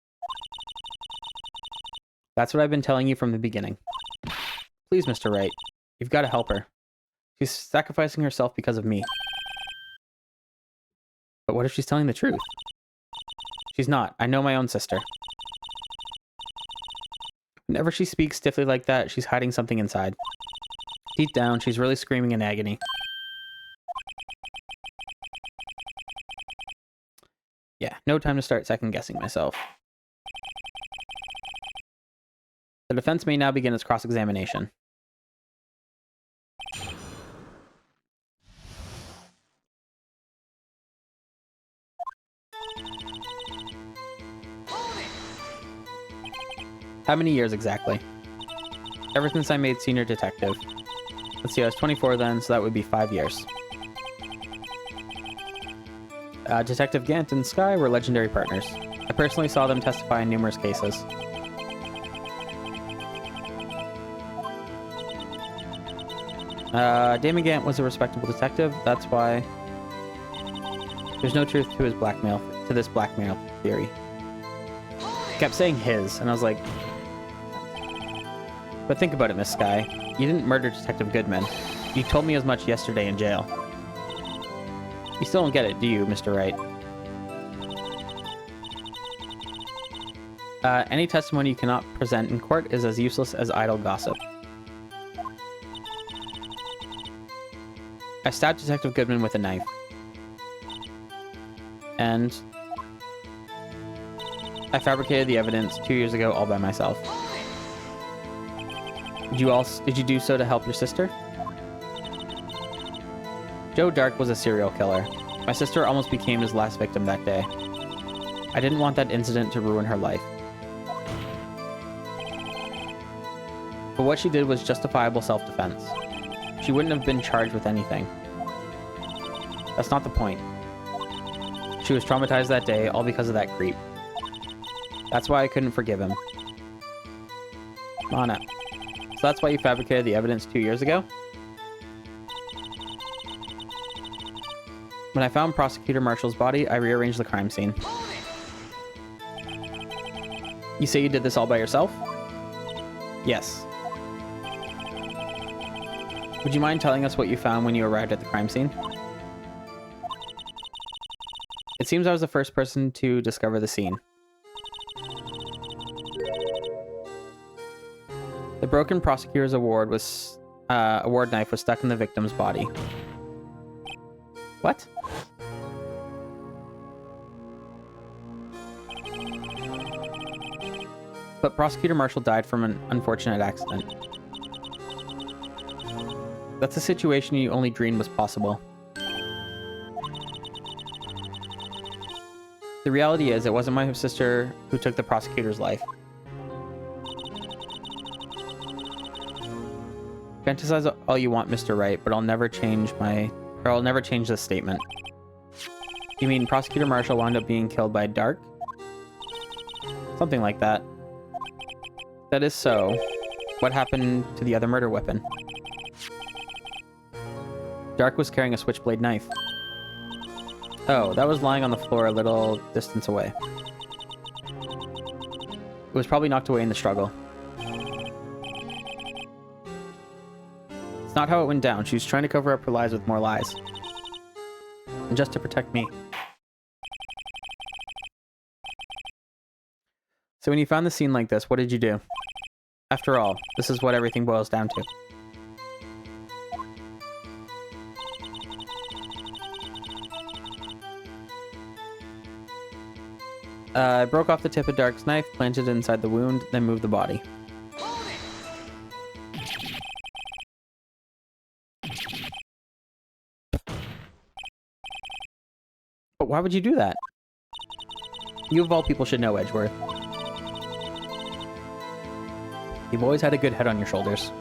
S1: That's what I've been telling you from the beginning. Please, Mr. Wright, you've got to help her. She's sacrificing herself because of me. But what if she's telling the truth? She's not. I know my own sister. Whenever she speaks stiffly like that, she's hiding something inside. Deep down, she's really screaming in agony. Yeah, no time to start second-guessing myself. The defense may now begin its cross-examination. How many years exactly? Ever since I made senior detective. Let's see, I was 24 then, so that would be 5 years. Detective Gant and Skye were legendary partners. I personally saw them testify in numerous cases. Damon Gant was a respectable detective. That's why there's no truth to this blackmail theory. He kept saying his, and I was like, but think about it, Miss Skye. You didn't murder Detective Goodman. You told me as much yesterday in jail. You still don't get it, do you, Mr. Wright? Any testimony you cannot present in court is as useless as idle gossip. I stabbed Detective Goodman with a knife. And I fabricated the evidence 2 years ago all by myself. Did you do so to help your sister? Joe Dark was a serial killer. My sister almost became his last victim that day. I didn't want that incident to ruin her life. But what she did was justifiable self-defense. She wouldn't have been charged with anything. That's not the point. She was traumatized that day, all because of that creep. That's why I couldn't forgive him. Come on up. So that's why you fabricated the evidence 2 years ago? When I found Prosecutor Marshall's body, I rearranged the crime scene. You say you did this all by yourself? Yes. Would you mind telling us what you found when you arrived at the crime scene? It seems I was the first person to discover the scene. The broken prosecutor's award knife was stuck in the victim's body. What? But Prosecutor Marshall died from an unfortunate accident. That's a situation you only dreamed was possible. The reality is, it wasn't my sister who took the prosecutor's life. Fantasize all you want, Mr. Wright, but I'll never change this statement. You mean Prosecutor Marshall wound up being killed by Dark? Something like that. That is so. What happened to the other murder weapon? Dark was carrying a switchblade knife. Oh, that was lying on the floor a little distance away. It was probably knocked away in the struggle. It's not how it went down. She was trying to cover up her lies with more lies. And just to protect me. So when you found the scene like this, what did you do? After all, this is what everything boils down to. I broke off the tip of Dark's knife, planted it inside the wound, then moved the body. But why would you do that? You of all people should know, Edgeworth. You've always had a good head on your shoulders.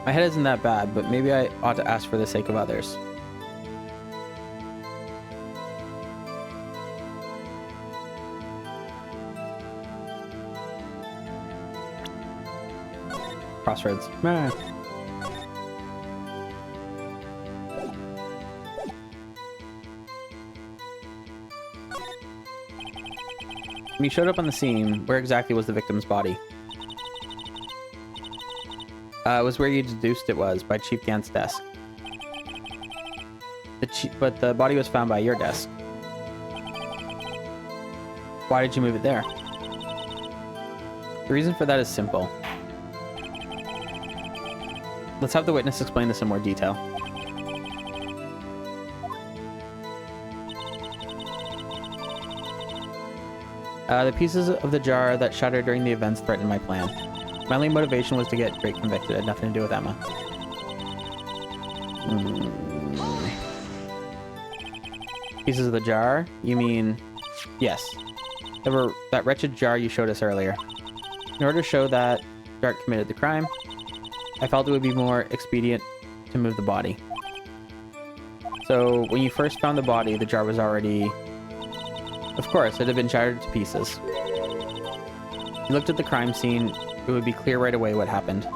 S1: My head isn't that bad, but maybe I ought to ask for the sake of others. Crossroads. Meh. When you showed up on the scene, where exactly was the victim's body? It was where you deduced it was, by Chief Gant's desk. But the body was found by your desk. Why did you move it there? The reason for that is simple. Let's have the witness explain this in more detail. The pieces of the jar that shattered during the events threatened my plan. My only motivation was to get Drake convicted. It had nothing to do with Emma. Pieces of the jar? You mean... Yes. That wretched jar you showed us earlier. In order to show that Dark committed the crime, I felt it would be more expedient to move the body. So, when you first found the body, the jar was already... Of course, it had been shattered to pieces. You looked at the crime scene, it would be clear right away what happened.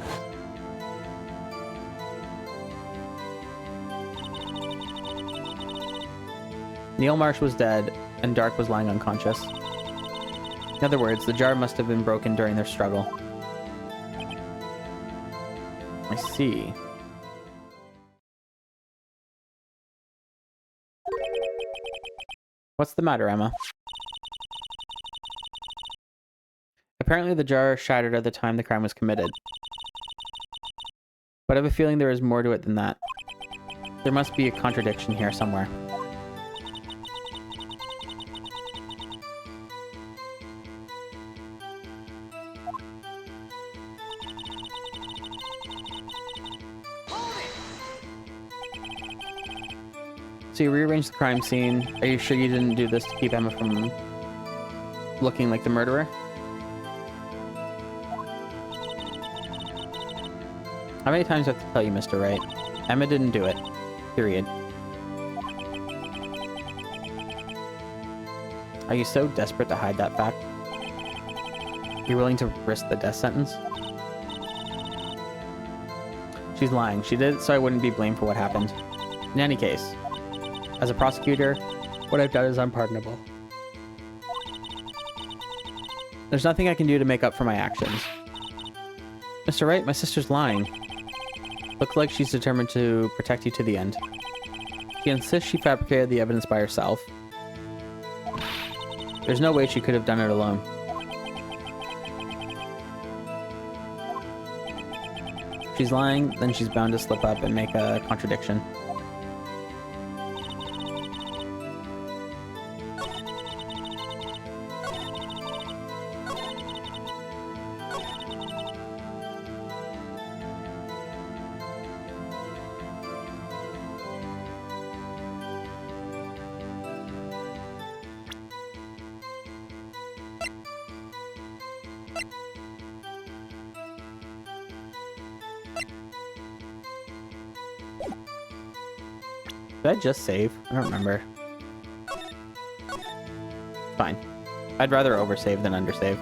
S1: Neil Marsh was dead, and Dark was lying unconscious. In other words, the jar must have been broken during their struggle. I see. What's the matter, Emma? Apparently the jar shattered at the time the crime was committed. But I have a feeling there is more to it than that. There must be a contradiction here somewhere. So you rearranged the crime scene. Are you sure you didn't do this to keep Emma from looking like the murderer? How many times do I have to tell you, Mr. Wright? Emma didn't do it. Period. Are you so desperate to hide that fact? You're willing to risk the death sentence? She's lying. She did it so I wouldn't be blamed for what happened. In any case, as a prosecutor, what I've done is unpardonable. There's nothing I can do to make up for my actions. Mr. Wright, my sister's lying. Looks like she's determined to protect you to the end. She insists she fabricated the evidence by herself. There's no way she could have done it alone. If she's lying, then she's bound to slip up and make a contradiction. Did I just save? I don't remember. Fine. I'd rather oversave than undersave.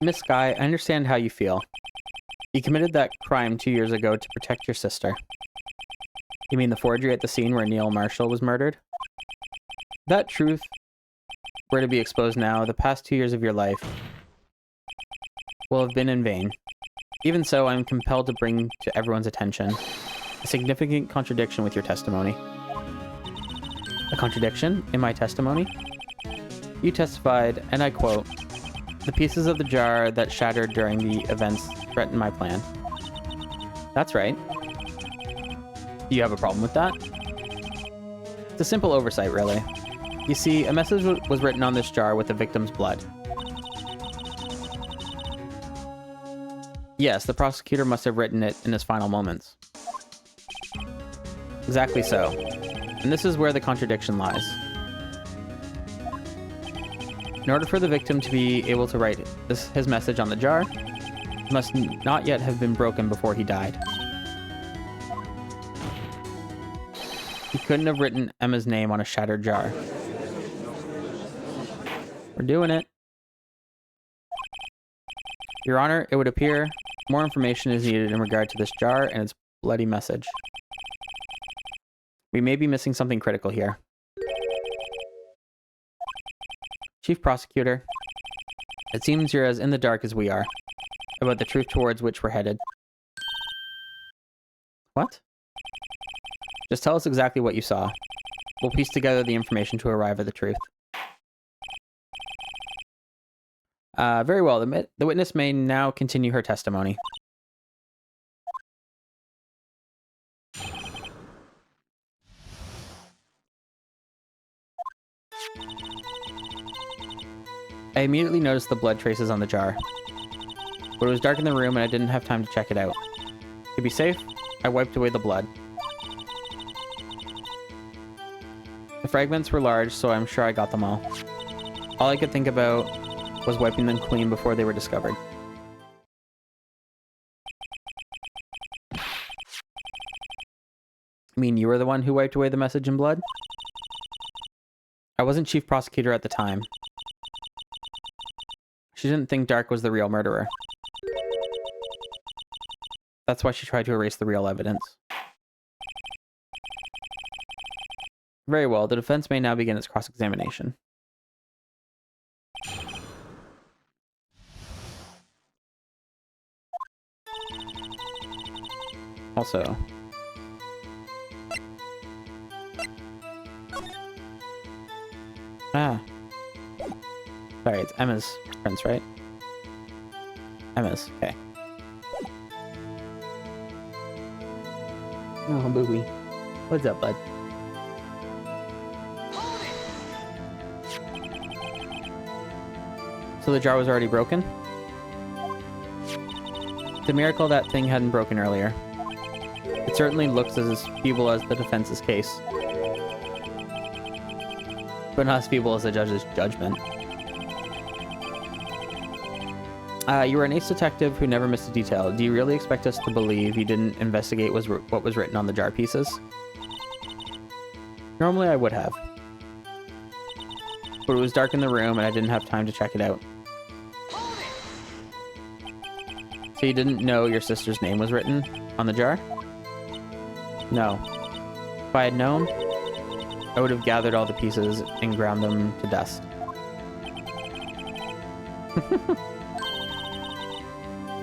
S1: Miss Skye, I understand how you feel. You committed that crime 2 years ago to protect your sister. You mean the forgery at the scene where Neil Marshall was murdered? If that truth were to be exposed now, the past 2 years of your life will have been in vain. Even so, I am compelled to bring to everyone's attention a significant contradiction with your testimony. A contradiction in my testimony? You testified, and I quote, "The pieces of the jar that shattered during the events threatened my plan." That's right. Do you have a problem with that? It's a simple oversight, really. You see, a message was written on this jar with the victim's blood. Yes, the prosecutor must have written it in his final moments. Exactly so. And this is where the contradiction lies. In order for the victim to be able to write his message on the jar, it must not yet have been broken before he died. He couldn't have written Emma's name on a shattered jar. We're doing it. Your Honor, it would appear more information is needed in regard to this jar and its bloody message. We may be missing something critical here. Chief Prosecutor, it seems you're as in the dark as we are about the truth towards which we're headed. What? Just tell us exactly what you saw. We'll piece together the information to arrive at the truth. Very well. The witness may now continue her testimony. I immediately noticed the blood traces on the jar. But it was dark in the room and I didn't have time to check it out. To be safe, I wiped away the blood. The fragments were large, so I'm sure I got them all. All I could think about was wiping them clean before they were discovered. I mean, you were the one who wiped away the message in blood? I wasn't chief prosecutor at the time. She didn't think Dark was the real murderer. That's why she tried to erase the real evidence. Very well, the defense may now begin its cross-examination. Also... Sorry, it's Emma's prince, right? Emma's, okay. Oh, booey. What's up, bud? So the jar was already broken? It's a miracle that thing hadn't broken earlier. It certainly looks as feeble as the defense's case. But not as feeble as the judge's judgment. You were an ace detective who never missed a detail. Do you really expect us to believe you didn't investigate what was written on the jar pieces? Normally I would have. But it was dark in the room and I didn't have time to check it out. So you didn't know your sister's name was written on the jar? No. If I had known, I would have gathered all the pieces and ground them to dust.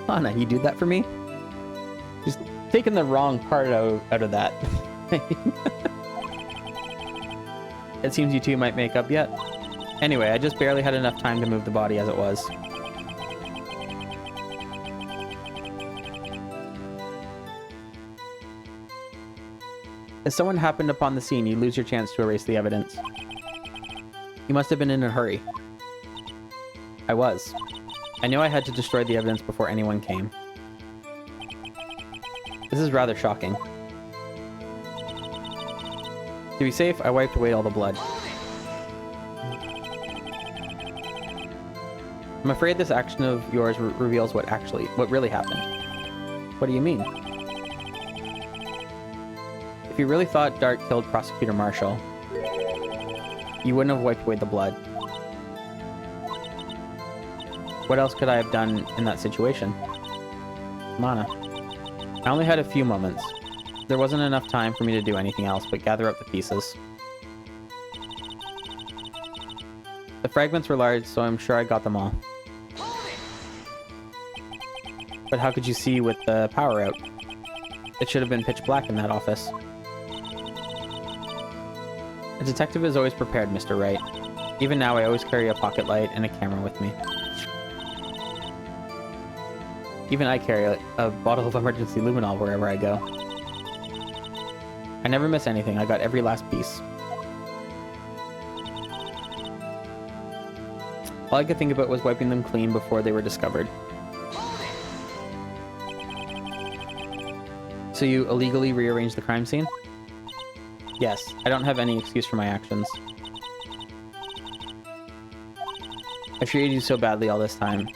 S1: Anna, you do that for me? Just taking the wrong part out of that. It seems you two might make up yet. Anyway, I just barely had enough time to move the body as it was. If someone happened upon the scene, you lose your chance to erase the evidence. You must have been in a hurry. I was. I knew I had to destroy the evidence before anyone came. This is rather shocking. To be safe, I wiped away all the blood. I'm afraid this action of yours reveals what really happened. What do you mean? If you really thought Dark killed Prosecutor Marshall, you wouldn't have wiped away the blood. What else could I have done in that situation? Mana. I only had a few moments. There wasn't enough time for me to do anything else but gather up the pieces. The fragments were large, so I'm sure I got them all. But how could you see with the power out? It should have been pitch black in that office. A detective is always prepared, Mr. Wright. Even now, I always carry a pocket light and a camera with me. Even I carry a bottle of emergency luminol wherever I go. I never miss anything. I got every last piece. All I could think about was wiping them clean before they were discovered. So you illegally rearranged the crime scene? Yes, I don't have any excuse for my actions. I've treated you so badly all this time.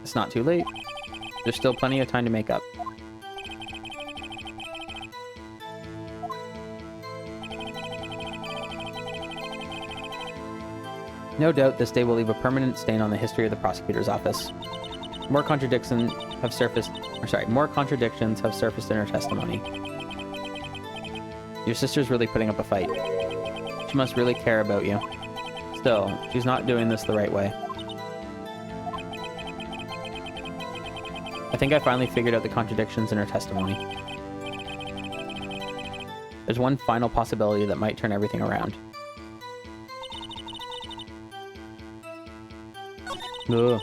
S1: It's not too late. There's still plenty of time to make up. No doubt this day will leave a permanent stain on the history of the prosecutor's office. More contradictions have surfaced in her testimony. Your sister's really putting up a fight. She must really care about you. Still, she's not doing this the right way. I think I finally figured out the contradictions in her testimony. There's one final possibility that might turn everything around. Ugh.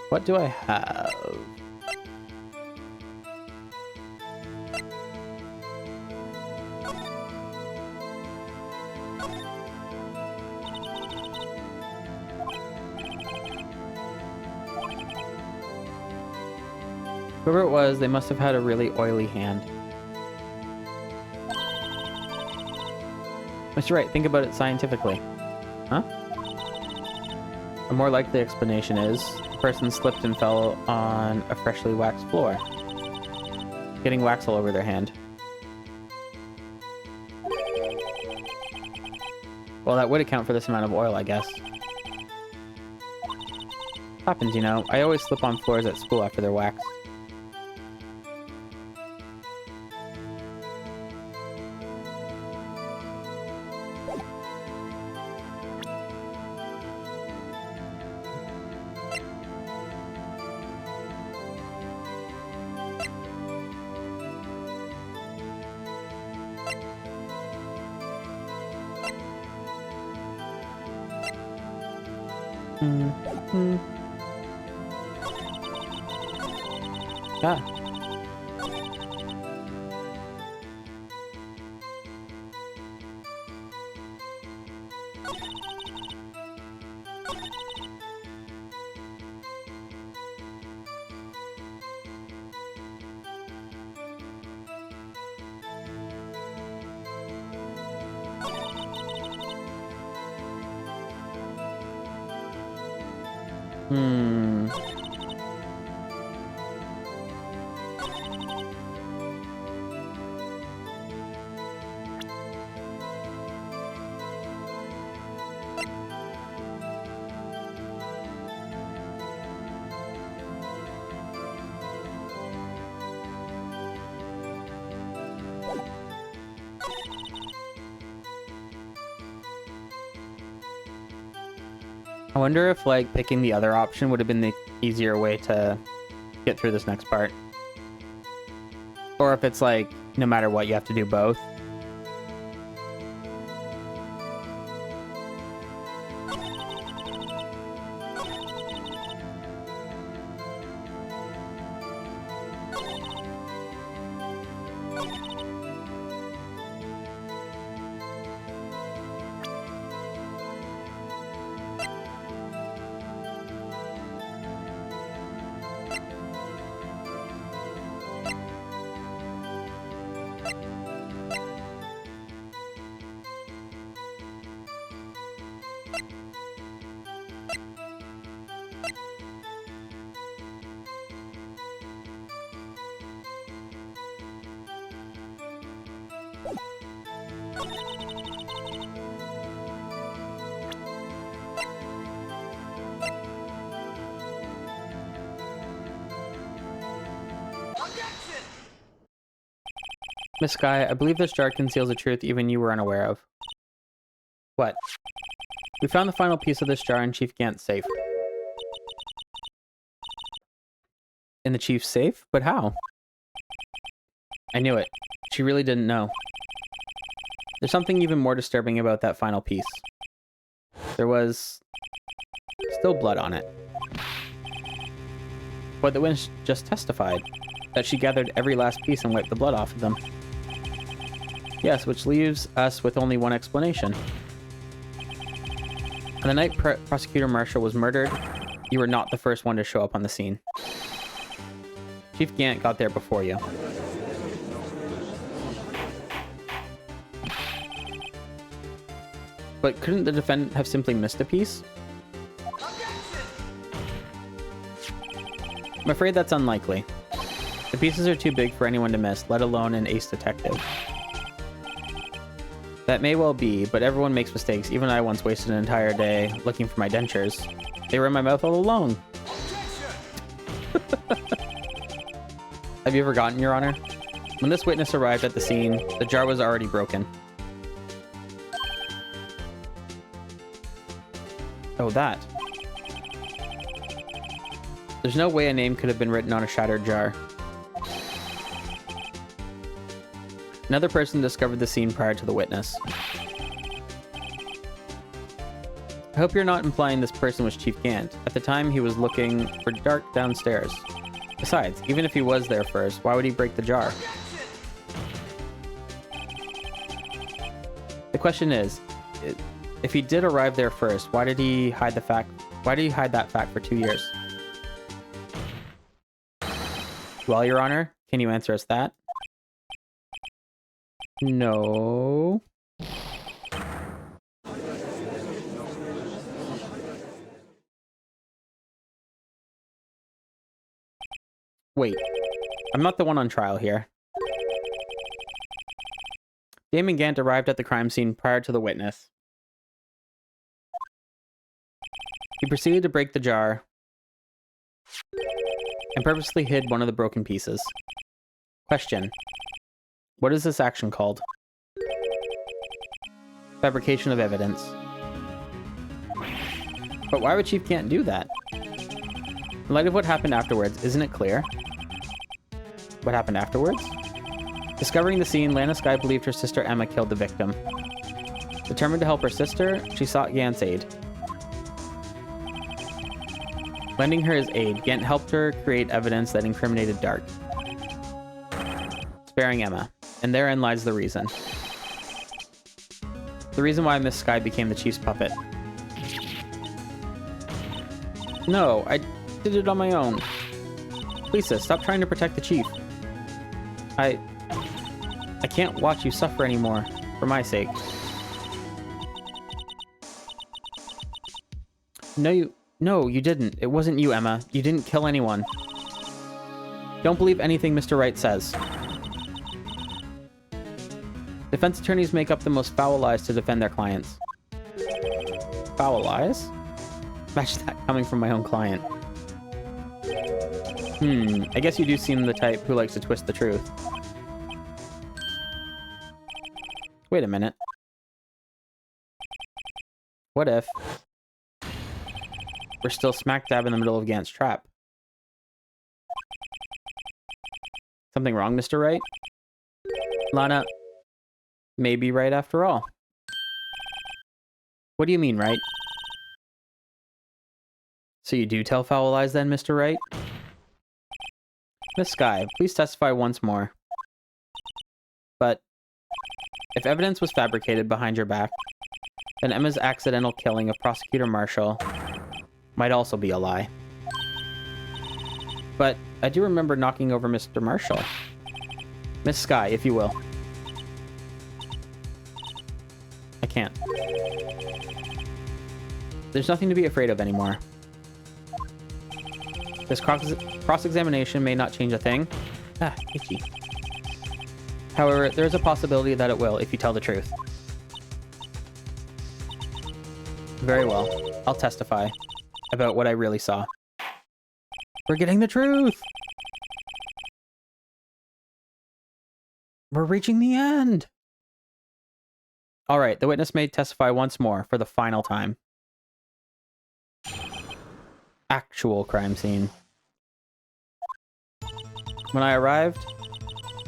S1: What do I have? Whoever it was, they must have had a really oily hand. Mr. Wright, think about it scientifically. Huh? A more likely explanation is the person slipped and fell on a freshly waxed floor, getting wax all over their hand. Well, that would account for this amount of oil, I guess. Happens, you know. I always slip on floors at school after they're waxed. Yeah. I wonder if, like, picking the other option would have been the easier way to get through this next part. Or if it's, like, no matter what, you have to do both. Miss Sky, I believe this jar conceals a truth even you were unaware of. What? We found the final piece of this jar in Chief Gant's safe. In the Chief's safe? But how? I knew it. She really didn't know. There's something even more disturbing about that final piece. There was still blood on it. But the witness just testified that she gathered every last piece and wiped the blood off of them. Yes, which leaves us with only one explanation. On the night Prosecutor Marshall was murdered, you were not the first one to show up on the scene. Chief Gant got there before you. But couldn't the defendant have simply missed a piece? I'm afraid that's unlikely. The pieces are too big for anyone to miss, let alone an ace detective. That may well be, but everyone makes mistakes. Even I once wasted an entire day looking for my dentures. They were in my mouth all along. Have you forgotten, Your Honor? When this witness arrived at the scene, the jar was already broken. Oh, that. There's no way a name could have been written on a shattered jar. Another person discovered the scene prior to the witness. I hope you're not implying this person was Chief Gant. At the time, he was looking for Dark downstairs. Besides, even if he was there first, why would he break the jar? The question is, if he did arrive there first, why did he hide the fact? Why did he hide that fact for 2 years? Well, Your Honor, can you answer us that? No. Wait, I'm not the one on trial here. Damon Gant arrived at the crime scene prior to the witness. He proceeded to break the jar and purposely hid one of the broken pieces. Question. What is this action called? Fabrication of evidence. But why would Chief Gant do that? In light of what happened afterwards, isn't it clear? What happened afterwards? Discovering the scene, Lana Skye believed her sister Emma killed the victim. Determined to help her sister, she sought Gant's aid. Lending her his aid, Gant helped her create evidence that incriminated Dark, sparing Emma. And therein lies the reason. The reason why Miss Skye became the Chief's puppet. No, I did it on my own. Lisa, stop trying to protect the Chief. I can't watch you suffer anymore, for my sake. No, you didn't. It wasn't you, Emma. You didn't kill anyone. Don't believe anything Mr. Wright says. Defense attorneys make up the most foul lies to defend their clients. Foul lies? Imagine that coming from my own client. I guess you do seem the type who likes to twist the truth. Wait a minute. What if we're still smack dab in the middle of Gant's trap? Something wrong, Mr. Wright? Lana may be right after all. What do you mean, right? So you do tell foul lies then, Mr. Wright? Miss Skye, please testify once more. But if evidence was fabricated behind your back, then Emma's accidental killing of Prosecutor Marshall might also be a lie. But I do remember knocking over Mr. Marshall. Miss Skye, if you will. I can't. There's nothing to be afraid of anymore. This cross-examination may not change a thing. Ah, itchy. However, there is a possibility that it will if you tell the truth. Very well. I'll testify about what I really saw. We're getting the truth! We're reaching the end! Alright, the witness may testify once more for the final time. Actual crime scene. When I arrived,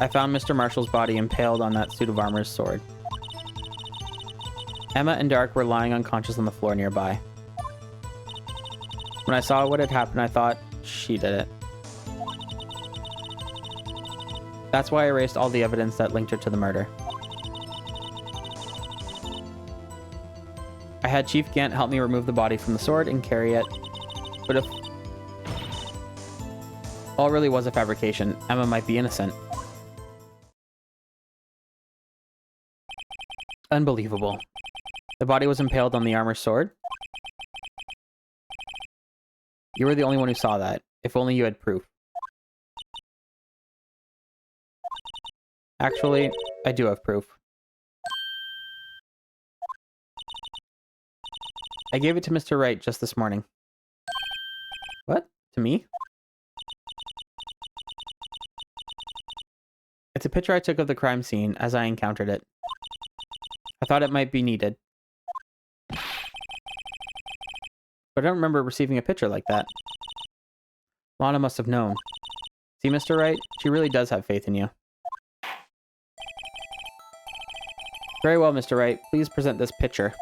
S1: I found Mr. Marshall's body impaled on that suit of armor's sword. Emma and Dark were lying unconscious on the floor nearby. When I saw what had happened, I thought, she did it. That's why I erased all the evidence that linked her to the murder. I had Chief Gant help me remove the body from the sword and carry it. But if all really was a fabrication, Emma might be innocent. Unbelievable. The body was impaled on the armor sword? You were the only one who saw that. If only you had proof. Actually, I do have proof. I gave it to Mr. Wright just this morning. What? To me? It's a picture I took of the crime scene as I encountered it. I thought it might be needed. But I don't remember receiving a picture like that. Lana must have known. See, Mr. Wright? She really does have faith in you. Very well, Mr. Wright. Please present this picture.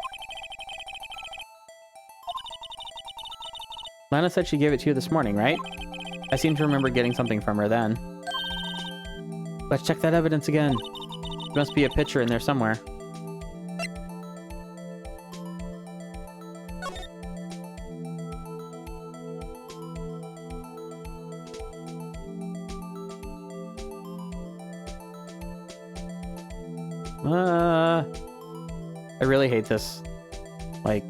S1: Lana said she gave it to you this morning, right? I seem to remember getting something from her then. Let's check that evidence again. There must be a picture in there somewhere. I really hate this. Like...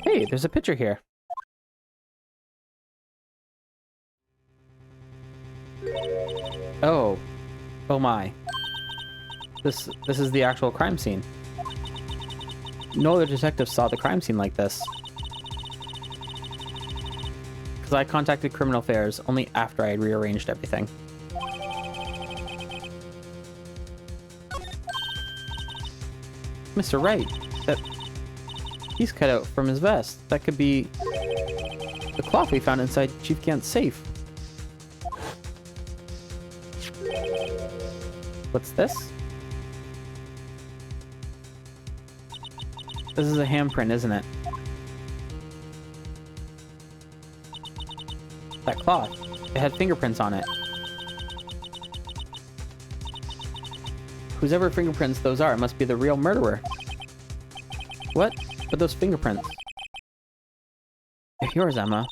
S1: Hey, there's a picture here. Oh. Oh my. This is the actual crime scene. No other detective saw the crime scene like this. Because I contacted Criminal Affairs only after I had rearranged everything. Mr. Wright, that piece cut out from his vest. That could be the cloth we found inside Chief Gant's safe. What's this? This is a handprint, isn't it? That cloth. It had fingerprints on it. Whosever fingerprints those are must be the real murderer. What? But those fingerprints. They're yours, Emma.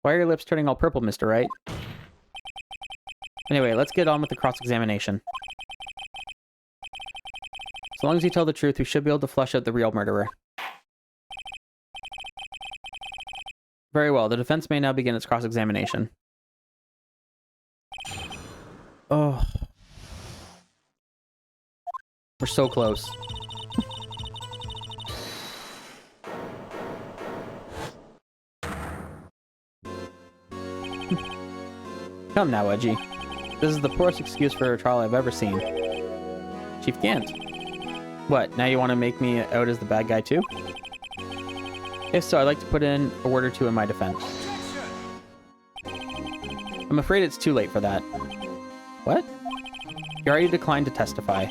S1: Why are your lips turning all purple, Mr. Wright? Anyway, let's get on with the cross-examination. As long as you tell the truth, we should be able to flush out the real murderer. Very well, the defense may now begin its cross-examination. Oh. We're so close. Come now, Edgy. This is the poorest excuse for a trial I've ever seen. Chief Gant. What, now you want to make me out as the bad guy too? If so, I'd like to put in a word or two in my defense. I'm afraid it's too late for that. What? You already declined to testify.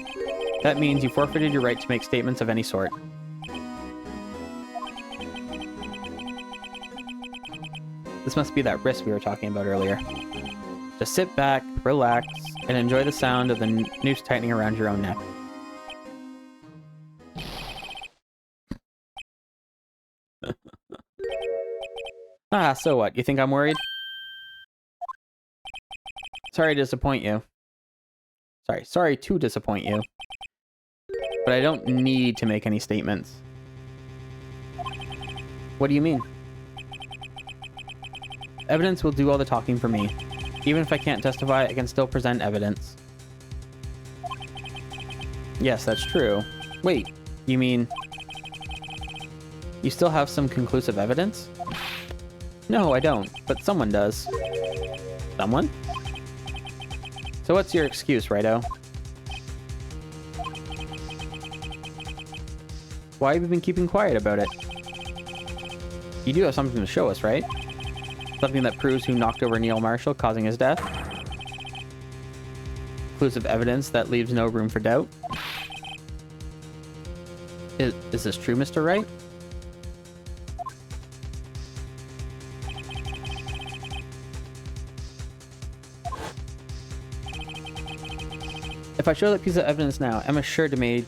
S1: That means you forfeited your right to make statements of any sort. This must be that wrist we were talking about earlier. Just sit back, relax, and enjoy the sound of the noose tightening around your own neck. Ah, so what? You think I'm worried? Sorry to disappoint you. Sorry to disappoint you. But I don't need to make any statements. What do you mean? Evidence will do all the talking for me. Even if I can't testify, I can still present evidence. Yes, that's true. Wait, you mean... you still have some conclusive evidence? No, I don't, but someone does. Someone? So what's your excuse, Righto? Why have you been keeping quiet about it? You do have something to show us, right? Something that proves who knocked over Neil Marshall, causing his death? Conclusive evidence that leaves no room for doubt? Is this true, Mr. Wright? If I show that piece of evidence now, Emma's sure to be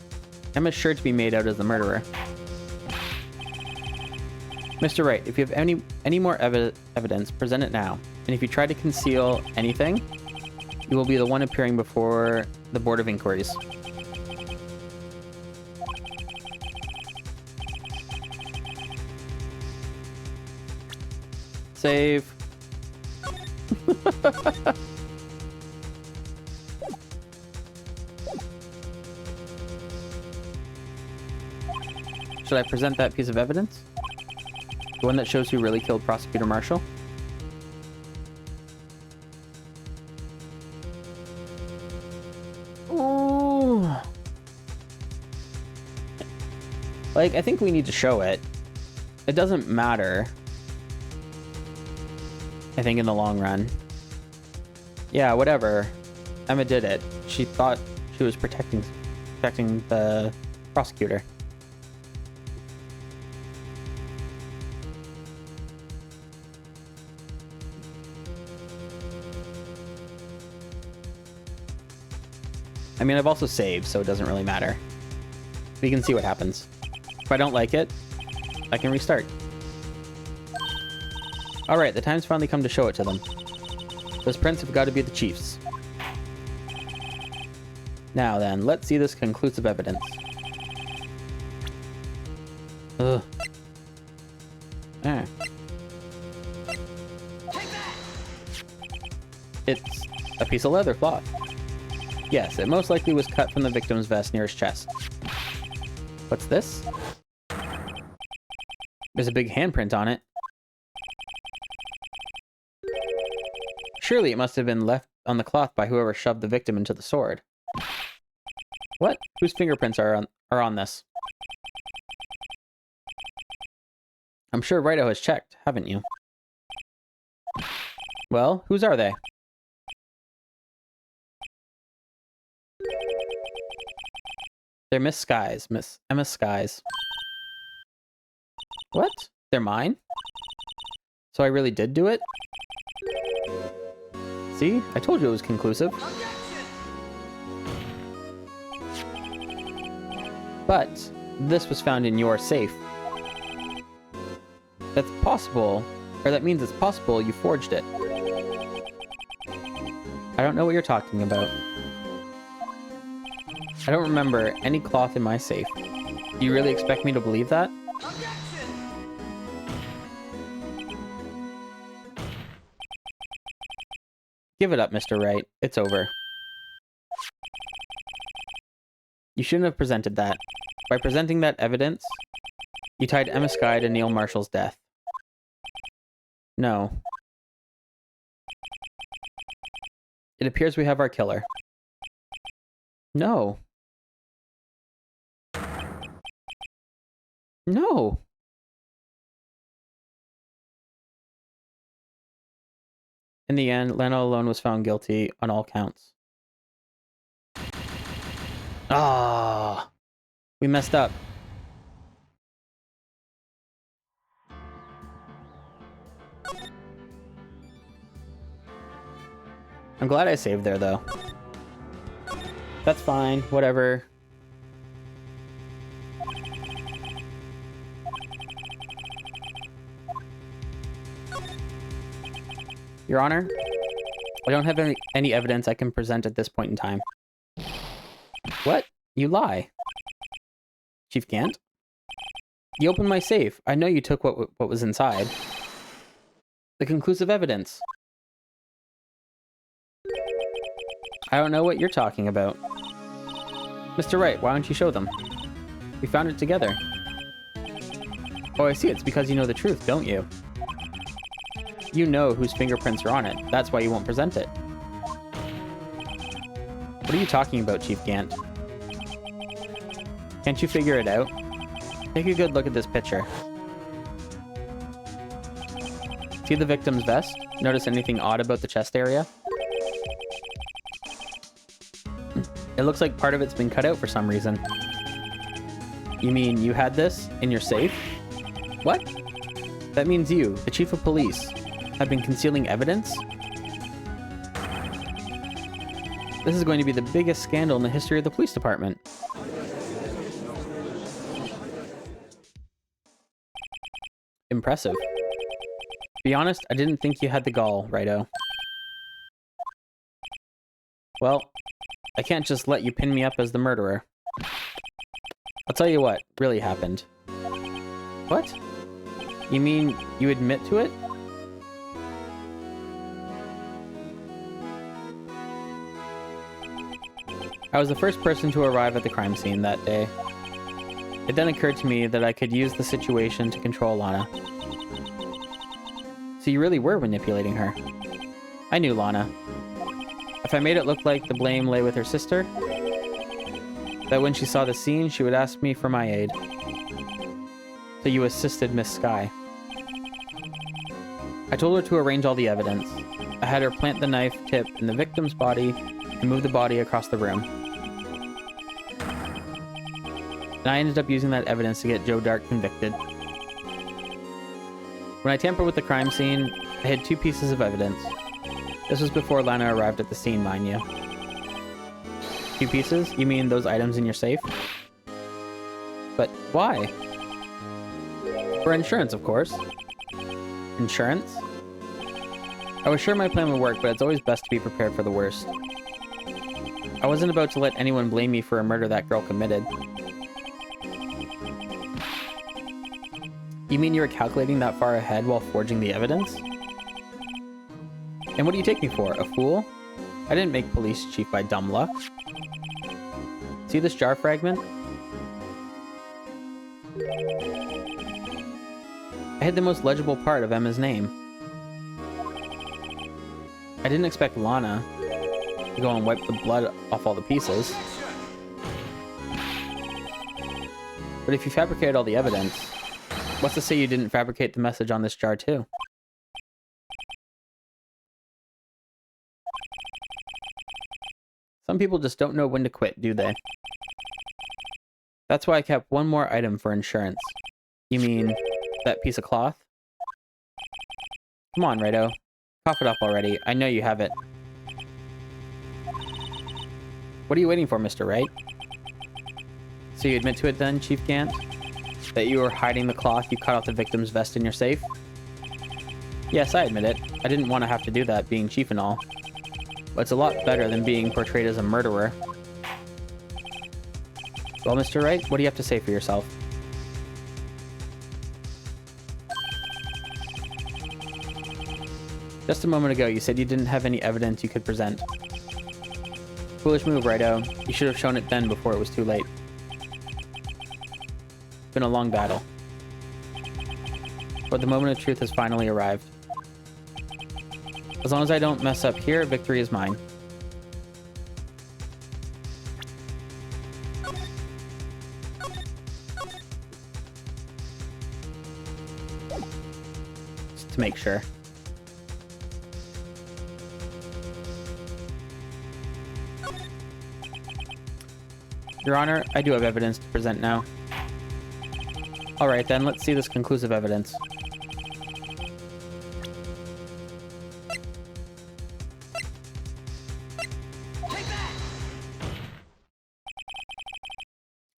S1: made out as the murderer. Mr. Wright, if you have any more evidence, present it now. And if you try to conceal anything, you will be the one appearing before the Board of Inquiries. Save. Should I present that piece of evidence? The one that shows who really killed Prosecutor Marshall? Ooh. Like, I think we need to show it. It doesn't matter. I think in the long run. Yeah, whatever. Emma did it. She thought she was protecting the prosecutor. I mean, I've also saved, so it doesn't really matter. We can see what happens. If I don't like it, I can restart. Alright, the time's finally come to show it to them. Those prints have got to be the chief's. Now then, let's see this conclusive evidence. Ugh. Ah. It's a piece of leather cloth. Yes, it most likely was cut from the victim's vest near his chest. What's this? There's a big handprint on it. Surely it must have been left on the cloth by whoever shoved the victim into the sword. What? Whose fingerprints are on this? I'm sure Righto has checked, haven't you? Well, whose are they? They're Miss Sky's. Miss Emma Sky's. What? They're mine? So I really did do it? See? I told you it was conclusive. But this was found in your safe. That's possible, or that means it's possible you forged it. I don't know what you're talking about. I don't remember any cloth in my safe. Do you really expect me to believe that? Give it up, Mr. Wright. It's over. You shouldn't have presented that. By presenting that evidence, you tied Emma Sky to Neil Marshall's death. No. It appears we have our killer. No. No. In the end, Leno alone was found guilty on all counts. Ah, we messed up. I'm glad I saved there, though. That's fine, whatever. Your Honor, I don't have any evidence I can present at this point in time. What? You lie. Chief Gant? You opened my safe. I know you took what was inside. The conclusive evidence. I don't know what you're talking about. Mr. Wright, why don't you show them? We found it together. Oh, I see. It's because you know the truth, don't you? You know whose fingerprints are on it. That's why you won't present it. What are you talking about, Chief Gant? Can't you figure it out? Take a good look at this picture. See the victim's vest? Notice anything odd about the chest area? It looks like part of it's been cut out for some reason. You mean you had this in your safe? What? That means you, the chief of police, have been concealing evidence? This is going to be the biggest scandal in the history of the police department. Impressive. Be honest, I didn't think you had the gall, Righto. Well, I can't just let you pin me up as the murderer. I'll tell you what really happened. What? You mean you admit to it? I was the first person to arrive at the crime scene that day. It then occurred to me that I could use the situation to control Lana. So you really were manipulating her. I knew Lana. If I made it look like the blame lay with her sister, that when she saw the scene, she would ask me for my aid. So you assisted Miss Sky. I told her to arrange all the evidence. I had her plant the knife tip in the victim's body and move the body across the room. And I ended up using that evidence to get Joe Dark convicted. When I tampered with the crime scene, I had 2 pieces of evidence. This was before Lana arrived at the scene, mind you. 2 pieces? You mean those items in your safe? But why? For insurance, of course. Insurance? I was sure my plan would work, but it's always best to be prepared for the worst. I wasn't about to let anyone blame me for a murder that girl committed. You mean you were calculating that far ahead while forging the evidence? And what do you take me for, a fool? I didn't make police chief by dumb luck. See this jar fragment? I hid the most legible part of Emma's name. I didn't expect Lana to go and wipe the blood off all the pieces. But if you fabricated all the evidence, what's to say you didn't fabricate the message on this jar too? Some people just don't know when to quit, do they? That's why I kept one more item for insurance. You mean that piece of cloth? Come on, Rado. Cough it up already. I know you have it. What are you waiting for, Mr. Wright? So you admit to it then, Chief Gant? That you were hiding the cloth you cut off the victim's vest in your safe? Yes, I admit it. I didn't want to have to do that, being chief and all. But it's a lot better than being portrayed as a murderer. Well, Mr. Wright, what do you have to say for yourself? Just a moment ago, you said you didn't have any evidence you could present. Foolish move, Righto. You should have shown it then before it was too late. It's been a long battle. But the moment of truth has finally arrived. As long as I don't mess up here, victory is mine. Just to make sure. Your Honor, I do have evidence to present now. Alright then, let's see this conclusive evidence.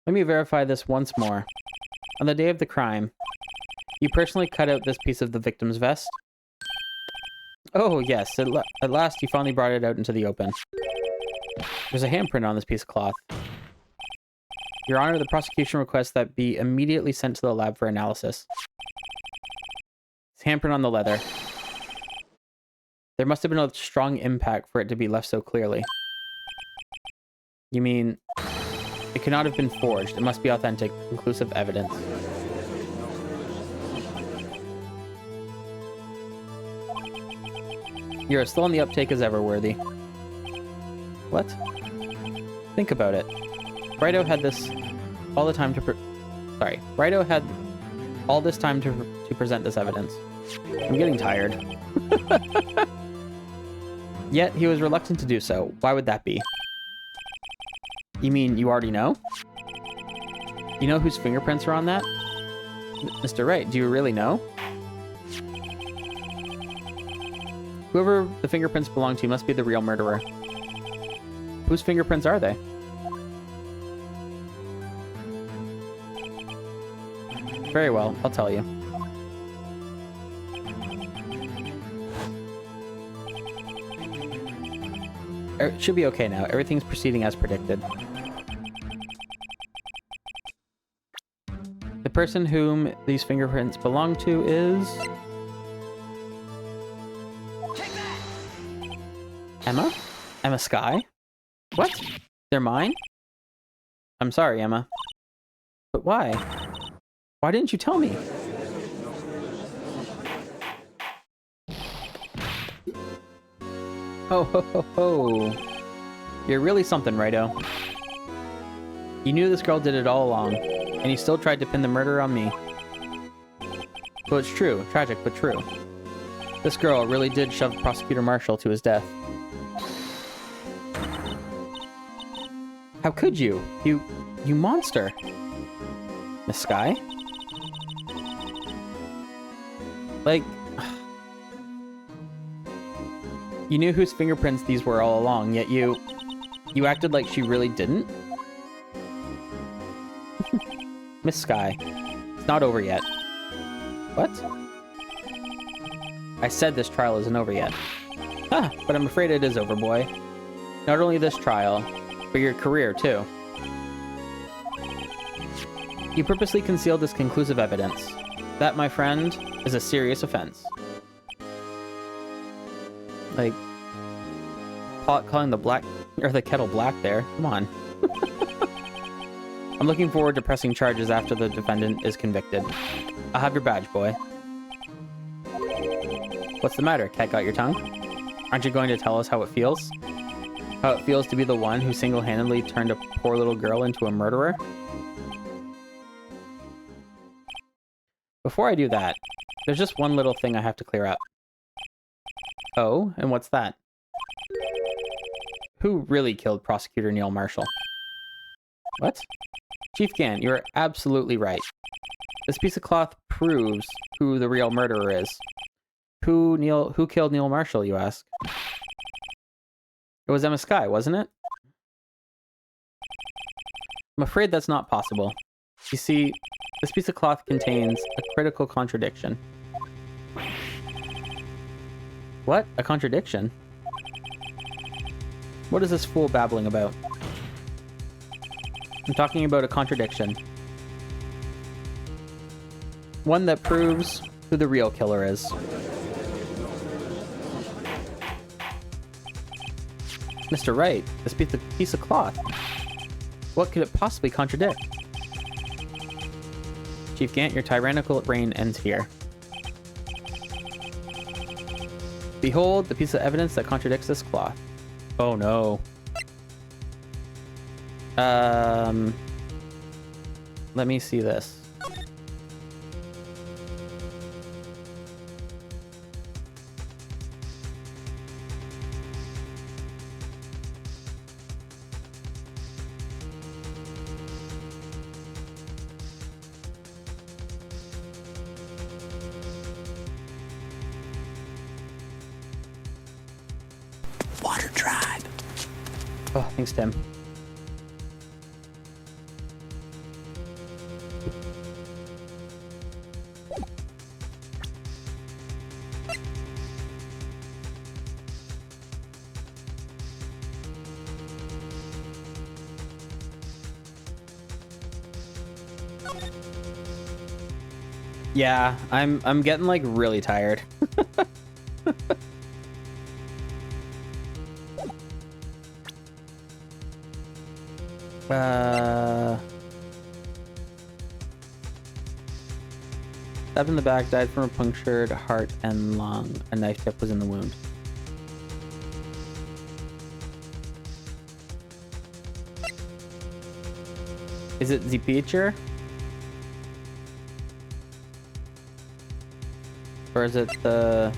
S1: Let me verify this once more. On the day of the crime, you personally cut out this piece of the victim's vest? Oh yes, at last you finally brought it out into the open. There's a handprint on this piece of cloth. Your Honor, the prosecution requests that be immediately sent to the lab for analysis. It's handprint on the leather. There must have been a strong impact for it to be left so clearly. You mean, it could not have been forged. It must be authentic, conclusive evidence. You're as slow on the uptake as ever, Worthy. What? Think about it. Righto had this all the time to Righto had all this time to present this evidence. I'm getting tired. Yet he was reluctant to do so. Why would that be? You mean you already know? You know whose fingerprints are on that? Mr. Wright, do you really know? Whoever the fingerprints belong to must be the real murderer. Whose fingerprints are they? Very well, I'll tell you. It should be okay now. Everything's proceeding as predicted. The person whom these fingerprints belong to is... Emma? Emma Sky? What? They're mine? I'm sorry, Emma. But why? Why didn't you tell me? Ho ho ho ho. You're really something, Righto. You knew this girl did it all along, and you still tried to pin the murder on me. So it's true. Tragic, but true. This girl really did shove Prosecutor Marshall to his death. How could you? You monster. Miss Sky? Like... You knew whose fingerprints these were all along, yet you acted like she really didn't? Miss Sky, it's not over yet. What? I said this trial isn't over yet. Ah, but I'm afraid it is over, boy. Not only this trial, but your career, too. You purposely concealed this conclusive evidence. That, my friend, is a serious offense. Like, calling the kettle black there. Come on. I'm looking forward to pressing charges after the defendant is convicted. I'll have your badge, boy. What's the matter? Cat got your tongue? Aren't you going to tell us how it feels? How it feels to be the one who single-handedly turned a poor little girl into a murderer? Before I do that, there's just one little thing I have to clear up. Oh, and what's that? Who really killed Prosecutor Neil Marshall? What? Chief Gant, you're absolutely right. This piece of cloth proves who the real murderer is. Who killed Neil Marshall, you ask? It was Emma Sky, wasn't it? I'm afraid that's not possible. You see, this piece of cloth contains a critical contradiction. What? A contradiction? What is this fool babbling about? I'm talking about a contradiction. One that proves who the real killer is. Mr. Wright, this piece of cloth. What could it possibly contradict? Chief Gant, your tyrannical reign ends here. Behold the piece of evidence that contradicts this cloth. Oh no. Let me see this.
S2: Water tribe.
S1: Oh, thanks, Tim. Yeah, I'm getting like really tired. Stabbed in the back, died from a punctured heart and lung. A knife tip was in the wound. Is it the picture? Or is it the...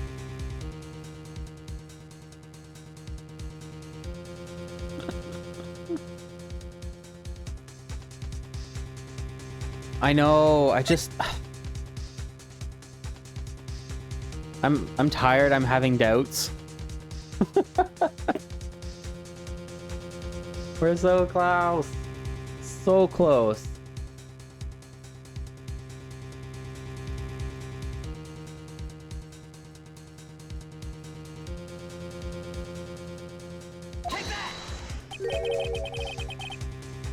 S1: I know, I just... I'm tired, I'm having doubts. We're so close. So close.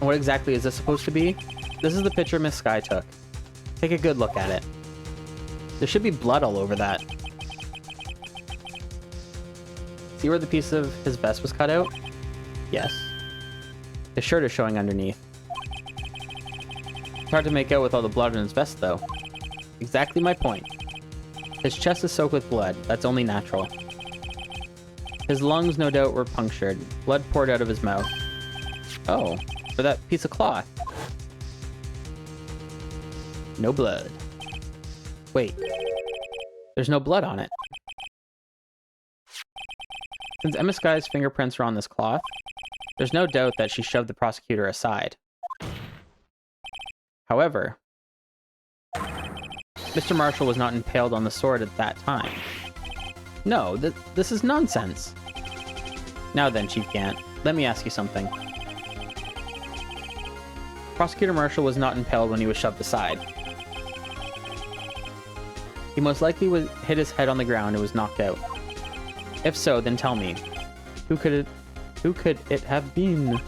S1: What exactly is this supposed to be? This is the picture Miss Sky took. Take a good look at it. There should be blood all over that. See where the piece of his vest was cut out? Yes. His shirt is showing underneath. It's hard to make out with all the blood on his vest, though. Exactly my point. His chest is soaked with blood. That's only natural. His lungs, no doubt, were punctured. Blood poured out of his mouth. Oh, for that piece of cloth. No blood. Wait. There's no blood on it. Since Emma Sky's fingerprints are on this cloth, there's no doubt that she shoved the prosecutor aside. However, Mr. Marshall was not impaled on the sword at that time. No, this is nonsense. Now then, Chief Gant, let me ask you something. Prosecutor Marshall was not impaled when he was shoved aside. He most likely hit his head on the ground and was knocked out. If so, then tell me, who could it have been?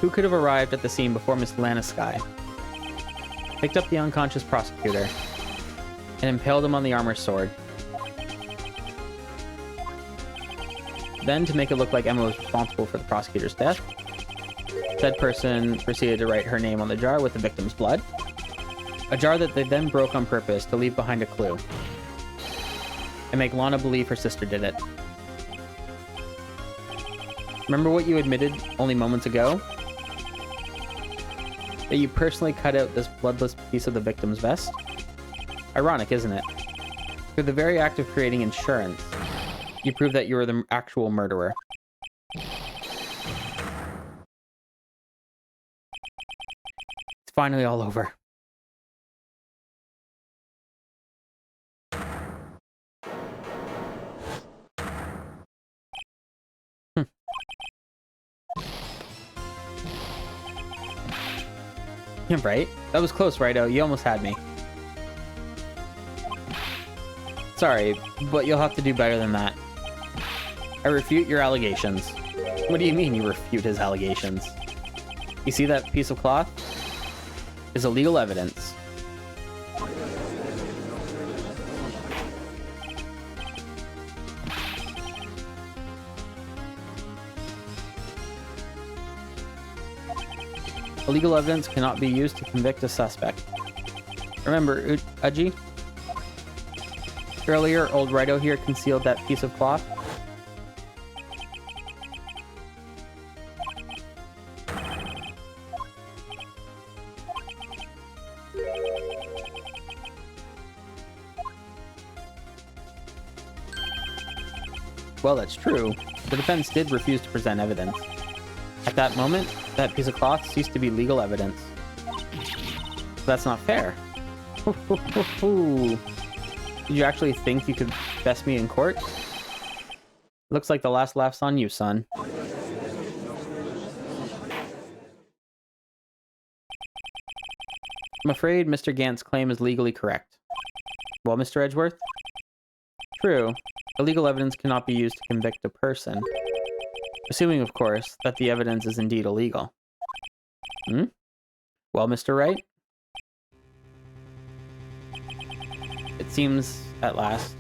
S1: Who could have arrived at the scene before Miss Lana Sky, picked up the unconscious prosecutor, and impaled him on the armor sword? Then, to make it look like Emma was responsible for the prosecutor's death, said person proceeded to write her name on the jar with the victim's blood, a jar that they then broke on purpose to leave behind a clue, and make Lana believe her sister did it. Remember what you admitted only moments ago? That you personally cut out this bloodless piece of the victim's vest? Ironic, isn't it? Through the very act of creating insurance, you prove that you were the actual murderer. It's finally all over. Yeah, right? That was close, Righto. You almost had me. Sorry, but you'll have to do better than that. I refute your allegations. What do you mean you refute his allegations? You see that piece of cloth? Is illegal evidence. Illegal evidence cannot be used to convict a suspect. Remember, Uji? Earlier, old Righto here concealed that piece of cloth. Well, that's true. The defense did refuse to present evidence. At that moment, that piece of cloth ceased to be legal evidence. That's not fair. Did you actually think you could best me in court? Looks like the last laugh's on you, son. I'm afraid Mr. Gant's claim is legally correct. Well, Mr. Edgeworth? True. Illegal evidence cannot be used to convict a person. Assuming, of course, that the evidence is indeed illegal. Hmm? Well, Mr. Wright? It seems, at last,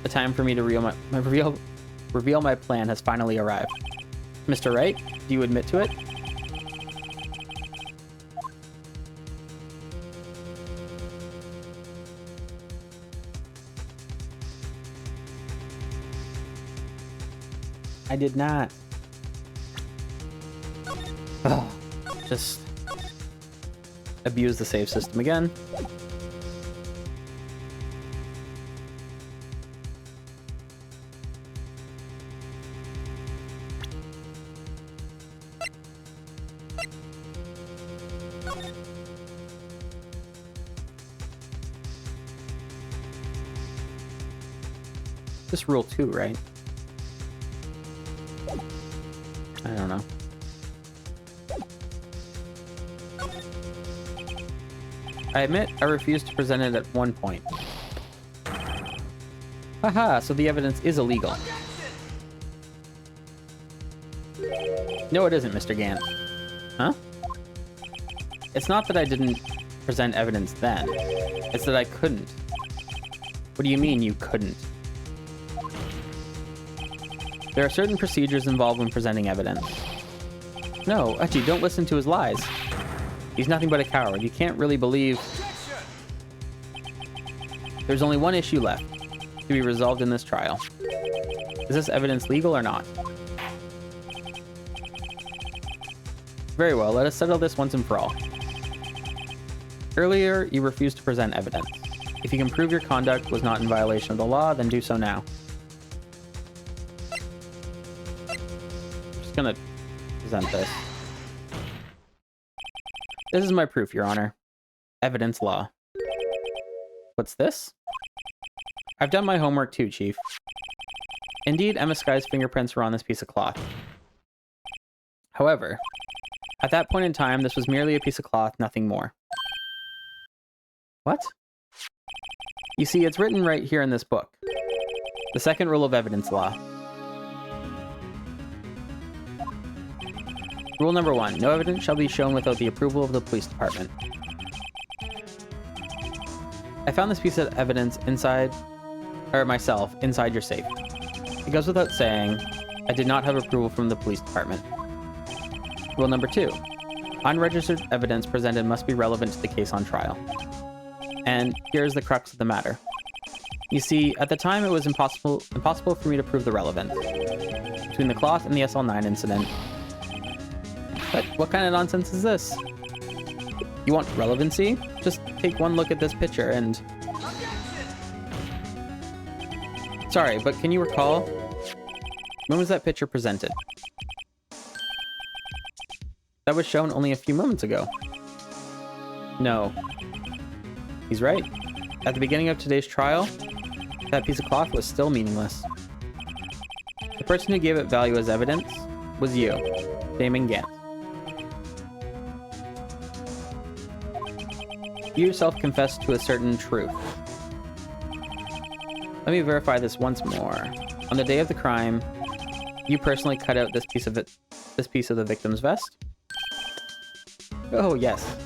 S1: the time for me to reveal my plan has finally arrived. Mr. Wright, do you admit to it? I did not. Oh, just abuse the save system again. Just rule 2, right? I don't know. I admit I refused to present it at one point. Haha, so the evidence is illegal. No, it isn't, Mr. Gant. Huh? It's not that I didn't present evidence then. It's that I couldn't. What do you mean you couldn't? There are certain procedures involved when presenting evidence. No, Uchi, don't listen to his lies. He's nothing but a coward. You can't really believe... There's only one issue left to be resolved in this trial. Is this evidence legal or not? Very well, let us settle this once and for all. Earlier, you refused to present evidence. If you can prove your conduct was not in violation of the law, then do so now. I'm just gonna present this. This is my proof, Your Honor. Evidence law. What's this? I've done my homework too, Chief. Indeed, Emma Sky's fingerprints were on this piece of cloth. However, at that point in time, this was merely a piece of cloth, nothing more. What? You see, it's written right here in this book. The second rule of evidence law. Rule number 1. No evidence shall be shown without the approval of the police department. I found this piece of evidence inside your safe. It goes without saying, I did not have approval from the police department. Rule number 2. Unregistered evidence presented must be relevant to the case on trial. And here's the crux of the matter. You see, at the time it was impossible for me to prove the relevance between the cloth and the SL9 incident. But what kind of nonsense is this? You want relevancy? Just take one look at this picture and... Sorry, but can you recall? When was that picture presented? That was shown only a few moments ago. No. He's right. At the beginning of today's trial, that piece of cloth was still meaningless. The person who gave it value as evidence was you, Damon Gant. You yourself confessed to a certain truth. Let me verify this once more. On the day of the crime, you personally cut out this piece of the victim's vest? Oh, yes.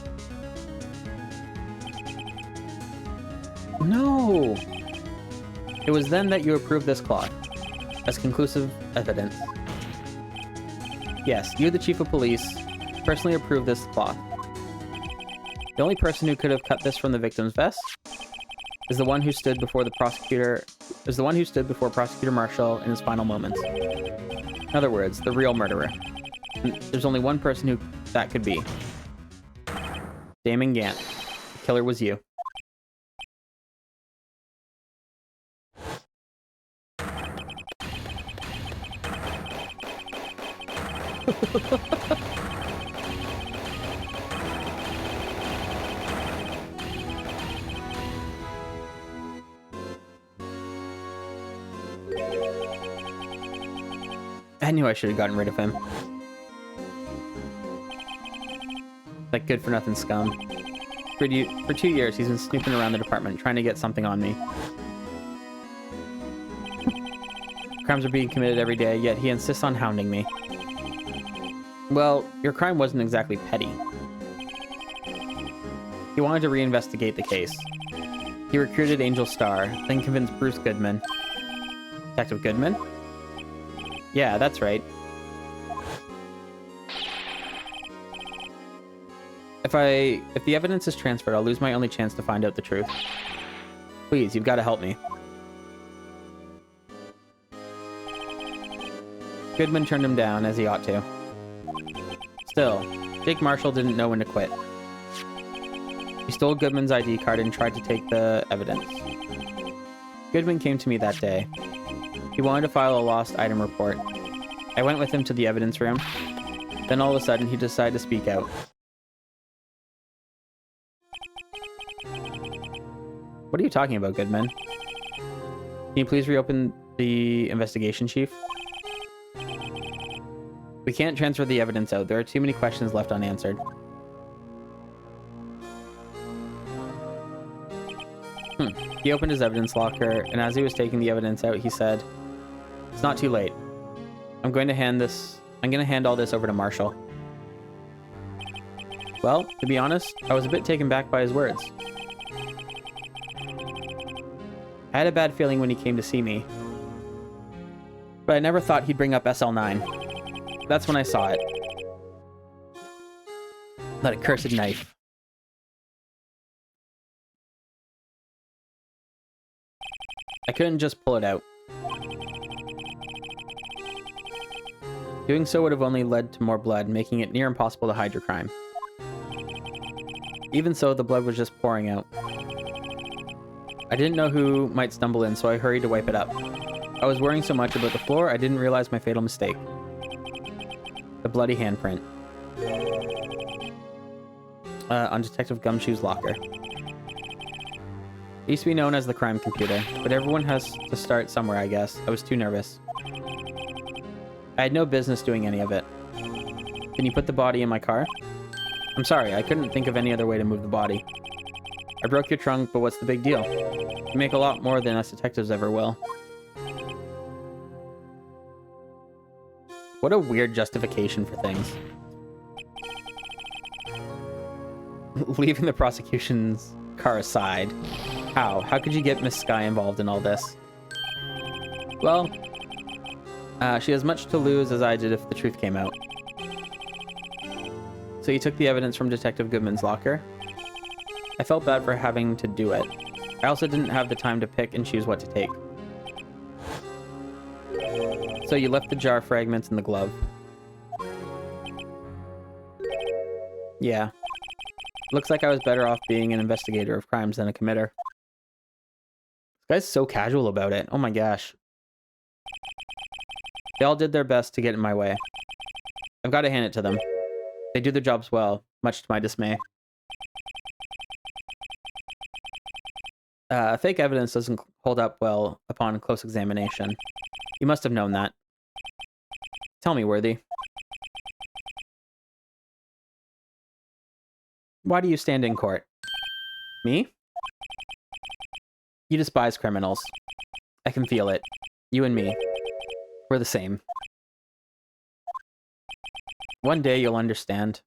S1: No! It was then that you approved this cloth as conclusive evidence. Yes, you, the chief of police, personally approved this cloth. The only person who could have cut this from the victim's vest is the one who stood before Prosecutor Marshall in his final moments. In other words, the real murderer. And there's only one person who that could be. Damon Gant. The killer was you. I knew I should have gotten rid of him. That good-for-nothing scum. For 2 years, he's been snooping around the department, trying to get something on me. Crimes are being committed every day, yet he insists on hounding me. Well, your crime wasn't exactly petty. He wanted to reinvestigate the case. He recruited Angel Starr, then convinced Bruce Goodman. Detective Goodman? Yeah, that's right. If the evidence is transferred, I'll lose my only chance to find out the truth. Please, you've got to help me. Goodman turned him down, as he ought to. Still, Jake Marshall didn't know when to quit. He stole Goodman's ID card and tried to take the evidence. Goodman came to me that day. He wanted to file a lost item report. I went with him to the evidence room. Then all of a sudden, he decided to speak out. What are you talking about, Goodman? Can you please reopen the investigation, Chief? We can't transfer the evidence out. There are too many questions left unanswered. He opened his evidence locker, and as he was taking the evidence out, he said, "It's not too late. I'm going to hand all this over to Marshall." Well, to be honest, I was a bit taken back by his words. I had a bad feeling when he came to see me. But I never thought he'd bring up SL9. That's when I saw it. That accursed knife. I couldn't just pull it out. Doing so would have only led to more blood, making it near impossible to hide your crime. Even so, the blood was just pouring out. I didn't know who might stumble in, so I hurried to wipe it up. I was worrying so much about the floor, I didn't realize my fatal mistake. The bloody handprint. On Detective Gumshoe's locker. It used to be known as the crime computer, but everyone has to start somewhere, I guess. I was too nervous. I had no business doing any of it. Can you put the body in my car? I'm sorry, I couldn't think of any other way to move the body. I broke your trunk, but what's the big deal? You make a lot more than us detectives ever will. What a weird justification for things. Leaving the prosecution's car aside. How? How could you get Miss Sky involved in all this? Well, she has much to lose as I did if the truth came out. So you took the evidence from Detective Goodman's locker? I felt bad for having to do it. I also didn't have the time to pick and choose what to take. So you left the jar fragments in the glove. Yeah. Looks like I was better off being an investigator of crimes than a committer. This guy's so casual about it. Oh my gosh. They all did their best to get in my way. I've got to hand it to them. They do their jobs well, much to my dismay. Fake evidence doesn't hold up well upon close examination. You must have known that. Tell me, Worthy. Why do you stand in court? Me? You despise criminals. I can feel it. You and me. We're the same. One day you'll understand.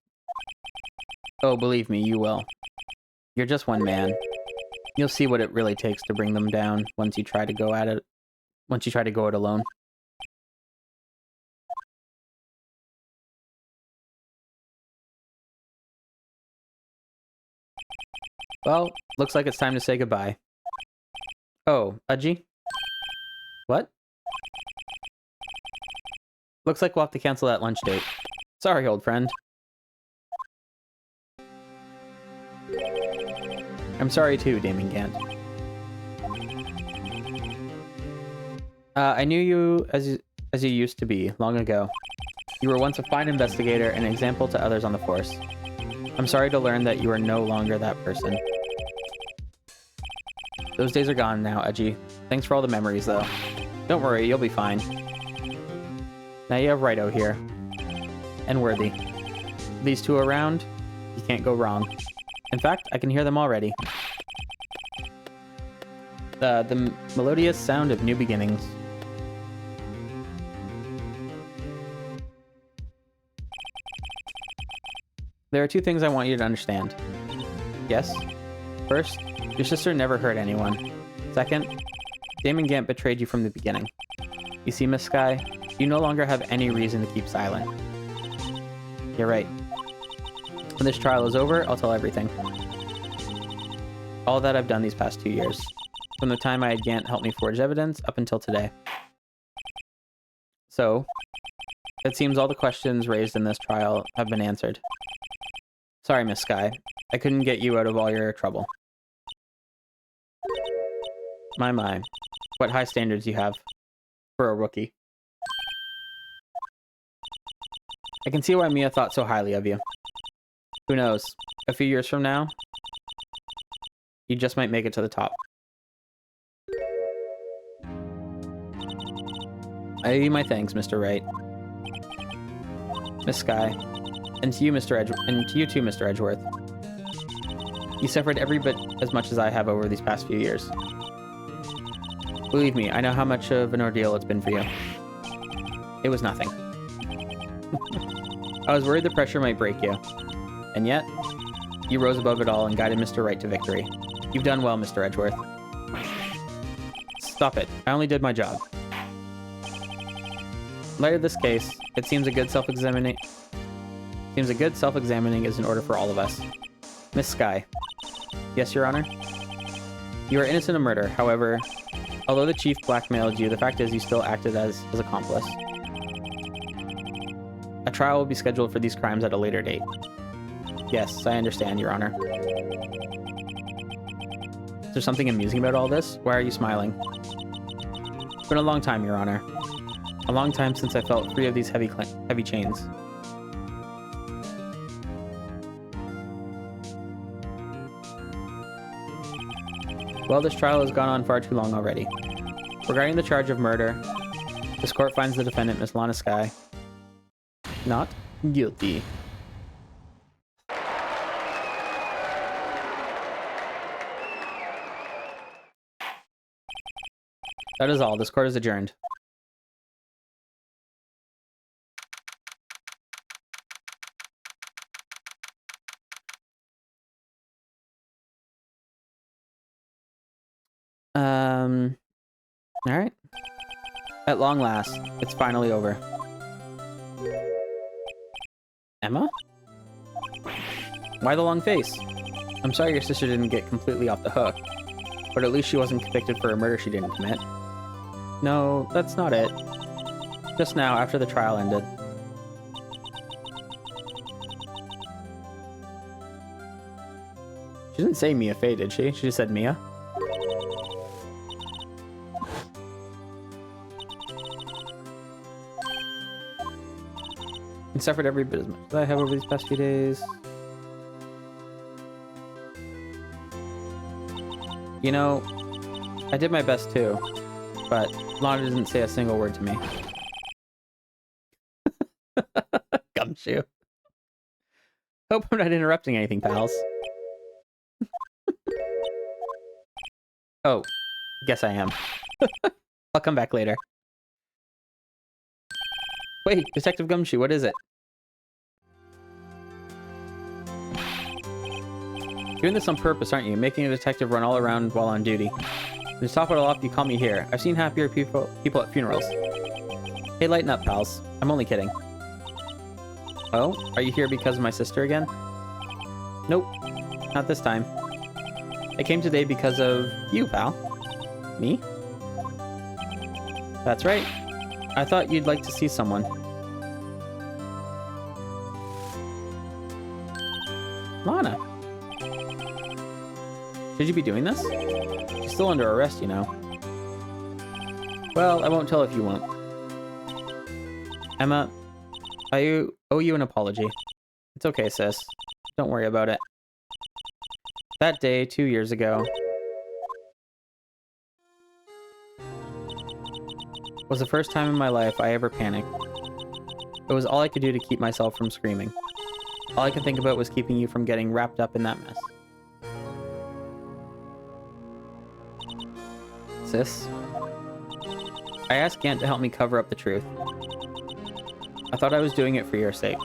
S1: Oh, believe me, you will. You're just one man. You'll see what it really takes to bring them down once you try to go at it. Once you try to go it alone. Well, looks like it's time to say goodbye. Oh, Udgy? What? Looks like we'll have to cancel that lunch date. Sorry, old friend. I'm sorry too, Damon Gant. I knew you as you used to be, long ago. You were once a fine investigator and an example to others on the force. I'm sorry to learn that you are no longer that person. Those days are gone now, Udgy. Thanks for all the memories, though. Don't worry, you'll be fine. Now you have Righto here. And Worthy. These two around, you can't go wrong. In fact, I can hear them already. The melodious sound of new beginnings. There are two things I want you to understand. Yes? First, your sister never hurt anyone. Second, Damon Gant betrayed you from the beginning. You see, Miss Sky, you no longer have any reason to keep silent. You're right. When this trial is over, I'll tell everything. All that I've done these past 2 years. From the time I had Gant help me forge evidence up until today. So, it seems all the questions raised in this trial have been answered. Sorry, Miss Sky. I couldn't get you out of all your trouble. My. What high standards you have for a rookie. I can see why Mia thought so highly of you. Who knows? A few years from now, you just might make it to the top. I owe you my thanks, Mr. Wright. Miss Sky. And to you, you too, Mr. Edgeworth. You suffered every bit as much as I have over these past few years. Believe me, I know how much of an ordeal it's been for you. It was nothing. I was worried the pressure might break you. And yet, you rose above it all and guided Mr. Wright to victory. You've done well, Mr. Edgeworth. Stop it. I only did my job. In light of this case, it seems a good self-examining is in order for all of us. Miss Sky. Yes, Your Honor? You are innocent of murder. However, although the chief blackmailed you, the fact is you still acted as his accomplice. A trial will be scheduled for these crimes at a later date. Yes, I understand, Your Honor. Is there something amusing about all this? Why are you smiling? It's been a long time, Your Honor. A long time since I felt free of these heavy chains. Well, this trial has gone on far too long already. Regarding the charge of murder, this court finds the defendant, Miss Lana Sky, not guilty. That is all. This court is adjourned. All right. At long last, it's finally over. Emma? Why the long face? I'm sorry your sister didn't get completely off the hook, but at least she wasn't convicted for a murder she didn't commit. No, that's not it. Just now, after the trial ended. She didn't say Mia Fey, did she? She just said Mia? And suffered every bit as much as I have over these past few days. You know, I did my best too, but Lana didn't say a single word to me. Gumshoe. Hope I'm not interrupting anything, pals. Oh, guess I am. I'll come back later. Wait, Detective Gumshoe, what is it? Doing this on purpose, aren't you? Making a detective run all around while on duty. To top it all off, you call me here. I've seen happier people at funerals. Hey, lighten up, pals. I'm only kidding. Oh? Are you here because of my sister again? Nope. Not this time. I came today because of you, pal. Me? That's right. I thought you'd like to see someone. Lana. Should you be doing this? She's still under arrest, you know. Well, I won't tell if you won't. Emma, I owe you an apology. It's okay, sis. Don't worry about it. That day, 2 years ago, was the first time in my life I ever panicked. It was all I could do to keep myself from screaming. All I could think about was keeping you from getting wrapped up in that mess. Sis, I asked Gant to help me cover up the truth. I thought I was doing it for your sake,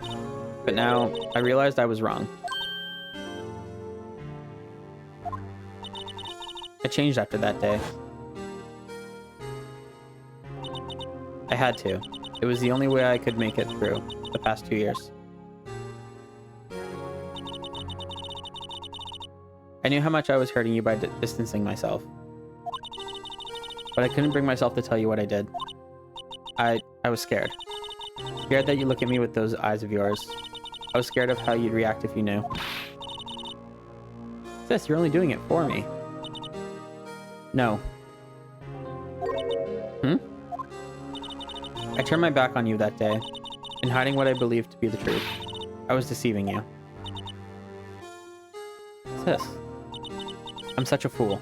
S1: but now I realized I was wrong. I changed after that day. I had to. It was the only way I could make it through the past 2 years. I knew how much I was hurting you by distancing myself. But I couldn't bring myself to tell you what I did. I was scared. Scared that you'd look at me with those eyes of yours. I was scared of how you'd react if you knew. Sis, you're only doing it for me. No. I turned my back on you that day, in hiding what I believed to be the truth. I was deceiving you. Sis, I'm such a fool.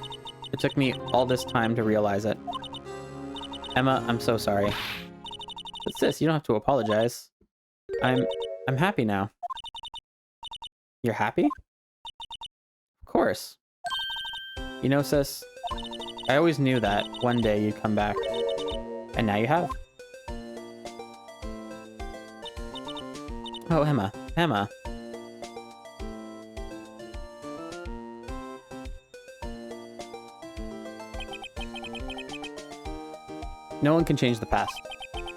S1: It took me all this time to realize it. Emma, I'm so sorry. But sis, you don't have to apologize. I'm happy now. You're happy? Of course. You know, sis, I always knew that one day you'd come back. And now you have. Oh, Emma. Emma. No one can change the past.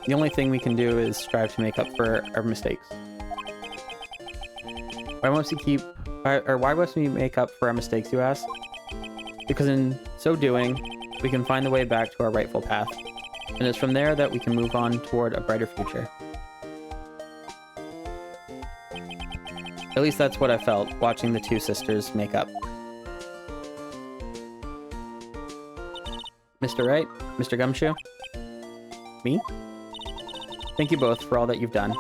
S1: The only thing we can do is strive to make up for our mistakes. Why must we make up for our mistakes, you ask? Because in so doing, we can find the way back to our rightful path. And it's from there that we can move on toward a brighter future. At least that's what I felt watching the two sisters make up. Mr. Wright, Mr. Gumshoe, me? Thank you both for all that you've done.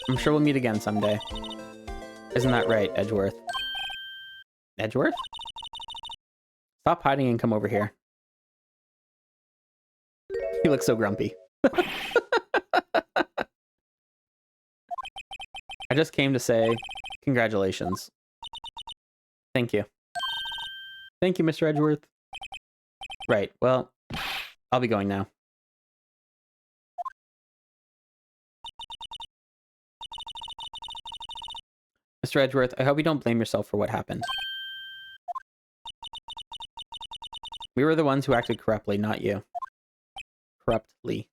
S1: I'm sure we'll meet again someday. Isn't that right, Edgeworth? Edgeworth? Stop hiding and come over here. You look so grumpy. I just came to say congratulations. Thank you. Thank you, Mr. Edgeworth. Right, well, I'll be going now. Mr. Edgeworth, I hope you don't blame yourself for what happened. We were the ones who acted corruptly, not you. Corruptly.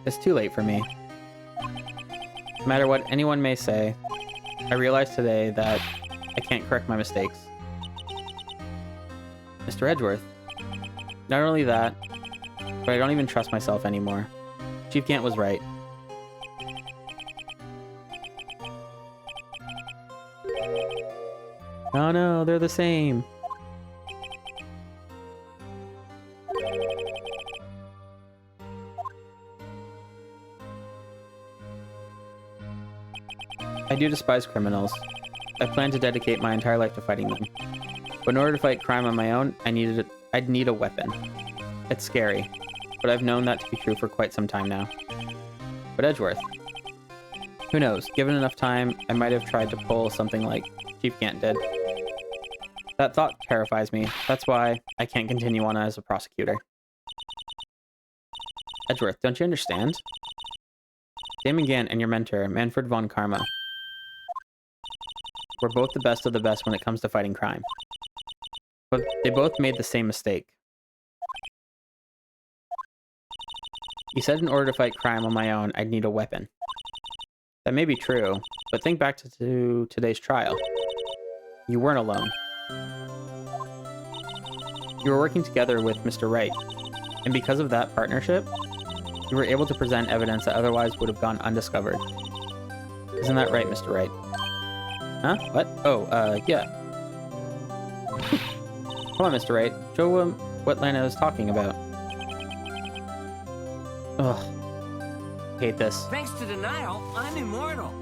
S1: It's too late for me. No matter what anyone may say, I realized today that I can't correct my mistakes. Mr. Edgeworth. Not only that, but I don't even trust myself anymore. Chief Gant was right. Oh no, they're the same. I do despise criminals. I plan to dedicate my entire life to fighting them. But in order to fight crime on my own, I'd need a weapon. It's scary, but I've known that to be true for quite some time now. But Edgeworth. Who knows, given enough time, I might have tried to pull something like Chief Gant did. That thought terrifies me. That's why I can't continue on as a prosecutor. Edgeworth, don't you understand? Damon Gant and your mentor, Manfred von Karma, were both the best of the best when it comes to fighting crime. But they both made the same mistake. You said in order to fight crime on my own, I'd need a weapon. That may be true, but think back to today's trial. You weren't alone. You were working together with Mr. Wright, and because of that partnership, you were able to present evidence that otherwise would have gone undiscovered. Isn't that right, Mr. Wright? Huh? What? Oh, yeah. Come on, Mr. Wright. Show him what Lana is talking about. Ugh. Hate this.
S3: Thanks to denial, I'm immortal.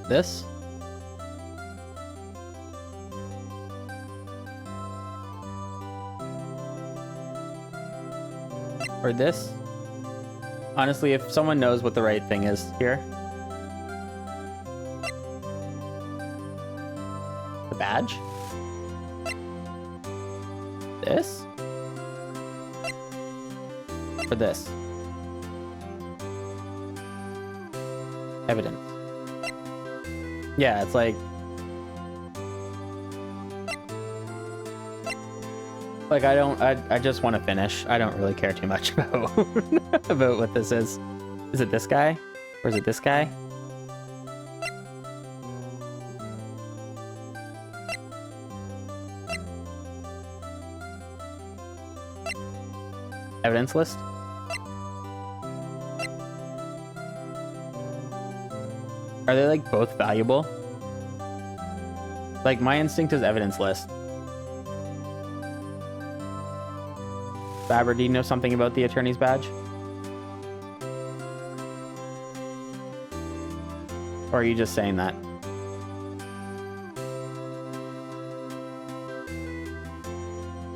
S1: This? Or this? Honestly, if someone knows what the right thing is here. The badge? This? Or this? Evidence. Yeah, it's like... Like, I just want to finish. I don't really care too much about, about what this is. Is it this guy? Or is it this guy? Evidence list? Are they, like, both valuable? Like, my instinct is evidence list. Faber, do you know something about the attorney's badge? Or are you just saying that?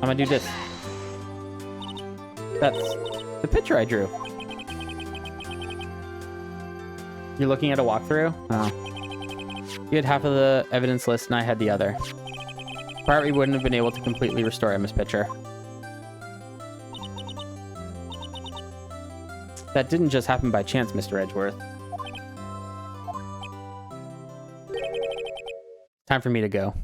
S1: I'm gonna do this. That's the picture I drew. You're looking at a walkthrough? Oh. You had half of the evidence list and I had the other. Part we wouldn't have been able to completely restore Emma's picture. That didn't just happen by chance, Mr. Edgeworth. Time for me to go.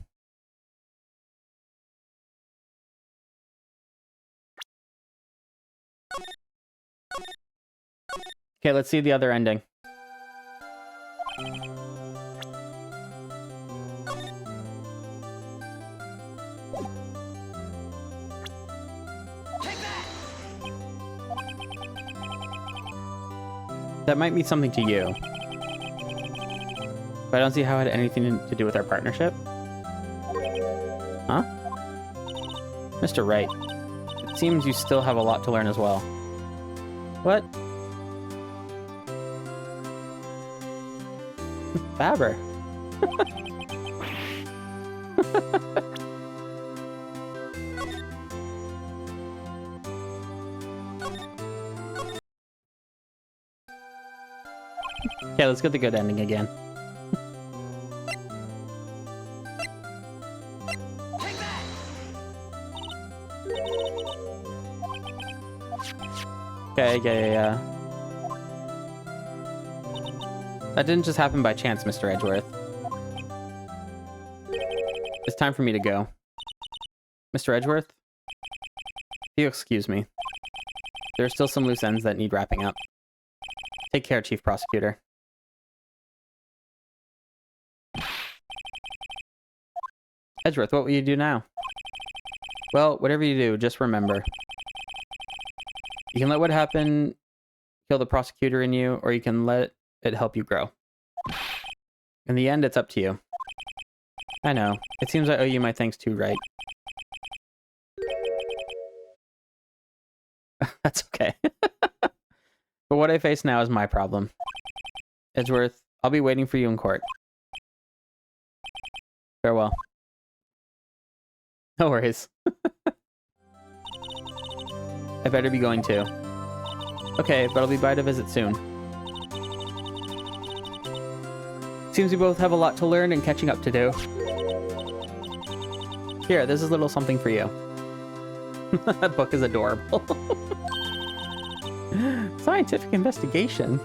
S1: Okay, let's see the other ending. That might mean something to you. But I don't see how it had anything to do with our partnership. Huh? Mr. Wright, it seems you still have a lot to learn as well. What? Faber. Okay, let's get the good ending again. Okay, yeah. That didn't just happen by chance, Mr. Edgeworth. It's time for me to go. Mr. Edgeworth? You excuse me. There are still some loose ends that need wrapping up. Take care, Chief Prosecutor. Edgeworth, what will you do now? Well, whatever you do, just remember. You can let what happened kill the prosecutor in you, or you can let it help you grow. In the end, it's up to you. I know. It seems I owe you my thanks too, right? That's okay. But what I face now is my problem. Edgeworth, I'll be waiting for you in court. Farewell. No worries. I better be going too. Okay, but I'll be by to visit soon. Seems we both have a lot to learn and catching up to do. Here, this is a little something for you. That book is adorable. Scientific investigation.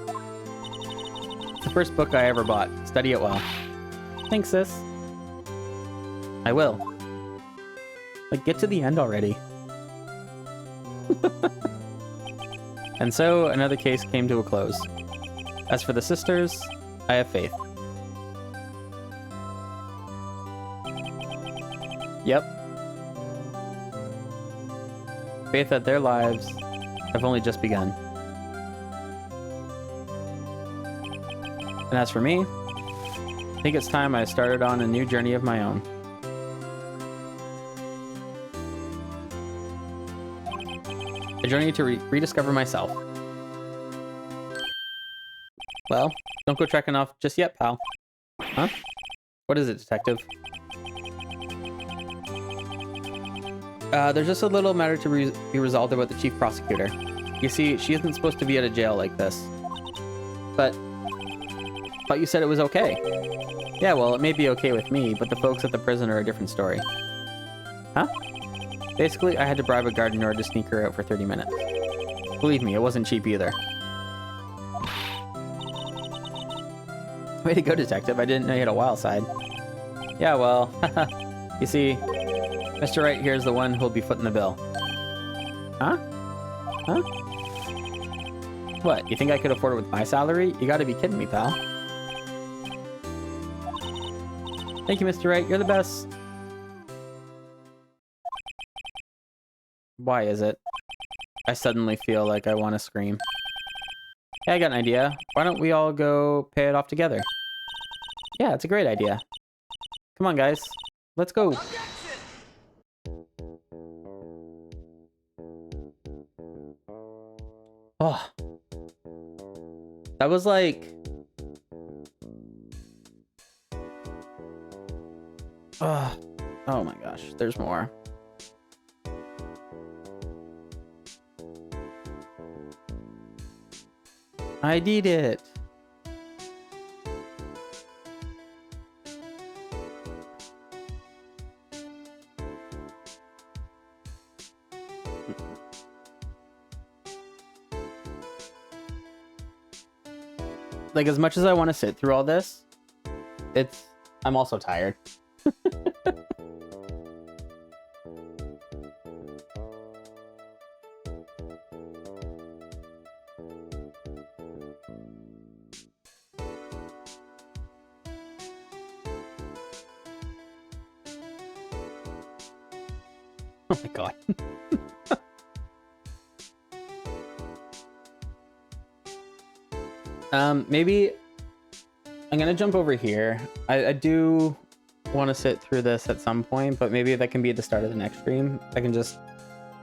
S1: It's the first book I ever bought. Study it well. Thanks, sis. I will. Like, get to the end already. And so, another case came to a close. As for the sisters, I have faith. Yep. Faith that their lives have only just begun. And as for me, I think it's time I started on a new journey of my own. A journey to rediscover myself. Well, don't go trekking off just yet, pal. Huh? What is it, detective? There's just a little matter to be resolved about the chief prosecutor. You see, she isn't supposed to be at a jail like this. But you said it was okay. Yeah, well, it may be okay with me, but the folks at the prison are a different story. Huh? Basically, I had to bribe a guard in order to sneak her out for 30 minutes. Believe me, it wasn't cheap either. Way to go, detective. I didn't know you had a wild side. Yeah, well, you see, Mr. Wright here is the one who'll be footing the bill. Huh? Huh? What, you think I could afford it with my salary? You gotta be kidding me, pal. Thank you, Mr. Wright. You're the best. Why is it? I suddenly feel like I want to scream. Hey, I got an idea. Why don't we all go pay it off together? Yeah, it's a great idea. Come on, guys. Let's go. Oh. That was like... Oh my gosh, there's more. I did it. Like, as much as I want to sit through all this, I'm also tired. Oh my god. Maybe I'm gonna jump over here. I do want to sit through this at some point, but maybe that can be at the start of the next stream. I can just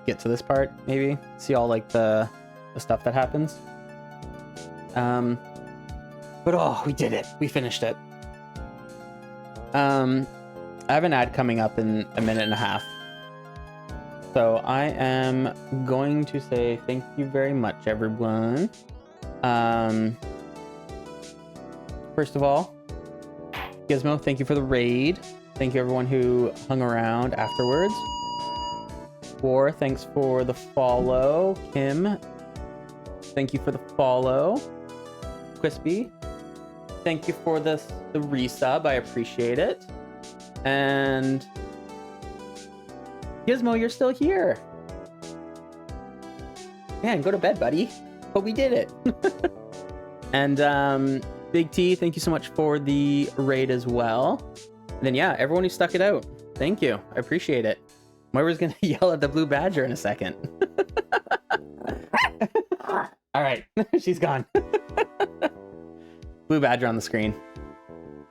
S1: get to this part, maybe see all like the stuff that happens. But oh, we did it. We finished it. I have an ad coming up in a minute and a half. So I am going to say thank you very much, everyone. First of all, Gizmo, thank you for the raid. Thank you everyone who hung around afterwards. War, thanks for the follow. Kim, thank you for the follow. Crispy, thank you for the resub. I appreciate it. And Gizmo, you're still here. Man, go to bed, buddy. But we did it. And Big T, thank you so much for the raid as well. And then yeah, everyone who stuck it out, thank you. I appreciate it. Moira's gonna yell at the blue badger in a second. All right, she's gone. Blue badger on the screen.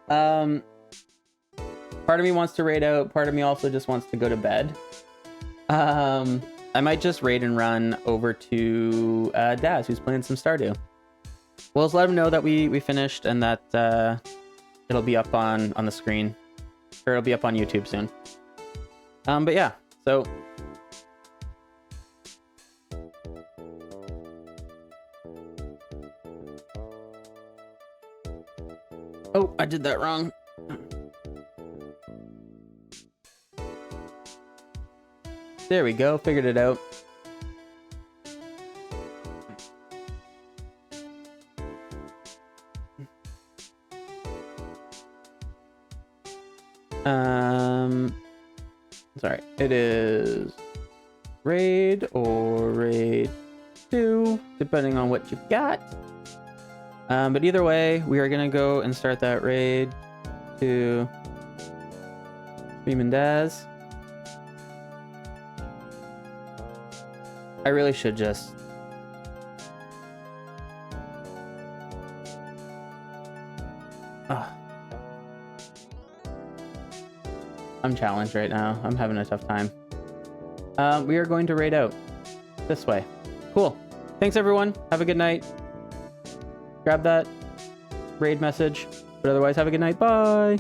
S1: Part of me wants to raid out. Part of me also just wants to go to bed. I might just raid and run over to Daz, who's playing some Stardew. We'll just let him know that we finished and that it'll be up on the screen, or it'll be up on YouTube soon. But yeah, so oh, I did that wrong. There we go, figured it out. Sorry, it is raid or raid 2, depending on what you've got. But either way, we are gonna go and start that raid to Stream and Daz. I really should just I'm challenged right now. I'm having a tough time. We are going to raid out this way. Cool. Thanks everyone. Have a good night. Grab that raid message. But otherwise, have a good night. Bye.